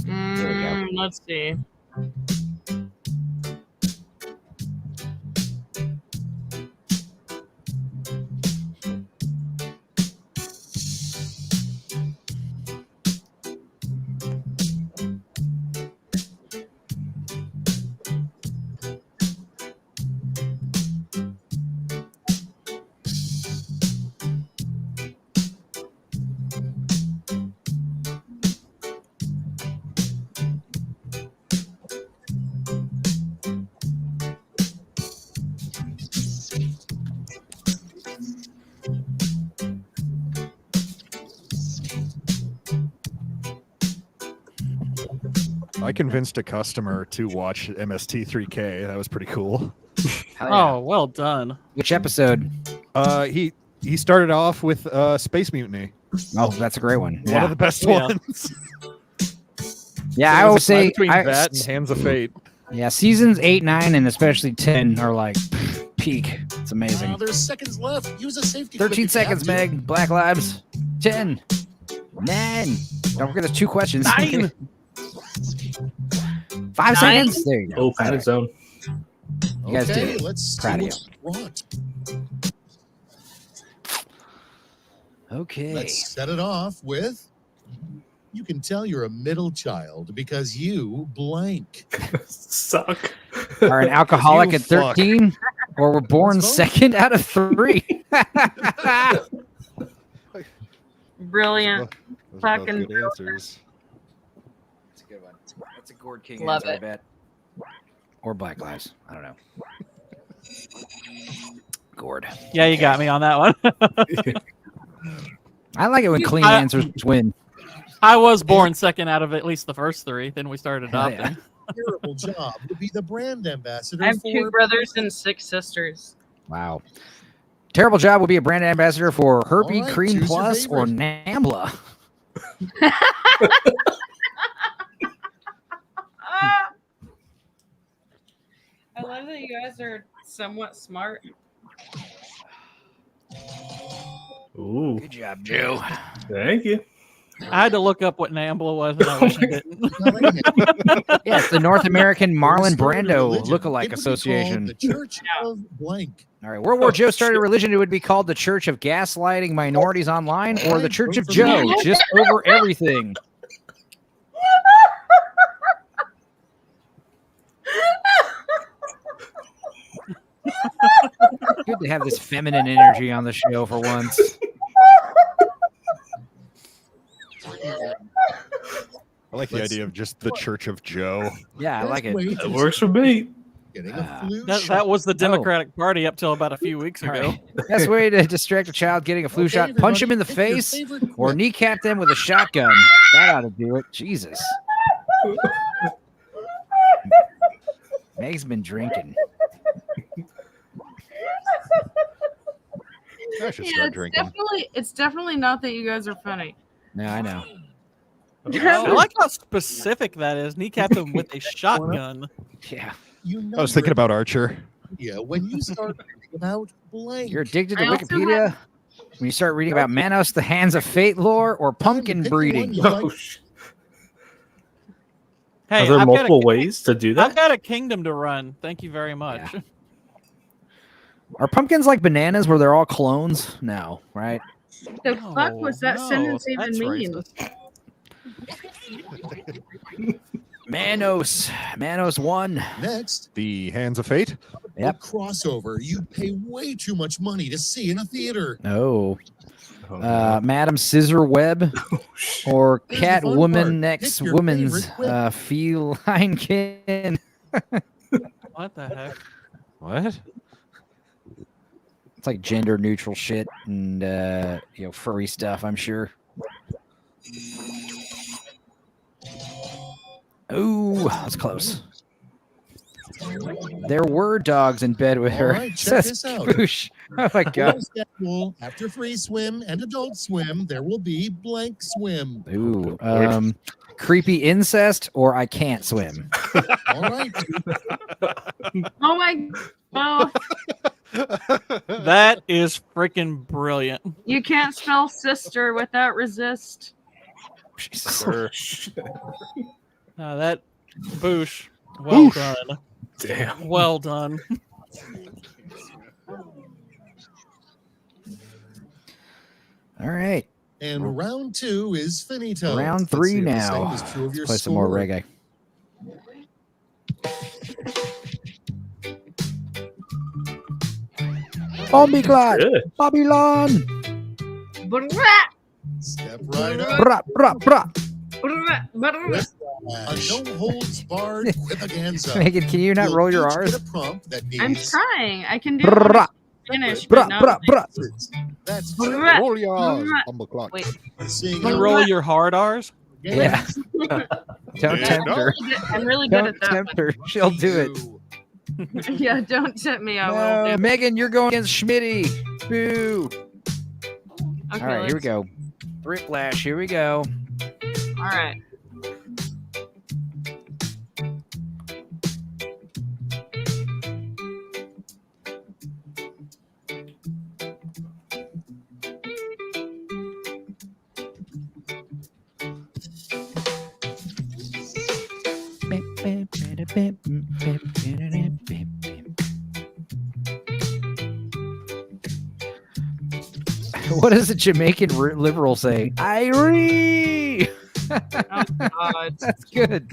There we go. Let's see. I convinced a customer to watch MST3K. That was pretty cool. Oh, well done. Which episode? He started off with Space Mutiny. Oh, that's a great one. One of the best ones. Yeah, So I it always was a tie say between that and Hands of Fate. Yeah, seasons 8, 9, and especially 10 are like peak. It's amazing. There's seconds left. Use a safety. 13 seconds, Meg. Black Lives. 10. 9. Don't forget the 2 questions. 9. 5 seconds. There you go. Oh, panic zone. You guys did it. Let's see Proud of what's brought. Okay. Let's set it off with. You can tell you're a middle child because you blank. Suck. Are an alcoholic at fuck. 13, or were born second out of 3. Brilliant. Fucking good answers. That's a good one. That's a Gord King Love answer, I it. bet. Or Black Lives. I don't know. Gord. Yeah, you got me on that one. I like it when clean I- answers win. I was born second out of at least the first 3. Then we started Hell adopting. Terrible job to be the brand ambassador. I have for 2 brothers and 6 sisters. Wow. Terrible job would be a brand ambassador for Herpy All right, Cream choose your Plus or favorite. Nambla. I love that you guys are somewhat smart. Ooh. Good job, Joe. Thank you. I had to look up what Nambla was, and I wish I didn't. Yeah, it's the North American Marlon Started a Brando religion. lookalike It would be called association. The Church of Blank. All right, World War Joe started a religion. It would be called the Church of Gaslighting Minorities Online or the Church of Joe, just over everything. Good to have this feminine energy on the show for once. I like the idea of just the Church of Joe. Yeah, I like it. That works for me. Getting a flu That shot. was the Democratic Party up till about a few weeks All ago. right. Best way to distract a child getting a flu Okay, shot: punch him in the everybody, pick your face favorite or quip. kneecap them with a shotgun. That ought to do it. Jesus. Meg's been drinking. I should Yeah, start drinking. it's definitely not that you guys are funny. No, I know. I like how specific that is. Kneecap them with a shotgun. Yeah. You know I was thinking about Archer. Yeah, when you start reading about blank. You're addicted to I also Wikipedia when you start reading about Manos, the Hands of Fate lore, or pumpkin Pick the one breeding. you like. Hey, Are there I've multiple got a, ways to do I've that? got a kingdom to run. Thank you very much. Yeah. Are pumpkins like bananas where they're all clones? No, right? The fuck was that No, sentence even that's mean? racist. Manos 1. Next, The Hands of Fate. Yep. a crossover you pay way too much money to see in a theater. Oh. Madam Scissor Web or Here's the fun part. Catwoman Next Pick your Woman's favorite quip. feline kin. What the heck? What? It's like gender neutral shit and furry stuff, I'm sure. Ooh, that's close. There were dogs in bed with All her. right, check Says this out. Koosh. Oh my god. Full schedule, after free swim and adult swim, there will be blank swim. Ooh. Creepy incest or I can't swim. All right. Oh my! Oh, That is freaking brilliant. you can't spell sister without resist. Jesus. That boosh. Well Boosh. done. Damn. Well done. All right. And round 2 is finito. Round Let's 3 see if the now. same is true of Let's your play some more score. reggae. Bombiclat, Babylon. Step right up. Bra, bra, bra. A no holds barred whipaganza. Megan, can you not You'll roll your each R's? get a prompt that I'm needs trying. I can do Brah. Spanish, Bra, but not. bra, bra. That's Brah. Roll your R's, Brah. Bumbleclock. Wait. seeing You roll your hard R's? Yeah. Don't tempt her. I'm really good Don't at that. tempt her. She'll do it. Yeah, don't tempt me. I will No, do. Megan, you're going against Schmitty. Boo. Okay, All right, here we let's- go. Whiplash, here we go. All right. What does a Jamaican liberal say? Irie. Oh, God. That's good.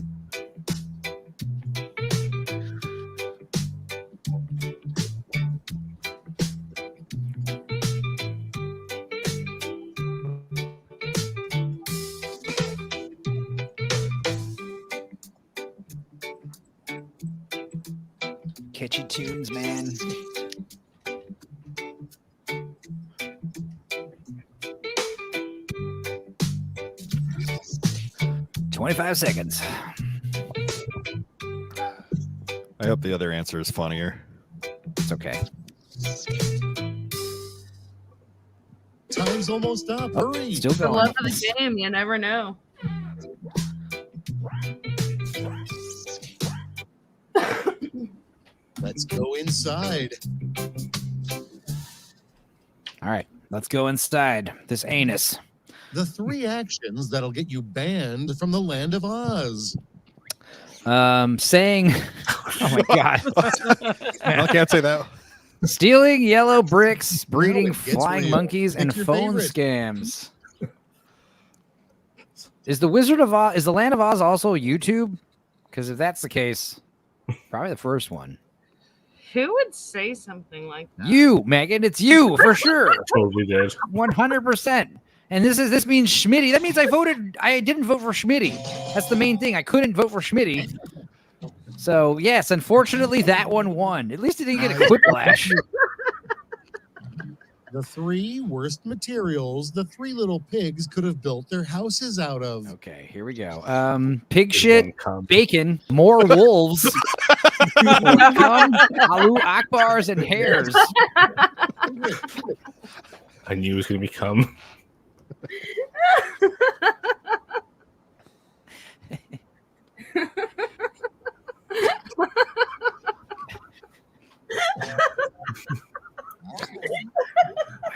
Catchy tunes, man. "25 seconds. I hope the other answer is funnier. It's okay. Time's almost up. Hurry. Still The going. love of the game. You never know. Let's go inside. All right, let's go inside this anus. The 3 actions that'll get you banned from the land of Oz. Saying, oh my God. I can't say that. Stealing yellow bricks, breeding Now it gets flying real. monkeys, and Pick your phone favorite. scams. Is the Wizard of Oz, is the Land of Oz also YouTube? Because if that's the case, probably the first one. Who would say something like that? You, Megan, it's you for sure. Totally did. 100%. And this means Schmitty. That means I didn't vote for Schmitty. That's the main thing. I couldn't vote for Schmitty. So yes, unfortunately that one won. At least it didn't get a whiplash. The 3 worst materials the 3 little pigs could have built their houses out of. Okay, here we go. Pig shit, bacon, more wolves, Alu Akbars, and hares. I knew it was going to become.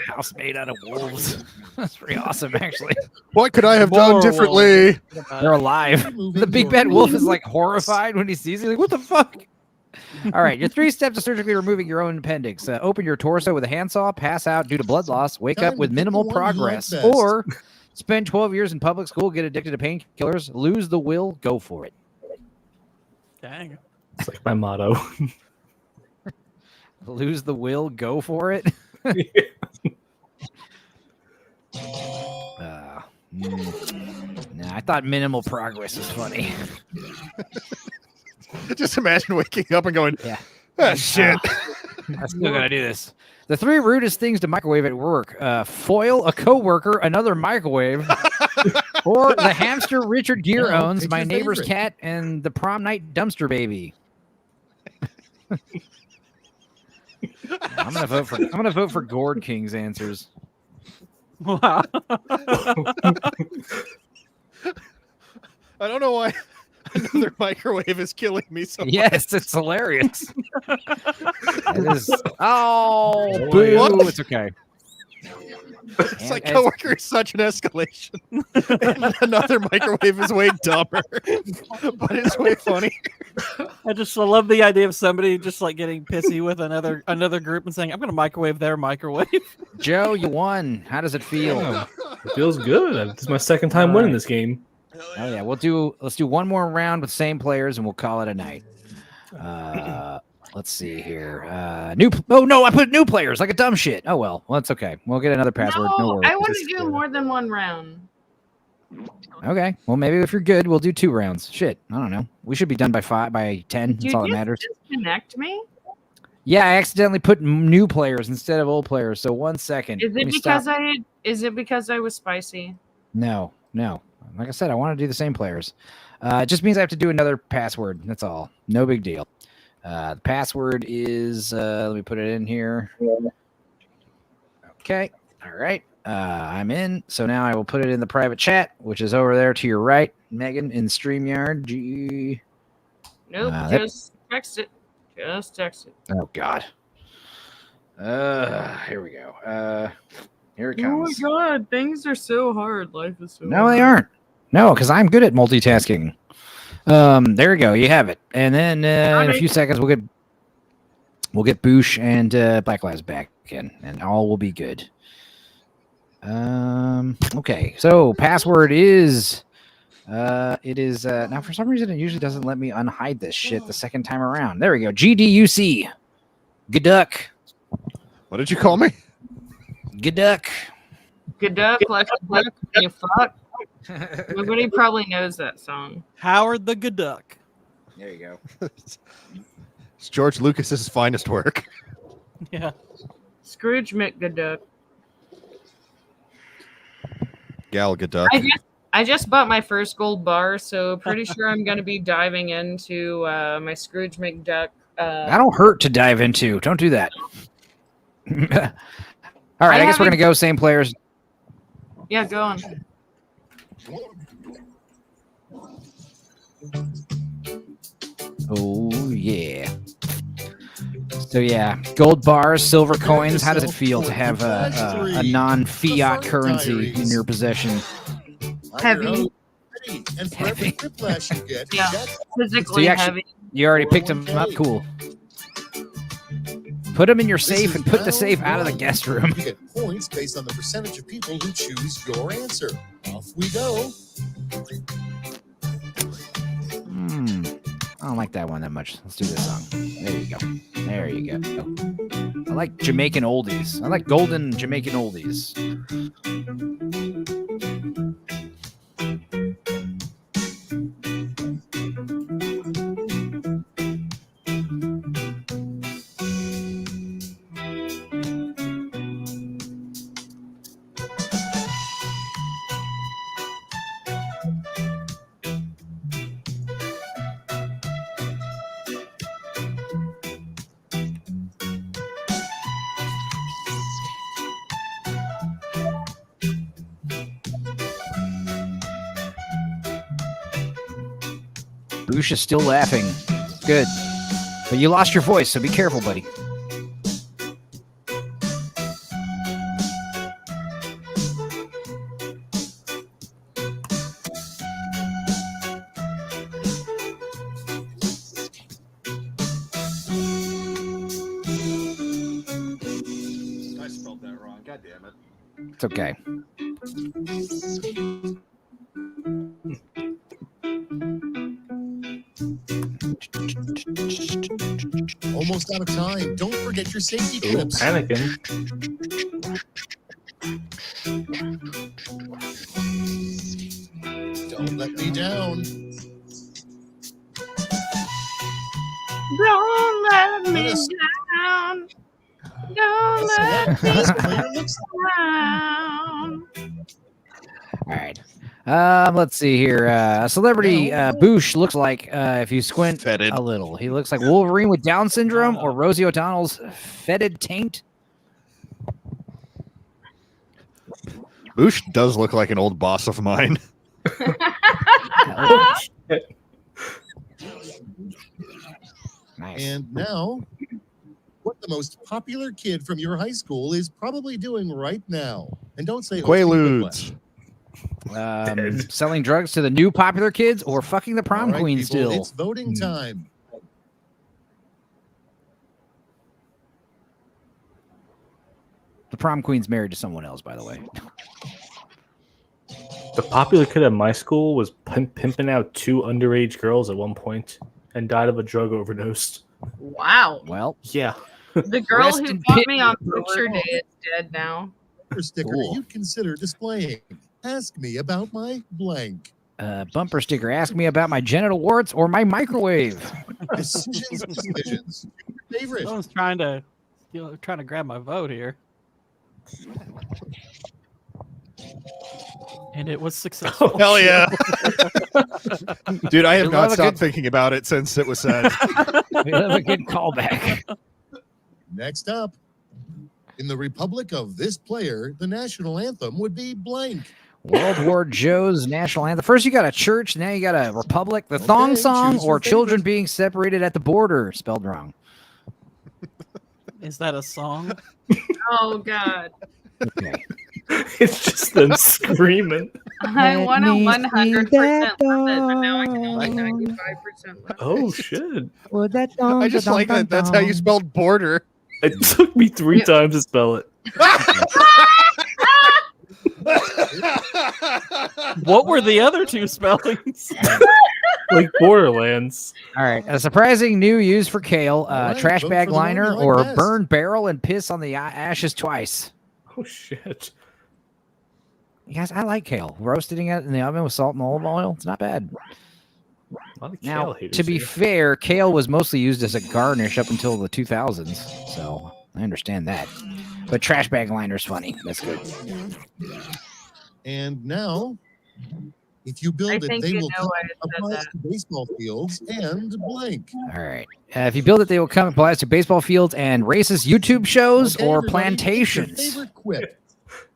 House made out of wolves. That's pretty awesome, actually. What could I have done More differently? They're alive. The big bad wolf is like horrified when he sees it. Like, what the fuck? All right, your 3 steps to surgically removing your own appendix. Open your torso with a handsaw, pass out due to blood loss, wake up Time with to pick minimal the one you like progress, best. or spend 12 years in public school, get addicted to painkillers, lose the will, go for it. Dang. It's like my motto. Lose the will, go for it. Nah, I thought minimal progress was funny. Just imagine waking up and going, Yeah. ah, shit. I'm still gonna do this. The 3 rudest things to microwave at work: foil a coworker, another microwave, or the hamster Richard Gere Now, owns, pick my your neighbor's favorite. cat, and the prom night dumpster baby. I'm gonna vote for Gourd King's answers. Wow. I don't know why another microwave is killing me so much. Yes, it's hilarious. It is. Oh, Oh, boo! what? It's okay. It's like coworker is such an escalation. And another microwave is way dumber, but it's way funny. I love the idea of somebody just like getting pissy with another group and saying, "I'm going to microwave their microwave." Joe, you won. How does it feel? It feels good. It's my second time winning this game. Oh yeah, let's do one more round with same players and we'll call it a night. Let's see here. I put new players like a dumb shit. Oh well, that's okay. We'll get another password. No worries. I want to do more than one round. Okay. Well, maybe if you're good, we'll do 2 rounds. Shit, I don't know. We should be done by 10. That's all that matters. Disconnect me? Yeah, I accidentally put new players instead of old players. So 1 second. Is it because I was spicy? No. Like I said, I want to do the same players. It just means I have to do another password. That's all. No big deal. The password is, let me put it in here. Okay. All right. I'm in. So now I will put it in the private chat, which is over there to your right, Megan, in StreamYard. Nope. Just text it. Just text it. Oh, God. Here we go. Here it comes. Oh, my God. Things are so hard. Life is so No, hard. they aren't. No, because I'm good at multitasking. There you go. You have it. And then in a few seconds, we'll get Boosh and Black Lives back in, and all will be good. Okay. So password is it is now for some reason it usually doesn't let me unhide this shit the second time around. There we go. GDUC. Gaduck. What did you call me? Gaduck. Gaduck, like a duck, you fuck. Nobody probably knows that song. Howard the Gaduck. There you go. It's George Lucas's finest work. Yeah. Scrooge McGaduck. Gal Gadot. I just bought my first gold bar, so pretty sure I'm going to be diving into my Scrooge McDuck. That'll hurt to dive into. Don't do that. All right, I guess we're going to go same players. Yeah, go on. Oh, yeah. So, yeah, gold bars, silver coins. How does it feel to have a non-fiat currency in your possession? Heavy. And for every whiplash you get, Yeah, physically heavy. You already picked them up? Cool. Put them in your safe and put the safe out of the guest room. You get points based on the percentage of people who choose your answer. Off we go. I don't like that one that much. Let's do this song. There you go. There you go. I like Jamaican oldies. I like golden Jamaican oldies. Boosh is still laughing. Good. But you lost your voice, so be careful, buddy. I spelled that wrong. God damn it. It's okay. Almost out of time. Don't forget your safety Ooh, clips. panicking. Don't let me down. Don't let me down. Don't let me down. All right. Let's see here. Celebrity Boosh looks like, if you squint a little, he looks like Wolverine with Down syndrome or Rosie O'Donnell's fetid taint. Boosh does look like an old boss of mine. Nice. And now, what what the most popular kid from your high school is probably doing right now. And don't say Quaaludes. Selling drugs to the new popular kids or fucking the prom queen still. It's voting time. The prom queen's married to someone else, by the way. The popular kid at my school was pimping out 2 underage girls at one point and died of a drug overdose. Wow. Well, yeah. The girl Rest who in bought peace. me on picture day is dead now. Bumper sticker you'd consider displaying. Ask me about my blank. Bumper sticker. Ask me about my genital warts or my microwave. Decisions. Your favorite. Someone's trying to grab my vote here. And it was successful. Hell yeah. Dude, I have We not love a stopped good- thinking about it since it was said. We love a good callback. Next up, in the Republic of this player, the national anthem would be blank. World War Joe's national anthem. First you got a church, now you got a republic. The thong song choose your or children favorite. being separated at the border. Spelled wrong. Is that a song? Oh God. Okay. It's just them screaming. I Let want to me 100% see love that it, but now I can only 95% love Oh shit. Well, that I just like that. That's how you spelled border. It took me 3 times to spell it. What were the other 2 spellings? Like Borderlands. All right. A surprising new use for kale. right, trash vote bag for the one you liner like or best. burn barrel and piss on the ashes twice. Oh shit. You guys, I like kale. Roasting it in the oven with salt and olive oil. It's not bad. A lot of Now, kale haters to be here. fair, kale was mostly used as a garnish up until the 2000s, so I understand that. But trash bag liner's funny. That's good. And now, if you build I it, think they you will know come why I said applies that. to baseball fields and blank. All right. If you build it, they will come applies to baseball fields and racist YouTube shows Okay, or everybody, what's your plantations. favorite quip?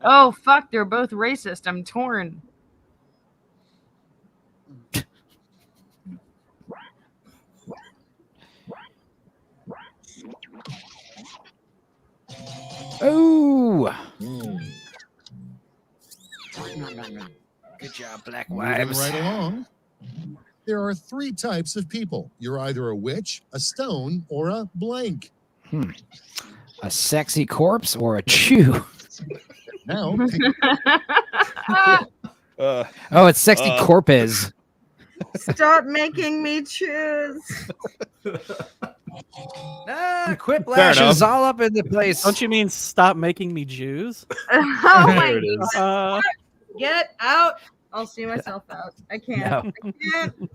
Oh fuck, they're both racist. I'm torn. Oh, Mm. good job, Black Moving Wives. right along. There are 3 types of people. You're either a witch, a stone, or a blank. A sexy corpse or a chew? Now, pick Oh, it's sexy corpes. Stop making me choose. Quiplash enough. is all up in the place. Don't you mean stop making me Jews? Oh There my it is. God. Get out. I'll see myself out. I can't. No. I can't.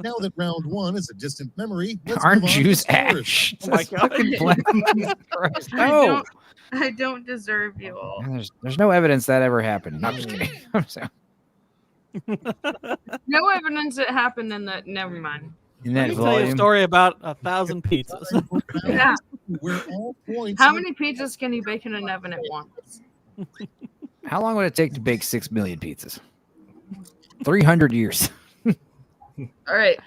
now that round 1 is a distant memory, let's Aren't move on to Jews scores. ash? Oh my God. No. I don't deserve you all. There's no evidence that ever happened. No, I'm just kidding. I'm sorry. No evidence it happened in that. Never mind. In Let that me tell you a volume. story about 1,000 pizzas. Yeah. Where all points How are- many pizzas can you bake in an oven at once? How long would it take to bake 6 million pizzas? 300 years. All right.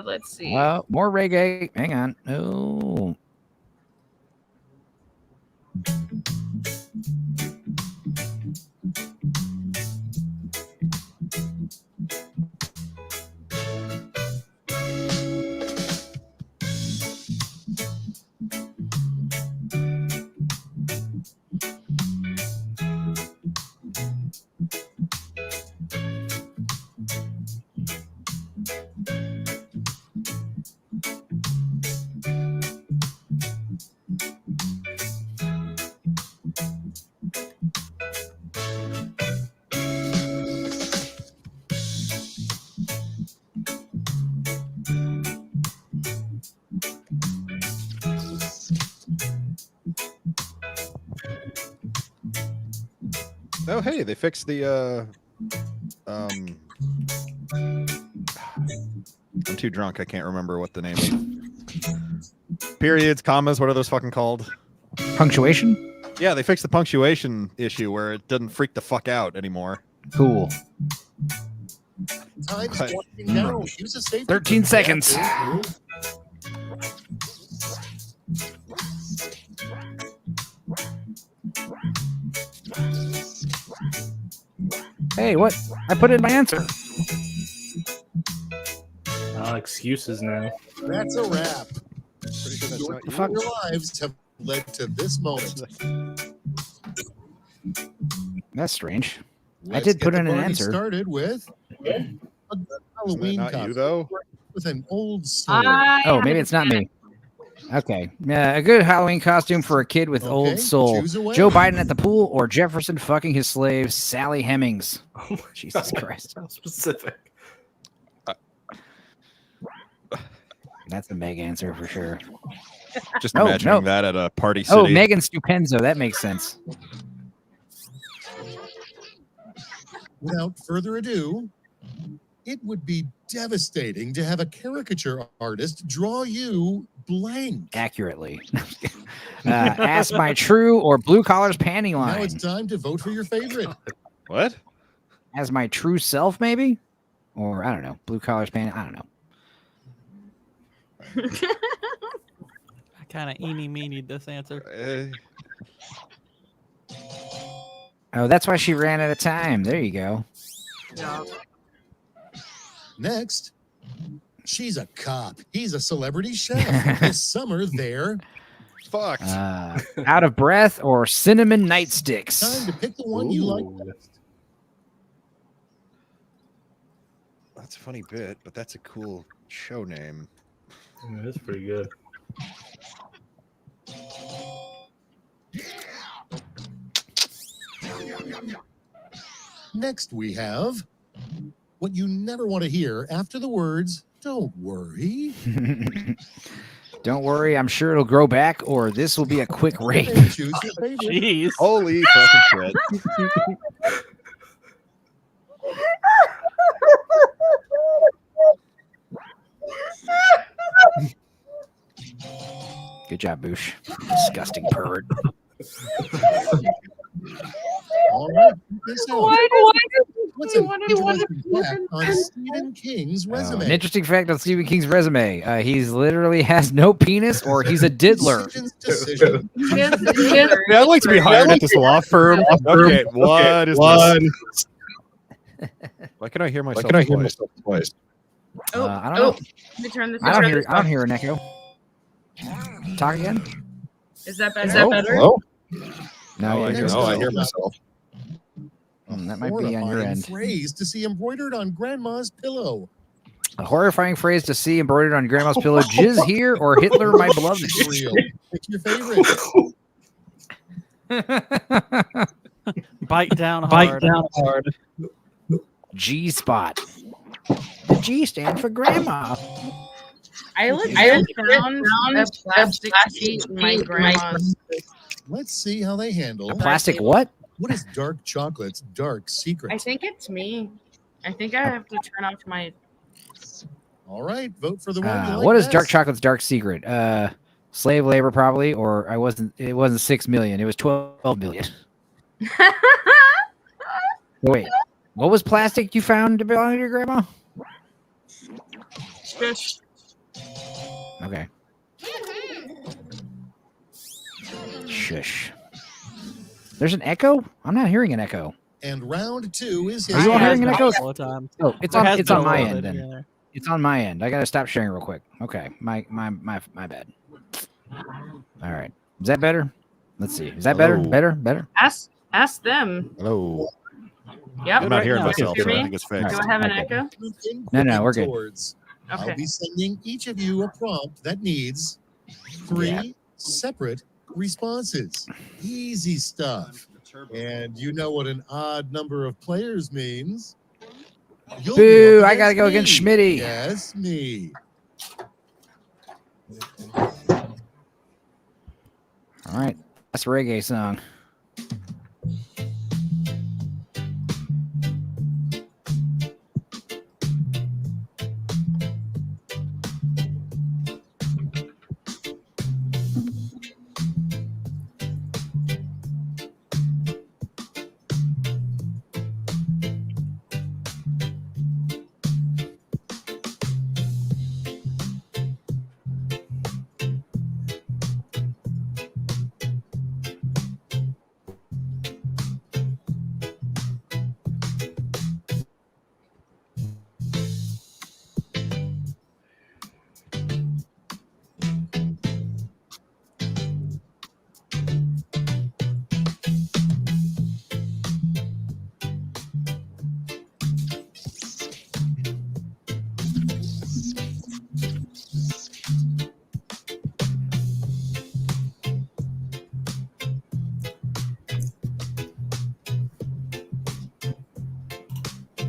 Let's see. More reggae. Hang on. Oh. Oh, hey, they fixed the I'm too drunk. I can't remember what the name is. Periods, commas, what are those fucking called? Punctuation? Yeah, they fixed the punctuation issue where it doesn't freak the fuck out anymore. Cool. Time's Right. winding down. Use a safety 13 pin. seconds. Hey, what? I put in my answer. Excuses now. That's a wrap. Pretty sure that's not you. Your lives have led to this moment. That's strange. I Let's did get put the in an party answer. Started with a Halloween not you, costume though? with an old sword. Oh, maybe it's not me. Okay. A good Halloween costume for a kid with old soul. choose away. Joe Biden at the pool or Jefferson fucking his slave, Sally Hemings. Oh, Jesus Christ. How specific. That's a Meg answer for sure. Just Oh, imagining no. that at a party city. Oh, Megan Stupenzo. That makes sense. Without further ado, it would be devastating to have a caricature artist draw you blank. Accurately. Ask my true or blue collars panty Now line. it's time to vote for your favorite. What? As my true self, maybe? Or I don't know. Blue collars panty. I don't know. I kind of eeny-meenied this answer. Oh, that's why she ran out of time. There you go. Next, she's a cop. He's a celebrity chef. This summer, they're fucked. Out of breath or cinnamon nightsticks. Time to pick the one you like best. That's a funny bit, but that's a cool show name. Yeah, that's pretty good. Next, we have what you never want to hear after the words, "Don't worry." Don't worry, I'm sure it'll grow back, or this will be a quick rape. Choose your favorite. Jeez. Holy fucking shit. Good job, Boosh. Disgusting pervert. All right, check this out. What's an why do you want interesting fact on Stephen King's resume? An interesting fact on Stephen King's resume. He's literally has no penis or he's a diddler. Decision. Yeah, I'd like to be hired at this law firm. Okay, what is this? Why can I hear myself twice? I don't know. Let me turn this. I don't hear an echo. Talk again. Is that better? Hello? No, I hear myself. That might be on your Horrifying end. phrase to see embroidered on Grandma's pillow. A horrifying phrase to see embroidered on Grandma's pillow. Jizz here or Hitler, my beloved. Real. Pick your favorite. Bite down hard. G spot. The G stand for Grandma. I found a plastic sheet in my grandma's. Let's see how they handle. A plastic what? What is dark chocolate's dark secret? I think it's me. I think I have to turn off my. All right, vote for the one you like What is best. dark chocolate's dark secret? Slave labor probably, or it wasn't 6 million, it was 12 million. Wait, what was plastic you found to belong to your grandma? Shush. Okay. Shush. There's an echo? I'm not hearing an echo. And round two is Are you all hearing an echo? All the time. Oh, it's There on has it's been on a my little end bit here then. and there. It's on my end. I gotta stop sharing real quick. Okay. My bad. All right. Is that better? Let's see. Is that better? Hello. Better? Ask them. Hello. Yep. I'm not hearing now. myself, Hear so I me? think it's Do fixed. I have an Okay. echo? No, we're good. Towards. Okay. I'll be sending each of you a prompt that needs 3 separate responses. Easy stuff. And you know what an odd number of players means. You'll Boo, be up I gotta go against me. Schmitty. Yes, me. All right. That's a reggae song.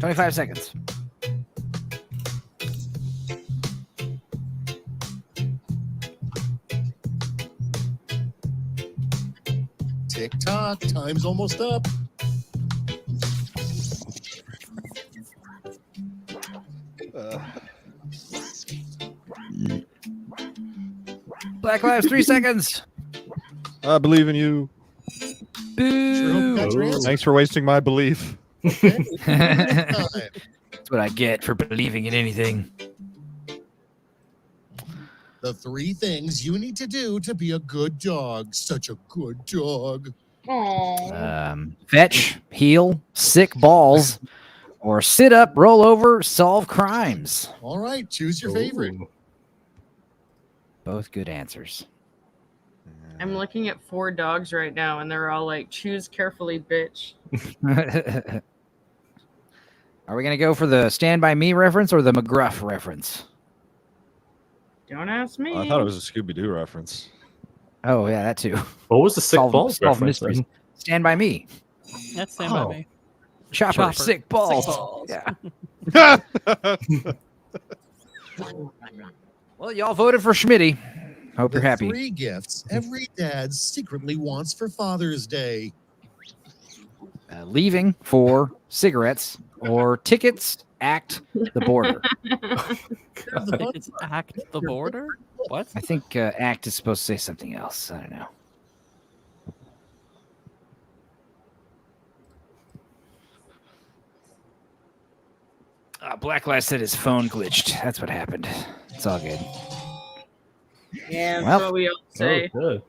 25 seconds. Tick tock, time's almost up. Black Lives, 3 seconds. I believe in you. Boo. Thanks for wasting my belief. That's what I get for believing in anything. The 3 things you need to do to be a good dog. Such a good dog. Fetch, heal, sick balls, or sit up, roll over, solve crimes. All right, choose your favorite. Both good answers. I'm looking at 4 dogs right now, and they're all like, choose carefully, bitch. Are we going to go for the Stand By Me reference or the McGruff reference? Don't ask me. I thought it was a Scooby-Doo reference. Oh, yeah, that too. What was the sick balls reference? Mysteries. Stand By Me. That's Stand By Me. Chopper. Sick balls. Yeah. Well, y'all voted for Schmitty. Hope you're happy. 3 gifts every dad secretly wants for Father's Day. Leaving for cigarettes or tickets, act the border. It's act the border? What? I think act is supposed to say something else. I don't know. Blacklight said his phone glitched. That's what happened. It's all good. Yeah, that's Well, what we all say. Good.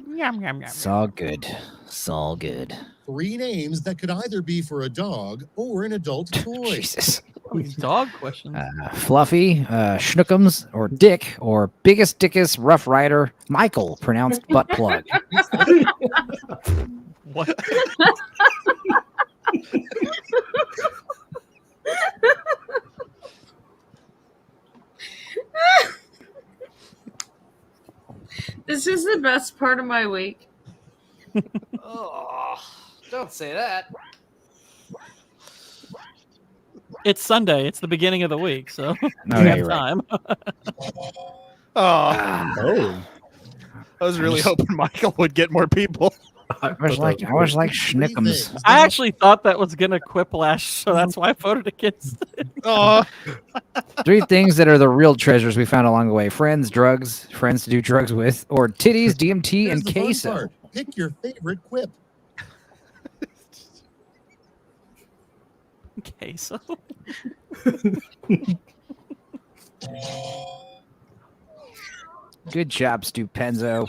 Yum, yum, yum. It's all good. It's all good. 3 names that could either be for a dog or an adult toy. Jesus. These dog questions. Fluffy, Schnookums, or Dick, or Biggest Dickus, Rough Rider, Michael, pronounced butt plug. What? This is the best part of my week. Oh, don't say that. It's Sunday. It's the beginning of the week, so we yeah, have you're right. time. I was really hoping Michael would get more people. I was like Schnookums. I actually thought that was gonna quiplash, so that's why I voted against it. Oh. 3 things that are the real treasures we found along the way: friends, drugs, friends to do drugs with, or titties, DMT, Here's and the fun queso. part. Pick your favorite quip. Queso. Good job, Stupenzo.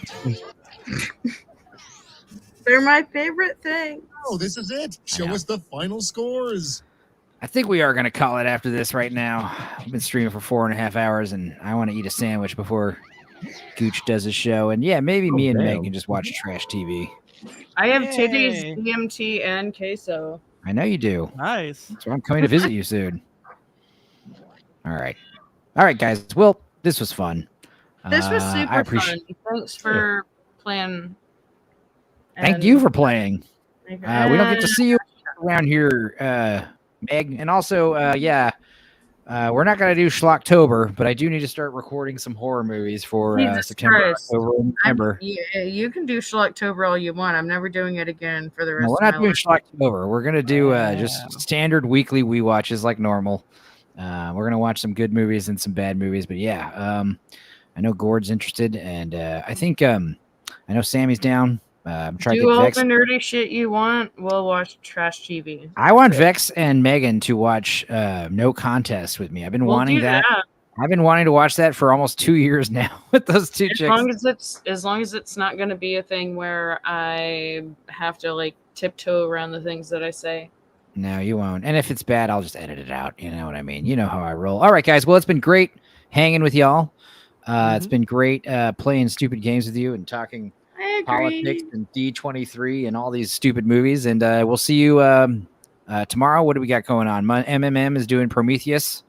They're my favorite thing. Oh, this is it. Show us the final scores. I think we are going to call it after this right now. I've been streaming for 4.5 hours, and I want to eat a sandwich before Gooch does his show. And yeah, maybe me and Meg can just watch trash TV. I have titties, DMT, and queso. I know you do. Nice. So I'm coming to visit you soon. All right. All right, guys. Well, this was fun. This was I super appreciate. fun. Thanks for playing. Thank you for playing. We don't get to see you around here, Meg. And also, we're not going to do Schlocktober, but I do need to start recording some horror movies for September, October, and November. Yeah, you can do Schlocktober all you want. I'm never doing it again for the rest No, of we're my not doing life. Schlocktober. We're going to do just standard weekly we watches like normal. We're going to watch some good movies and some bad movies. But yeah, I know Gord's interested, and I think I know Sammy's down. I'm trying to Do get all Vex. the nerdy shit you want. We'll watch trash TV. I want Vex and Megan to watch No Contest with me. I've been wanting do that. that. I've been wanting to watch that for almost 2 years now with those 2 As chicks. long as it's not going to be a thing where I have to like tiptoe around the things that I say. No, you won't. And if it's bad, I'll just edit it out. You know what I mean? You know how I roll. All right, guys. Well, it's been great hanging with y'all. It's been great playing stupid games with you and talking politics and D23 and all these stupid movies. And we'll see you tomorrow. What do we got going on? MMM is doing Prometheus.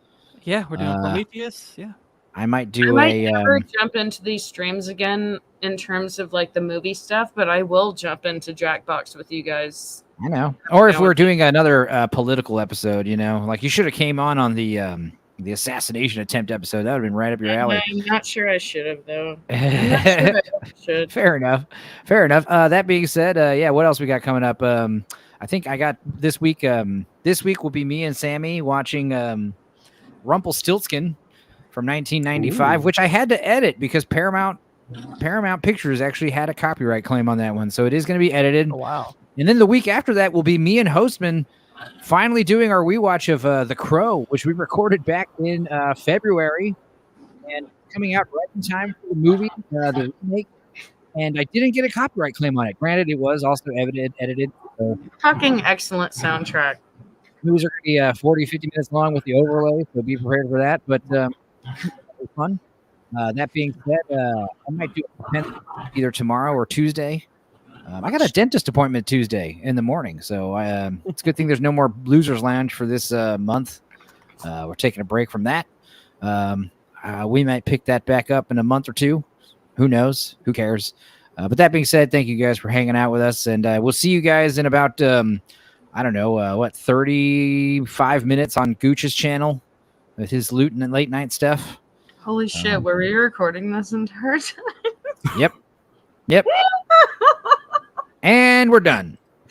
Yeah, we're doing Prometheus. Yeah. I might do I might never jump into these streams again in terms of like the movie stuff, but I will jump into Jackbox with you guys I know. Or if we're doing another political episode, like you should have came on the assassination attempt episode. That would have been right up your alley. I'm not sure I should have, though. I'm not sure I should. Fair enough. That being said, what else we got coming up? I think I got this week. This week will be me and Sammy watching Rumpelstiltskin from 1995, which I had to edit because Paramount Pictures actually had a copyright claim on that one, so it is going to be edited. Oh, wow. And then the week after that will be me and Hostman finally doing our rewatch of The Crow, which we recorded back in February, and coming out right in time for the movie, the remake. And I didn't get a copyright claim on it. Granted, it was also edited. So Fucking excellent soundtrack. movies are going to be 40, 50 minutes long with the overlay, so be prepared for that. But it was fun. That being said, I might do it either tomorrow or Tuesday. I got a dentist appointment Tuesday in the morning, so it's a good thing there's no more Losers Lounge for this month. We're taking a break from that. We might pick that back up in a month or two. Who knows? Who cares? But that being said, thank you guys for hanging out with us, and we'll see you guys in about 35 minutes on Gooch's channel with his loot and late night stuff. Holy shit, were we recording this entire time? Yep. And we're done.